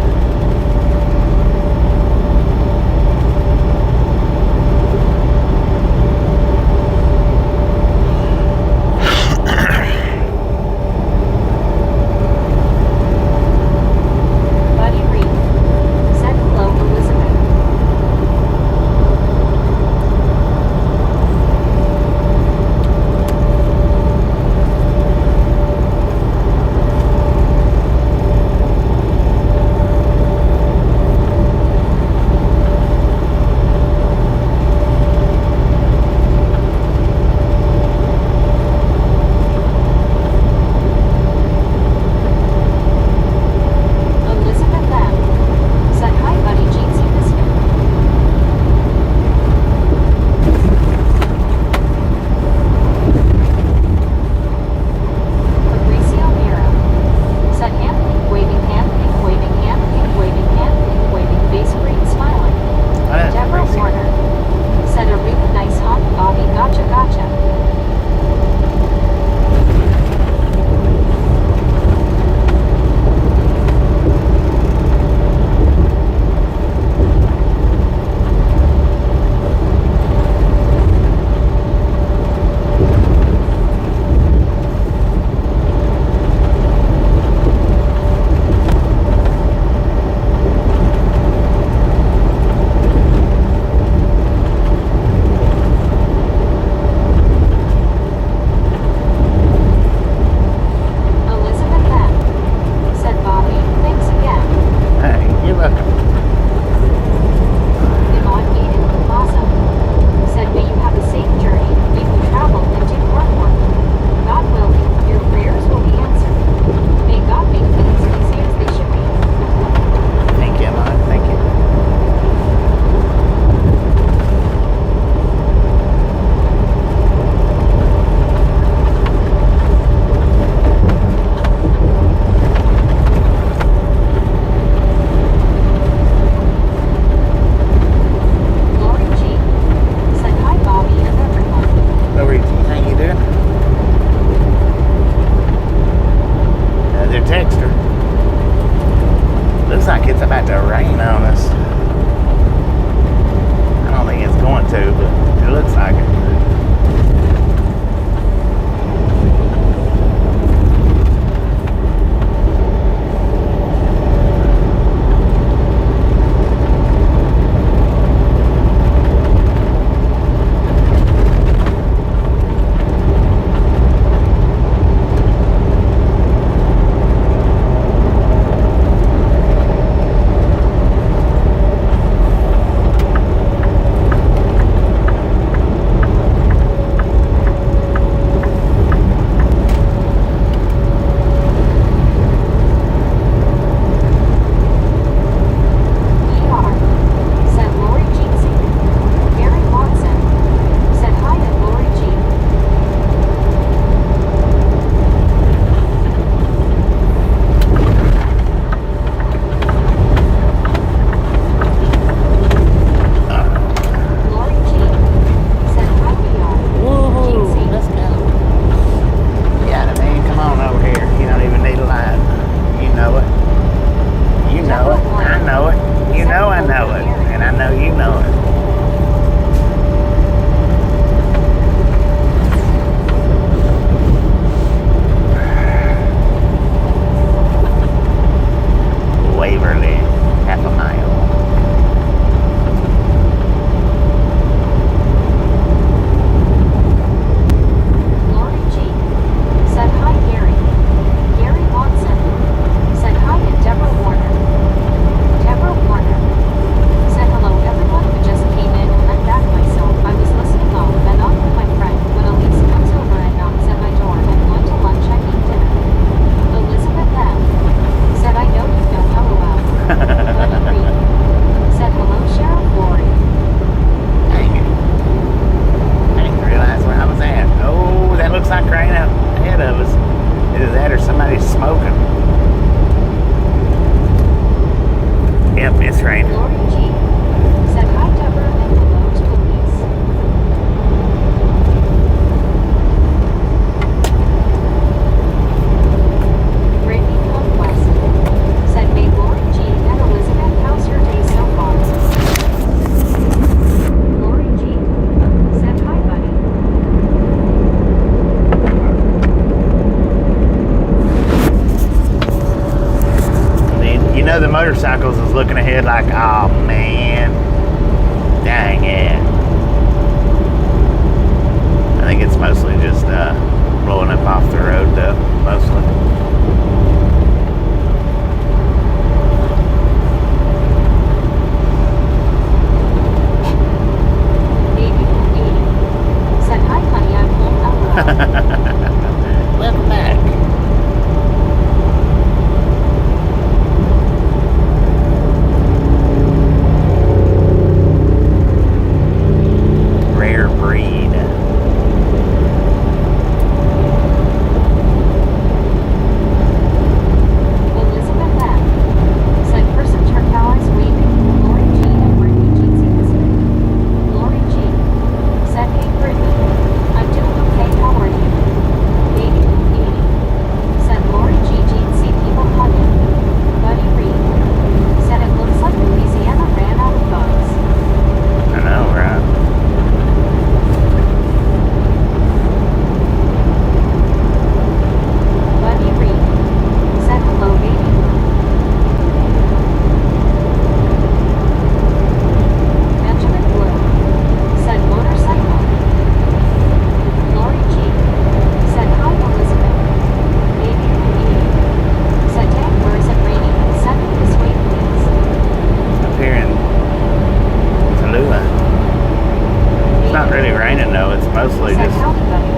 Buddy Reed said hello, Elizabeth. Elizabeth M. said hi, buddy Jeansy Biscuit. Fabricio Mira said hand pink waving, hand pink waving, hand pink waving, hand pink waving, face green smiling. Oh, that's Deborah crazy. Warner said a really nice hump, Bobby, gotcha, gotcha. Elizabeth M. said Bobby, thanks again. Hey, you're welcome. Yvonne Eden Plaza said, may you have a safe journey, may you travel and do hard work. God willing, your prayers will be answered. May God make things easy as they should be. Thank you, Mom. Thank you. Lori G. said, hi Bobby and everyone. Lori, how you doing? Another texter. Looks like it's about to rain on us. I don't think it's going to, but it looks like it. ER said Lori Jeansy. Gary Watson said hi to Lori G. Lori G. said hi ER. Jeansy. Let's go. Yeah, man, come on over here. You don't even need a line. You know it. You know it. I know it. You know I know it. And I know you know it. Waverly, half a mile. Lori G. said hi Gary. Gary Watson said hi to Deborah Warner. Deborah Warner said hello everyone who just came in. I'm back myself. I was listening home and on with my friend when Elise comes over and knocks at my door. I'm going to lunch. I need dinner. Elizabeth M. said I know you know LOL. Buddy Reed said hello Sheriff Lori. Dang it. I didn't realize where I was at. Oh, that looks like rain up ahead of us. Either that or somebody's smoking. Yep, it's raining. Lori G. said hi Deborah and hello to Elise. Brittany Conquest said may Lori other motorcycles is looking ahead like, oh man, dang it. I think it's mostly just blowing up off the road though, mostly. Said, hi, honey, I'm home. Welcome back. Rare breed. Elizabeth M. Said, person turquoise waving. Lori G and Brittany Jeansy listening. Lori G. Said, hey, Brittany. I'm doing okay, how are you? Baby Blue 80. Said, Lori G. Jeansy people hugging. Buddy Reed. Said, it looks like Louisiana ran out of bugs. I know, right? Buddy Reed. Said, hello, baby. Benjamin Blue. Said, motorcycle. Lori G. Said, hi, Elizabeth. Baby Blue 80. Said, dang, where is it raining? Send me this way, please. Up here in Tallulah. It's not really raining though, it's mostly Said, just howdy, buddy.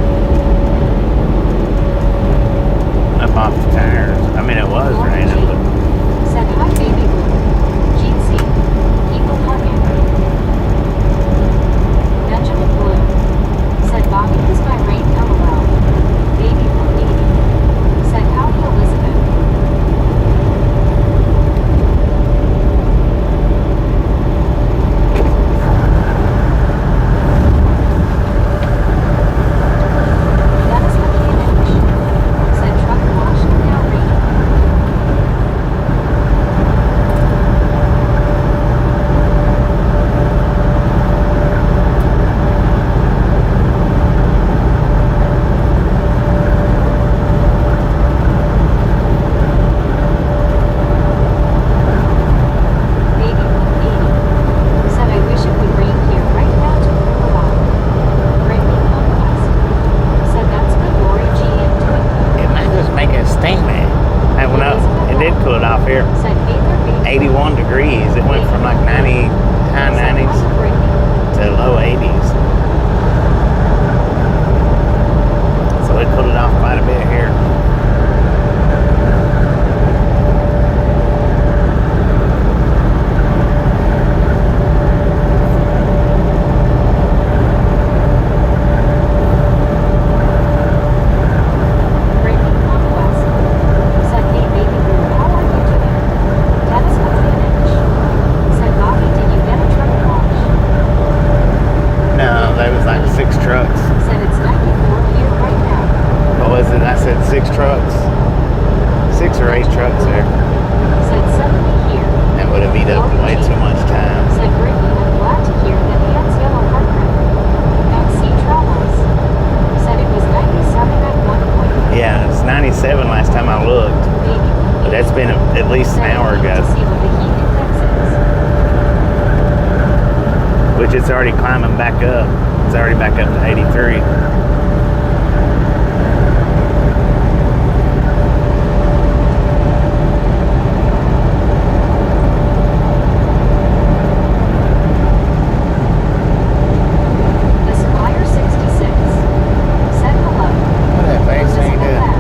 up off the tires. I mean, it was Lori G. raining, but Said, hi, baby Blue. Jeansy. People hugging. Benjamin Blue. Said, Bobby is my rain, LOL. Baby Blue 80. Said, howdy, Elizabeth. Dennis McCann. Said, truck wash now raining. Baby Blue 80. Said, I wish it would rain here right now to cool it off. Brittany Conquest. Said, that's good, Lori G. and doing good. it might just make a statement. I don't know. It did cool it off here. Said, hey there, baby. 81 degrees. It went from like 90, high Said, 90s hi, Brittany. to low 80s. So it cooled it off quite a bit here. Brittany Conquest. Said, hey, baby Blue, how are you doing? Dennis McCann. Said, Bobby, did you get a truck wash? No, there was like 6 trucks. Said, it's 94 here right now. What was it? I said 6 trucks. 6 or 8 trucks there. Said, 70 here. That would have eat up way too much time. Said, Brittany, I'm glad to hear that Ann's yellow heartburn. Don't see traumas. Said, it was 97 at one point. Yeah, it's 97 last time I looked. Baby Blue But that's been at least an Said, hour I need ago. to see what the heat index is. Which it's already climbing back up. It's already back up to 83. The Squire 66. Said hello. What that face ain't Elizabeth good. M.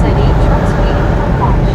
Said 8 trucks waiting for wash.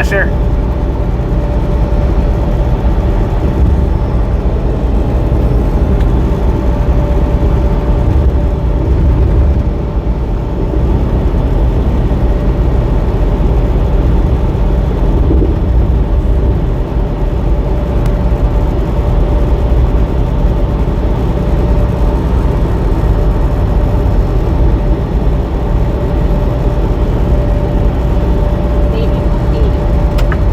Usher. Maybe 8.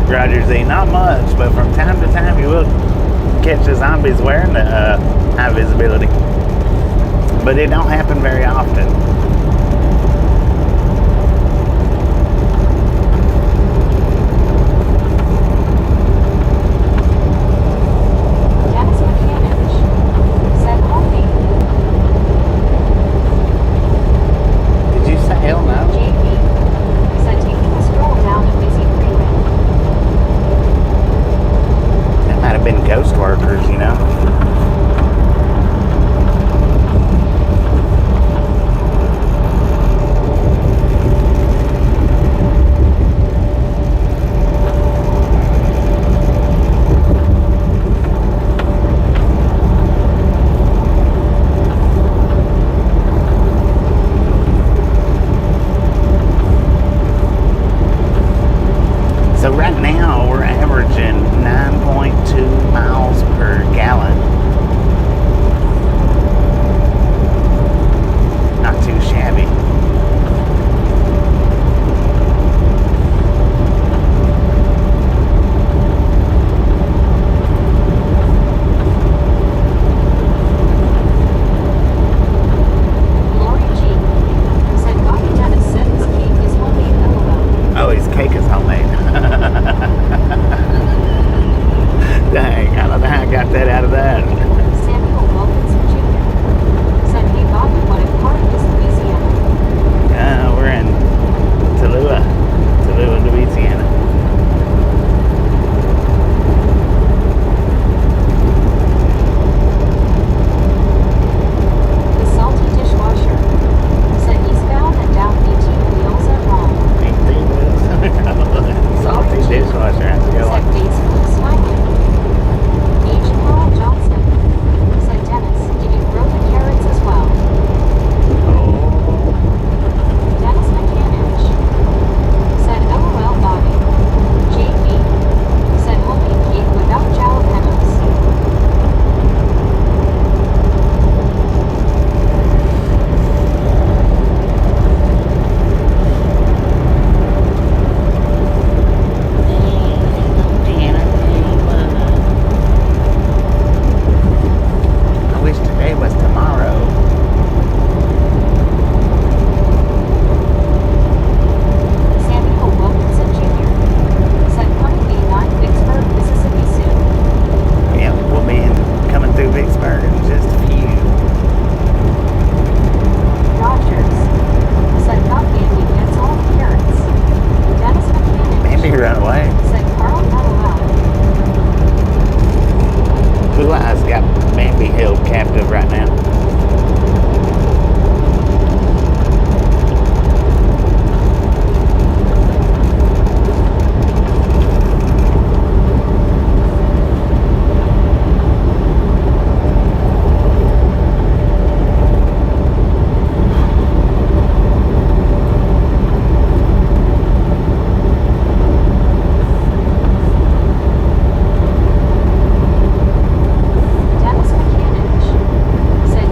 Roger Z, not much, but from time to time you will catch the zombies wearing the high visibility. But it don't happen very often. Dennis Mechanic said homie. Did you say hell no? JP said taking a stroll down a busy freeway. That might have been ghost workers, you know. So right now we're averaging 9.2 miles per gallon. Not too shabby. Lori G said Bobby Dennis said his cake is homemade LOL. Oh, his cake is homemade. Dang, I don't know how I got that out of that. Samuel Wilkinson Jr. said, hey Bobby, what part is Louisiana? We're in Tallulah, Louisiana. The salty dishwasher said eastbound and down 18 wheels at wrong. 18 wheels. Salty dishwasher. Has to go Said on. face full of smiling. H. Carl Johnson said, Dennis, did you grow the carrots as well? Dennis Mechanic said, LOL Bobby. JP said, homemade cake without jalapenos. I wish today was tomorrow. Samuel Wilkinson Jr. said, coming to 9 Vicksburg, Mississippi soon. Yeah, we'll be coming through Vicksburg in just a few. Rogers said, not Bambi gets all the carrots. Dennis Mechanic Maybe run away. said, Carl LOL. Blue Eyes got Bambi held captive right now. Dennis Mechanic said,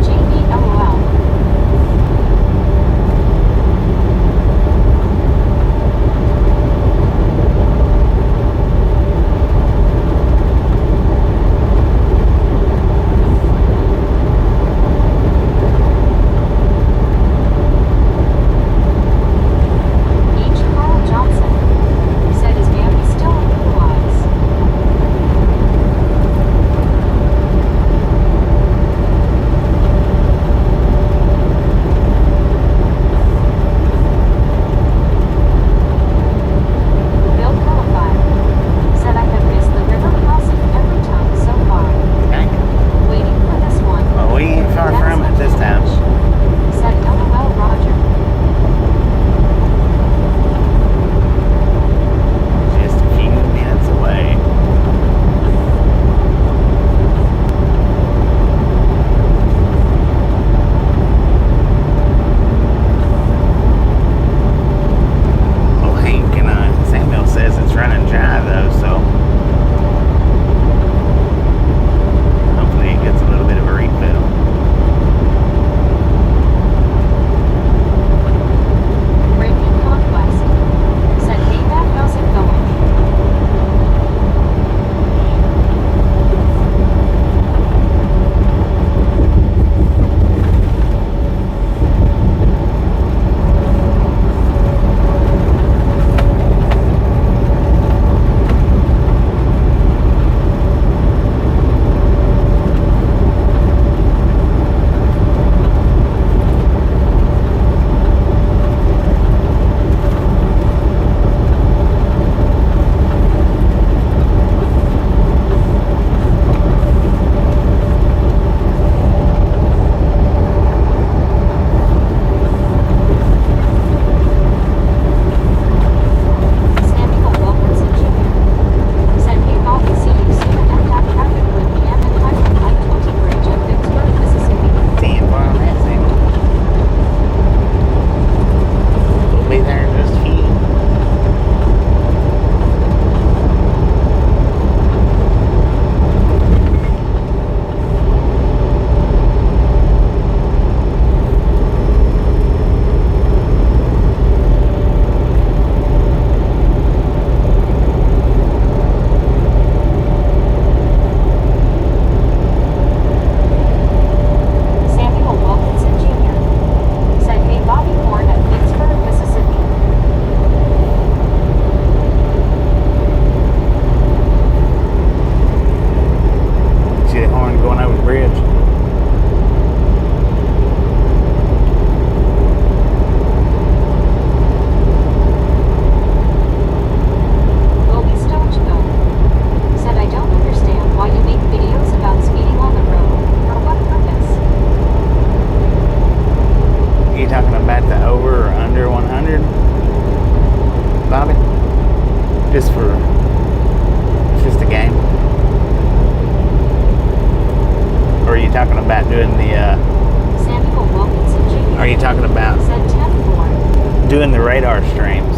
you talking about? Said 10-4. Doing the radar streams.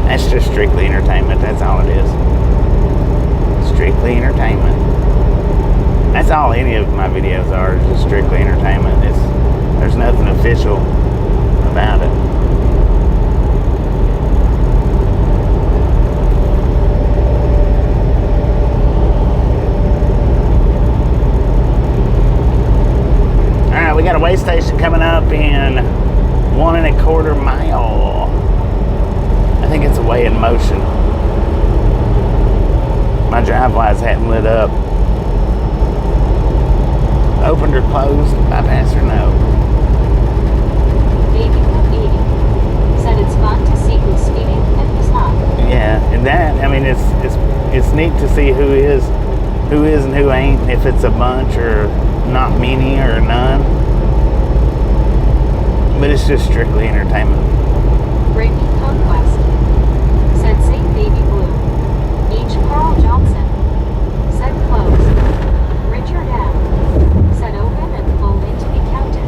That's just strictly entertainment. That's all it is. Strictly entertainment. That's all any of my videos are, is just strictly entertainment. There's nothing official about it. Alright, we got a way station coming up in 1.25 miles. I think it's a way in motion. My drive lights hadn't lit up. Opened or closed, bypass or no? Baby Blue 80 said it's fun to see who's speeding and who's not. Yeah, and that, I mean, it's neat to see who is and who ain't, if it's a bunch or not many or none. But it's just strictly entertainment. Breaking Conquest said St. Baby Blue. H. Carl Johnson said close. Richard M. said open and full in to be counted.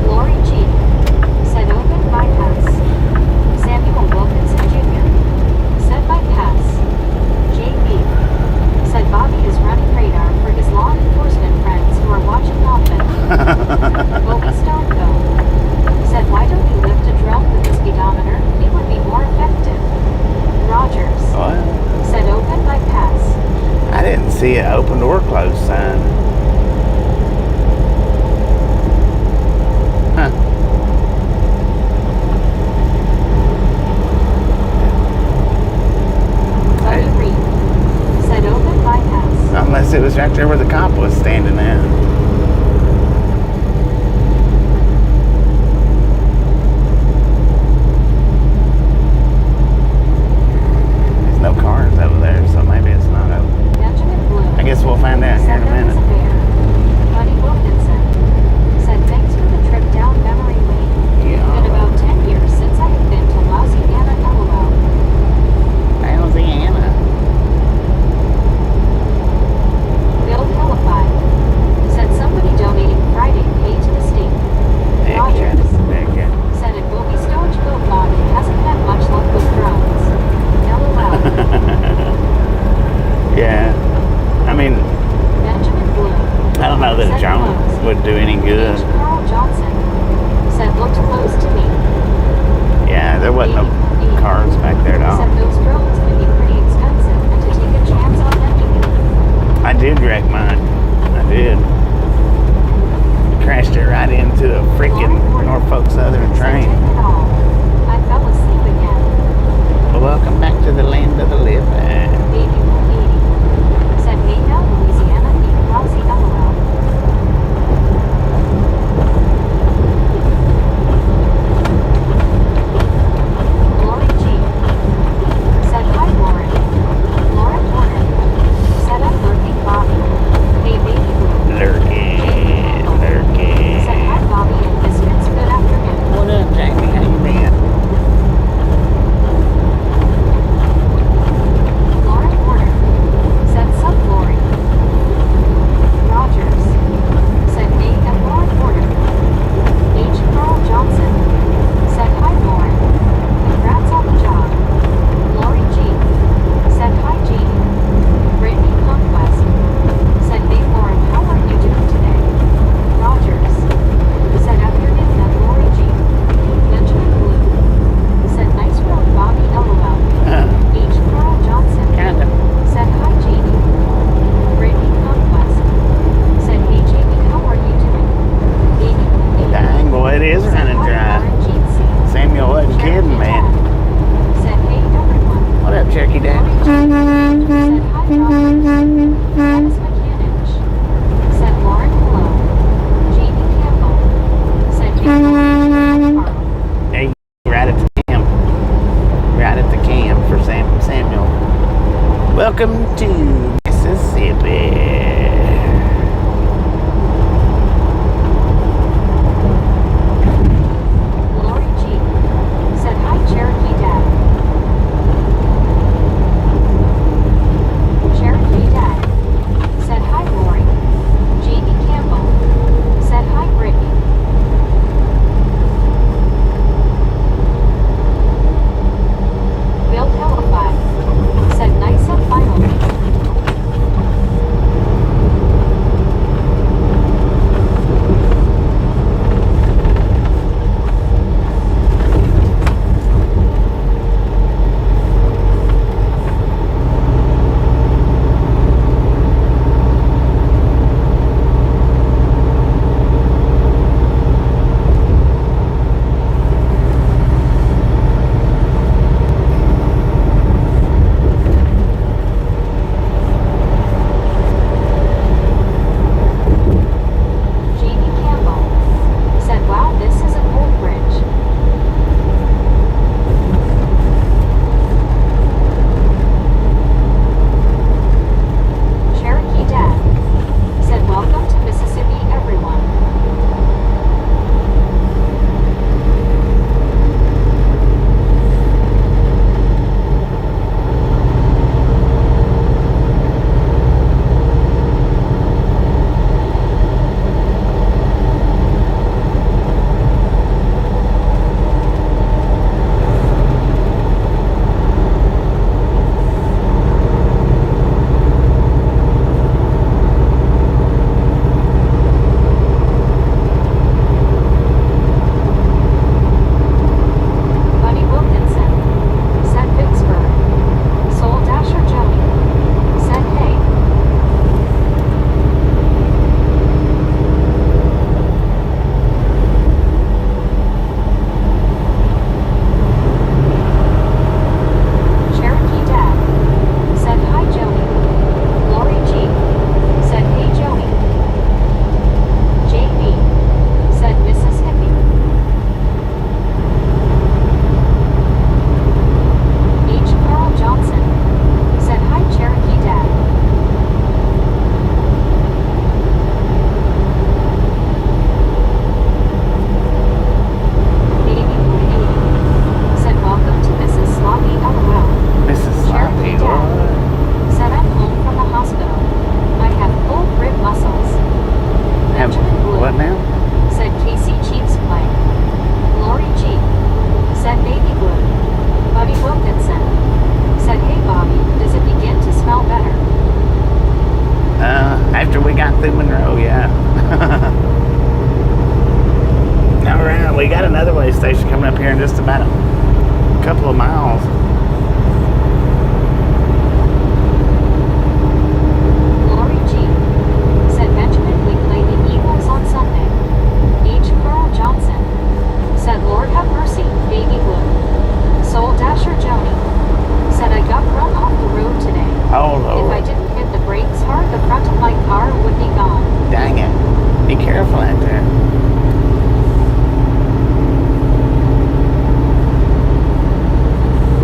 Lori G. said open bypass. Samuel Wilkinson Jr. said bypass. J.B. said Bobby is running radar for his law enforcement friends who are watching often. Bobby Stoneko said why don't you lift a drone with the speedometer? It would be more effective. Rogers What? said open bypass. I didn't see an open or closed sign. Huh. Buddy Reed said open bypass. Unless it was right there where the cop was standing at. There's no cars over there, so maybe it's not open. Benjamin Blue I guess we'll find out here said in a there was a minute. bear. Buddy Wilkinson said thanks for the trip down memory lane. Been Yeah. about 10 years since I have been to Louisiana, LOL. Louisiana. Bill Hillify said somebody donating Friday pay to the state. Rogers Heck yeah. said at Bobby Stone's boat lawn he hasn't had much luck with drones. LOL. Yeah. I mean, Benjamin Blue I don't know that a drone would do any good. H. Carl Johnson said looked close to me. Yeah, there wasn't no cars back there at all. Said those drones can be pretty expensive and to take a chance on them you can. I did wreck mine. I did. Crashed it right into a freaking Norfolk Southern Said train. take it all. I fell asleep again. Well, welcome back to the land of the living. Baby Blue 80 said Mayville, Louisiana, ain't lousy LOL. Lori G said hi Lauren. Lauren Warner said I'm lurking Bobby. Hey Baby Blue. Lurking. Said hi Bobby and Biscuits. Good afternoon. What up, Jamie? How you been? After we got through Monroe, yeah. All right, we got another way station coming up here in just about a couple of miles. Lori G. said Benjamin, we played the Eagles on Sunday. H. Carl Johnson said Lord have mercy, baby blue. Soul Dasher Joni said I got run off the road today. Oh, If I Lord. didn't hit the brakes hard, the front of my car would be gone. Dang it. Be careful out there.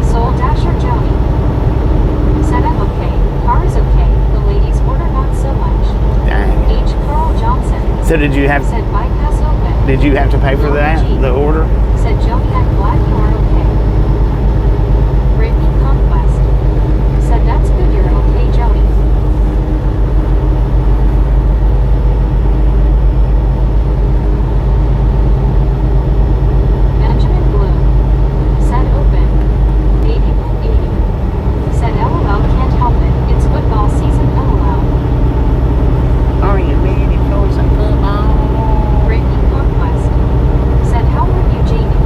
Soul Dasher Joni said I'm okay, car is okay, the ladies order not so much. Dang it. H. Carl Johnson So did you have said bypass open. to pay for that? The order? Said Joni, I'm glad you are okay. Brittany Conquest said that's good you're okay, Joni. Benjamin Bloom said open. Baby Blue 80 said LOL can't help it. It's football season LOL. Are you ready for some football? Brittany Conquest said how are you, Jamie?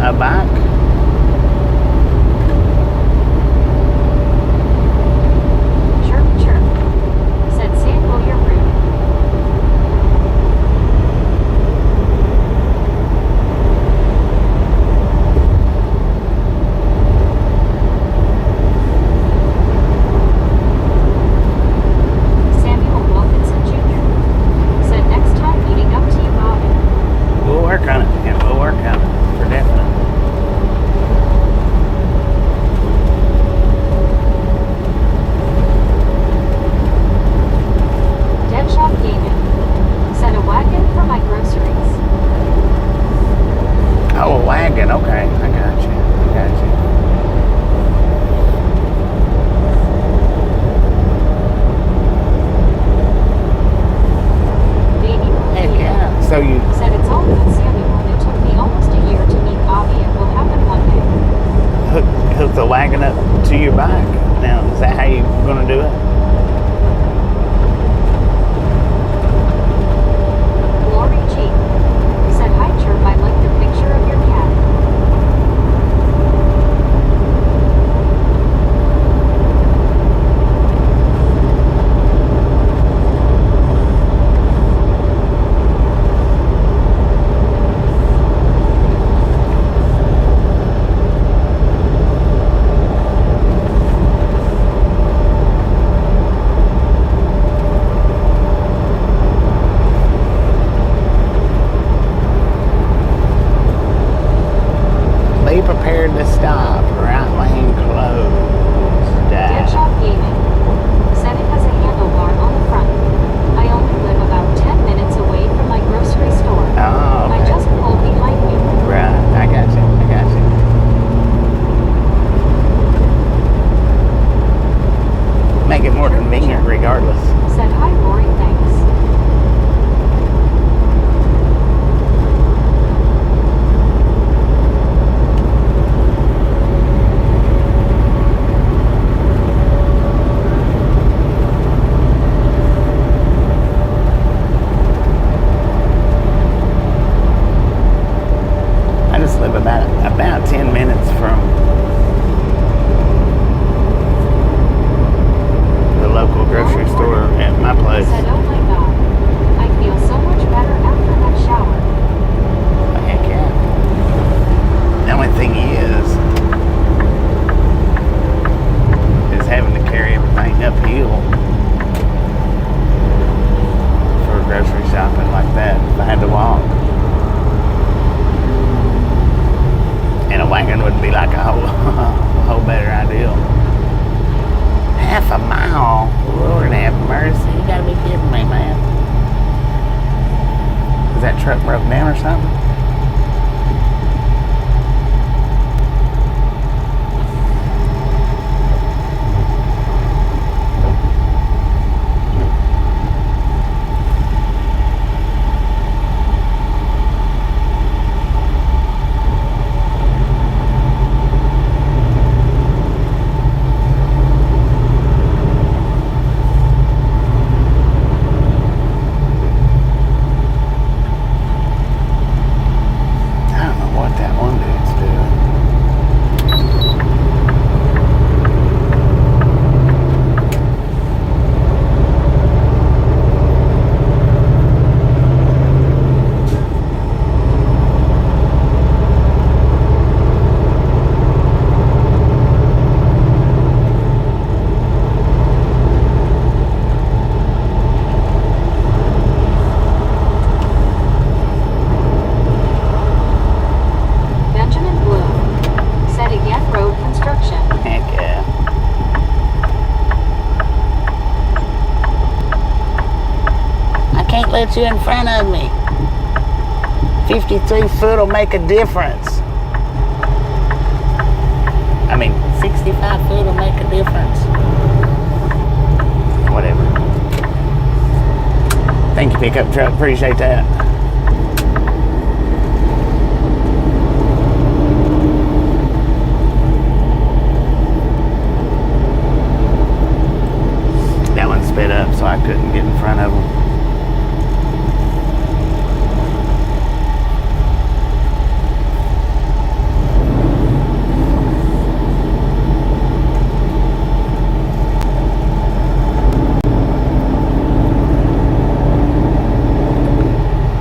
a bike? Chirp, chirp, said Samuel, you're rude. Samuel Wilkinson Jr. said next time meeting up to you, Bobby. We'll work on it, and we'll work on it for definite. Deadshot Gaming said a wagon for my groceries. Oh, a wagon. Okay, I got you. I got you. Baby Heck Booty yeah. So you said it's all good, Samuel. It took me almost a year to meet Bobby. It will happen one day. hook the wagon up to your bike. Now, is that how you're going to do it? Glory G said hi, Chirp. I like the picture of your cat. Be prepared to stop. Right lane closed. Deadshot Gaming said it has a handlebar on the front. I only live about 10 minutes away from my grocery store. Oh, I okay. just pulled behind you. Right. I got you. I got you. Make it more convenient regardless. Said hi, Rory. Thanks. I just live about 10 minutes from the local grocery store at my place. Said, oh my god, I feel so much better after that shower. Heck yeah. The only thing is having to carry everything uphill for grocery shopping like that if I had to walk. And a wagon would be like a whole better ideal. Half a mile? Lord have mercy. You gotta be kidding me, man. Is that truck broke down or something? let you in front of me. 53 foot will make a difference. I mean, 65 foot will make a difference. Whatever. Thank you, pickup truck. Appreciate that. That one sped up, so I couldn't get in front of them.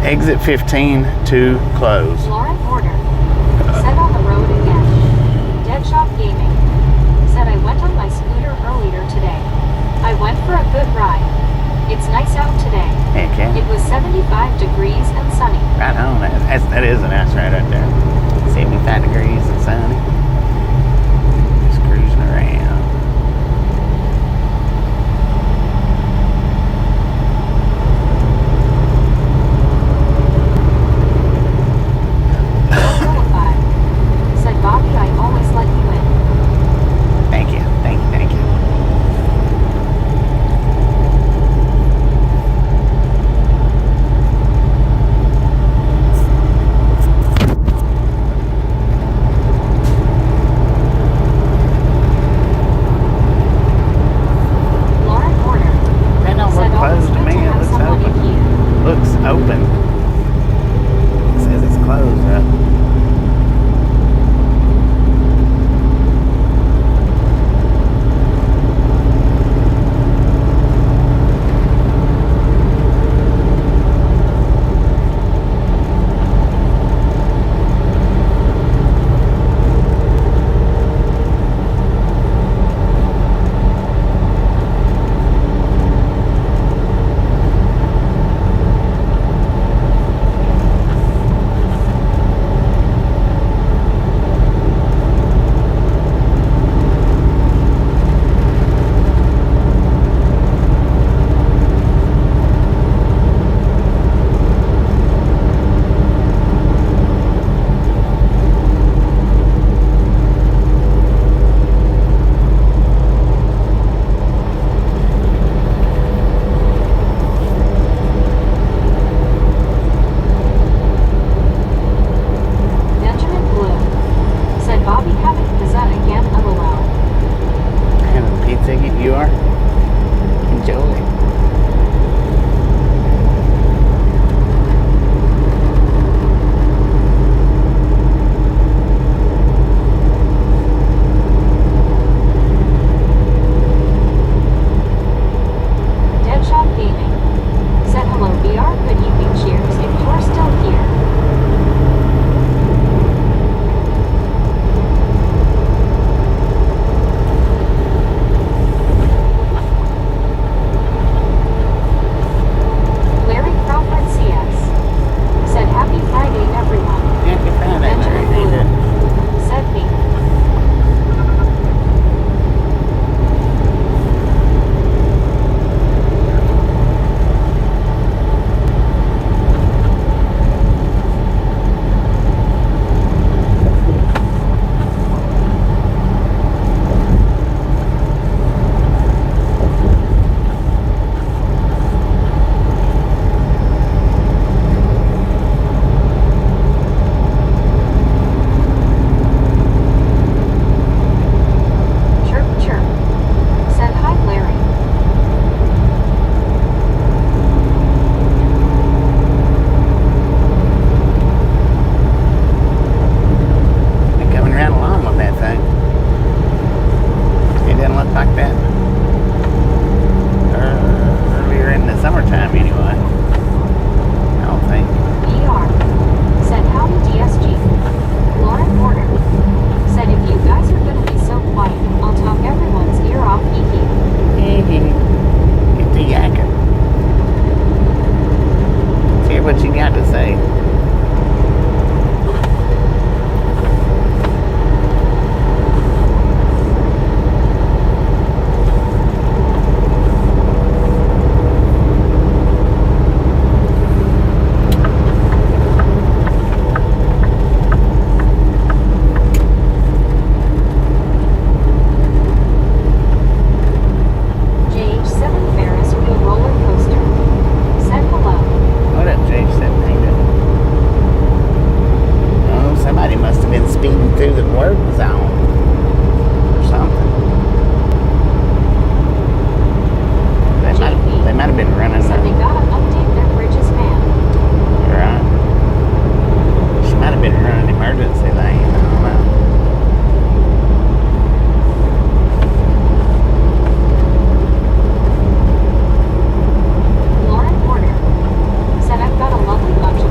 Exit 15 to close. Lauren Porter said on the road again. Deadshot Gaming said I went on my scooter earlier today. I went for a good ride. It's nice out today. Heck yeah. It was 75 degrees and sunny. Right on. That is a nice ride right there. 75 degrees and sunny. Just cruising around. Said Bobby, I always let you in. Thank you. Thank you. Thank you. Lauren Porter That don't said look always closed to good me. to It have looks someone in open. here. Looks open. It says it's closed up. Benjamin Bloom said Bobby having pizza again, LOL. Having pizza, you are? Enjoy. Deadshot Gaming said hello VR, good evening, cheers if you're still here. Larry Crawford CS said happy Friday everyone. Happy Friday, Larry. Benjamin Bloom said me. Chirp chirp said hi Larry. They're coming right along with that thing. It didn't look like that earlier in the summertime anyway. I don't think. VR said howdy DSG. Lauren Porter said if you guys are gonna be so quiet, I'll talk everyone's ear off. Get the yakking. Let's hear what you got to say. JH7 Ferris wheel roller coaster said hello. What up, Jake? Oh, somebody must have been speeding through the work zone or something. They might have been running Said they the, gotta update their bridges, man. right? She might have been running emergency lane. I don't know. Lauren Porter said I've got a lovely bunch of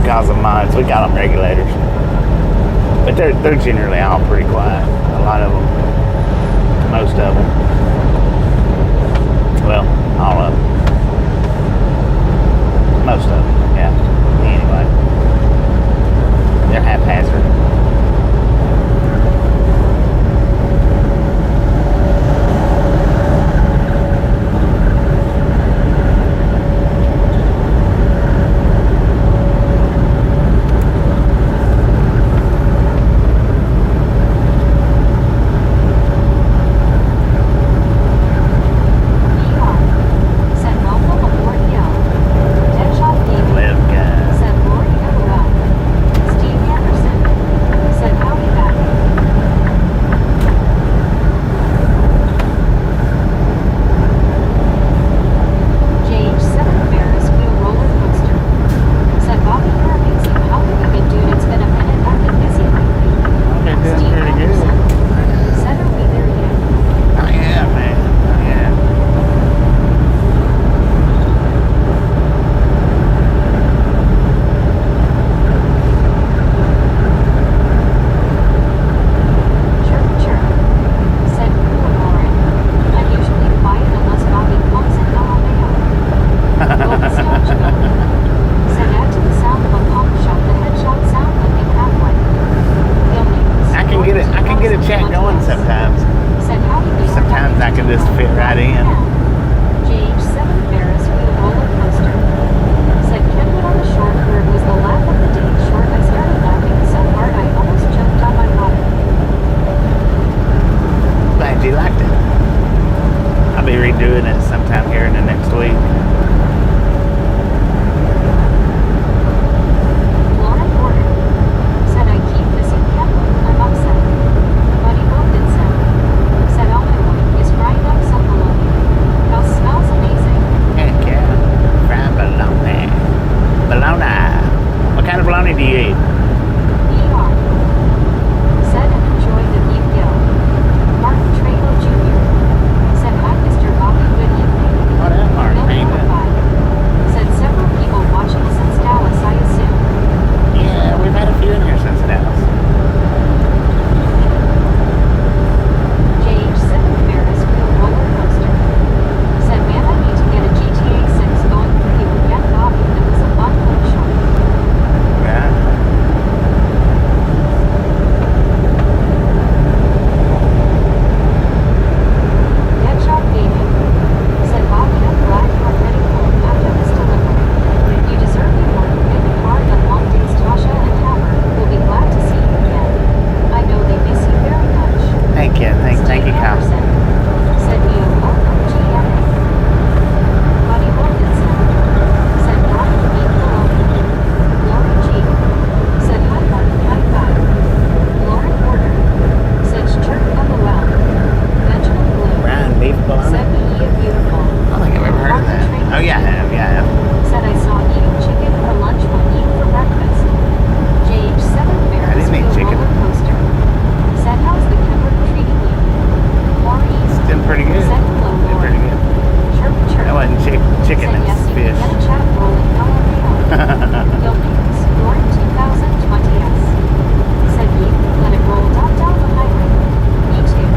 calls them mods. We got them regulators. But they're generally all pretty quiet. A lot of them. Most of them. Well, all of them. Most of them, yeah. Anyway. They're haphazard. Said welcome aboard Hill. Deadshot Gaming. Live guys. Said Lori Everett. Steve Anderson. Said howdy back. JH7 Ferris wheel roller coaster. Said Bobby, you're amazing. How have you been, dude? It's been a minute. I've been busy lately. I've been doing Steve pretty good. Anderson. Said are we there yet? Oh yeah, man. Oh yeah. Chirp, chirp. Said cool Lauren. I'm usually quiet unless Bobby comes in LMAO. Nostalgia. Said add to the sound of a pump shot the headshot sound like in halfway. I can get a chat going sometimes. Said how you doing? Sometimes I can just fit right in. JH7 Ferris wheel roller coaster. Said Kenwood on the short where it was the laugh of the day short. I started laughing so hard I almost jumped on my bottom. Glad you liked it. I'll be redoing it sometime here in the next week. Lauren Porter. Said I keep missing Kenwood. I'm upset. Buddy Wilkinson. Said all I want is fried up some bologna. House smells amazing. Heck yeah. Fried bologna. Bologna. What kind of bologna do you eat? ER. Said and enjoy the beef gill. Martin Trejo Jr. Said hi Mr. Bobby, good evening. What up, Mark? Bill How you doing? notified. Said several people watching since Dallas, I assume. Yeah, we've had a few in here since Dallas. JH7 Ferris wheel roller coaster. Said man, I need to get a GTA 6 going for you again, Bobby. It was a fun little show. Yeah. Deadshot Gaming. Said Bobby, I'm glad you're ready home after this delivery. You deserve the one. Maybe hard and long days. Tasha and Hammer will be glad to see you again. I know they miss you very much. Thank you. Thank you, Kyle. Anderson. Said you welcome GMA. Buddy Wilkinson. Said Brian B. Maloney. Lori G. Said hi Martin, hi back. Lauren Porter. Said chirp LOL. Benjamin Bloom. Brown beef bologna. Said me eat beautiful. I don't think I've ever heard of that. Oh yeah, I have. Yeah, I have. Said I saw eating chicken for lunch when eating for breakfast. JH7 Ferris didn't eat wheel chicken. roller coaster. Said how's the Kenwood treating you? Maureen. It's been pretty good. Said hello, Been pretty Lauren. good. Chirp, chirp. That wasn't chicken, Said yes, it's you fish. can get a chat rolling. Bill News, Lauren 2020s. Said you let it roll down the highway. Me too.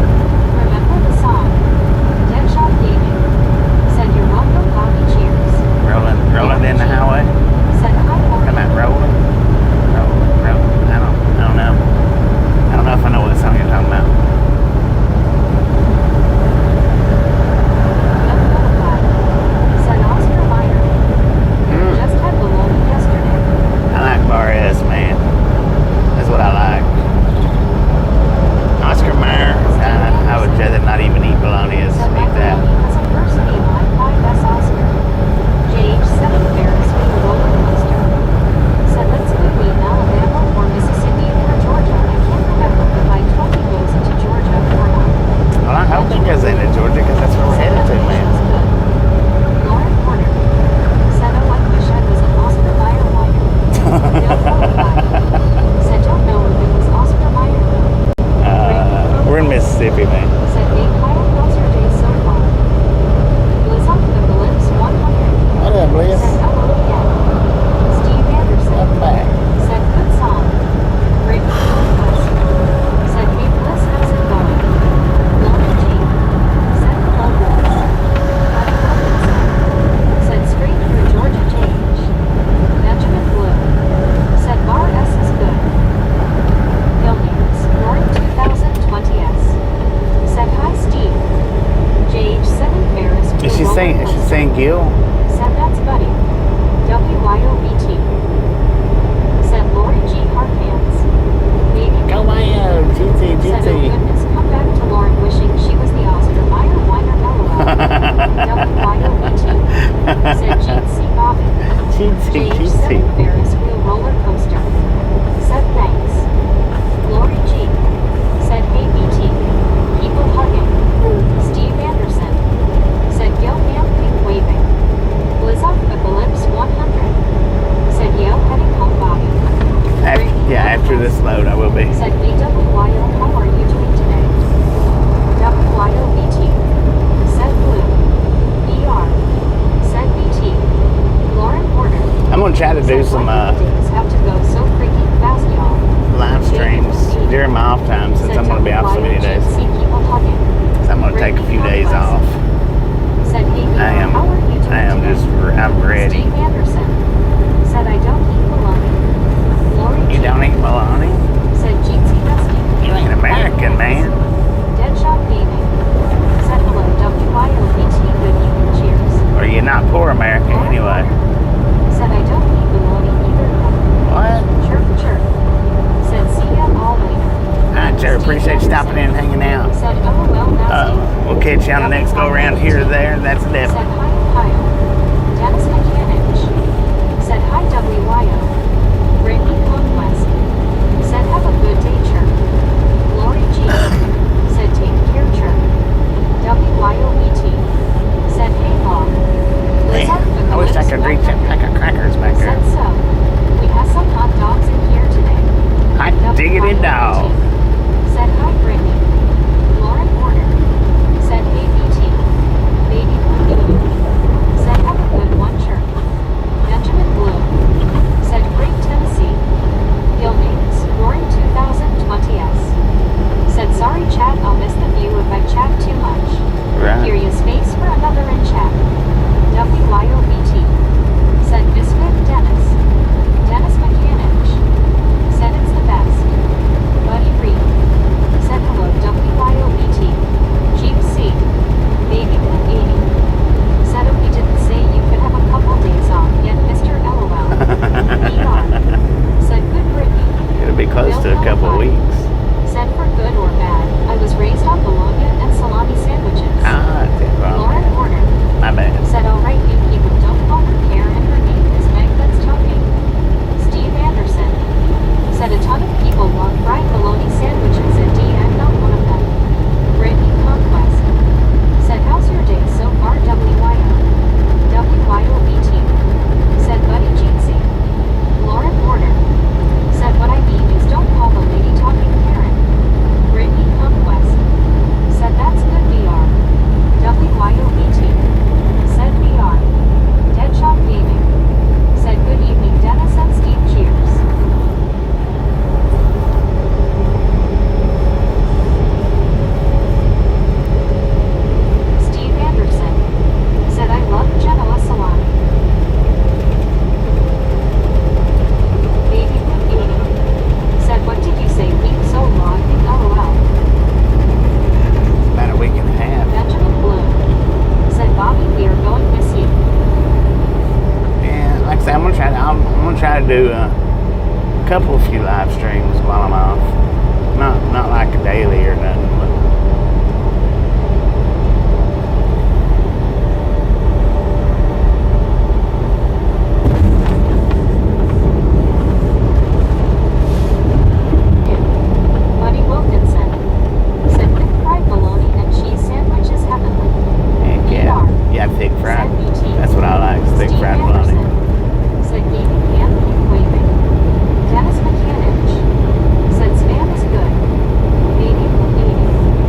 Remember the song? Deadshot Gaming. Said you're welcome, Bobby. Cheers. Rolling in the highway. Said hi, Maureen. Come on, rolling. I don't know. I don't know if I know what song you're talking about. Bill notified. Said Oscar Meyer. Mm. Just had bologna yesterday. I like Bar S, man. That's what I like. Oscar Mayer. I would rather not even eat bologna as Said eat my that. bologna has a first name like 5S Oscar. JH7 Ferris wheel roller coaster. Said let's go to Alabama or Mississippi or Georgia. I can't remember if I-20 goes into Georgia or not. Well, I hope it goes into Georgia because that's where we're Said headed to, man. elevation's good. Lauren Porter. Said oh I wish I was an Oscar Mayer wire. Bill notified. Said don't know if it was Oscar Mayer though. We're in Mississippi, man. Said Dave Kyle, how's your day so far? Bliss up the Bliss 100. What up, Bliss? Said hello again. Steve Anderson. Not bad. this load, I will be. Said BWYO, how are you doing today? WYOBT. Said Blue. BR. Said BT. Lauren Porter. I'm gonna try to do Said, some why do the days have to go so freaking fast, y'all? live streams during my off time since I'm gonna be off so many days. Keep on talking. So I'm gonna take a few days off. Said, hey, BR, how are you doing today? I'm ready. Steve Anderson. Said, I don't eat bologna. Lori You G. don't eat bologna? Said, Jeezy Rusty. You ain't American, man. Deadshot Gaming. Said, hello, WYOBT, good evening, cheers. Or you're not poor American anyway. Said, I don't eat bologna either. What? Chirp, chirp. Said, see ya all later. Alright, Jerry, appreciate you stopping in and hanging out. Said, oh, well, now Steve. We'll catch you on the next go around here or there. That's Said, definitely. hi, Kyle. Dennis Mechanic. Said, hi, WYO. Brittany Conquest. Said, have a good day, chirp. Lori G. Said, take care, chirp. WYOBT. Said, hey, Log. Man, I wish I could reach that pack of crackers back there. Said so. We have some hot dogs in here today. Hot diggity dog. Said, hi, Brittany. Lauren Warner. Said, hey, BT. Baby Blue. Said, have a good one, chirp. Benjamin Blue. Said, great Tennessee. Gilmates, Roaring 2020s. Said, sorry, chat, I'll miss the view if I chat too much. Right. Curious space for another in chat. WYOBT. Said, Misfit Dennis. Dennis Mechanic. Said, it's the best. Buddy Reed. Said, hello, WYOBT. Jeep C. Baby Blue 80. Said, if we didn't say you could have a couple days off yet, Mr. LOL. ER. Said, good Brittany. It'll be close to a couple of weeks. Said, for good or bad, I was raised on bologna and salami sandwiches. Ah, Lauren Warner. my bad. Said, alright, you people don't call her Karen, her name is Meg that's talking. Steve Anderson. Said, a ton of people love fried bologna sandwiches and D, I'm not one of them. Brittany Conquest. Said, how's your day so far, WYO? WYOBT. Said, Buddy Jeezy. Lauren Warner. Said, what I mean is don't call the lady talking Karen. Brittany Conquest. Said, that's good VR. WYOBT. Said VR. Deadshot Gaming. Said, good evening, Dennis and Steve, cheers. Steve Anderson. Said, I love Genoa salami. Baby Blue 80. Said, what did you say, week so long, LOL. About a week and a half. Benjamin Blue. Said, Bobby, we are going to miss you. Yeah, like I said, I'm gonna try to do a few live streams while I'm off. Not like a daily or nothing, but Buddy Wilkinson. Said, thick fried bologna and cheese sandwiches heavenly. heck yeah. Yeah, thick fried. Said BT. That's what I like, is thick Steve fried Anderson. bologna. Said, gaming hand keep waving. Dennis Mechanic. Said, spam is good. Baby Blue 80.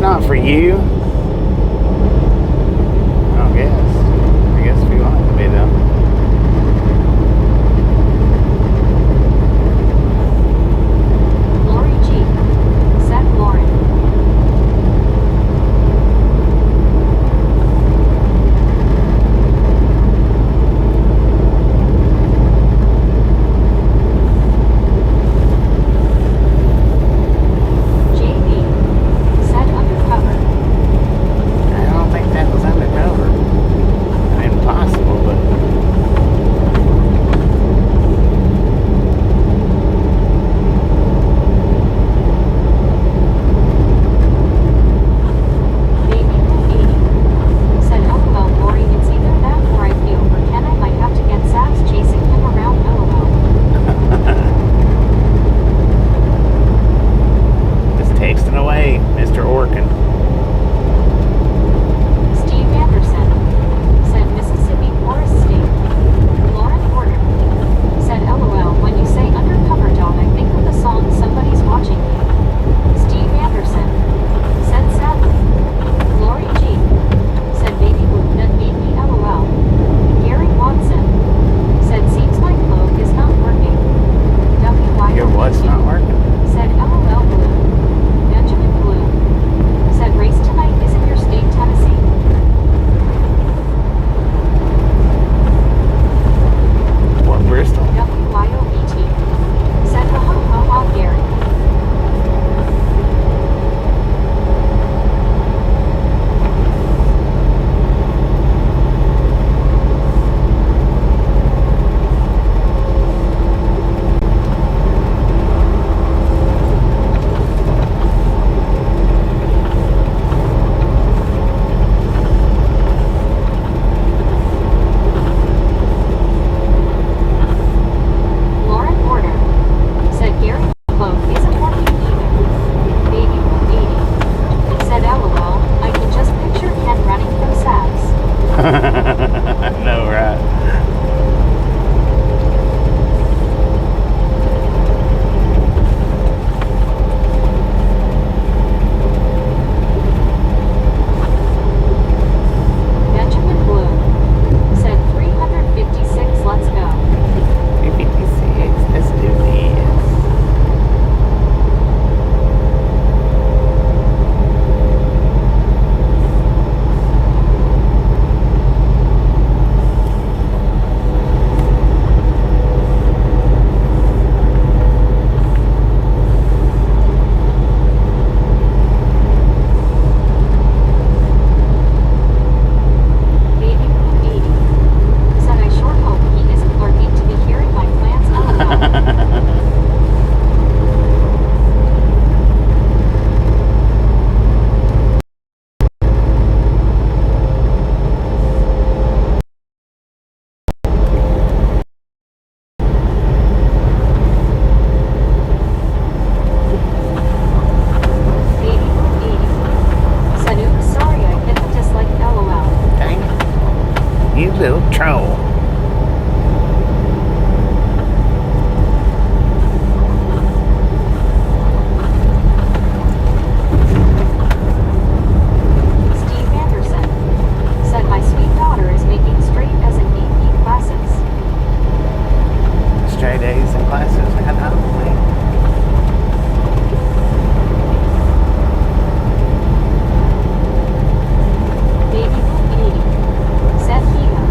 not for you. I guess if you want it to be though. Lori G. Said Lauren. JB. Said undercover. I don't think that was undercover. Impossible, but Baby Blue 80. Said LOL Lori, it's either that or I feel for Ken I might have to get Saps chasing him around LOL. just texting away, Mr. Orkin. Steve Anderson. Said Mississippi Forest State. Lauren Porter. Said LOL when you say undercover dog I think of the song Somebody's Watching Me. Steve Anderson. Said sadly. Lori G. Said baby blue that made me LOL. Gary Watson. Said seems like Logue is not working. WY. Your what's not working? Said LOL Blue. Benjamin Blue. Said race tonight is in your state, Tennessee. What, Bristol? WYOBT. Said ho ho ho ho Gary. Lauren Porter. Said Gary Logue isn't working either. Baby Blue 80. Said LOL, I can just picture Ken running from Saps. No, right. Benjamin Blue. Said 356, let's go. 56, let's do this. Baby Blue 80. Said I sure hope he isn't lurking to be hearing my plans LOL. Baby Blue 80. Said oops sorry I hit the dislike LOL. Dang it. You little troll. Steve Anderson. Said my sweet daughter is making straight as in AP classes. Straight A's in classes. I know, man. Baby Blue 80. Said Hina.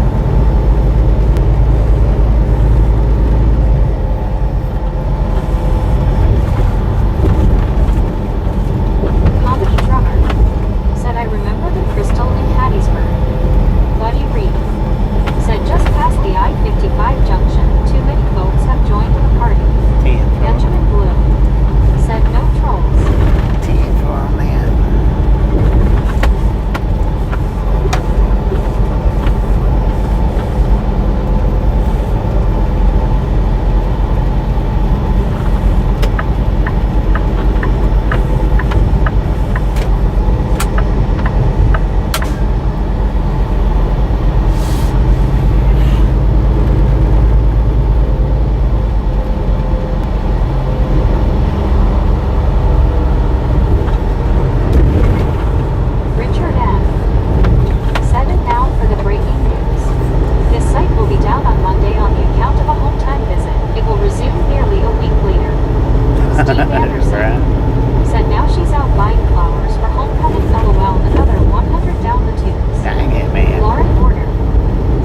Anderson Right. said now she's out buying flowers for homecoming. LOL. Another 100 down the tubes. Dang it, man. Lauren Porter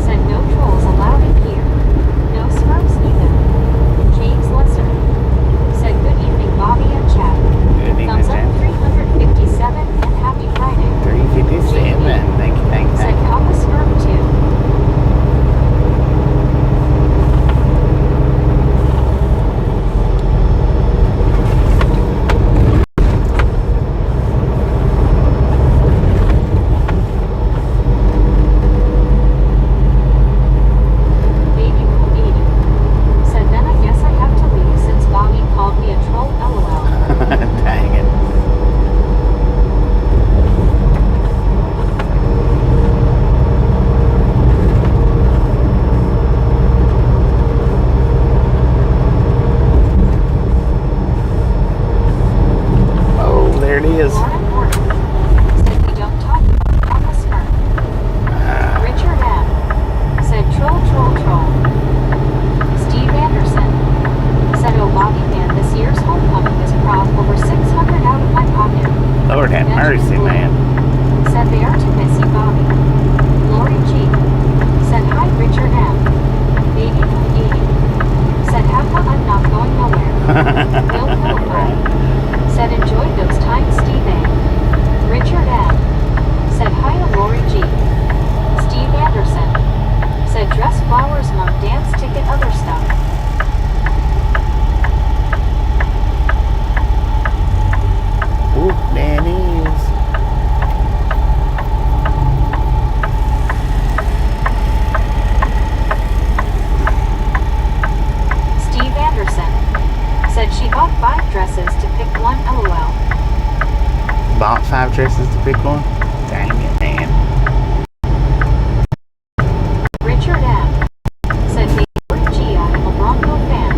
said no trolls allowed in here. No smurfs either. James Lesser said good evening Bobby and Chad. Good evening, Thumbs up Jen. 357 and happy Friday. 357. Thank you, thank you, Said thank you. Papa Smurf too. Baby Blue 80 said then I guess I have to leave since Bobby called me a troll. LOL. Dang it. Oh, there it is. Lauren Porter said we don't talk about Papa Smurf. Richard M said troll troll troll. Steve Anderson said oh Bobby man this year's homecoming is prop over 600 out of my pocket. Lord have mercy, man. Said they are to miss you Bobby. Lori G said hi Richard M. Baby Blue 80 said have fun I'm not going nowhere. Bill Philippi said enjoy those times Steve A. Richard M said hi to Lori G. Steve Anderson said dress flowers mom dance ticket other stuff. Ooh, there it is. Steve Anderson said she bought 5 dresses to pick one. LOL. Bought 5 dresses to pick one? Dang it, man. Richard M said hey Lori G I am a Bronco fan.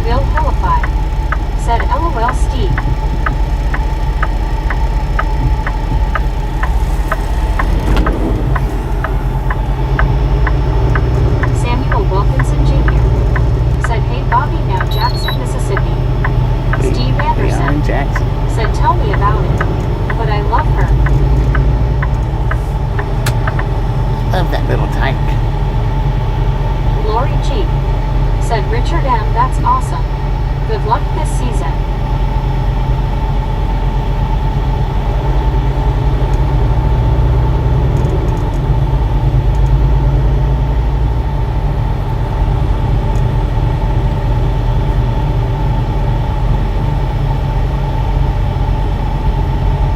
Bill Philippi said LOL Steve. Samuel Wilkinson Jr. said hey Bobby now Jackson, Mississippi. Steve We are in Anderson Jackson. said tell me about it. But I love her. Love that little tank. Lori G said Richard M that's awesome. Good luck this season.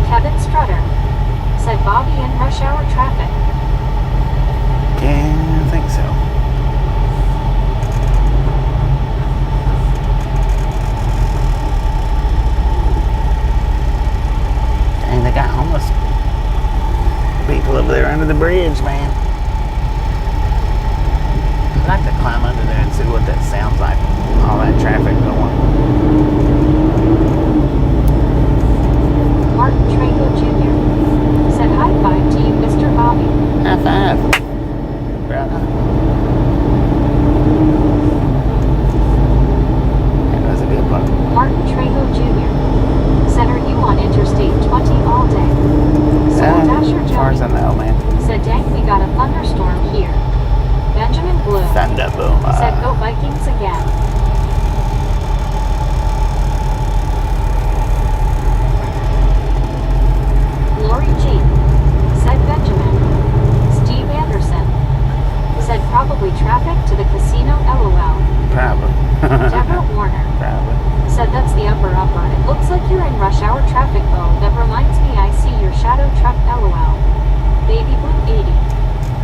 Kevin Strutter said Bobby in rush hour traffic. Yeah, I think so. Dang, they got homeless people over there under the bridge, man. I'd like to climb under there and see what that sounds like. All that traffic going. Martin Trejo Jr. said high five to you, Mr. Bobby. High five, brother. That was a good one. Martin Trejo Jr. said are you on Interstate 20 all day? Soul Dasher As far as I Johnny know, man. said dang we got a thunderstorm here. Benjamin Bloom Thunder boom. said go Vikings again. Lori G said Benjamin. Steve Anderson said probably traffic to the casino. LOL. Probably. Deborah Warner Probably. said that's the upper. It looks like you're in rush hour traffic. Oh, that reminds me I see your shadow truck. LOL. Baby Blue 80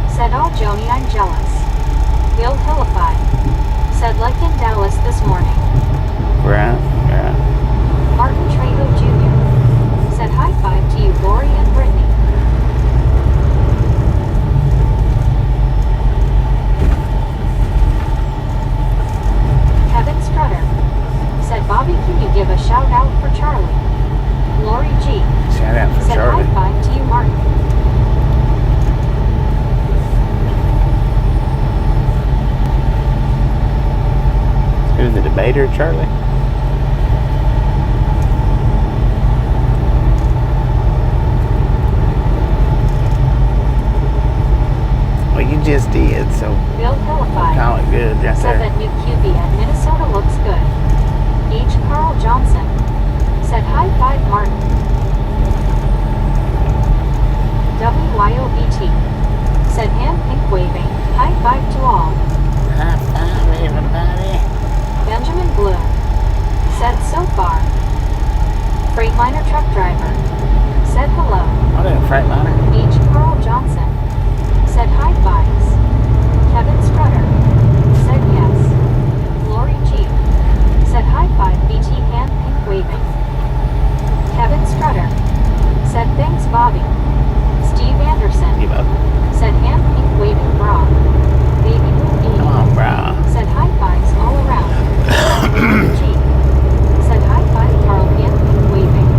said oh Joni I'm jealous. Bill Philippi said like in Dallas this morning. Right. Yeah. Martin Trejo Jr. said high five to you Lori and Brittany. shout out for Charlie. Lori G. Shout out for Said Charlie. high five to you, Martin. Who's the debater, Charlie? Well, you just did, so Bill Philippi. call it good right Said there. that new QB at Minnesota looks good. H. Carl Johnson. Said high five, Martin. WYOBT. Said hand pink waving. High five to all. High five, everybody. Benjamin Bloom. Said so far. Freightliner truck driver. Said hello. What is a Freightliner? H. Carl Johnson. Said high fives. Kevin Strutter. Said yes. Lori G. Said high five, BT hand pink waving. Kevin Strutter. Said thanks, Bobby. Steve Anderson. Give up. Said hand pink waving bra. Baby Blue Come on, bro. Said high fives all around. Lori G. Said high five, Carl hand pink waving.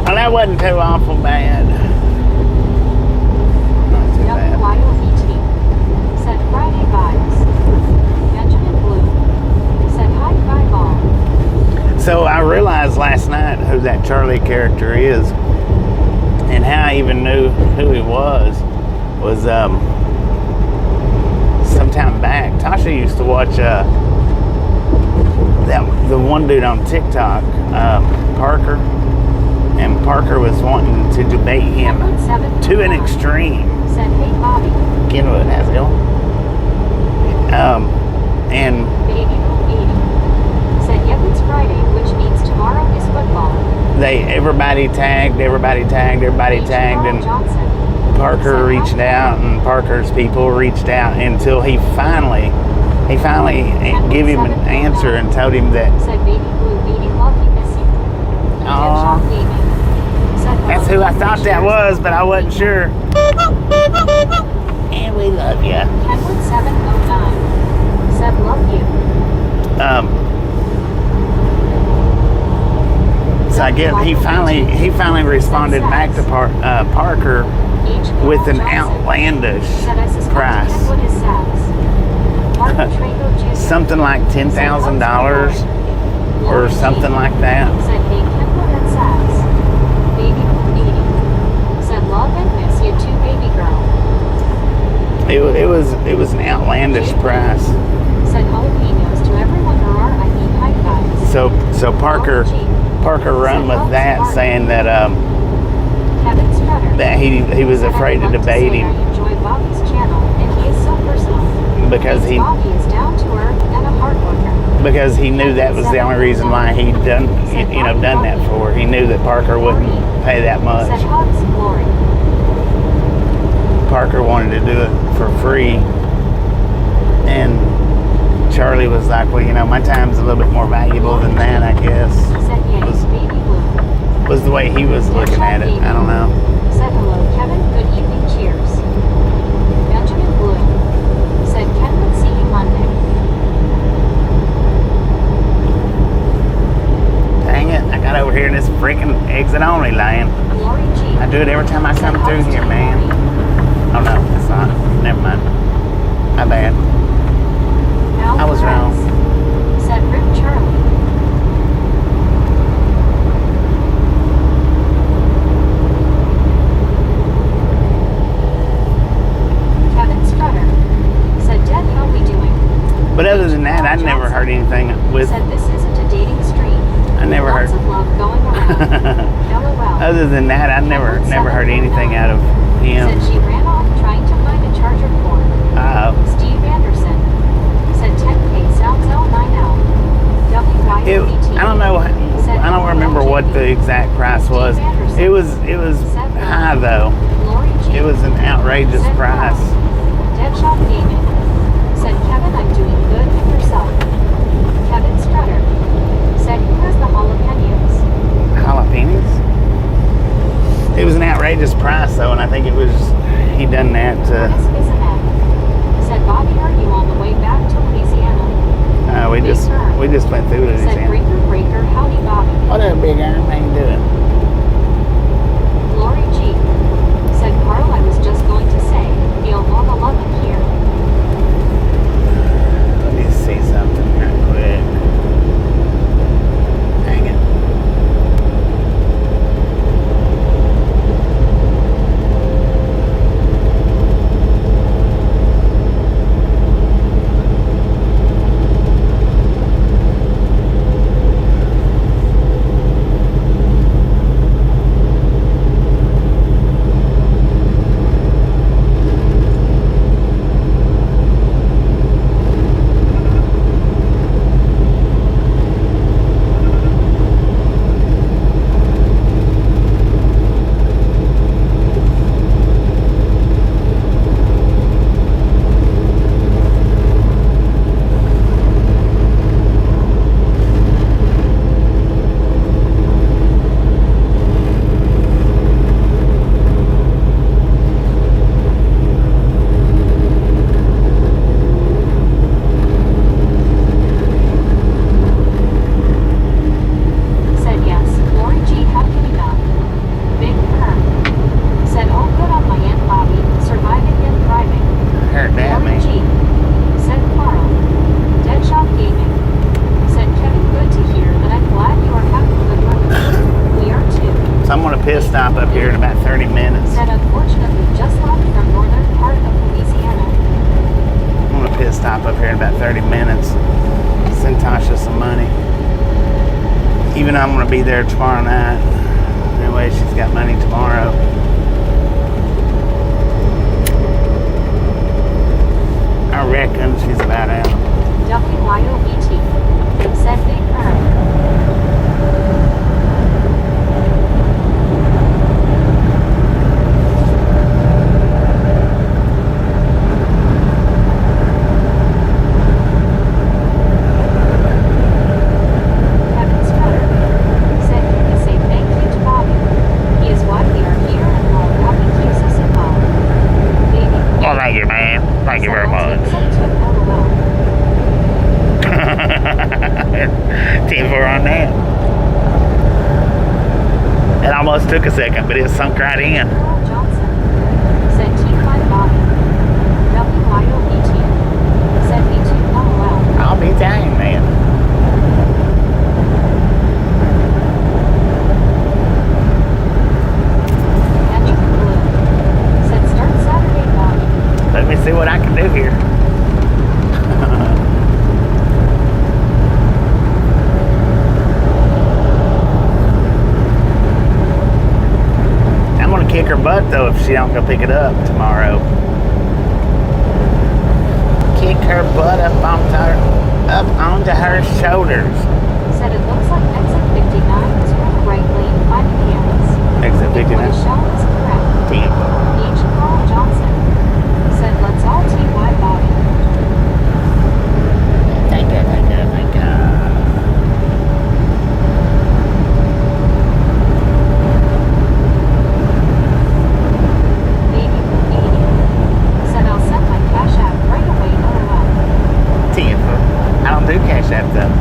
Well, that wasn't too awful bad. Not too bad. WYOVT. Said Friday vibes. Benjamin Blue. Said high five all. So I realized last night who that Charlie character is, and how I even knew who he was sometime back. Tasha used to watch the one dude on TikTok, Parker, and Parker was wanting to debate him to an extreme. Said hey Bobby. Kenwood, how's it going? And Baby Blue 80. Said yep it's Friday, which means tomorrow is football. everybody tagged, and Johnson. Parker reached out, and Parker's people reached out until he finally gave him an answer and told him that Said Baby Blue 80 love you, miss you. Aw. That's who I thought that was, but I wasn't sure. And we love you. Kenwood 709. Said love you. So I guess he finally responded back to Parker with an outlandish price. Something like $10,000 or something like that. Said hey Kenwood and Sass. Baby Blue 80. Said love and miss you too, baby girl. It was an outlandish price. Said jalapenos to everyone or I mean high fives. So Parker run with that, saying that Kevin Strutter. that he was afraid to debate him I enjoy Bobby's channel and he is so personal. because Bobby is down to earth and a hard worker. because he knew that was the only reason why he done that for. He knew that Parker wouldn't pay that much. Said hugs, Glory. Parker wanted to do it for free, and Charlie was like, well, my time's a little bit more valuable than that, I guess. Said yay, baby blue. Was the way he was looking at it. I don't know. Said hello, Kevin. Good evening. Cheers. Benjamin Blue. Said Ken would see you Monday. Dang it, I got over here in this freaking exit only lane. Glory G. I do it every time I come through here, man. Oh no, it's not. Never mind. My bad. I was wrong. Said Rip Charlie. Kevin Strutter. Said Dad, how we doing? But other than that, I never heard anything with. Said this isn't a dating stream. I never Lots heard. of love going around. LOL. Other than that, I never heard anything out of him. Said she ran off trying to find a charger cord. Steve Anderson. Said 10K sounds L9L. WYOBT. I don't know. I don't remember what the exact price was. It was high though. Lori G. It was an outrageous Said price. Deadshot Gaming. Said Kevin, I'm doing good and yourself. Kevin We just went through Said Louisiana. Breaker Breaker, howdy Bobby. What up, big arm? How you doing? Lori G. Said Carl, I was just going to say, feel more the love in here. Let me see something real quick. Dang it. Said yes, Lori G. How can you not? Big Perm. Said all good on my end, Bobby. Surviving and thriving. Heard that, Lori man. G. Said Carl. Deadshot Gaming. Said Kevin, good to hear that. I'm glad you are having a good run. We are too. So I'm gonna pit stop up here in about 30 minutes. Said unfortunately just left from northern part of Louisiana. I'm gonna pit stop up here in about 30 minutes. Send Tasha some money. Even though I'm gonna be there tomorrow night. Anyway, she's got money tomorrow. I reckon she's about out. WYOBT. Said Big Perm. Kevin Strutter. Said he can say thank you to Bobby. He is why we are here and while Bobby keeps us involved. Baby. Well, thank you, man. Thank you very much. Team 4 on that. It almost took a second, but it sunk right in. Carl Johnson. Said Team 5 Bobby. WYOBT. Said me too, LOL. I'll be dang, man. Benjamin Blue. Said start Saturday Bobby. Let me see what I can do here. I'm gonna kick her butt though if she don't go pick it up tomorrow. Kick her butt up onto her shoulders. Said it looks like exit 59 is from the right lane, finding hands. Exit 59. Shell is correct. Damn. H. Carl Johnson. Said let's all TY Bobby. Thank you, thank you, thank you. Baby Blue 80. Said I'll send my cash app right away, LOL. I don't do cash app though.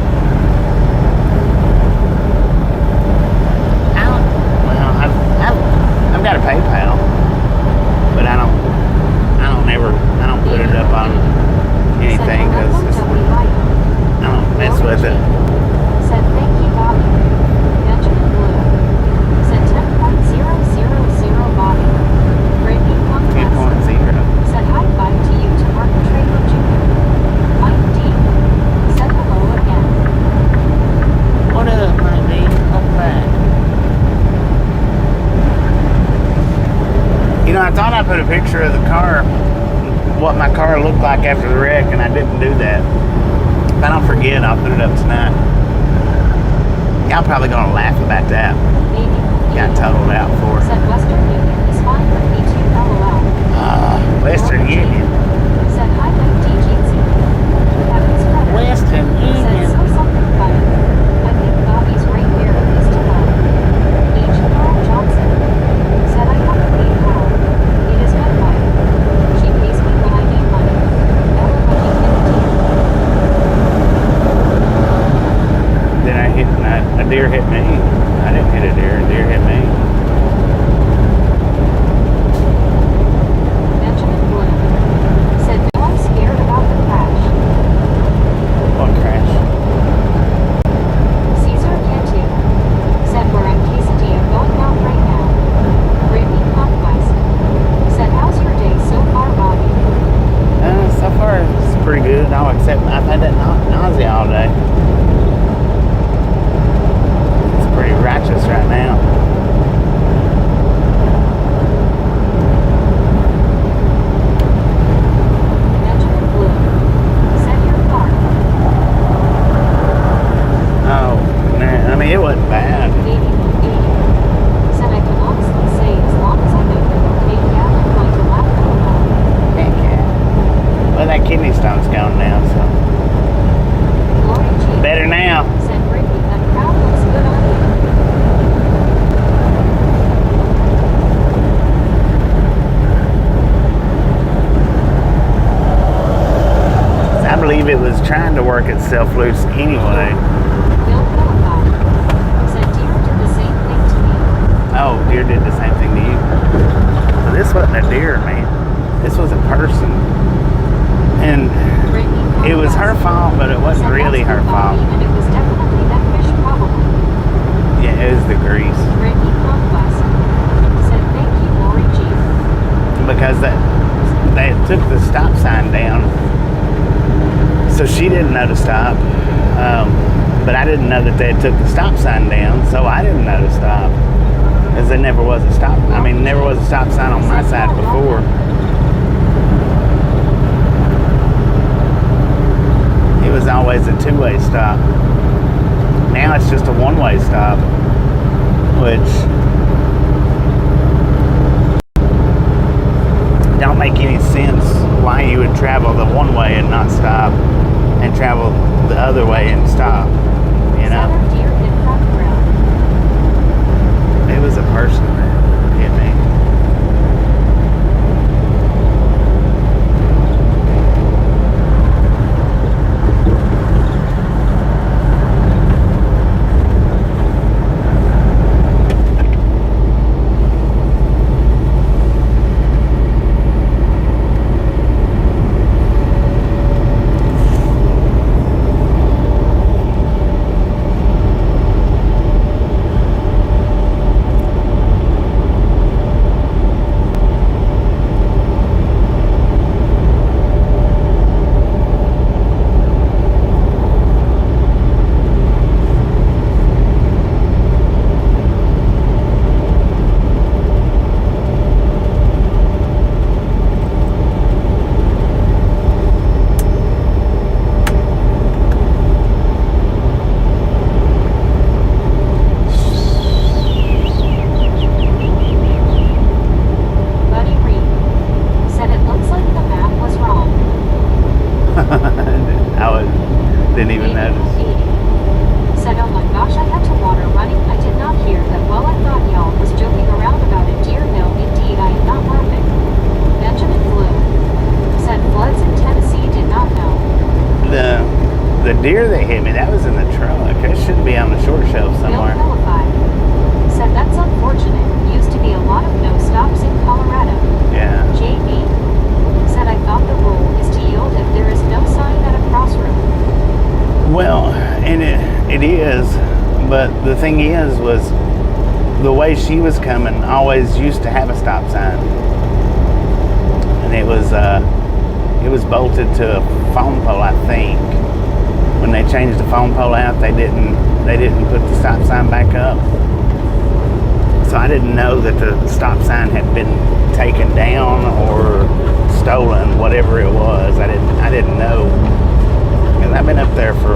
I've got a PayPal, but I don't put it up on anything because I don't mess with it. Said thank you Bobby. Benjamin Blue. Said 10.000 Bobby. Great new contest. 10.0. Said high five to you to Mark Trader Jr. Mike D. Said hello again. What up, my D? Come back. You know, I thought I put a picture of the car, what my car looked like after the wreck, and I didn't do that. If I don't forget, I'll put it up tonight. Y'all probably gonna laugh about that. Baby. Got totaled out for it. Said Western Union is fine with me too, LOL. Western Union. Said hi Mike D. Jeezy. Kevin's brother. Western Said Union. so something funny. I think Bobby's right here is to know. H. Carl Johnson. Said I have to pay how. It is my wife. She pays me when I need money. LOL. a deer hit me. I didn't hit a deer. A deer hit me. Benjamin Bloom said, no, I'm scared about the crash. What crash? Caesar Cantu said, we're on quesadilla going out right now. Brittany Conquest said, how's your day so far, Bobby? So far, it's pretty good. No, except I've had that nausea all day. It's pretty righteous right now. Benjamin Bloom said, your car. Oh, nah, I mean, it wasn't bad. Baby said, I can honestly say, as long as I know you're okay, yeah, I'm going to laugh at you. Heck yeah. Well, that kidney stone's gone now, so. Lori G Better now. said, Brittany, that crowd looks good on you. I believe it was trying to work itself loose anyway. Bill Philippi said, deer did the same thing to me. Oh, deer did the same thing to you. So this wasn't a deer, man. This was a person. And Brittany it was her Conquest fault, but it wasn't said, really that's her good, fault. Bobby, and it was definitely that fish, probably. Yeah, it was the grease. Brittany Conquest said, thank you, Lori G. Because they took the stop sign down. So she didn't know to stop. But I didn't know that they took the stop sign down, so I didn't know to stop. Because there never was a stop. I mean, never was a stop sign on my side before. It was always a two-way stop. Now it's just a one-way stop, which don't make any sense why you would travel the one way and not stop, and travel the other way and stop. You know, Southern deer hit front ground. it was a person that hit me. Didn't even notice. Said, oh my gosh, I had to water running. I did not hear that. Well, I thought y'all was joking around about it. Dear, no, indeed, I am not laughing. Benjamin Bloom said, floods in Tennessee, did not know. The deer that hit me, that was in the truck. It should be on the short shelf somewhere. Bill Philippi said, that's unfortunate. Used to be a lot of no stops in Colorado. Yeah. JB said, I thought the rule is to yield if there is no sign at a crossroad. Well, and it is, but the thing was the way she was coming always used to have a stop sign, and it was bolted to a phone pole, I think. When they changed the phone pole out, they didn't put the stop sign back up, so I didn't know that the stop sign had been taken down or stolen, whatever it was. I didn't know. And I've been up there for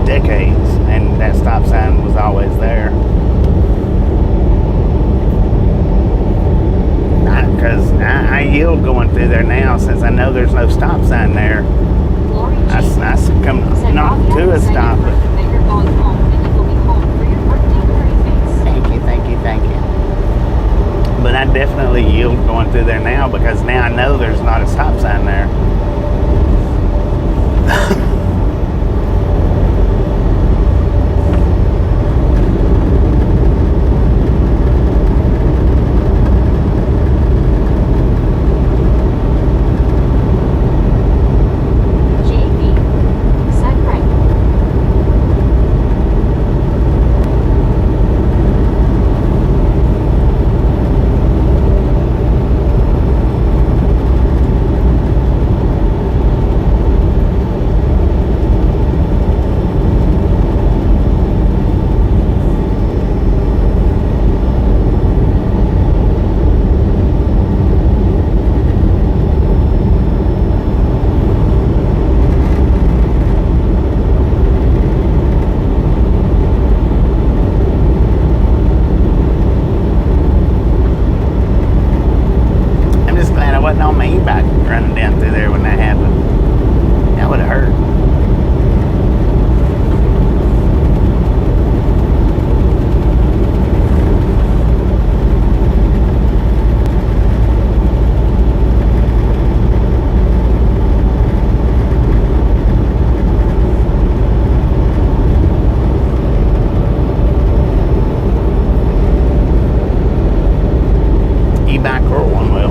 decades, and that stop sign was always there. Because I yield going through there now, since I know there's no stop sign there. Lori G. I come not to a stop. That you're going home and you will be home for your birthday party face. Thank you. But I definitely yield going through there now, because now I know there's not a stop sign there. e-bike running down through there when that happened. That would have hurt. E-bike or one wheel.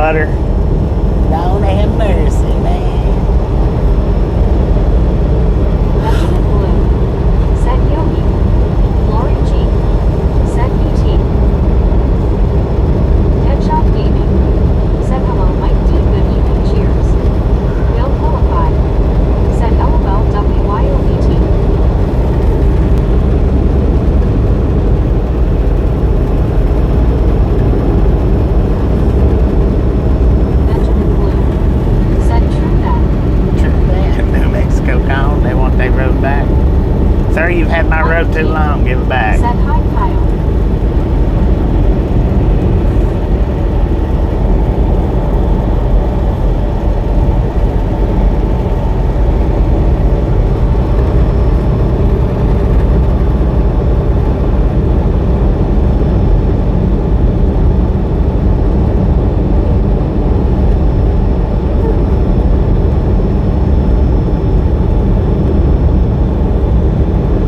butter. Lord have mercy, man. Benjamin Blue. Said Yogi. Lori G. Said BT. Headshot Gaming. Said hello Mike D. Good evening. Cheers. Bill Qualify. Said LOL WYOBT. Benjamin Blue. Said true that. New Mexico called. They want their road back. Sir, you've had my road too long. Give it back. Said hi Kyle.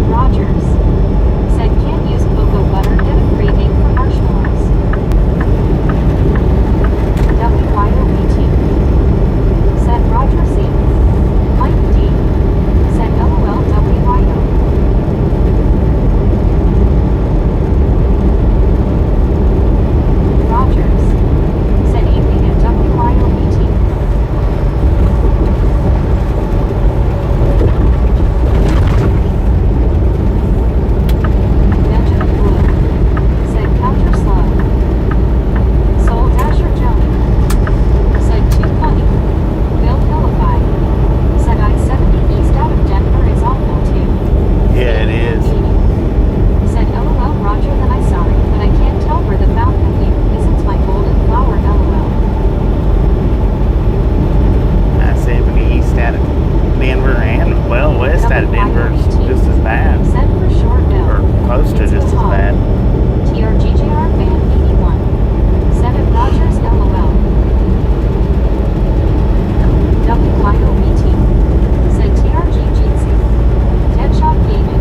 Rogers. Said can't use cocoa butter, get a craving for marshmallows. WYOBT. Said Roger C. Mike D. Said LOL WYO. Rogers. Said evening at WYOBT. Benjamin Blue. Said counter slow. Soul Dasher Johnny. Said too funny. Bill Hillify. Said I-70 east out of Denver is awful too. Yeah, it is. Said LOL Roger then I sorry, but I can't tell where the Mountain View isn't my golden flower LOL. I-70 east out of Denver and, well, west out of Denver is just as bad. Said for sure Or Bill. close to just as bad. TRGJR Fan 81. Said at Rogers LOL. WYOBT. Said TRG Jeetsy. Headshot Gaming.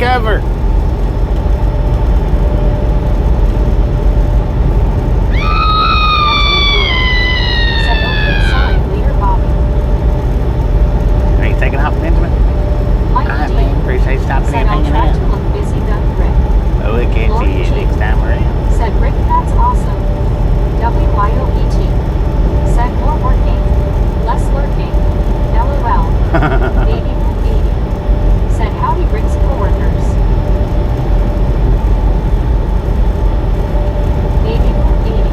cover. Said okay, sorry, later, Bobby. Are you taking off, Benjamin? Mike Alright, D. man. Appreciate you stopping Said in I'll hanging try to out. look busy, done Rick. Well, we'll catch Lori you G. next time around. Said Rick, that's awesome. WYOET. Said more working, less lurking. LOL. Baby Blue Baby. Said howdy Rick's coworkers. Baby Blue Baby.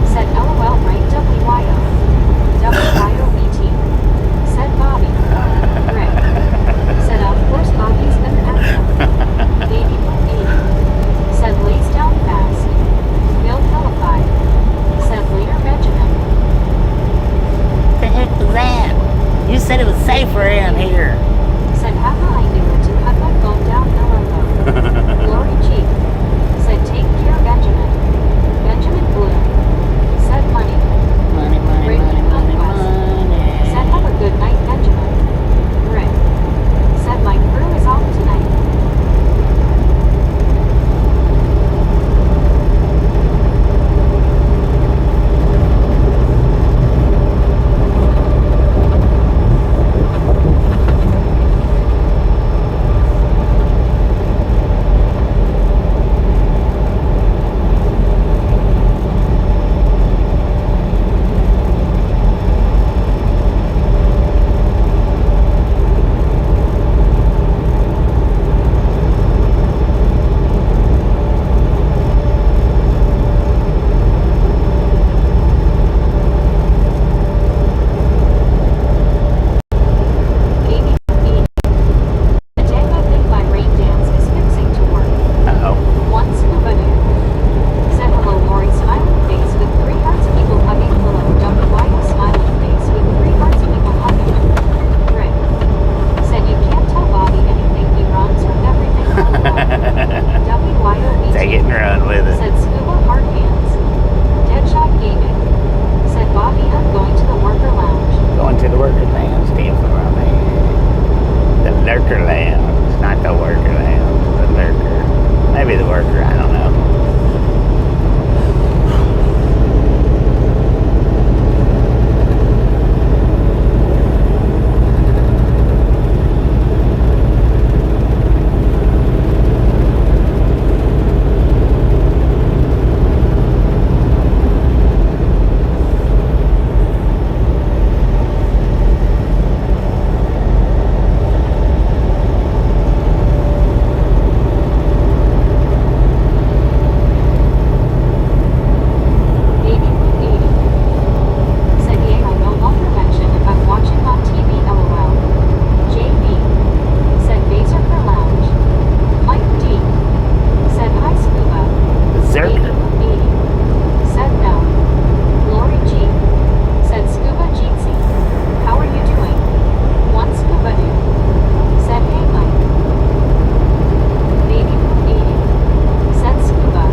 Said LOL right WYO. WYOET. Said Bobby. Rick. Said of course Bobby's an actor. Baby Blue Baby. Said lays down fast. Bill Telefied. Said later Benjamin. The heck was that? You said it was safe around here. Said haha I knew it to cut my phone down LOL. Lori G. Said take care Benjamin. Benjamin Bloom. Said money. Money, money, Rick money, money, Conquest. money. Said have a good night Benjamin. Rick. Said my crew is off tonight. Baby Blue. The tango thing by Rain Dance is fixing to work. Uh-oh. One scuba dude. Said hello Lori smiling face with three hearts people hugging hello WYO smiling face with three hearts people hugging. Rick. Said you can't tell Bobby anything he runs with everything WYO Take it and run with it. Said scuba hard hands. Deadshot gaming. Said Bobby I'm going to the worker lounge. Going to the worker lounge, stand for around there. The lurker lounge, not the worker lounge. The lurker. Maybe the worker, I don't know. Baby Blue Baby. Said yeah I no longer mention if I'm watching on TV LOL. JB. Said Bazerker Lounge. Mike D. Said hi scuba. Baby Berserker. Blue Baby. Said no. Lori G. Said scuba Jeetsy. How are you doing? One scuba dude. Said hey Mike. Baby Blue Baby. Said scuba.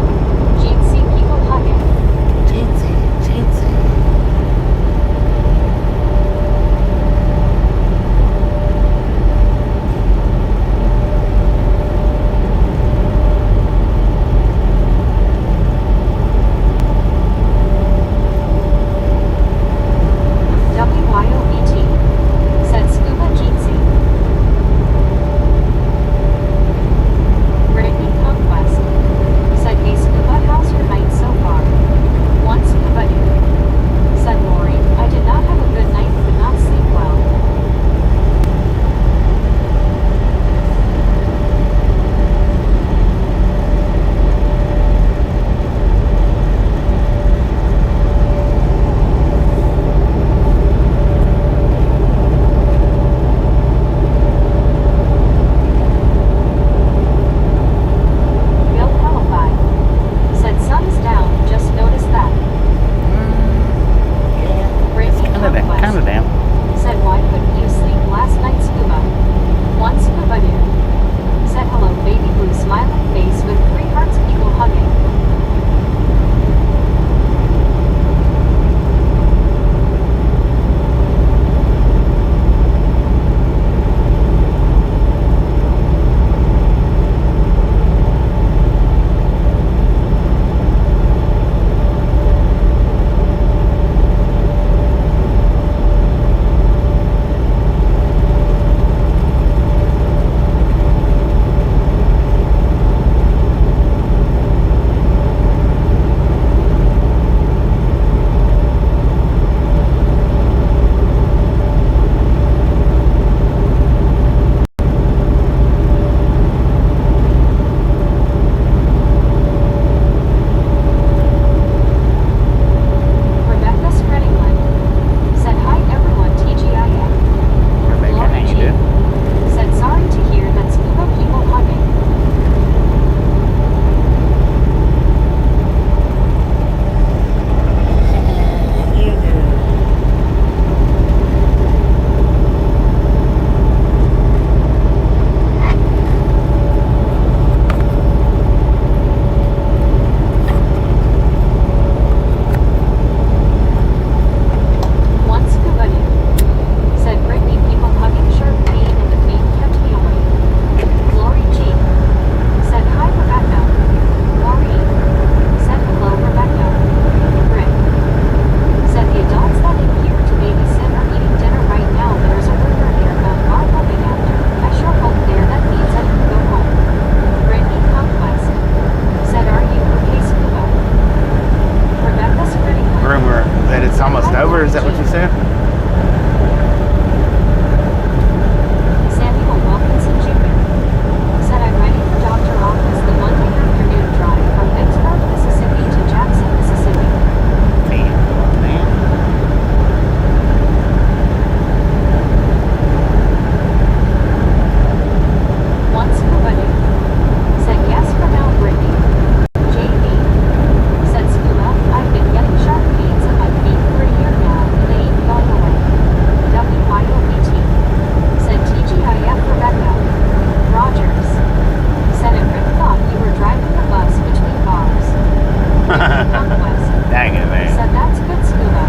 Jeetsy people hugging. Chitsy, chitsy. WYOET. Said scuba Jeetsy. Brittany Conquest. Said hey scuba how's your night so far? One scuba dude. Said Lori, I did not have a good night, could not sleep well. Bill Hellified. Said sun is down, just noticed that. Yeah. Brittany Conquest. Kind of down. Said why couldn't you sleep last night scuba? One scuba dude. Said hello baby blue smiling face with three hearts people hugging. or is that what you said? Samuel Wilkinson Jr. said I'm ready for doctor office the Monday afternoon drive from Vicksburg, Mississippi to Jackson, Mississippi. Man. One scuba dude said yes for now, Brittany. JB said scuba, I've been getting shark pains in my feet for a year now and they ain't going away. WYOBT said TGIF Rebecca. Rogers said it Rick thought you were driving the bus between bars. Conquest Dang it, man. said that's good scuba.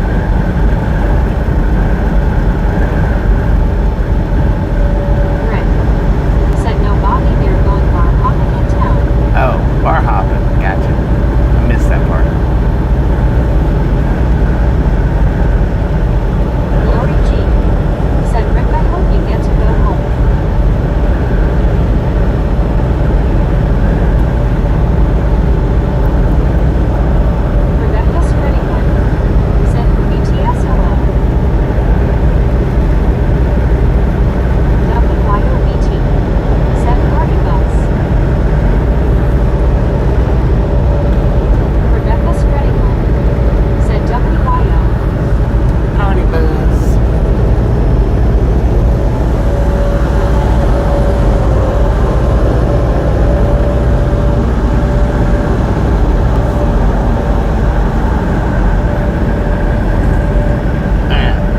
Rick said no Bobby, they're going bar hopping in town. Oh, bar hopping. Gotcha. I missed that part. Lori G said Rick, I hope you get to go home. Rebecca Spreadingwood said BTS hello. WYOBT said party bus. Rebecca Spreadingwood said WYO. Party bus.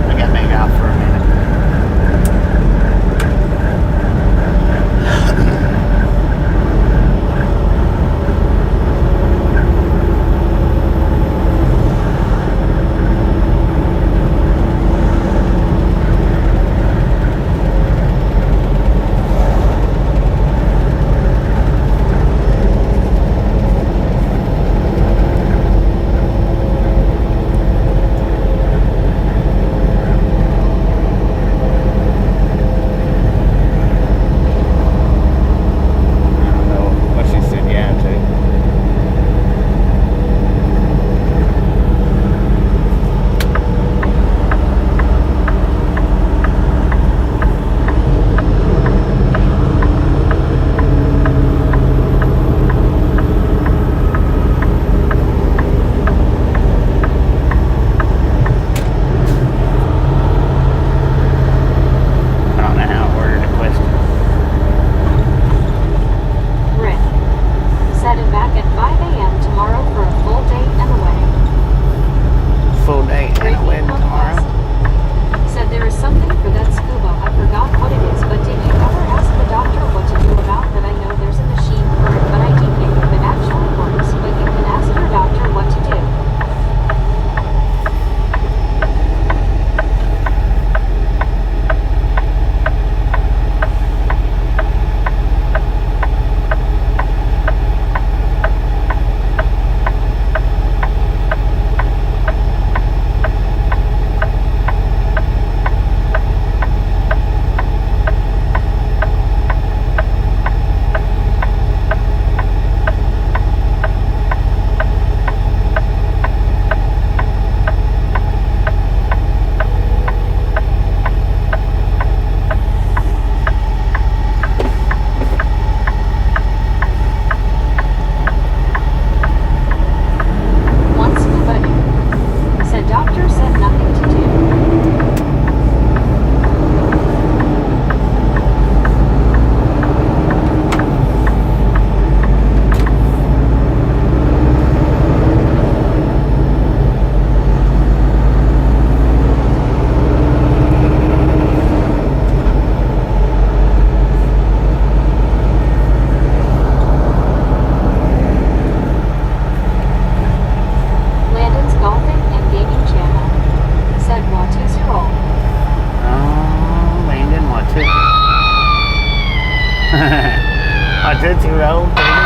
I got meg out for a minute. I don't know what she said yeah to. I don't know how I worded the question. Rick said I'm back at 5 a.m. tomorrow for a full day and a wedding. Full day and a wedding tomorrow. Said there is something for that scuba. I forgot what it is, but did you ever ask the doctor what to do about that? I know there's a machine for it, but I don't think if it actually works, but you can ask your doctor what to do. One scuba dude said doctor said nothing to do. Landon's golfing and gaming channel said what is your role? Oh, Landon, what to? What did you roll, baby?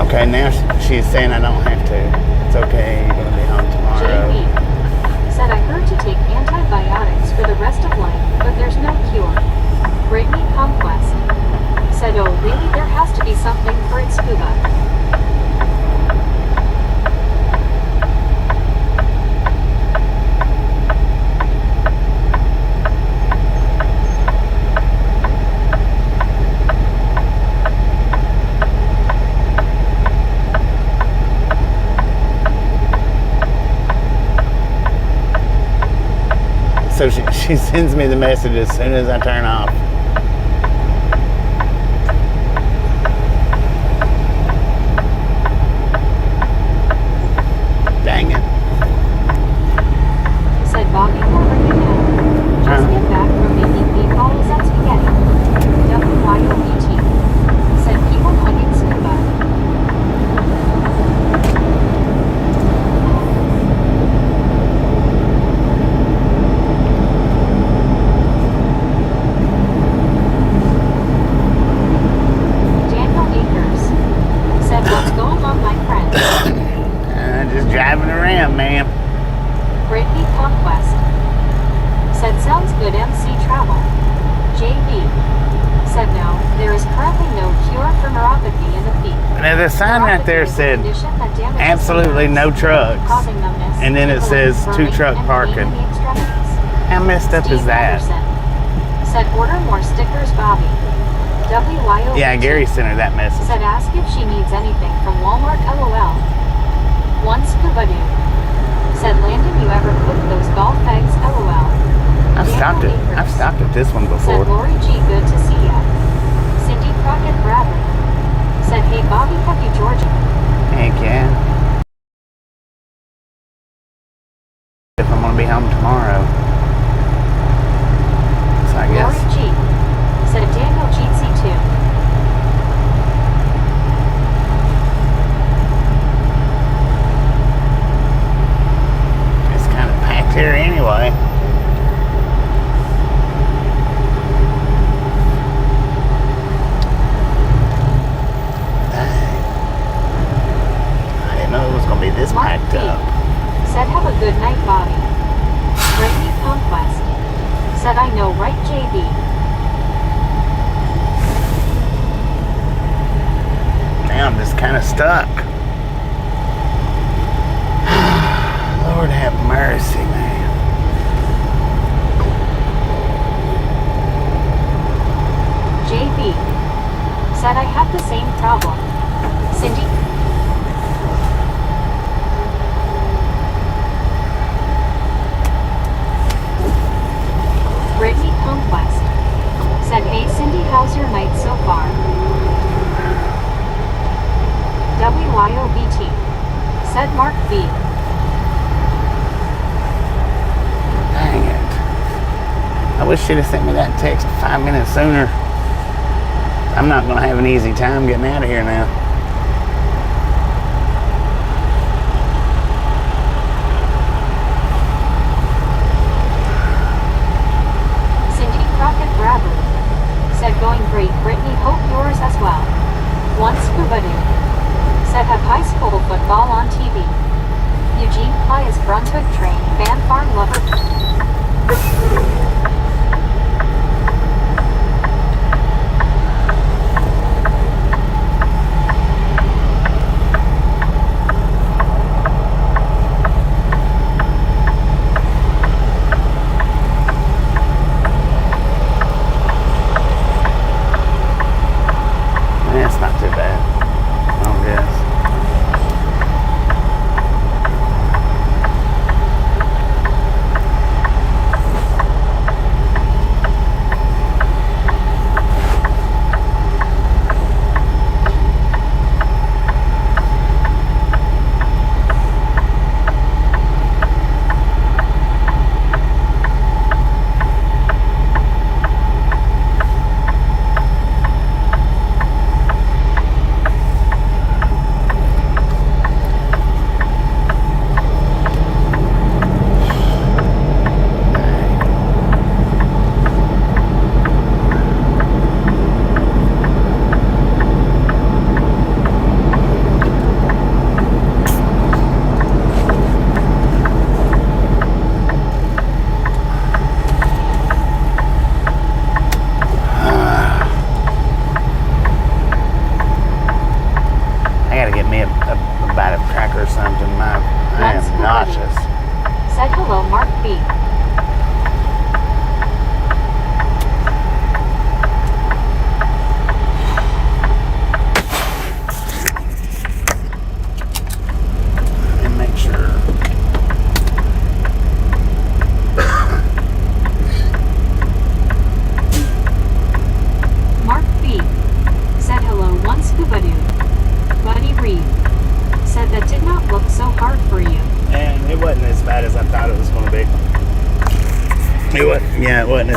Okay, now she's saying I don't have to. It's okay, you're gonna be home tomorrow. JB said I heard to take antibiotics for the rest of life, but there's no cure. Brittany Conquest said, oh really, there has to be something for it, scuba. So she sends me the message as soon as I turn off. Dang it. Said Bobby, we're bringing home. Just get back from making meatballs and spaghetti. WYOBT. Said people hugging scuba. Just driving around, ma'am. Brittany Conquest said, sounds good, MC Travel. JB said, no, there is currently no cure for neuropathy in the feet. Now the sign right there said absolutely no trucks, and then it says 2 truck parking. How messed up is that? Said, order more stickers, Bobby. WYO. Yeah, Gary sent her that message. Said, ask if she needs anything from Walmart, LOL. One scuba dude said, Landon, you ever cook those golf eggs, LOL. I've stopped at this one before. Said, Lori G, good to see ya. Cindy Crockett Bradley said, hey Bobby, have you Georgia? Heck yeah. If I'm gonna be home tomorrow. So I guess. Lori G said, Daniel Jeetsy too. Here anyway. I didn't know it was going to be this Mark packed D up. said, have a good night, Bobby. Brittany Conquest said, I know, right, JB? Now I'm just kind of stuck. Lord have mercy, man. JB said, I have the same problem. Cindy Brittany Conquest said, hey Cindy, how's your night so far? WYOBT said Mark V. Dang it. I wish she'd have sent me that text 5 minutes sooner. I'm not going to have an easy time getting out of here now. Cindy Crockett Bradley said, going great, Brittany, hope yours as well. One scuba dude said, have high school football on TV. Eugene Pius Brunswick train, fan farm lover. That's not too bad. I guess.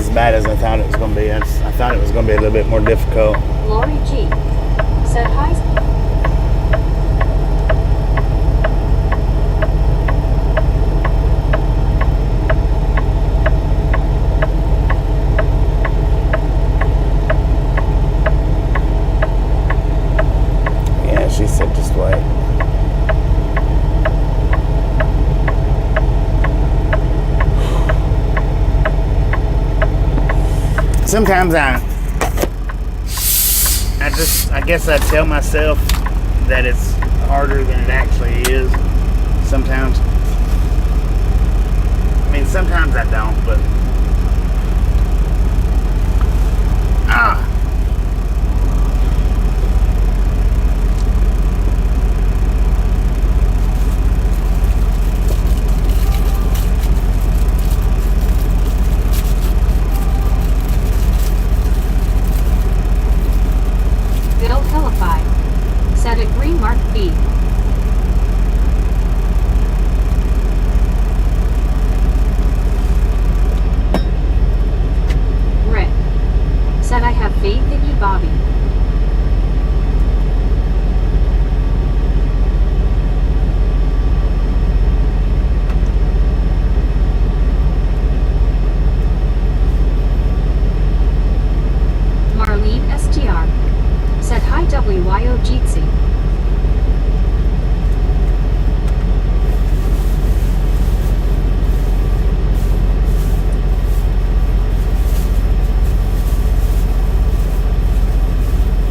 as bad as I thought it was going to be. I thought it was going to be a little bit more difficult. Lori G said hi. Yeah, she said just wait. Sometimes I guess I tell myself that it's harder than it actually is. Sometimes. I mean, sometimes I don't, but. Bill Hillify said agree Mark B. Rick said I have faith in you, Bobby. Marlene STR said hi WYO Jeetsy.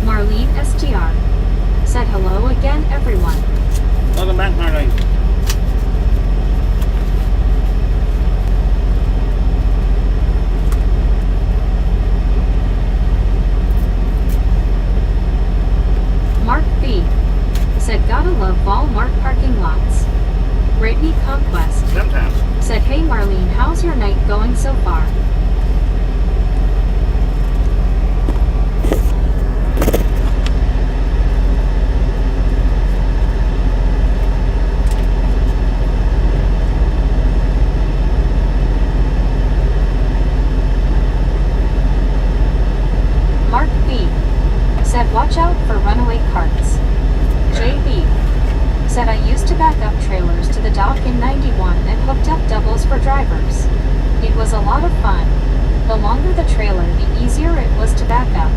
Marlene STR said hello again everyone. Welcome back, Marlene. Mark B said gotta love Walmart parking lots. Brittany Conquest Sometimes. said hey Marlene, how's your night going so far? Mark B said watch out for runaway carts. JB said I used to back up trailers to the dock in 91 and hooked up doubles for drivers. It was a lot of fun. The longer the trailer, the easier it was to back up.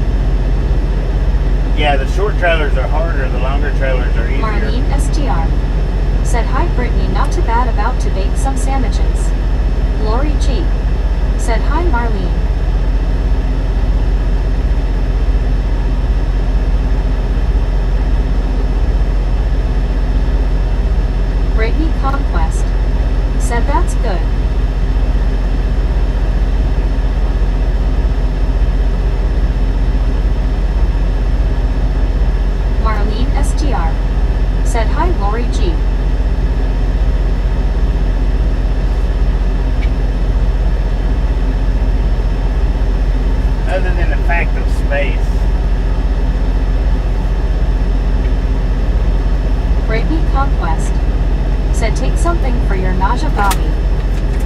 Yeah, the short trailers are harder, the longer trailers are easier. Marlene STR said hi Brittany, not too bad, about to bake some sandwiches. Lori G said hi Marlene. Brittany Conquest said that's good. Marlene STR said hi Lori G. Other than the fact of space. Brittany Conquest said take something for your nausea, Bobby.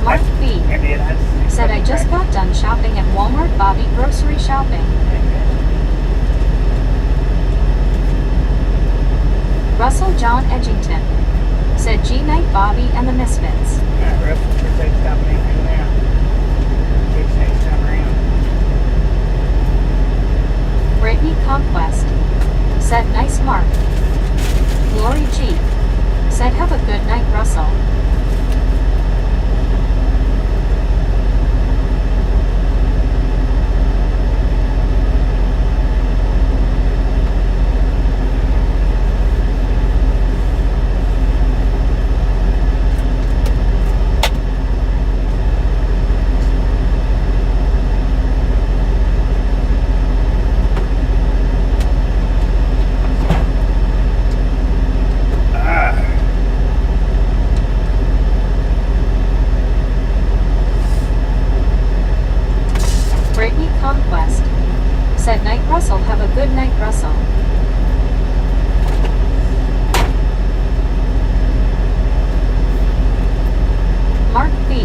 Mark B said I just got done shopping at Walmart, Bobby, grocery shopping. Russell John Edgington said G night Bobby and the Misfits. Alright, Russell, we'll take stop anything now. Catch next time around. Brittany Conquest said nice Mark. Lori G said have a good night Russell. Brittany Conquest said night Russell, have a good night Russell. Mark B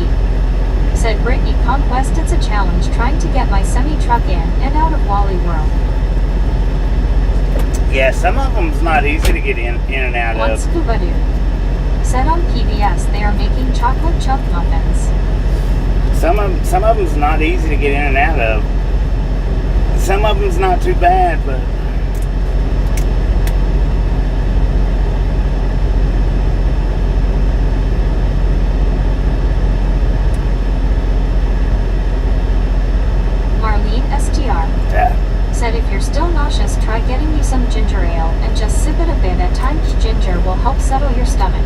said Brittany Conquest. It's a challenge trying to get my semi-truck in and out of Wally World. Yeah, some of them's not easy to get in and out One of. Scuba Dude said on PBS they are making chocolate chunk muffins. Some of them's not easy to get in and out of. Some of them's not too bad, but Marlene STR said if you're still nauseous, try getting you some ginger ale and just sip it a bit at times. Ginger will help settle your stomach.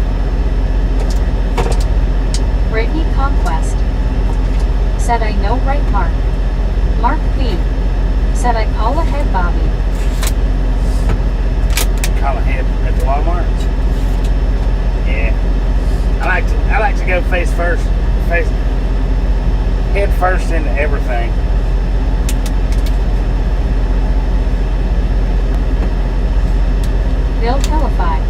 Brittany Conquest said I know right Mark. Mark B said I call ahead Bobby. call ahead at the Walmart. Yeah. I like to go head first into everything. Bill Kellified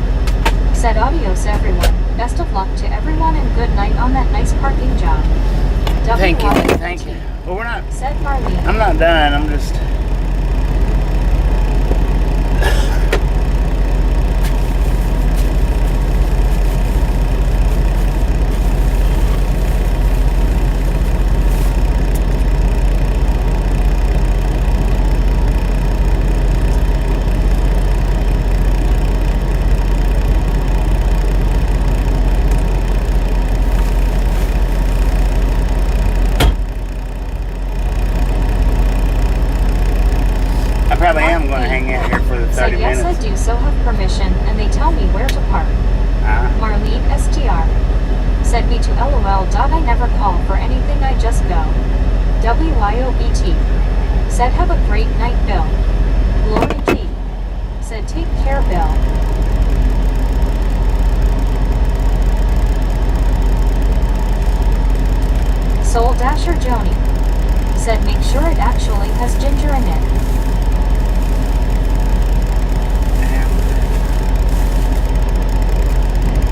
said adios everyone. Best of luck to everyone and good night on that nice parking job. Thank you. WYT Thank you. Well, we're not. said Marlene. I'm not done. I'm just. I probably am going to hang out here for the 30 said yes minutes. I do so have permission and they tell me where to park. Marlene STR said me to LOL. I never call for anything, I just go. WYOBT said have a great night Bill. Lori G said take care Bill. Soul Dasher Joni said make sure it actually has ginger in it.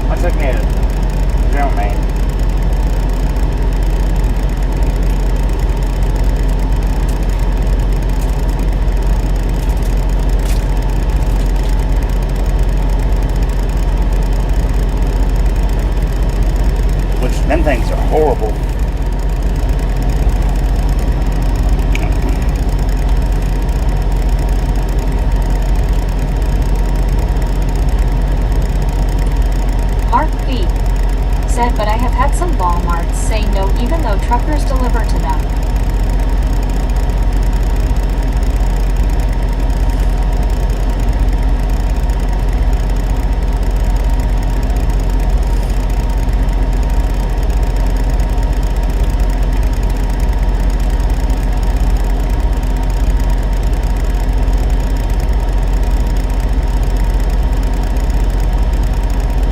I took me a drill man. Which, them things are horrible. Mark B said, but I have had some Walmarts say no even though truckers deliver to them.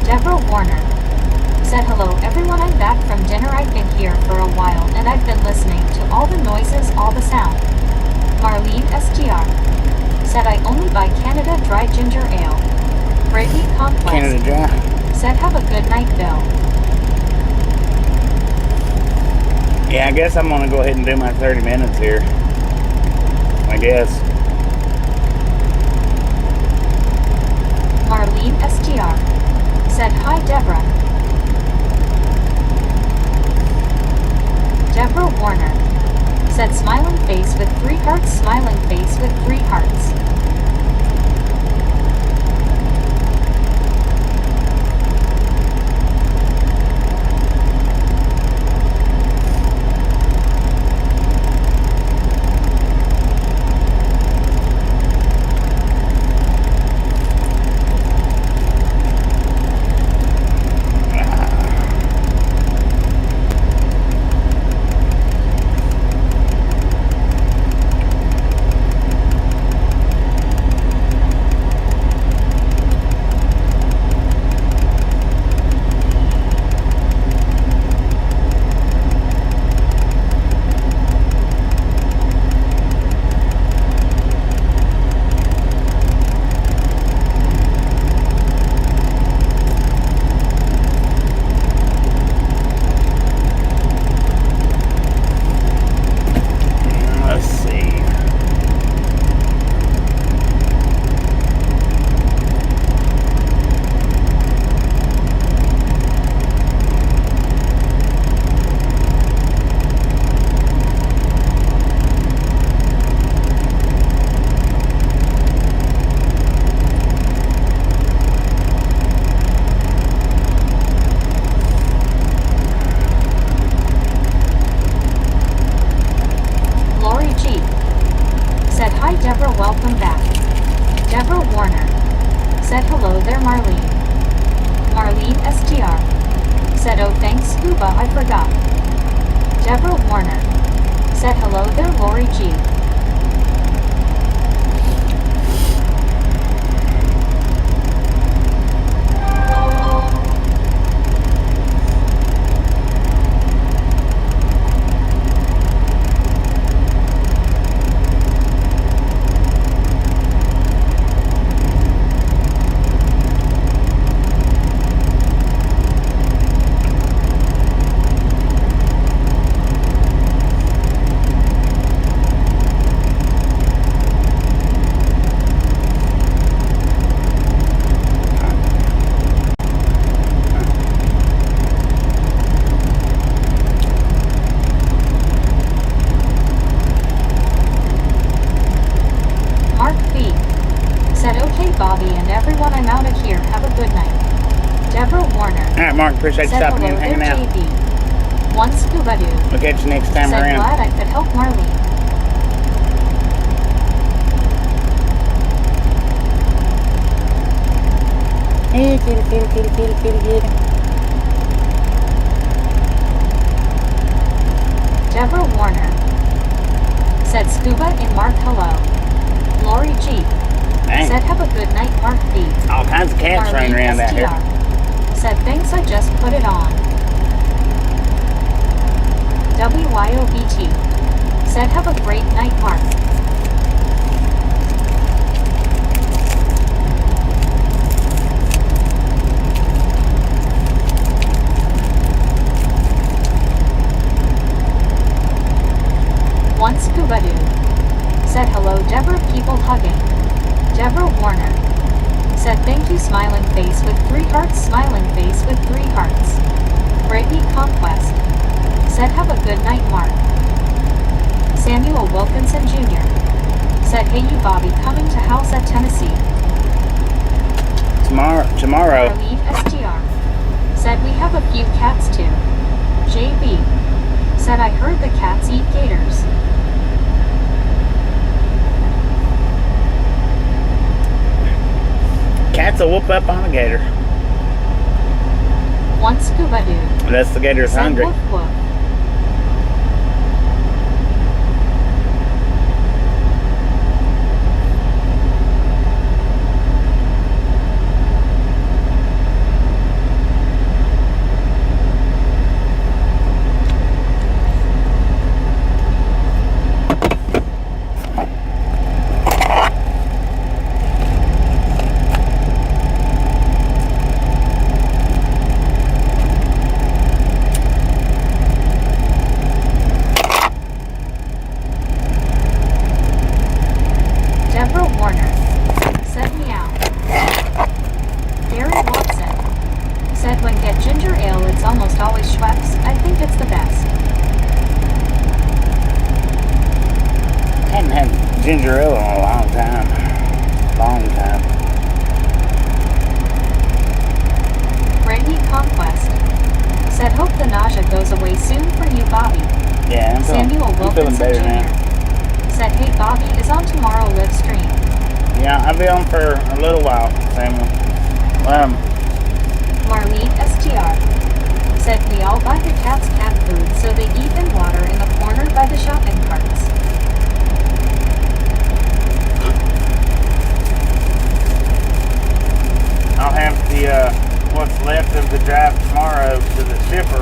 Deborah Warner said hello everyone, I'm back from dinner. I've been here for a while and I've been listening to all the noises, all the sound. Marlene STR said I only buy Canada Dry Ginger Ale. Brittany Conquest Canada Dry. said have a good night Bill. Yeah, I guess I'm going to go ahead and do my 30 minutes here. I guess. Marlene STR said hi Deborah. Deborah Warner said smiling face with 3 hearts, smiling face with 3 hearts. welcome back. Deborah Warner said hello there, Marlene. Marlene STR said, oh thanks Scuba, I forgot. Deborah Warner said hello there, Lori G. Mark, appreciate you stopping in and hanging out. JB. One Scuba Doo. We'll catch you next time said, around. Glad I could help Marlene. Hey, kitty. Deborah Warner said, Scuba and Mark hello. Lori G. Dang. Said, have a good night, Mark B. All kinds of cats running around out here. Said, thanks, I just put it on. WYOBT said, have a great night, Mark. One Scuba Doo said, hello, Deborah, people hugging. Deborah Warner said, thank you, smiling face with 3 hearts, smiling face with 3 hearts. Brittany Conquest said, have a good night, Mark. Samuel Wilkinson Jr. said, hey you Bobby, coming to house at Tennessee. Tomorrow. Arlene STR said, we have a few cats too. JB said, I heard the cats eat gators. Cats will whoop up on a gator. One Scuba Doo. Unless the gator's said, hungry. woof woof. Ginger ale in a long time. Brittany Conquest said, hope the nausea goes away soon for you, Bobby. Yeah, I'm feeling better Jr. now. Said, hey, Bobby is on tomorrow live stream. Yeah, I'll be on for a little while, Samuel. Marlene STR said, we all buy the cats cat food so they eat in water in the corner by the shopping carts. I'll have the what's left of the drive tomorrow to the shipper,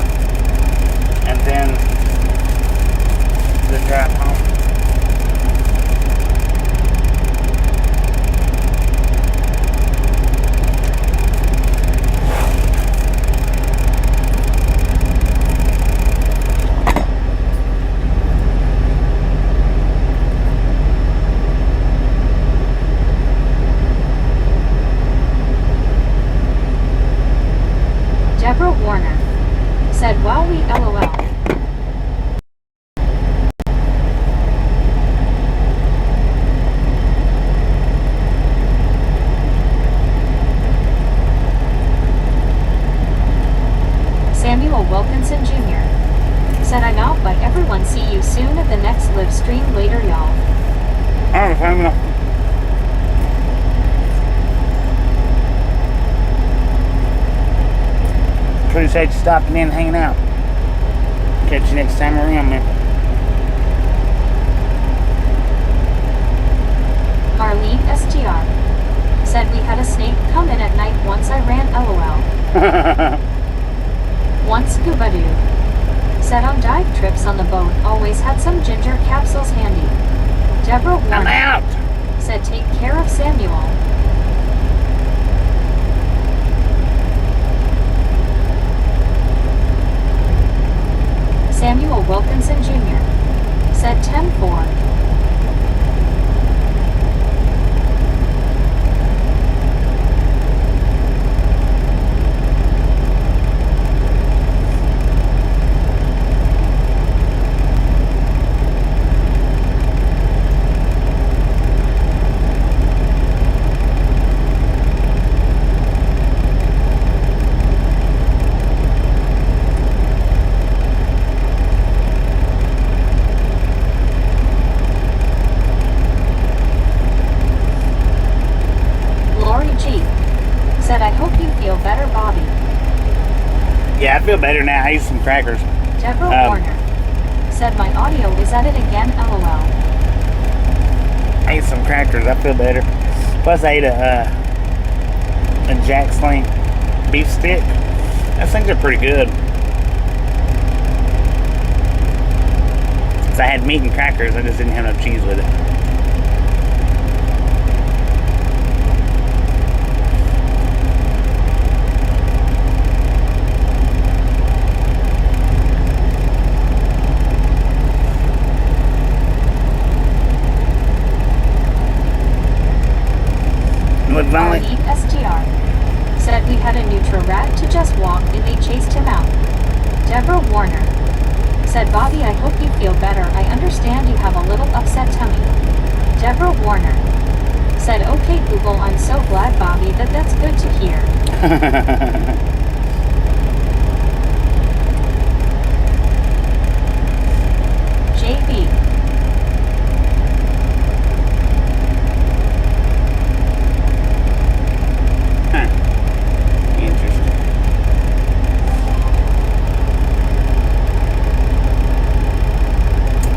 and then the drive home. Appreciate you stopping in and hanging out. Catch you next time around, man. Marlene STR said we had a snake come in at night once I ran LOL. Once Scuba Doo said on dive trips on the boat always had some ginger capsules handy. Deborah I'm Warner out. said take care of Samuel. Samuel Wilkinson Jr. said 10-4. Said, I hope you feel better, Bobby. Yeah, I feel better now. I ate some crackers. Deborah Warner said, my audio is at it again, LOL. I ate some crackers. I feel better. Plus, I ate a Jack Sling beef stick. Those things are pretty good. So I had meat and crackers. I just didn't have enough cheese with it. Marlene STR said we had a neutral rat to just walk and they chased him out. Deborah Warner said, Bobby, I hope you feel better. I understand you have a little upset tummy. Deborah Warner said, okay, Google, I'm so glad, Bobby, that's good to hear. JB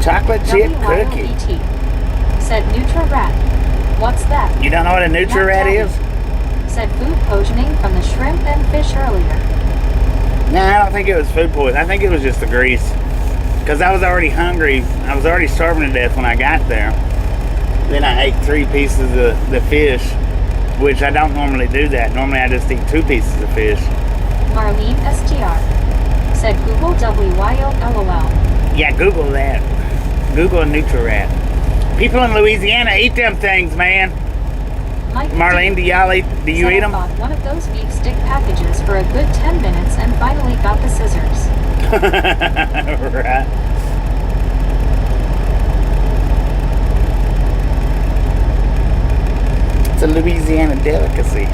chocolate chip cookie. WYOBT said Nutri-Rat. What's that? You don't know what a Nutri-Rat is? Said food poisoning from the shrimp and fish earlier. No, I don't think it was food poisoning. I think it was just the grease. Because I was already hungry. I was already starving to death when I got there. Then I ate 3 pieces of the fish, which I don't normally do that. Normally I just eat 2 pieces of fish. Marlene STR said Google WYOLOL. Yeah, Google that. Google a Nutri-Rat. People in Louisiana eat them things, man. Mike Marlene, do you eat them? I bought one of those beef stick packages for a good 10 minutes and finally got the scissors. Right. It's a Louisiana delicacy.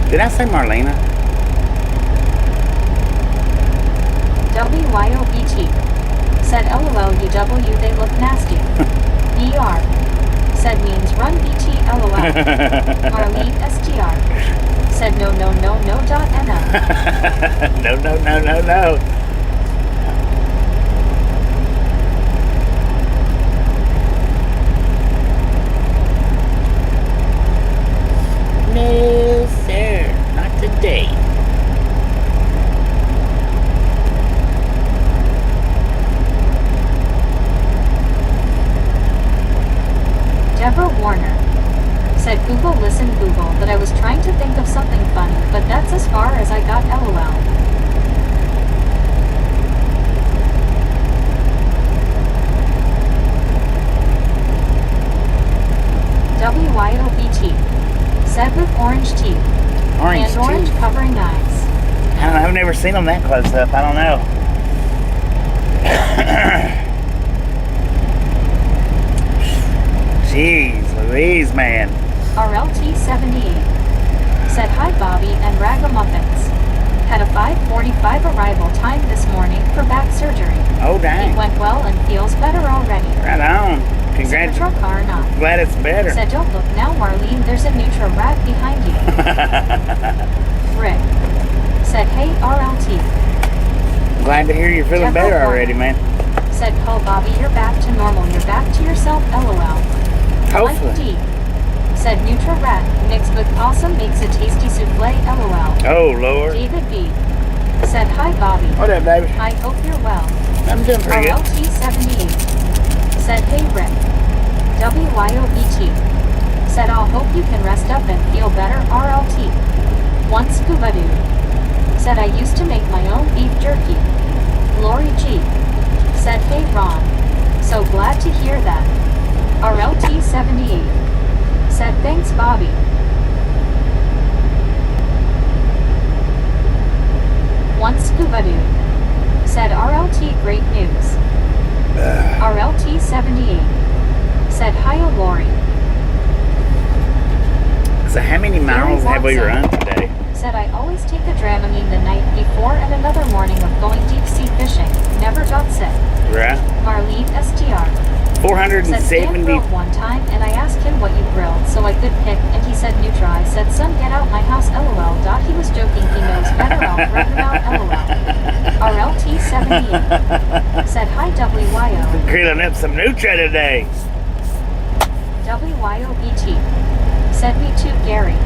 Did I say Marlena? WYOBT said LOL UW they look nasty. BR said means run BT LOL. Marlene STR said no dot NL. No. No, sir, not today. Deborah Warner said Google listen Google that I was trying to think of something funny, but that's as far as I got LOL. WYOBT said with orange teeth. Orange and orange teeth. covering eyes. I don't know, I've never seen them that close up. I don't know. Jeez Louise, man. RLT78 said hi Bobby and Ragamuffins. Had a 5:45 arrival time this morning for back surgery. Oh, dang. It went well and feels better already. Right on. Congrats. Super truck car or not. Glad it's better. Said, don't look now, Marlene. There's a neutral rat behind you. Rick. Said, hey, RLT. Glad to hear you're feeling Deborah better Warner. already, man. Said, oh, Bobby, you're back to normal. You're back to yourself, LOL. Hopefully. Mike D. Said, neutral rat mixed with possum makes a tasty souffle, LOL. Oh, Lord. David B. Said, hi, Bobby. What up, David? I hope you're well. I'm doing pretty good. RLT78. Said, hey, Rick. WYOBT. Said, I'll hope you can rest up and feel better, RLT. One scuba dude. Said, I used to make my own beef jerky. Lori G. Said, hey, Ron. So glad to hear that. RLT78. Said, thanks, Bobby. One scuba dude. Said, RLT, great news. RLT78. Said, hi, Lori. So how many miles have we run today? Said, I always take a Dramamine the night before and another morning of going deep sea fishing. Never got sick. Right. Marlene STR. Said, Stan 470. grilled one time and I asked him what you grilled so I could pick and he said Nutra. I said, son, get out my house, LOL. He was joking, he knows better, I'll throw him out, LOL. RLT78. Said, hi, WYO. Grilling up some Nutra today. WYOBT. Said, me too, Gary.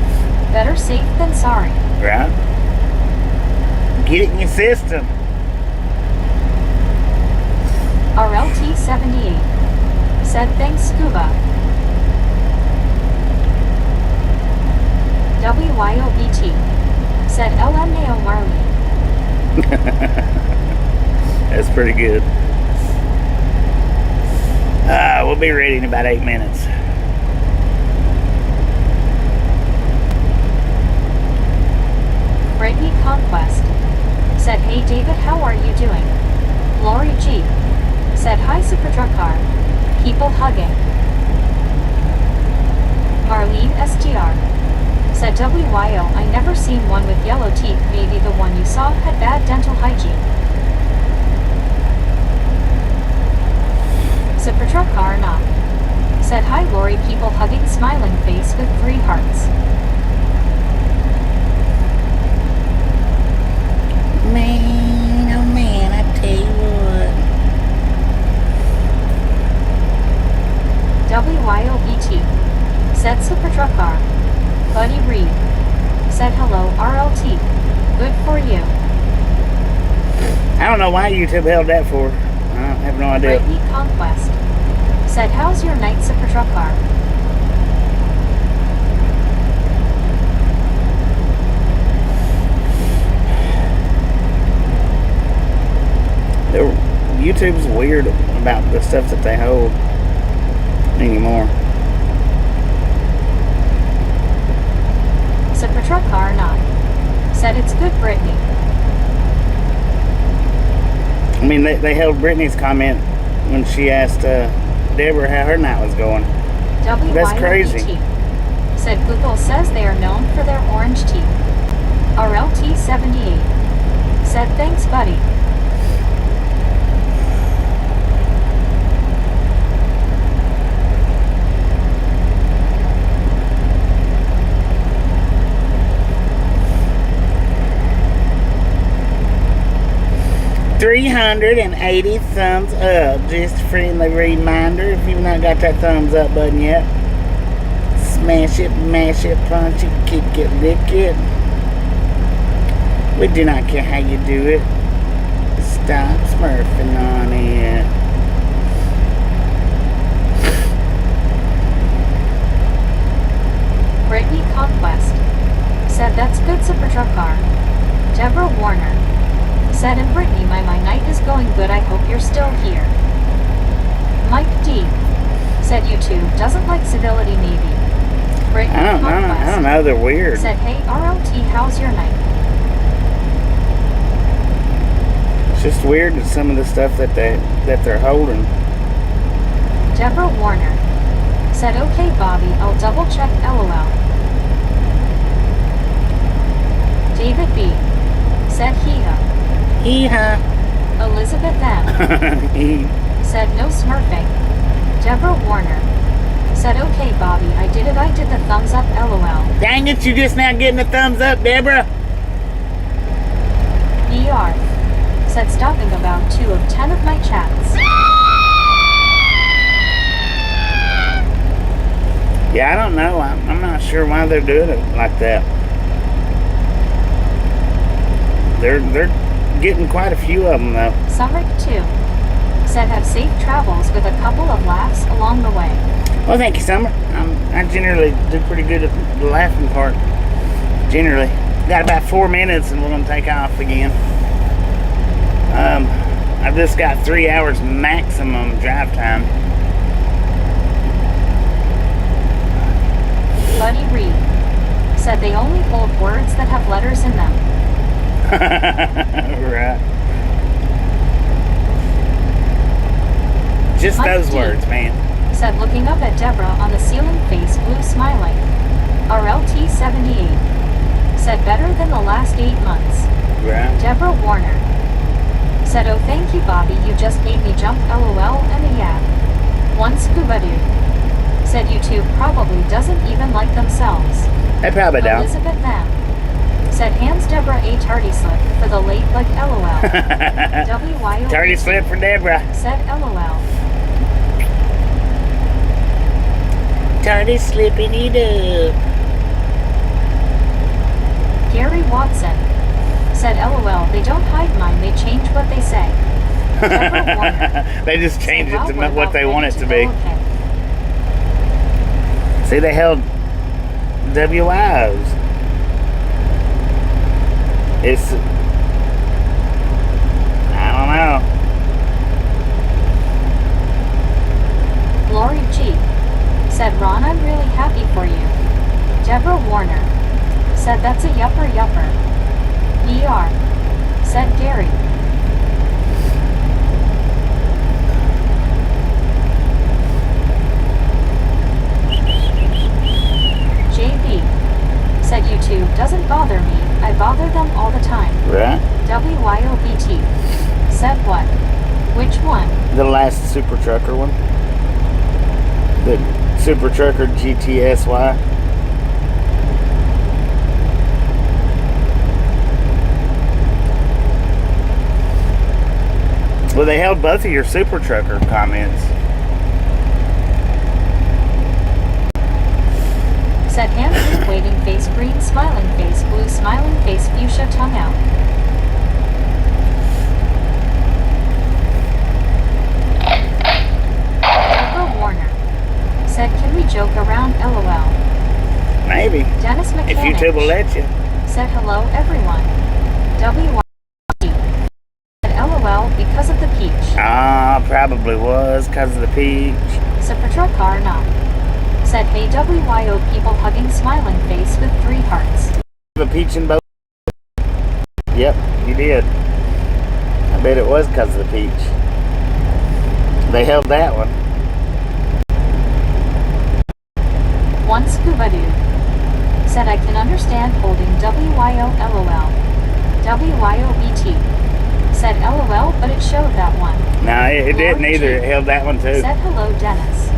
Better safe than sorry. Right. Get it in your system. RLT78. Said, thanks, Scuba. WYOBT. Said, LMAO Marley. That's pretty good. We'll be ready in about 8 minutes. Brittany Conquest. Said, hey, David, how are you doing? Lori G. Said, hi, Super Truck Car. People hugging. Marlene STR. Said, WYO, I never seen one with yellow teeth. Maybe the one you saw had bad dental hygiene. Super Truck Car or not. Said, hi, Lori, people hugging, smiling face with 3 hearts. Man, oh man, I tell you what. WYOBT. Said Super Truck Car. Buddy Reed. Said, hello, RLT. Good for you. I don't know why YouTube held that for. I have no idea. Brittany Conquest. Said, how's your night, Super Truck Car? YouTube's weird about the stuff that they hold anymore. Super Truck Car or not. Said, it's good, Brittany. I mean, they held Brittany's comment when she asked Deborah how her night was going. That's crazy. Said, Google says they are known for their orange teeth. RLT78. Said, thanks, buddy. $380 thumbs up. Just a friendly reminder, if you've not got that thumbs up button yet, smash it, mash it, punch it, kick it, lick it. We do not care how you do it. Stop smurfing on it. Brittany Conquest. Said, that's good, Super Truck Car. Deborah Warner. Said, and Brittany, my night is going good, I hope you're still here. Mike D. Said, YouTube doesn't like civility, maybe. Brittany Conquest. I don't know, they're weird. Said, hey, RLT, how's your night? It's just weird that some of the stuff that they're holding. Deborah Warner. Said, okay, Bobby, I'll double check, LOL. David B. Said, hee-ha. Hee-ha. Elizabeth M. Said, no smurfing. Deborah Warner said, okay, Bobby, I did it. I did the thumbs up, lol. Dang it, you just now getting a thumbs up, Deborah. BR said, stopping about 2 of 10 of my chats. Yeah, I don't know. I'm not sure why they're doing it like that. They're getting quite a few of them, though. Sumrick 2 said, have safe travels with a couple of laughs along the way. Well, thank you, Summer. I generally do pretty good at the laughing part. Generally. Got about 4 minutes and we're going to take off again. I've just got 3 hours maximum drive time. Buddy Reed said they only hold words that have letters in them. Right. Just Mike those D words, man. said, looking up at Deborah on the ceiling, face blue, smiling. RLT78 said, better than the last 8 months. Right. Deborah Warner said, oh, thank you, Bobby, you just made me jump, lol, and a yap. One scuba dude said, YouTube probably doesn't even like themselves. They probably don't. Elizabeth Nam said, hands Deborah a tardy slip for the late leg, lol. WYO Tardy slip for Deborah. said, lol. Tardy slipping it up. Gary Watson said, lol, they don't hide mine, they change what they say. Deborah Warner They just change said, it to well, what they want it to be. okay. See, they held WIOs. It's, I don't know. Lori G said, Ron, I'm really happy for you. Deborah Warner said, that's a yupper yupper. ER said Gary. JB said, YouTube doesn't bother me, I bother them all the time. Right? WYOBT said, what? Which one? The last Super Trucker one. The Super Trucker GTSY. Well, they held both of your Super Trucker comments. Said hand blue, waving face green, smiling face blue, smiling face fuchsia, tongue out. Deborah Warner said, can we joke around, lol. Maybe. Dennis If Mechanic YouTube will let you. said, hello everyone. WYT said, lol, because of the peach. Ah, probably was because of the peach. Sapatra Karna said, hey WYO, people hugging, smiling face with 3 hearts. The peach and both. Yep, you did. I bet it was because of the peach. They held that one. One scuba dude said, I can understand holding WYO, lol. WYOBT said, lol, but it showed that one. No, it didn't Lord either. G It held that one too. said, hello Dennis.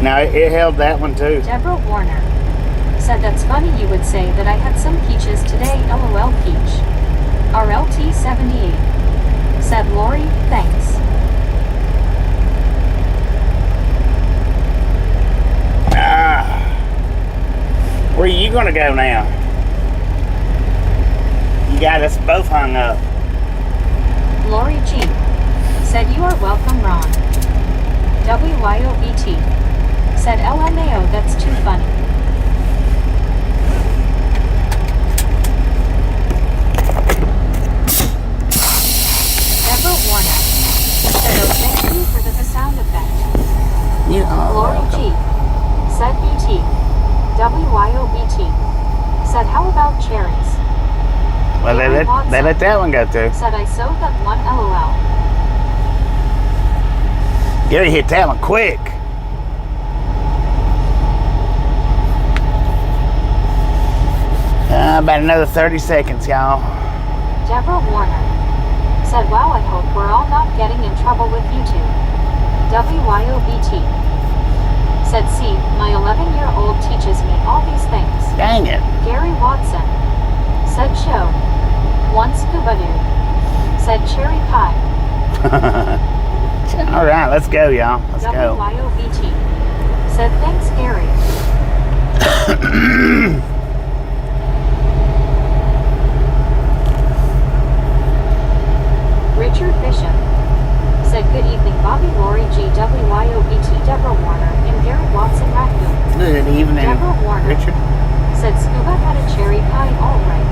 No, it held that one too. Deborah Warner said, that's funny you would say that, I had some peaches today, lol peach. RLT78 said, Lori, thanks. Where are you gonna go now? You got us both hung up. Lori G said, you are welcome, Ron. WYOBT said, LMAO, that's too funny. Deborah Warner said, oh, thank you for the sound effect. You are Lori G said, BT. WYOBT said, how about cherries? Well, they let that one go too. Said, I sewed that one, lol. Gary hit that one quick. About another 30 seconds, y'all. Deborah Warner said, wow, I hope we're all not getting in trouble with YouTube. WYOBT. Said see, my 11-year-old teaches me all these things. Dang it. Gary Watson. Said show. One scuba dude. Said cherry pie. All right, let's go, y'all. Let's go. WYOBT. Said thanks, Gary. Richard Bishop. Said good evening, Bobby, Lori, G, WYOBT, Deborah Warner, and Gary Watson Raccoon. Good evening, Deborah Warner. Richard. Said scuba had a cherry pie, all right.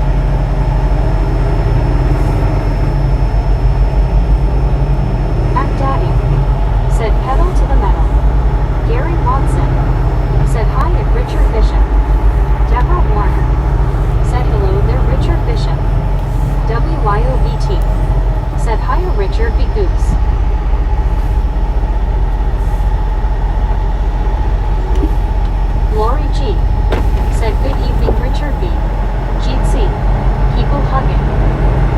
Act Daddy. Said pedal to the metal. Gary Watson. Said hi at Richard Bishop. Deborah Warner. Said hello there, Richard Bishop. WYOBT. Said hi, Richard B. Goose. Lori G. Said good evening, Richard B. Jeetsy. People hugging.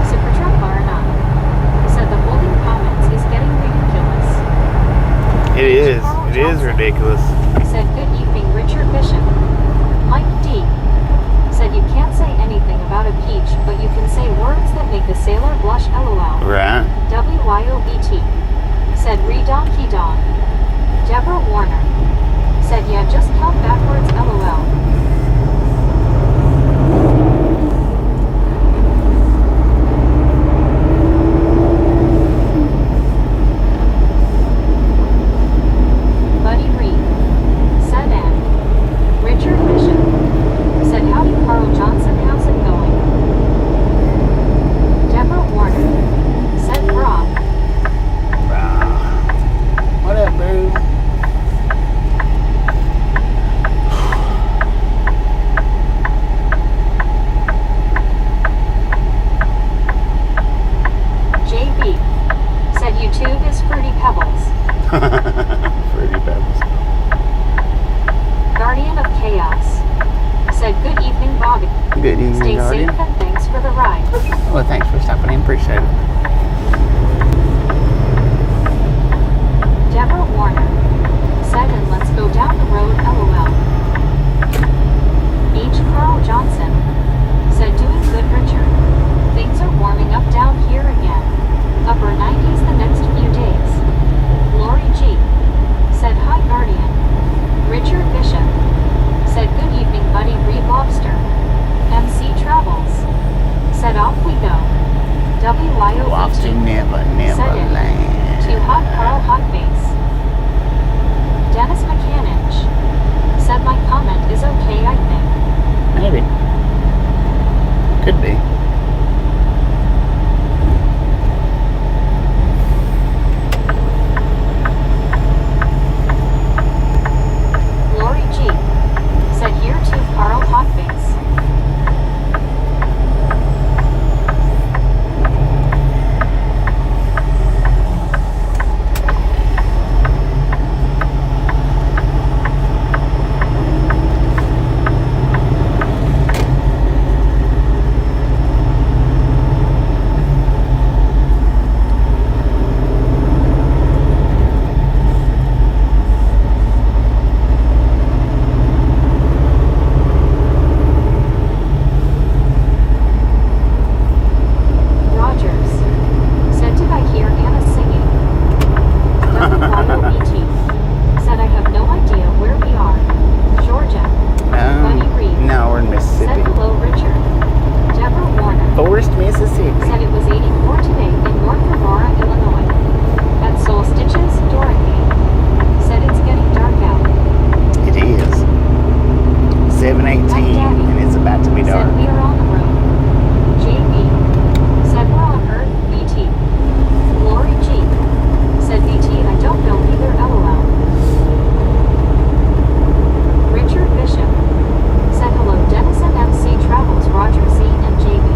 Supertruck Barna. Said the holding comments is getting ridiculous. It is. It is ridiculous. Said good evening, Richard Bishop. Mike D. Said you can't say anything about a peach, but you can say words that make a sailor blush, LOL. Right. WYOBT. Said re-donkey don. Deborah Warner. Said yeah, just count backwards, LOL. Buddy Reed. Said Ann. Richard Bishop. Said howdy, Carl Johnson, how's it going? Deborah Warner. Said Rob. What up, boo? JB. Said YouTube is Fruity Pebbles. Fruity Pebbles. Guardian of Chaos. Said good evening, Bobby. Good evening, Stay Guardian. safe and thanks for the ride. Well, thanks for stopping in. Appreciate it. Deborah Warner. Said and let's go down the road, LOL. H. Carl Johnson. Said doing good, Richard. Things are warming up down here again. Upper 90s the next few days. Lori G. Said hi, Guardian. Richard Bishop. Said good evening, buddy, Reed Lobster. MC Travels. Said off we go. Off to WYOBT. never, never Said it. land. To Hot Carl Hotface. Dennis McCannich. Said my comment is okay, I think. Maybe. Could be. Lori G. Said here to Carl Hotface. Rogers. Said did I hear Anna singing? WYOBT. Said I have no idea where we are. Georgia. Buddy Reed. No, we're in Said Mississippi. hello, Richard. Deborah Warner. Forest, Mississippi. Said it was 84 today in North Aurora, Illinois. At Soul Stitches, Dorothy. Said it's getting dark out. It is. 7:18, and it's about to be dark. Said we are on the road. JB. Said we're on Earth, BT. Lori G. Said BT, I don't know either, LOL. Richard Bishop. Said hello, Dennis and MC Travels, Roger Z and JB.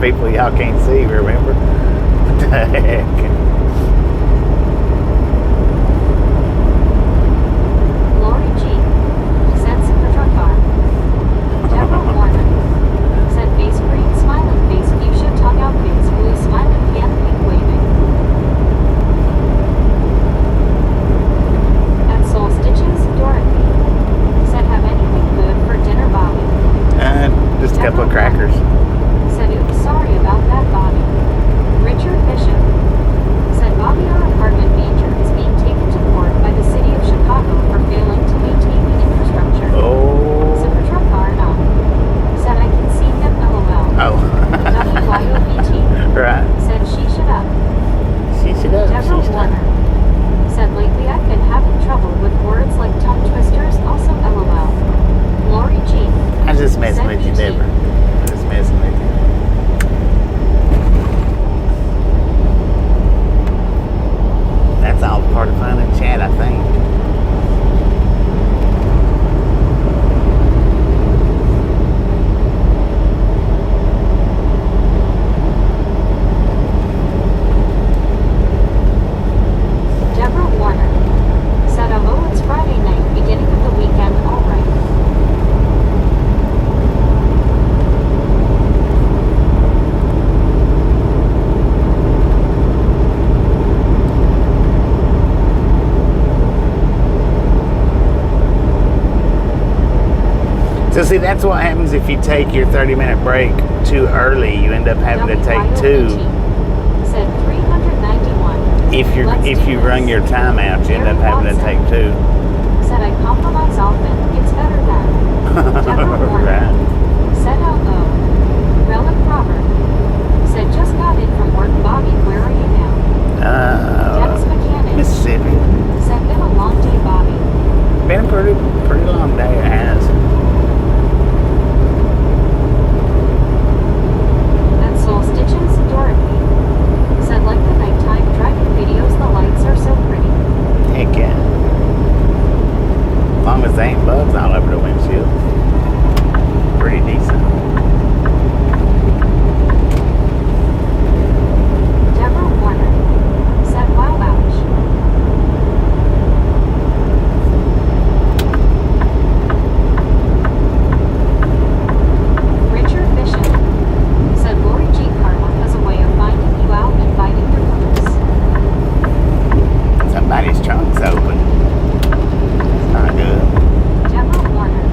people y'all can't see, remember? What the heck? Lori G. said Super Truck Car. Deborah Warner said face green, smiling face, fuchsia tongue out face, blue smiling can, pink waving. At Soul Stitches, Dorothy said have anything good for dinner, Bobby. Just a couple of crackers. Said oops, sorry about that, Bobby. Richard Bishop said Bobby, our apartment major is being taken to court by the city of Chicago for failing to maintain the infrastructure. Oh. Super Truck Car said I can see him, LOL. Oh. WYOBT Right. said she should up. She should have. Deborah She should Warner have. said lately I've been having trouble with words like tongue twisters, also LOL. Lori G. I'm just messing with you, said Deborah. Just messing with you. That's all part of fun and chat, I think. Deborah Warner said although it's Friday night, beginning of the weekend, alright. So see, that's what happens if you take your 30-minute break too early. You end up having to take two. Said 391. If you run your time out, you end up having to take two. Said I compromise often, it's better than. Deborah Warner Right. said out loud. Relic Robert said just got in from work, Bobby, where are you now? Dennis Mechanic Mississippi. said been a long day, Bobby. Been a pretty long day, it has. At Soul Stitches, Dorothy said like the nighttime driving videos, the lights are so pretty. Heck yeah. As long as they ain't bugs all over the windshield. Pretty decent. Deborah Warner said wow, ouch. Richard Bishop said Lori G. Karma has a way of finding you out and biting your nose. Somebody's trunk's open. It's not good. Deborah Warner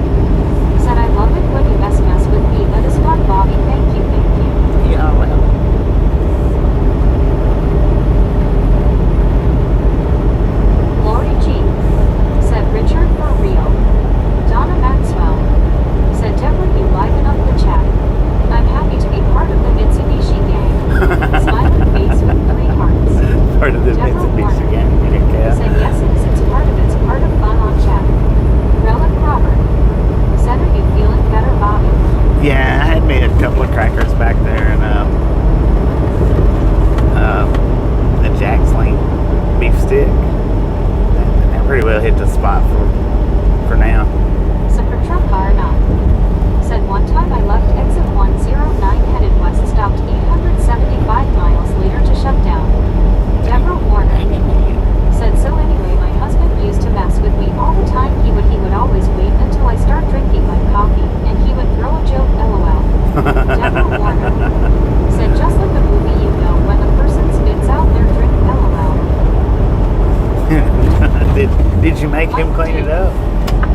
said I love it when you mess with me. That is fun, Bobby. Thank you, thank you. Yeah, well. Lori G. said Richard for real. Donna Maxwell said Deborah, you liven up the chat. I'm happy to be part of the Mitsubishi gang. Smiling face with 3 hearts. Part of this Deborah Mitsubishi Warner gang. Yeah. said yes, it's part of fun on chat. Relic Robert said are you feeling better, Bobby? Yeah, I had me a couple of crackers back there and a Jack's Link beef stick. That pretty well hit the spot for now. Super Truck Car said one time I left exit 109 headed west, stopped 875 miles later to shut down. Deborah Warner said so anyway my husband used to mess with me all the time. He would always wait until I start drinking my coffee and he would throw a joke, LOL. Deborah Warner said just like the movie, you know when the person spits out their drink, LOL. Did you make him clean it up?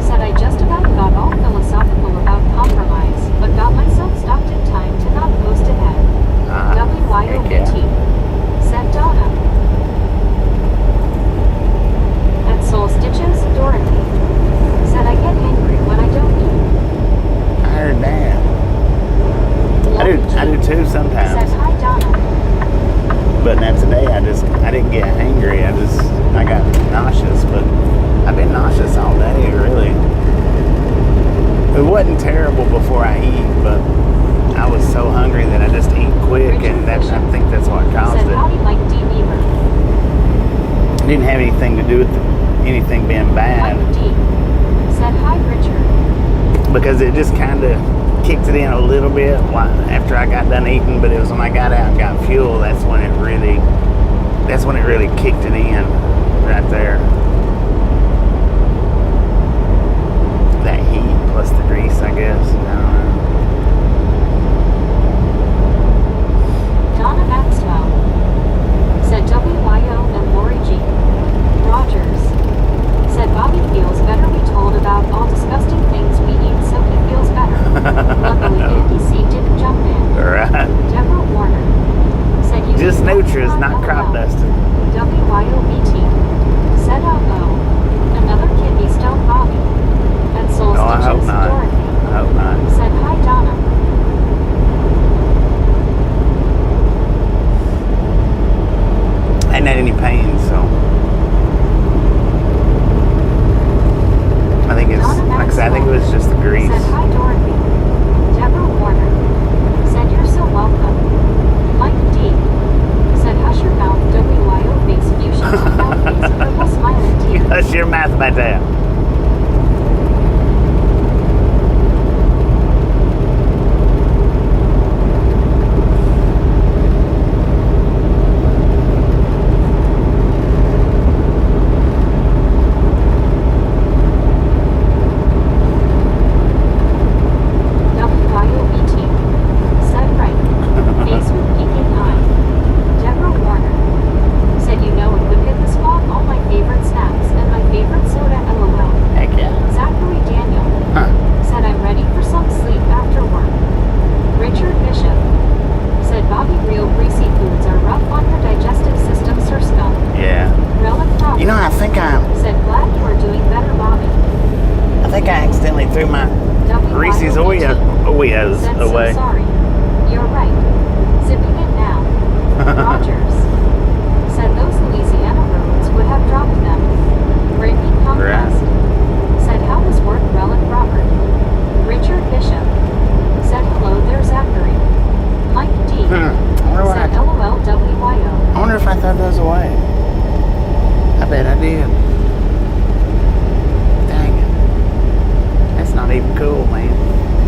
Said I just about got all philosophical about compromise, but got myself stopped in time to not post ahead. WYOBT yeah. said Donna. At Soul Stitches, Dorothy said I get angry when I don't eat. I heard that. I do too Said sometimes. hi, Donna. But not today. I didn't get hangry. I got nauseous. But I've been nauseous all day, really. It wasn't terrible before I eat, but I was so hungry that I just eat quick, and I think that's what caused Said it. howdy, Mike D. Weaver. It didn't have anything to do with anything being bad, Mike D. said hi, Richard. because it just kind of kicked it in a little bit after I got done eating, but it was when I got out and got fuel. That's when it really kicked it in right there. That heat plus the grease, I guess. I don't know. Donna Maxwell said WYO and Lori G. Rogers said Bobby feels better. We told about all disgusting things we eat, so he feels better. Luckily, Andy C didn't jump in. Right. Deborah Warner said you Just Nutras, not crop dusted. WYOBT said another kidney stone Bobby. And Soul Oh, I hope Stitches not. Dorothy I hope not. said hi Donna. I hadn't had any pain, so I think it's Donna like I said, I think it was just the grease. Said hi Dorothy. Deborah Warner said you're so welcome. Mike D said hush your mouth. WYO face fusion to mouth face purple smiling teeth. Hush your mouth about that. WYOBT said right. Face with peeking eye. Deborah Warner said you know it would hit the spot. All my favorite snacks and my favorite soda. LOL. Heck yeah. Zachary Daniel Huh. said I'm ready for some sleep after work. Richard Bishop said Bobby real greasy foods are rough on your digestive system. Sir Scum. Yeah. Relic Roberts You know, I think I said glad you are doing better, Bobby. accidentally threw my Reese's Oreos said away. so sorry. You're right. Zipping it now. Rogers said those Louisiana roads would have dropped them. Brittany Conquest said how does work? Relic Robert. Richard Bishop said hello there, Zachary. Mike D I wonder what said I LOLWYO. wonder if I threw those away. I bet I did. Dang it. That's not even cool, man.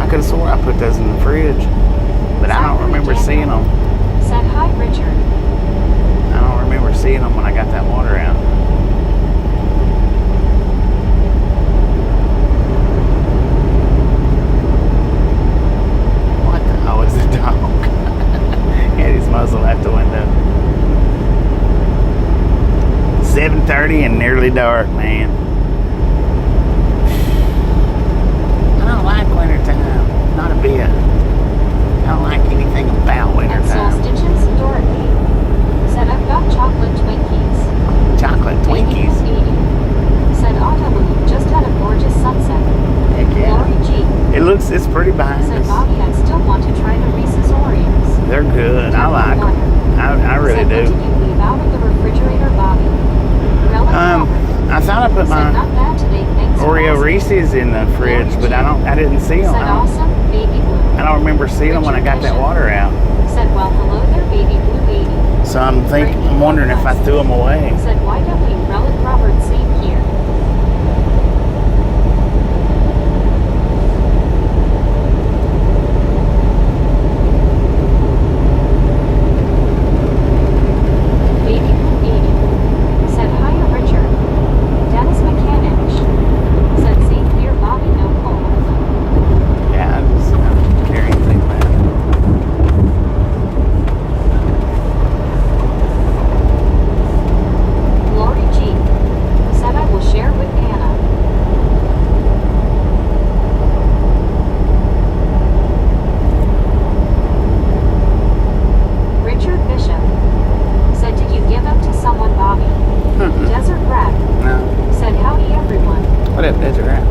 I could have swore I put those in the fridge, but I don't remember seeing them. Said hi, Richard. I don't remember seeing them when I got that water out. What the hell is the dog? He had his muzzle out the window. 7:30 and nearly dark, man. I don't like winter time. Not a bit. I don't like anything about winter And Soul time. Stitches Dorothy said I've got chocolate Twinkies. Chocolate Twinkies. Said Autumn just had a gorgeous sunset. Heck yeah. Lori G It's pretty behind said us. Bobby I still want to try the Reese's Oreos. They're good. I like them. I really said, do. What did you leave out of the refrigerator, Bobby? Relic Robert I thought I put said my not bad today, thanks. Oreo awesome. Reese's in the fridge, but I didn't see them. Said awesome, baby blue. I don't remember seeing them when I got that water out. Said well hello there, baby blue baby. So I'm wondering if I threw them away. Said YW Relic Robert same here. Baby blue baby. Said hiya Richard. Dennis Mechanic said same here, Bobby no cold. Yeah, I'm carrying things back. Lori G said I will share with Anna. Richard Bishop said did you give them to someone, Bobby? Desert Rat No. said howdy everyone. What up, Desert Rat?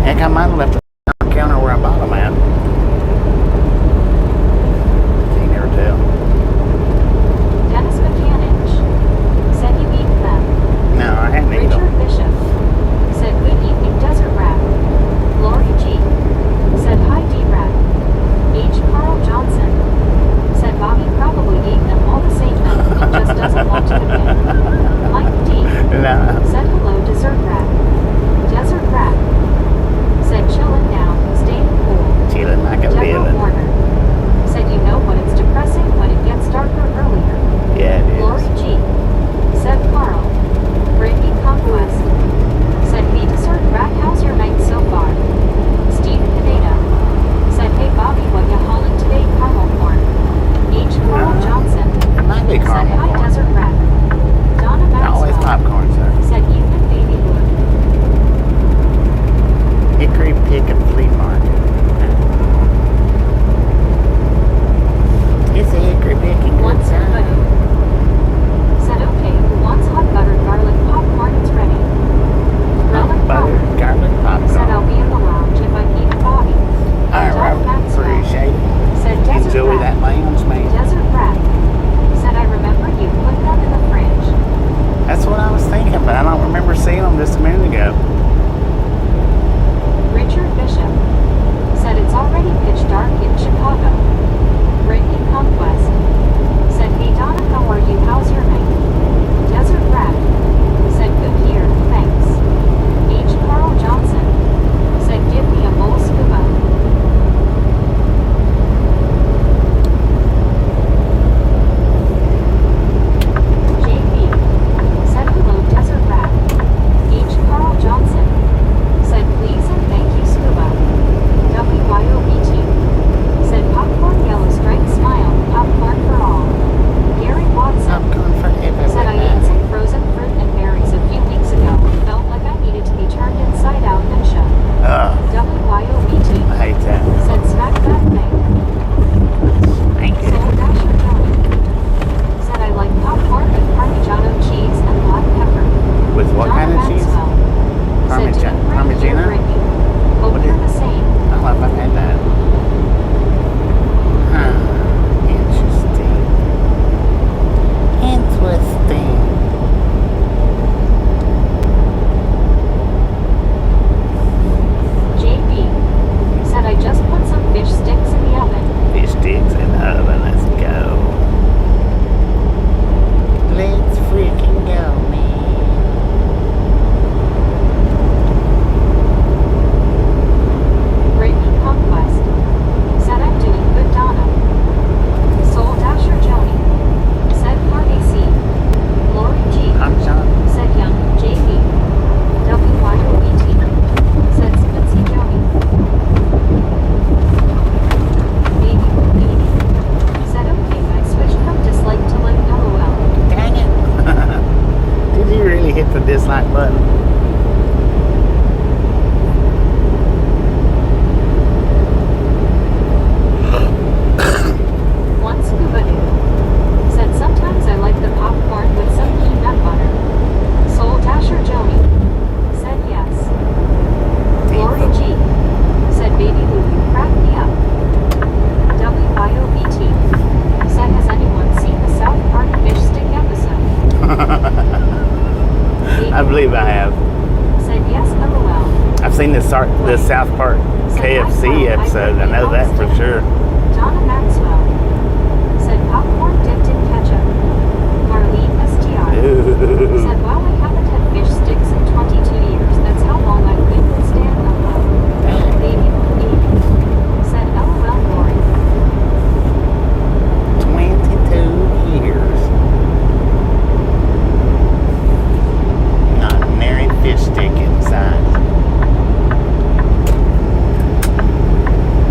Heck, I might have left the counter where I bought them at. You can never tell. Dennis Mechanic said you eat them. No, I hadn't eaten Richard them. Bishop said good evening, Desert Rat. Lori G said hi, D-Rat. H. Carl Johnson said Bobby probably ate them all the same though. He just Picking flea market. It's a hickory picking good Once time. everybody said, okay, who wants hot buttered garlic popcorn? It's ready. Relic Butter, Robert garlic said, I'll popcorn. be in the lounge if I need a Bobby. All John right, Maxwell appreciate it. said, Desert Enjoy Rat. that lounge, man. Desert Rat said, I remember you put them in the fridge. That's what I was thinking, but I don't remember seeing them just a minute ago. Richard Bishop said, it's already pitch dark in Chicago. Brittany Conquest said, hey Donna, how are you? How's your night? Desert Rat said, good here, thanks. H. Carl Johnson said, give me a bowl scuba. JB said, hello Desert Rat. H. Carl Johnson said, please and thank you scuba. WYOBT said, popcorn yellow stripe smile, popcorn for all. Gary Watson Popcorn for said, I ate some frozen fruit and berries a few weeks ago and felt like I needed to be turned inside out and shook. WYOBT I hate that. said, smack that thing. Thank you. Soul Dasher Tony said, I like popcorn with Parmigiano cheese and black pepper. With what kind of Donna cheese? Maxwell said, doing great here, Parmigiana? Brittany. Hope What you're is- the same. I don't know if I've had that. Huh. Interesting. Interesting. JB said, I just put some fish sticks in the oven. Fish sticks in the oven. Let's go. Let's freaking go, man. Brittany Conquest said, I'm doing good, Donna. Soul Dasher Joni said, Party C. Lori G I'm John. said, Young JB. WYOBT said, Spitzy Joni. Baby Baby said, okay, I switched from dislike to like LOL. Dang it. Did you really hit the dislike button? One scuba dude said, sometimes I like the popcorn with some peanut butter. Soul Dasher Joni said, yes. Gloria G said, baby Lou, you crack me up. WYOBT said, has anyone seen the South Park fish stick episode? I believe I have. Said, yes, LOL. I've seen the South Park KFC episode. I know that for sure. Donna Maxwell said, popcorn dipped in ketchup. Marlene STR Ooh. said, wow, I haven't had fish sticks in 22 years. That's how long I've been with Stan LOL. Baby Baby said, LOL Lori. 22 years. Not an ordinary fish stick inside.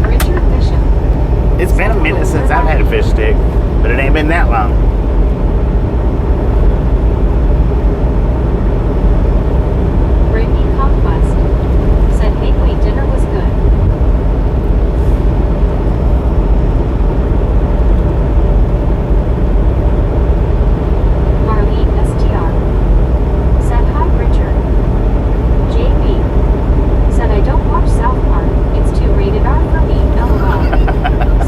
Richard Bishop It's been a minute since I've had a fish stick, but it ain't been that long. Brittany Conquest said, hey, wait, dinner was good. Marlene STR said, hi, Richard. JB said, I don't watch South Park. It's too rated R for me. LOL.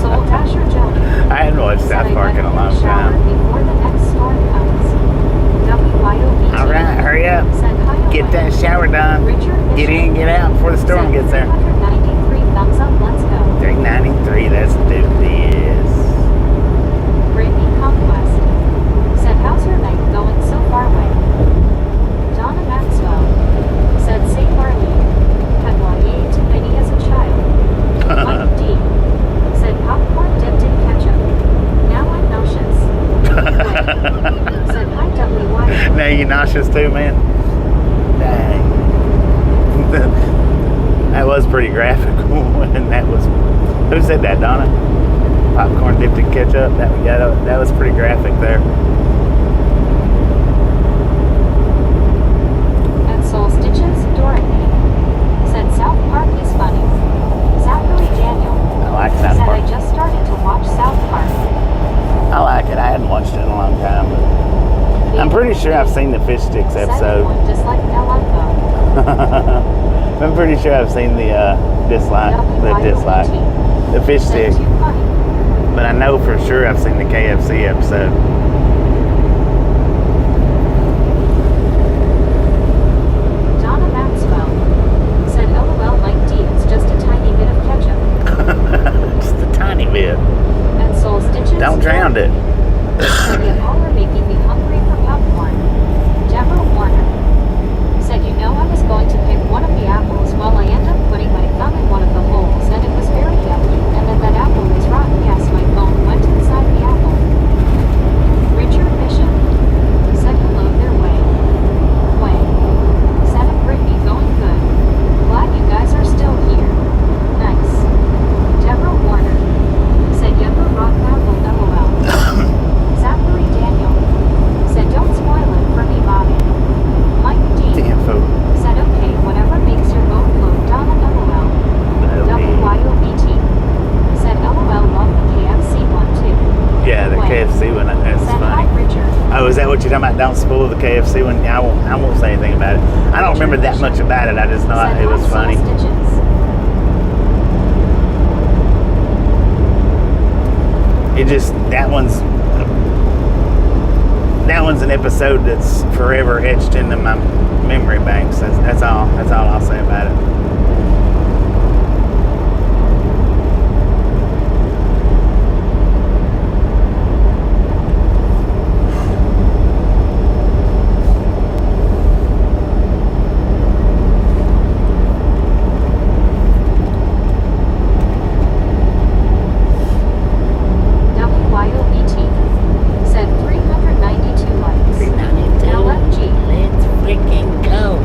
Soul Dasher Joni I hadn't watched said, South I Park in a gotta long get shower time. before the next storm comes. WYOBT Alright, hurry up. said, hi, Get away. that shower done. Richard Get Bishop in, get out before the storm said, gets there. 393 thumbs up, let's go. 393, let's do this. Brittany Conquest said, how's your night going so far away? Donna Maxwell said, say Marlene, had YA to many as a child. Mike D said, popcorn dipped in ketchup. Now I'm nauseous. Gwen said, hi WY. Now you nauseous too, man? Dang. That was pretty graphic when that was... Who said that, Donna? Popcorn dipped in ketchup? That was pretty graphic there. And Soul Stitches Dorothy said, South Park is funny. seen the fish sticks Said episode. one disliked LFO. I'm pretty sure I've seen the dislike, the fish Said stick. too funny. But I know for sure I've seen the KFC episode. Donna Maxwell said LOL Mike D, it's just a tiny bit of ketchup. Just a tiny bit. And Soul Stitches. Don't drown it. Said you all are making me hungry for popcorn. Deborah Warner said you know I was going to pick one of the apples while I ended up putting my thumb in one of the holes and it was very yucky and then that apple was rotten. Yes, my phone went inside the apple. Richard Bishop said hello their way. Said it Brittany going good. Glad you guys are still here. Nice. Deborah Warner said Yucca Rock Apple LOL. Zachary Daniel said don't spoil it for me, Bobby. Mike D Damn fool. said okay, whatever makes your boat float. Donna LOL. WYOBT said LOL love the KFC one too. Yeah, the KFC one. That's Said hi funny. Richard. Oh, is that what you're talking about? Don't spoil the KFC one. Yeah, I won't say anything about it. I don't remember that much about it. I just know Said it was hi, Soul funny. Stitches. It just that one's an episode that's forever etched into my memory banks. That's all I'll say about it. WYOBT said 392 likes. LFG Let's freaking go.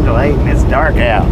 percolating. It's dark out.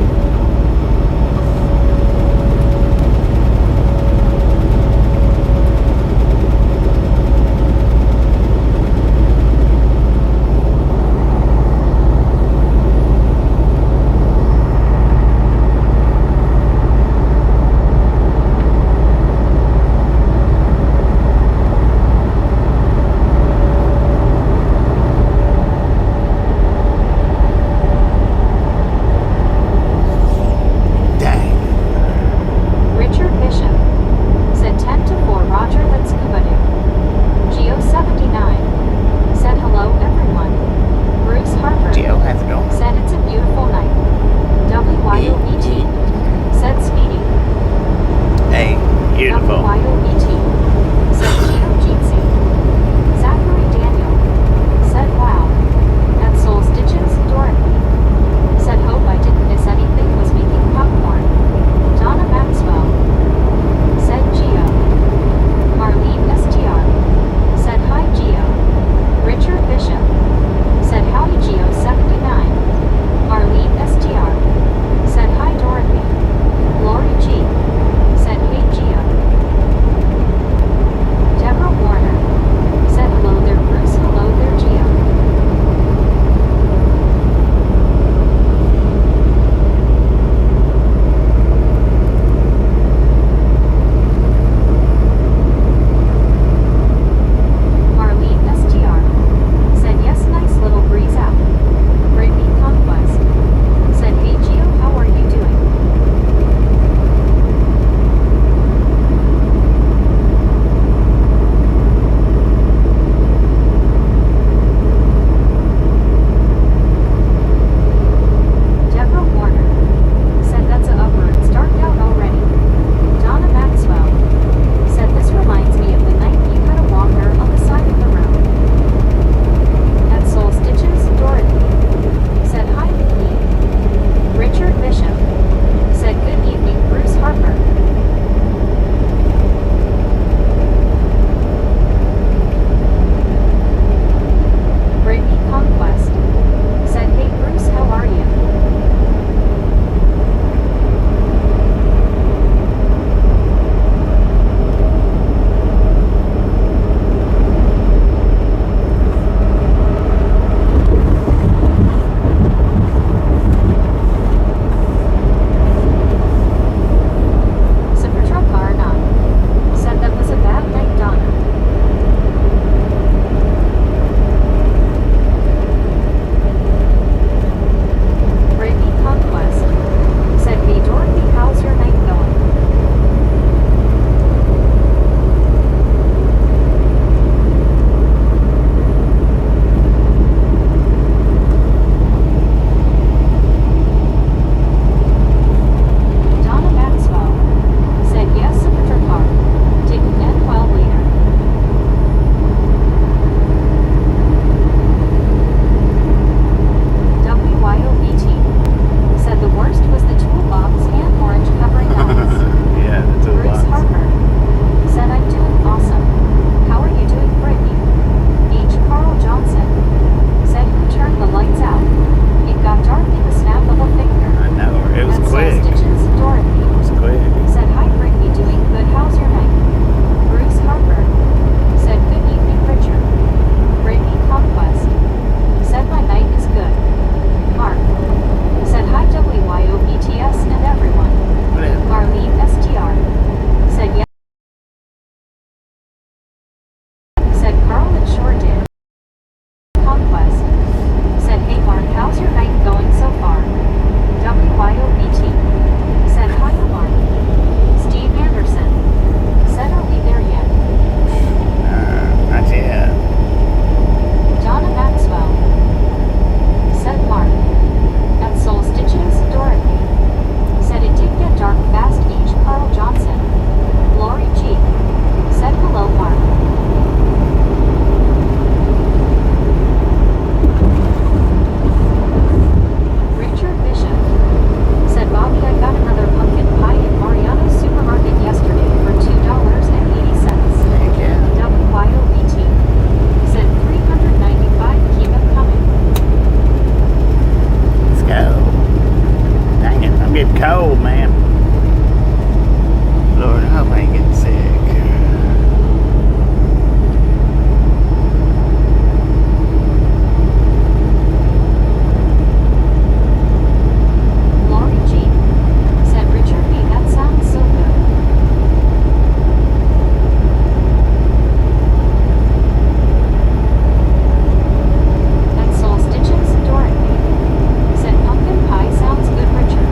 get cold, man. Lord, I hope I ain't getting sick. Lori G. said Richard B. That sounds so good. And Soul Stitches Dorothy said pumpkin pie sounds good, Richard.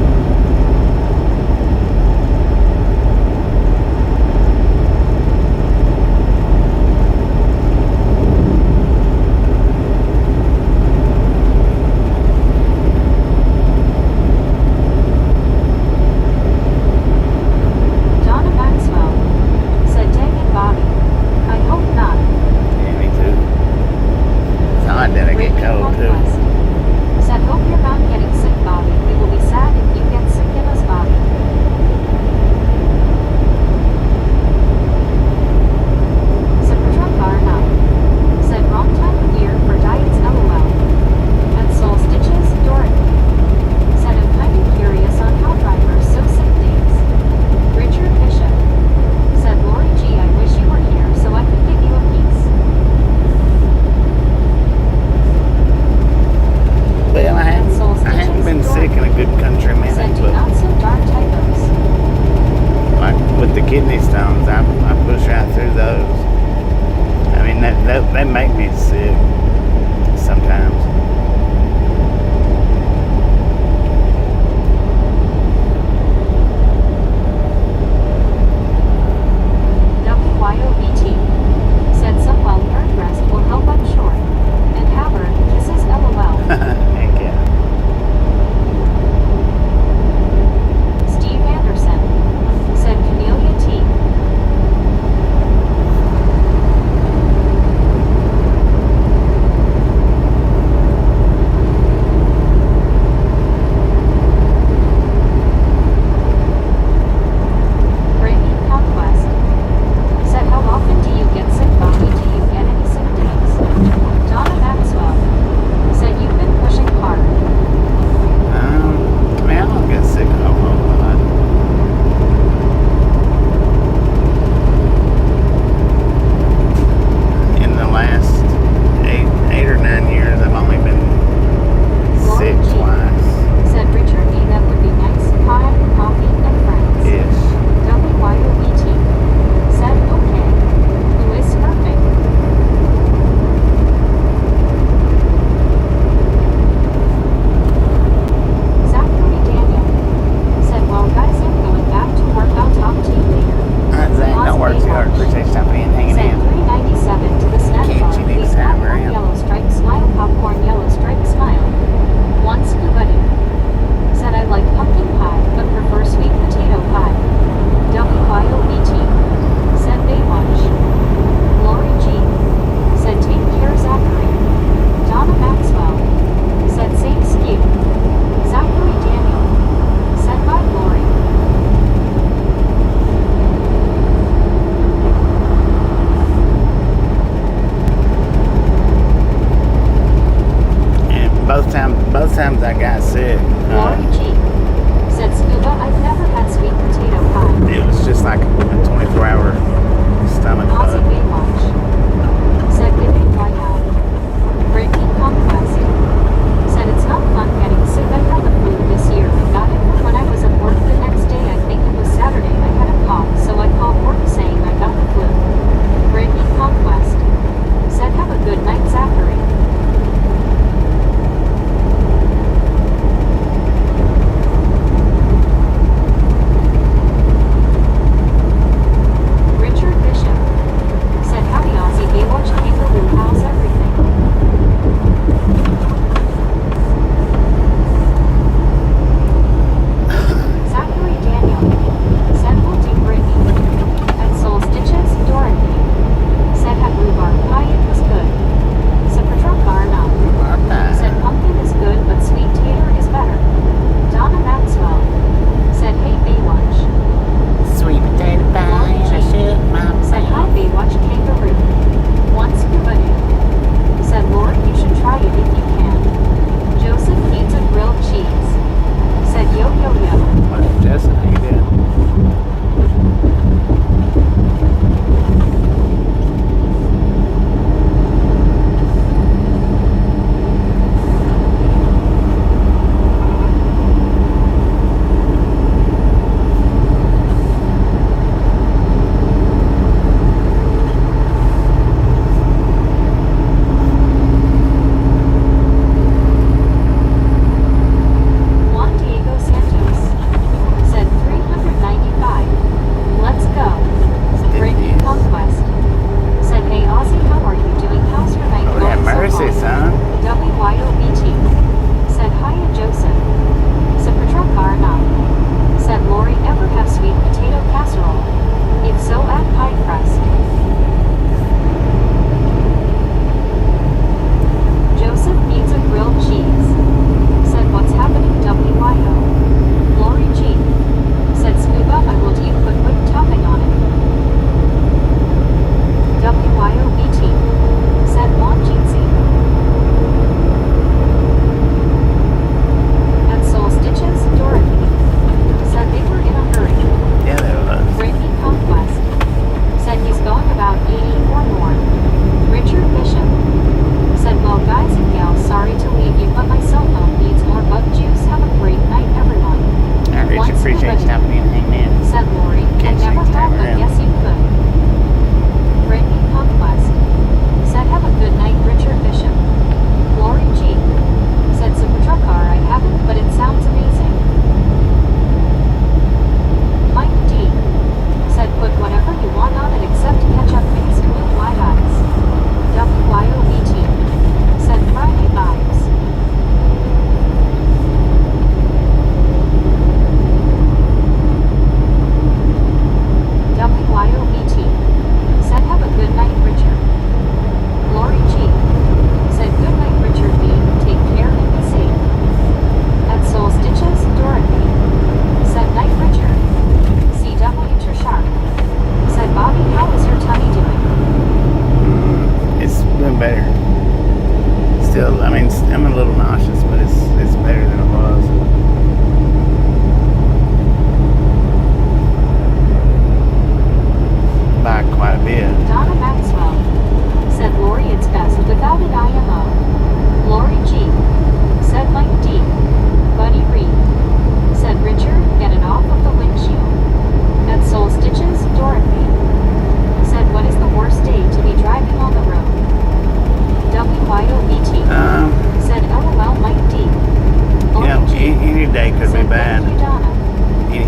could be said bad. thank you, Donna.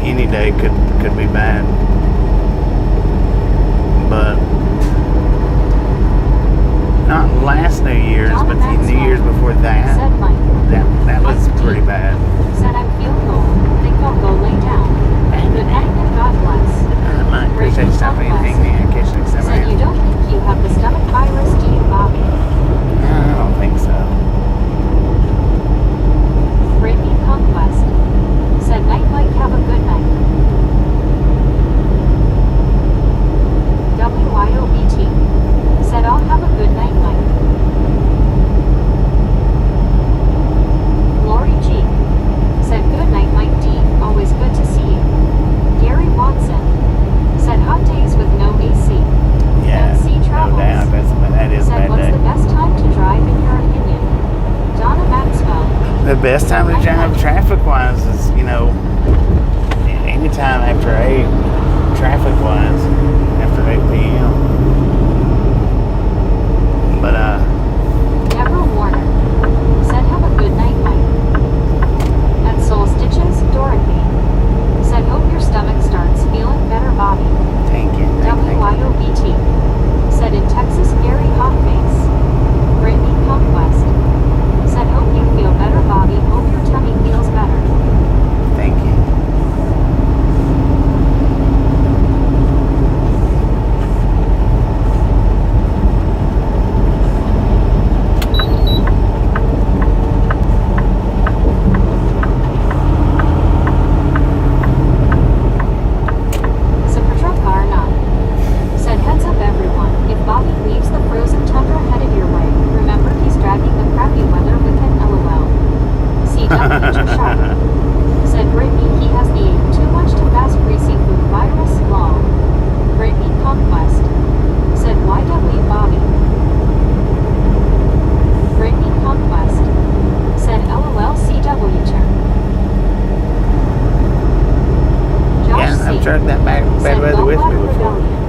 Any day could be bad. But not last New Year's, Donna but the New Maxwell. Year's before that. Said Mike. That was pretty bad. Said I feel cold. Think I'll go lay down. Good night and God bless. Mike, appreciate you stopping and hanging in. Catch you next time. Said you don't think you have the stomach virus, do you, Bobby? I don't think so. Brittany Conquest. Said night Mike, have a good night. WYOBT. Said I'll have a good night Mike. Lori G. Said good night Mike D. Always good to see you. Gary Watson. Said hot days with no AC. Yeah, MC no Travels. doubt. That is a Said bad what's day. the best time to drive in your opinion? Donna Maxwell. The best time to drive traffic-wise is, anytime after 8, traffic-wise, after 8 p.m. But, Deborah Warner. Said have a good night Mike. At Soul Stitches, Dorothy. Said hope your stomach starts feeling better Bobby. thank you. WYOBT. Said in Texas, Gary Hotface. Brittany Conquest. Said hope you feel better Bobby, hope your tummy feels better. Thank you. Sapatrokarna. Said heads up everyone, if Bobby leaves the frozen tundra headed your way, remember he's dragging the crappy weather with him LOL. CW Sharp. Said Brittany he has the too much to fast greasy food virus lol. Brittany Conquest. Said YW Bobby. Brittany Conquest. Said LOL CW turn. Josh Yeah, C. I've tried that bad Said weather with me Bellwater before. Rebellion.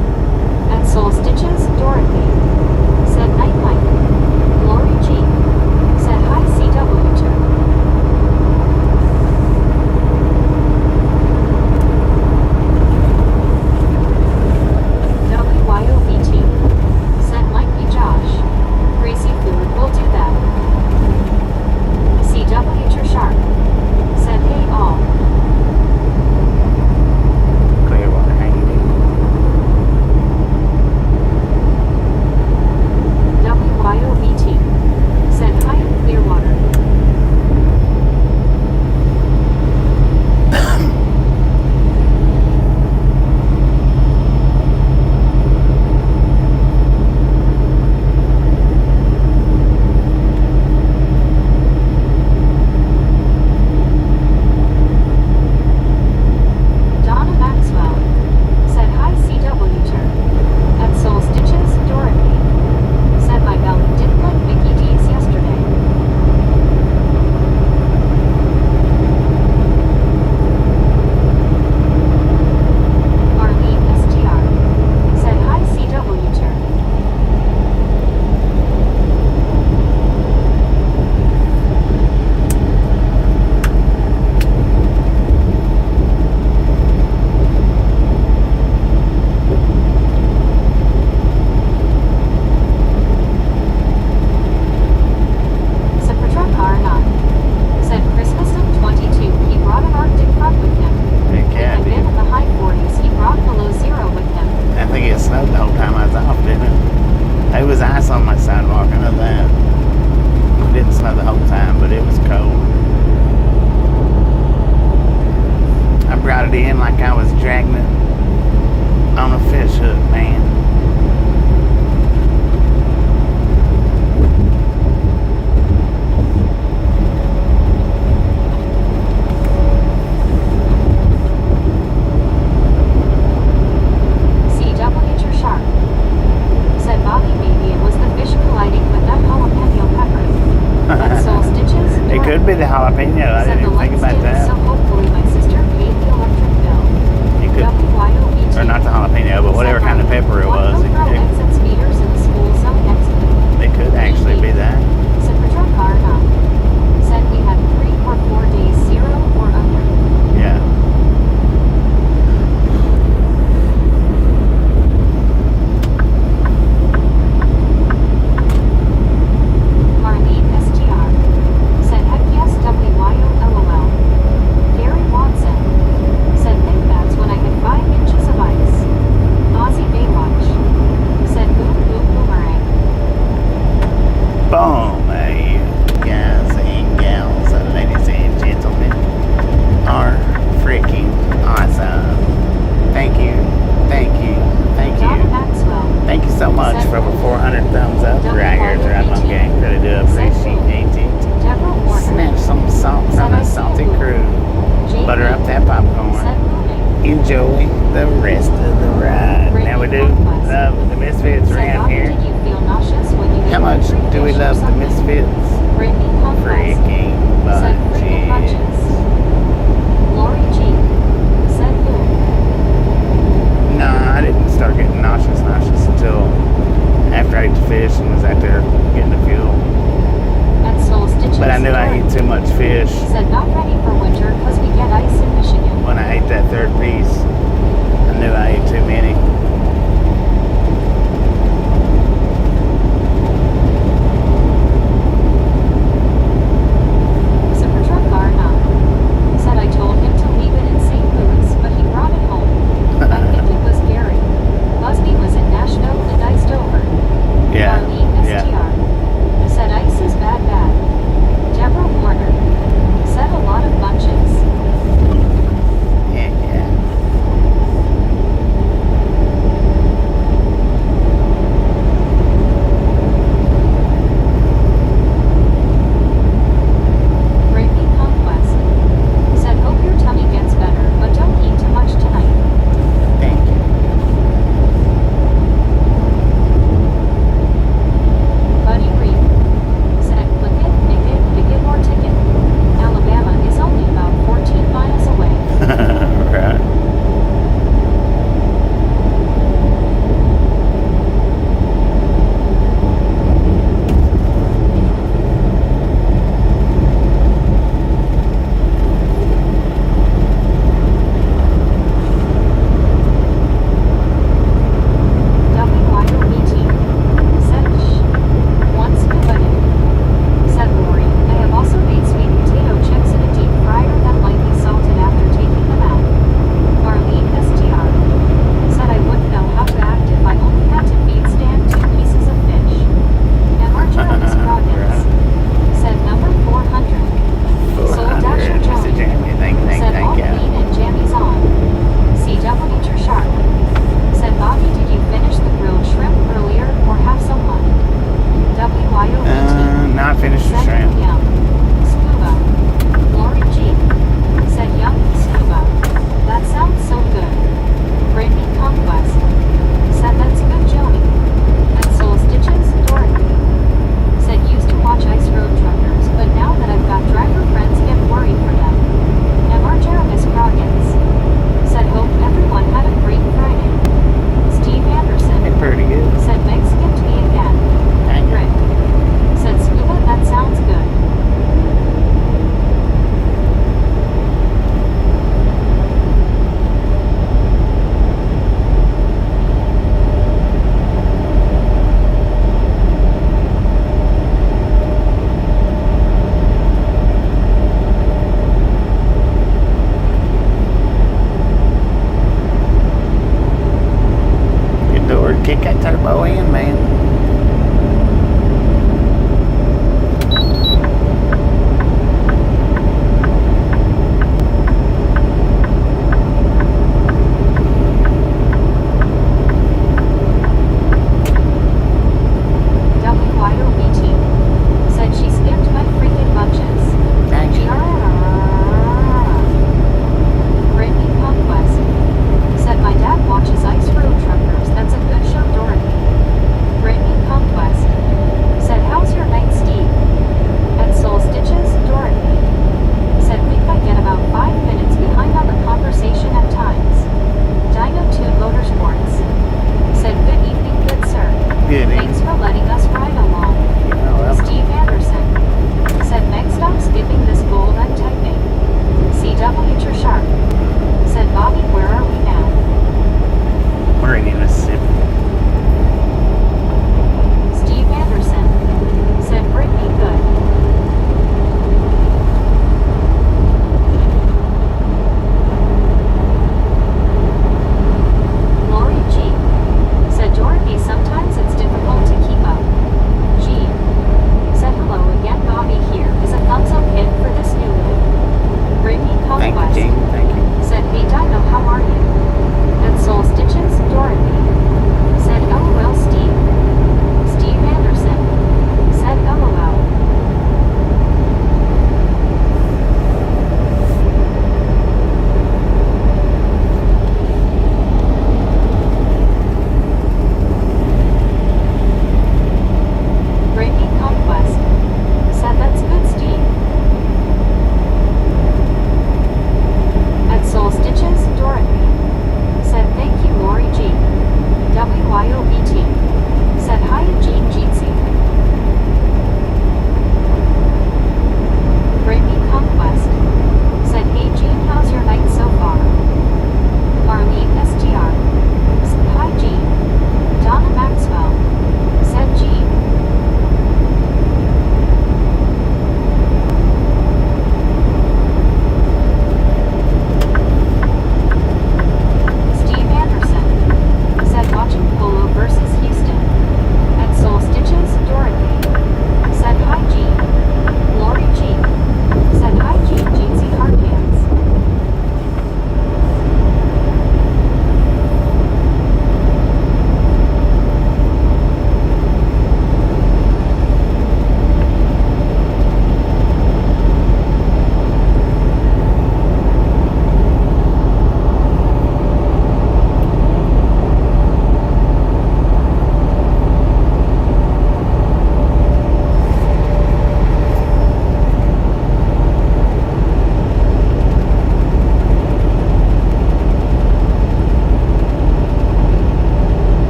At Soul Stitches, Dorothy. Said night Mike. Lori G. Said hi CW turn. WYOBT. Said might be Josh. Greasy food will do that. CW Sharp. Said hey all. Clearwater hanging in. WYOBT. Said hi in Clearwater. Donna Maxwell. Said hi CW turn. At Soul Stitches, Dorothy. Said my belly didn't like Mickey D's yesterday. Arlene STR. Said hi CW turn. Sapatrakarna. Said Christmas of 22 he brought an Arctic front with him. Heck yeah, And then dude. in the high 40s he brought below zero with him. I think it snowed the whole time I was off, didn't it? There was ice on my sidewalk, I know that. It didn't snow the whole time, but it was cold. I brought it in like I was dragging it on a fish hook, man. CW Sharp. Said Bobby maybe it was the fish colliding with that jalapeno pepper. At Soul Stitches, It could be the jalapeno. I Said didn't the even think lights about dim, so that. hopefully my sister paid the electric bill. It could, WYOBT. or not the jalapeno, but whatever kind of pepper it was. have popcorn. said Mooney. Enjoy the rest of the ride. Now we do love the Misfits Said around Bobby, here. did you feel nauseous when you How ate much free do we fish or love the something? Misfits? Brittany Conquest. Freaking Said freaking bunches. bunches. Lori G. Said boom. No, I didn't start getting nauseous until after I ate the fish and was out there getting the fuel. And Soul Stitches. But I knew I ate too much fish Said not ready for winter because we get ice in Michigan. when I ate that third piece. I knew I ate too many. Super Truck Garna said I told him to leave it in St. Louis, but he brought it home. I think it was Gary. Busby was in Nashville and iced over. Yeah. Marlene Yeah. STR said ice is bad. Deborah Warner said a lot of bunches. Yeah, yeah. Brittany Conquest said hope your tummy gets better, but don't eat too much tonight. Thank you. Buddy Reed said click it, nick it, or ticket. Alabama is only about 14 miles away. Right. WYOBT said shh. Once nobody said Lori. I have also made sweet potato chips in a deep fryer that lightly salted after taking them out. Marlene STR said I wouldn't know how to act if I only had to feed Stan 2 pieces of fish. MR Travis Goggins said number 400. Soul Dasher 400, Mr. Johnny Jamie. Thank said all you. clean and jammies on. CW Nature Shark said Bobby, did you finish the grilled shrimp earlier or have some left? WYOBT Not finished the said shrimp. yum. Scuba. Lori G said yum scuba. That sounds so good. Brittany Conquest said that's good Joni. And Soul Stitches Dorothy said used to watch Ice Road Truckers, but now that I've got driver friends get worried for them. MR Jervis Croggins said hope everyone had a great Friday. Steve Anderson It's pretty good. said Meg skipped me again. Thank you. Rick said scuba, that sounds good. Good Lord, kick that turbo in, man. WYOBT said she skipped my freaking bunches. Thank you. Brittany Conquest said my dad watches Ice Road Truckers. That's a good show, Dorothy. Brittany Conquest said how's your night, Steve? And Soul Stitches, Dorothy said think I get about 5 minutes behind on the conversation at times. Dino Tune Motorsports said good evening, good sir. Good Thanks evening. for letting us ride along. Oh, well. Steve Anderson said Meg stop skipping this gold I'm typing. CW Sharp said Bobby, where are we now? We're in Mississippi. Steve Anderson said Brittany good. Lori G said Dorothy, sometimes it's difficult to keep up. G said hello again, Bobby, here is a thumbs up hit for this new one. Brittany Thank you, Conquest King. Thank you. said hey Dino, how are you? And Soul Stitches, Dorothy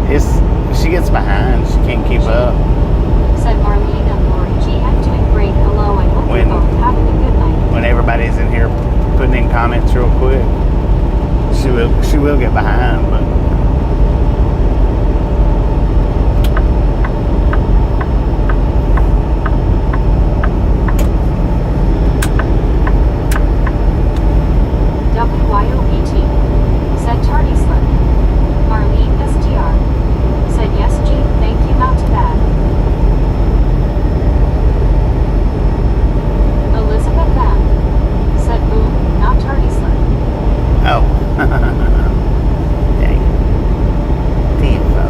She gets behind. She can't keep up. Said Marlene and Lori G. I'm doing great. Hello, I hope you're both having a good night. When everybody's in here putting in comments real quick, she will get behind, but WYOPT. Said Tardy Slip. Marlene STR. Said yes, G. Thank you, not too bad. Elizabeth M. Said boom, not Tardy Slip. oh. Dang. Info.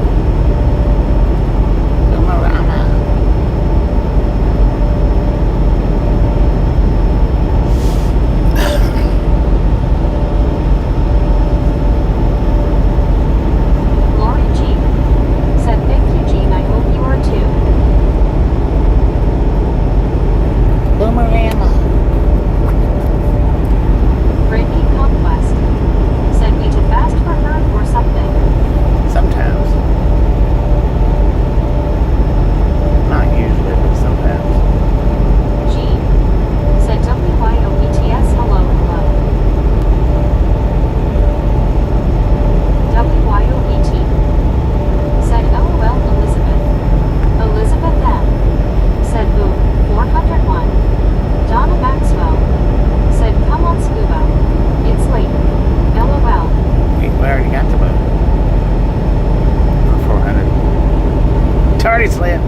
Lori G. Said thank you, Jean. I hope you are too. Boomerama. Brittany Conquest. Said we too fast for her or something. Sometimes. Not usually, but sometimes. Jean. Said WYOETS. Hello, hello. WYOET. Said LOL Elizabeth. Elizabeth M. Said boom, 401. Donna Maxwell. Said come on scuba. It's late. LOL. We already got the boat. For 400. Tardy slip.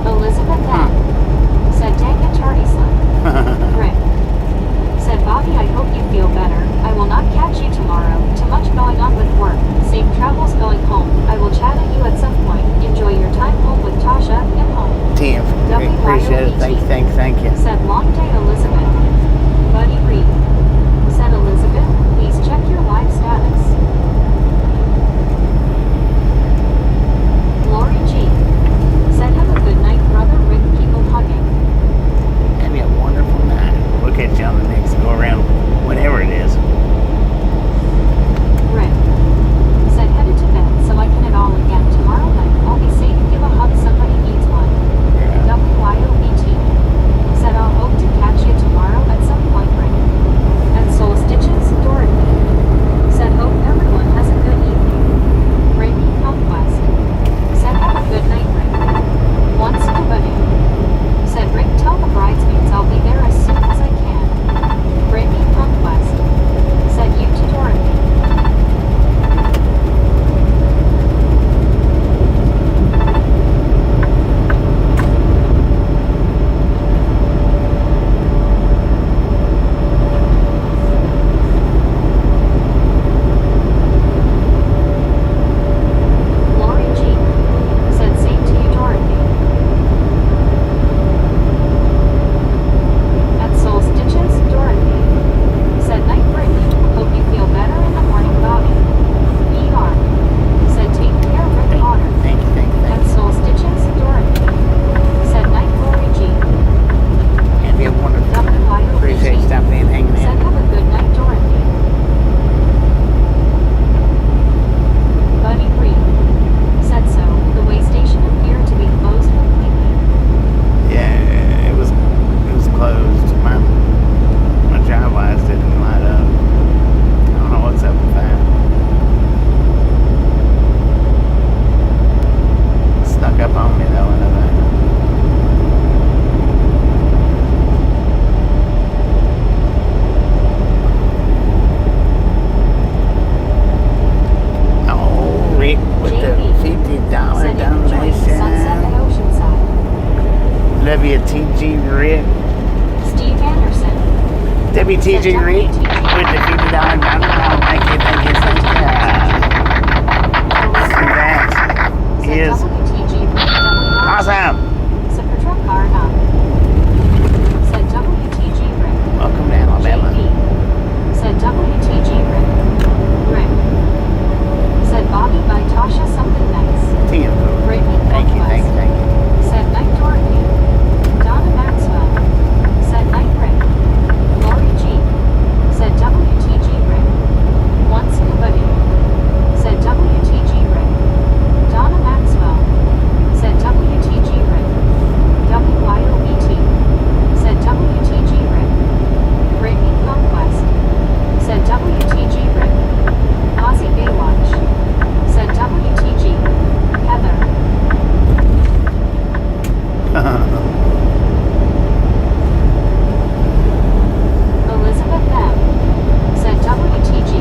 Elizabeth M. Said dang it, Tardy Slip. Rick. Said Bobby, I hope you feel better. I will not catch you tomorrow. Too much going on with work. Safe travels going home. I will chat at you at some point. Enjoy your time home with Tasha and home. Tim, appreciate it. Thank you. Said long day, Elizabeth. Buddy Reed. Said Elizabeth, please check your live status. Lori G. Said have a good night, brother Rick. People hugging. Have a wonderful night. We'll catch you on the next go around, whenever it is. Rick. Said headed to bed so I can it all again tomorrow night. I'll be safe. Give a hug. Somebody needs one. Yeah. WYOBT. Said I'll hope to catch you tomorrow at some point, Rick. WTG Rick. Steve Anderson. WTG Rick with the $50 down. Thank you. That Said is WTG Rick. awesome. Said Patrol Car Up. Said WTG Rick. Welcome to Alabama. JB. Said WTG Rick. Rick. Said Bobby by Tasha something nice. Tim. Brittany Thank you. Said Night Dorothy. Donna Maxwell. Said Night Rick. Lori G. Said WTG Rick. One Scuba Dee. Said WTG Rick. Donna Maxwell. Said WTG Rick. WYOBT. Said WTG Rick. Brittany Conquest. Said WTG Rick. Ozzy Baywatch. Said WTG. Heather. Elizabeth M. Said WTG.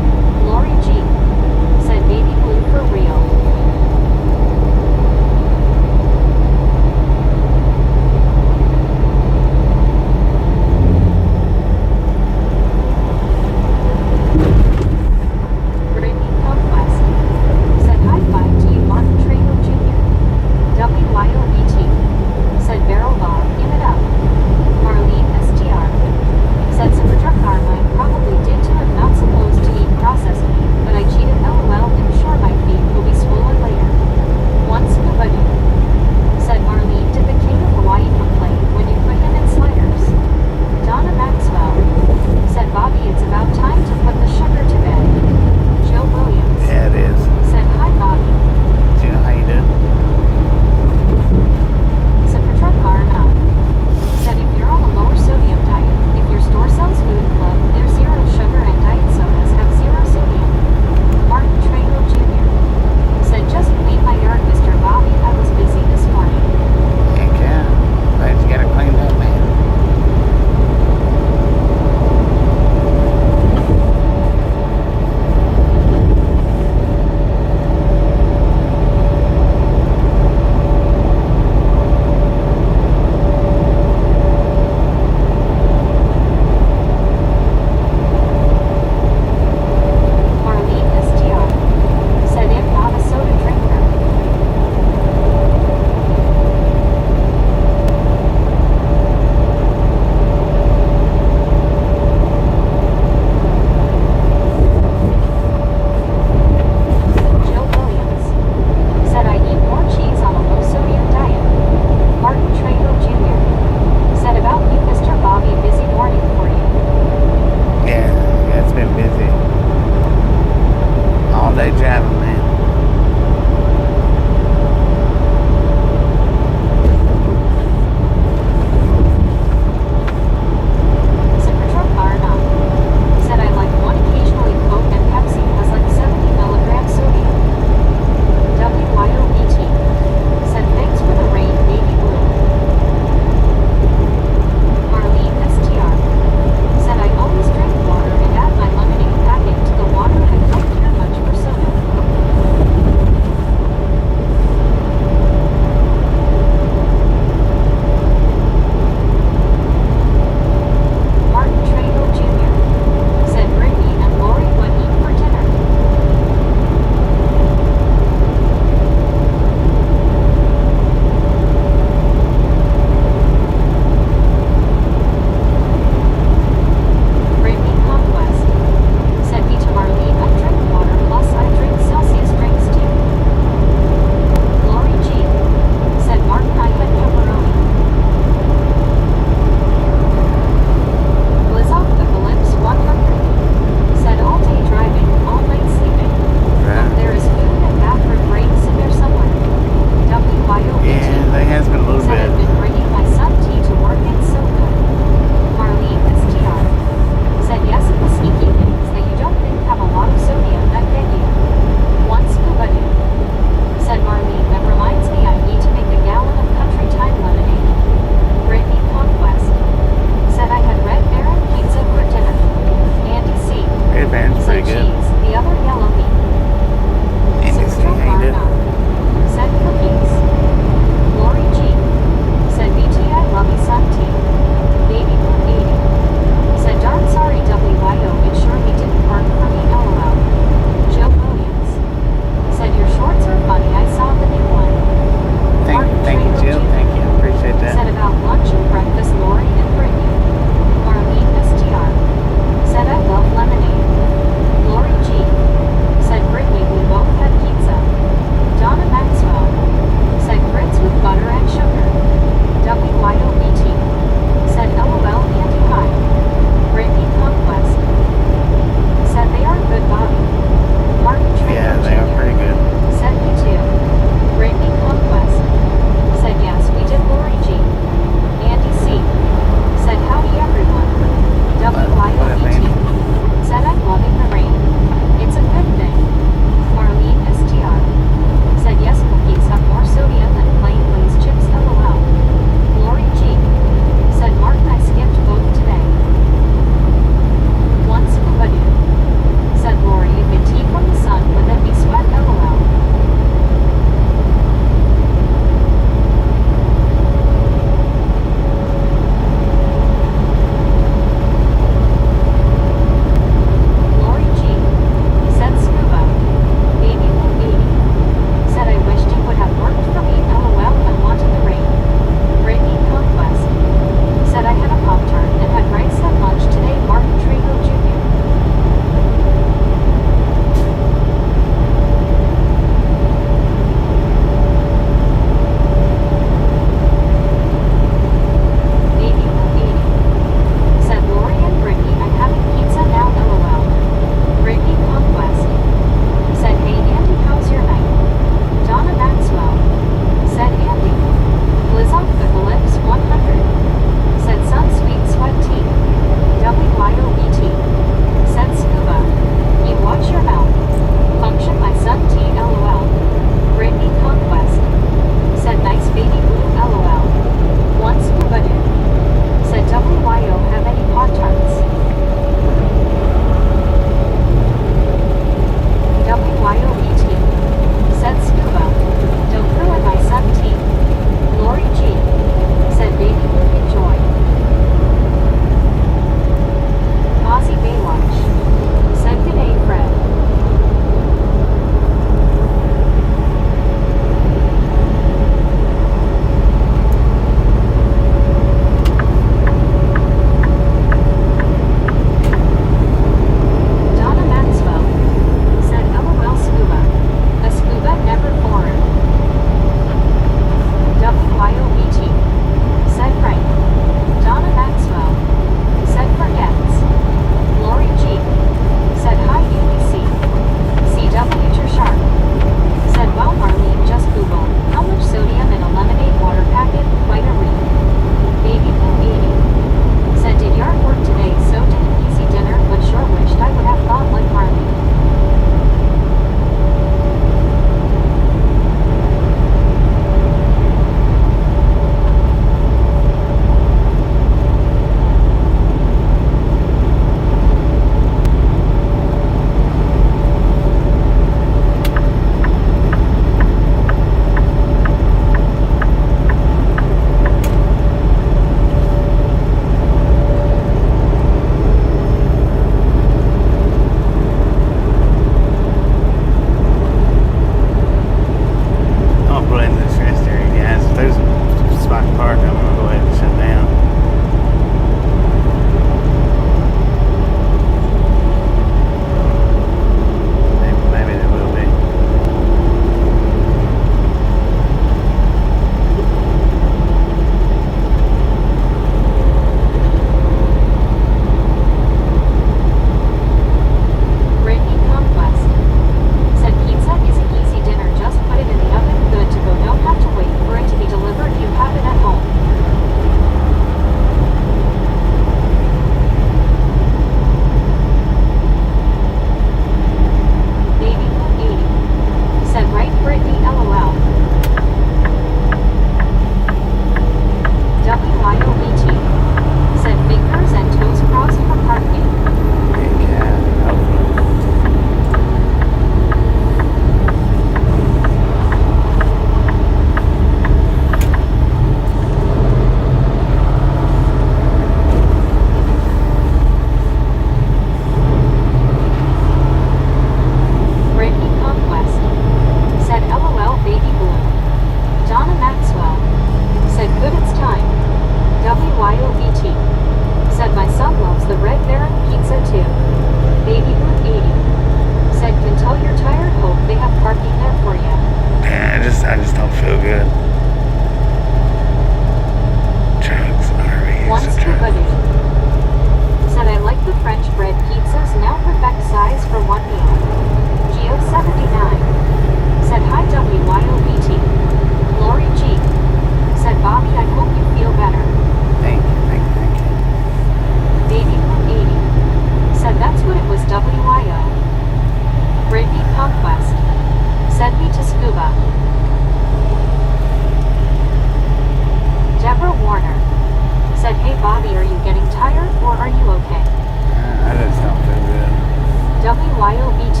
WYOBT.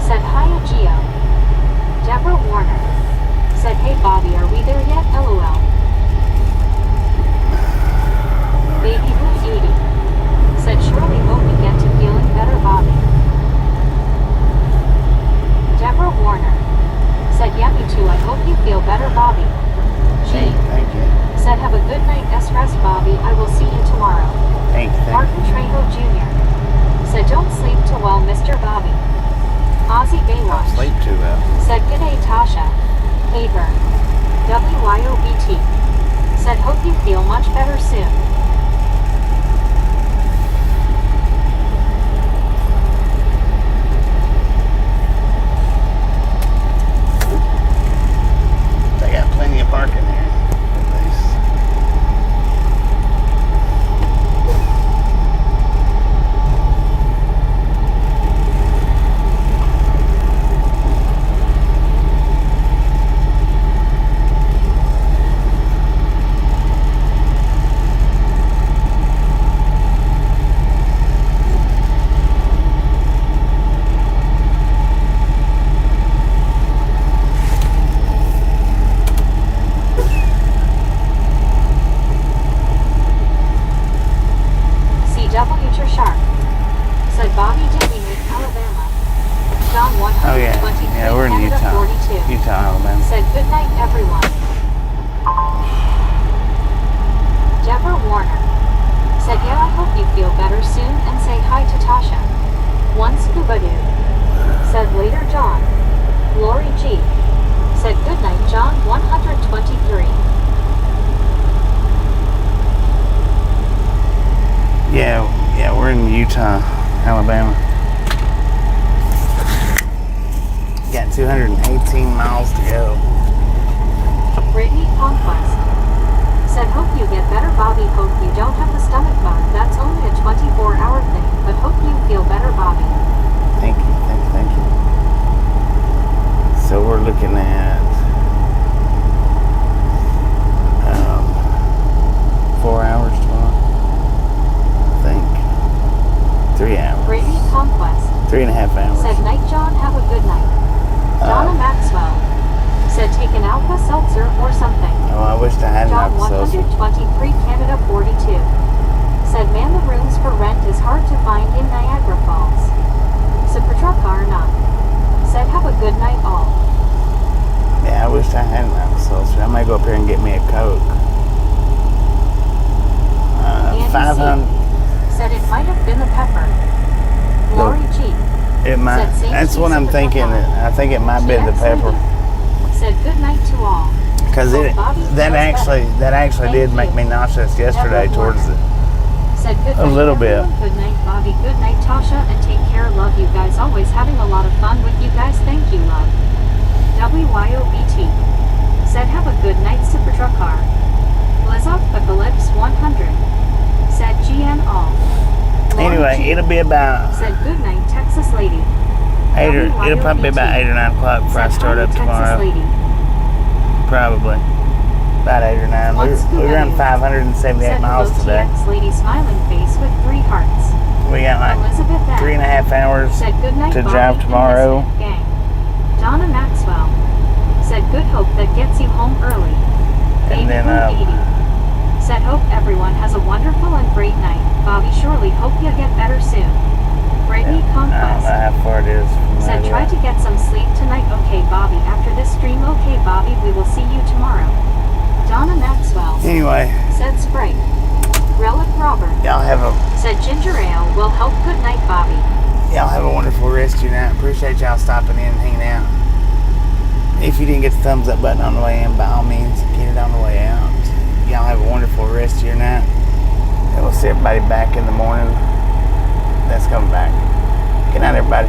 Said hi Geo. Deborah Warner. Said hey Bobby, are we there yet? LOL. Baby Blue 80. Said surely hope we get to feeling better Bobby. Deborah Warner. Said yeah me too, I hope you feel better Bobby. G. Thank you. Said have a good night rest Bobby, I will see you tomorrow. Thank you. Martin Trejo Jr. Said don't sleep too well Mr. Bobby. Ozzy Baywatch. Sleep too well. Said good day Tasha. Haver. WYOBT. Said hope you feel much better soon. They got plenty of parking there. At least. CW Shark. Said Bobby Diddy in Alabama. John 123 Oh yeah, we're in Canada Utah. 42. Utah, Alabama. Said good night everyone. Deborah Warner. Said yeah I hope you feel better soon and say hi to Tasha. One Scuba Dude. Said later John. Lori G. Said good night John 123. Yeah, we're in Utah, Alabama. Got 218 miles to go. Brittany Conquest. Said hope you get better Bobby, hope you don't have the stomach bug, that's only a 24-hour thing, but hope you feel better Bobby. Thank you. So we're looking at 4 hours tomorrow. I think 3 hours. Brittany Conquest. 3.5 hours. Said night John, have a good night. Donna Maxwell. Said take an Alka-Seltzer or something. Oh, I wish I had an John Alka-Seltzer. 123 Canada 42. Said man the rooms for rent is hard to find in Niagara Falls. Supertruck or not. Said have a good night all. Yeah, I wish I had an Alka-Seltzer. I might go up here and get me a Coke. Andy 500. C. Said it might have been the pepper. Lori G. It might. Said same That's what cheese I'm with thinking. pepper. I think it might be the GX pepper. lady. Said good night to all. Because Hope Bobby that feels actually Thank did make you. me nauseous yesterday Deborah towards Warner. the. Said good A night little bit. everyone. Good night Bobby. Good night Tasha and take care. Love you guys. Always having a lot of fun with you guys. Thank you love. WYOBT. Said have a good night Supertruck car. Blizopocalypse 100. Said GN all. Lori Anyway, G. it'll be about Said good night Texas lady. it'll probably be about 8 or 9 o'clock before I Said start hi, up Texas tomorrow. lady. Probably. About 8 or 9. One We scuba run dude. 578 Said miles hello today. TX lady smiling face with 3 hearts. We got like Elizabeth M. 3.5 hours Said good night to Bobby drive and tomorrow. Misfit gang. Donna Maxwell. Said good hope that gets you home early. And then, Baby Blue 80. Said hope everyone has a wonderful and great night. Bobby surely hope you get better soon. Brittany I don't know Conquest. how far it is from Said there. try to get some sleep tonight. Okay Bobby, after this stream. Okay Bobby, we will see you tomorrow. Donna Maxwell. Anyway, Said Sprite. Relic Robert. y'all have a Said ginger ale will help. Good night Bobby. wonderful rest of your night. Appreciate y'all stopping in and hanging out. If you didn't get the thumbs up button on the way in, by all means, get it on the way out. Y'all have a wonderful rest of your night. And we'll see everybody back in the morning. That's coming back. Good night, everybody.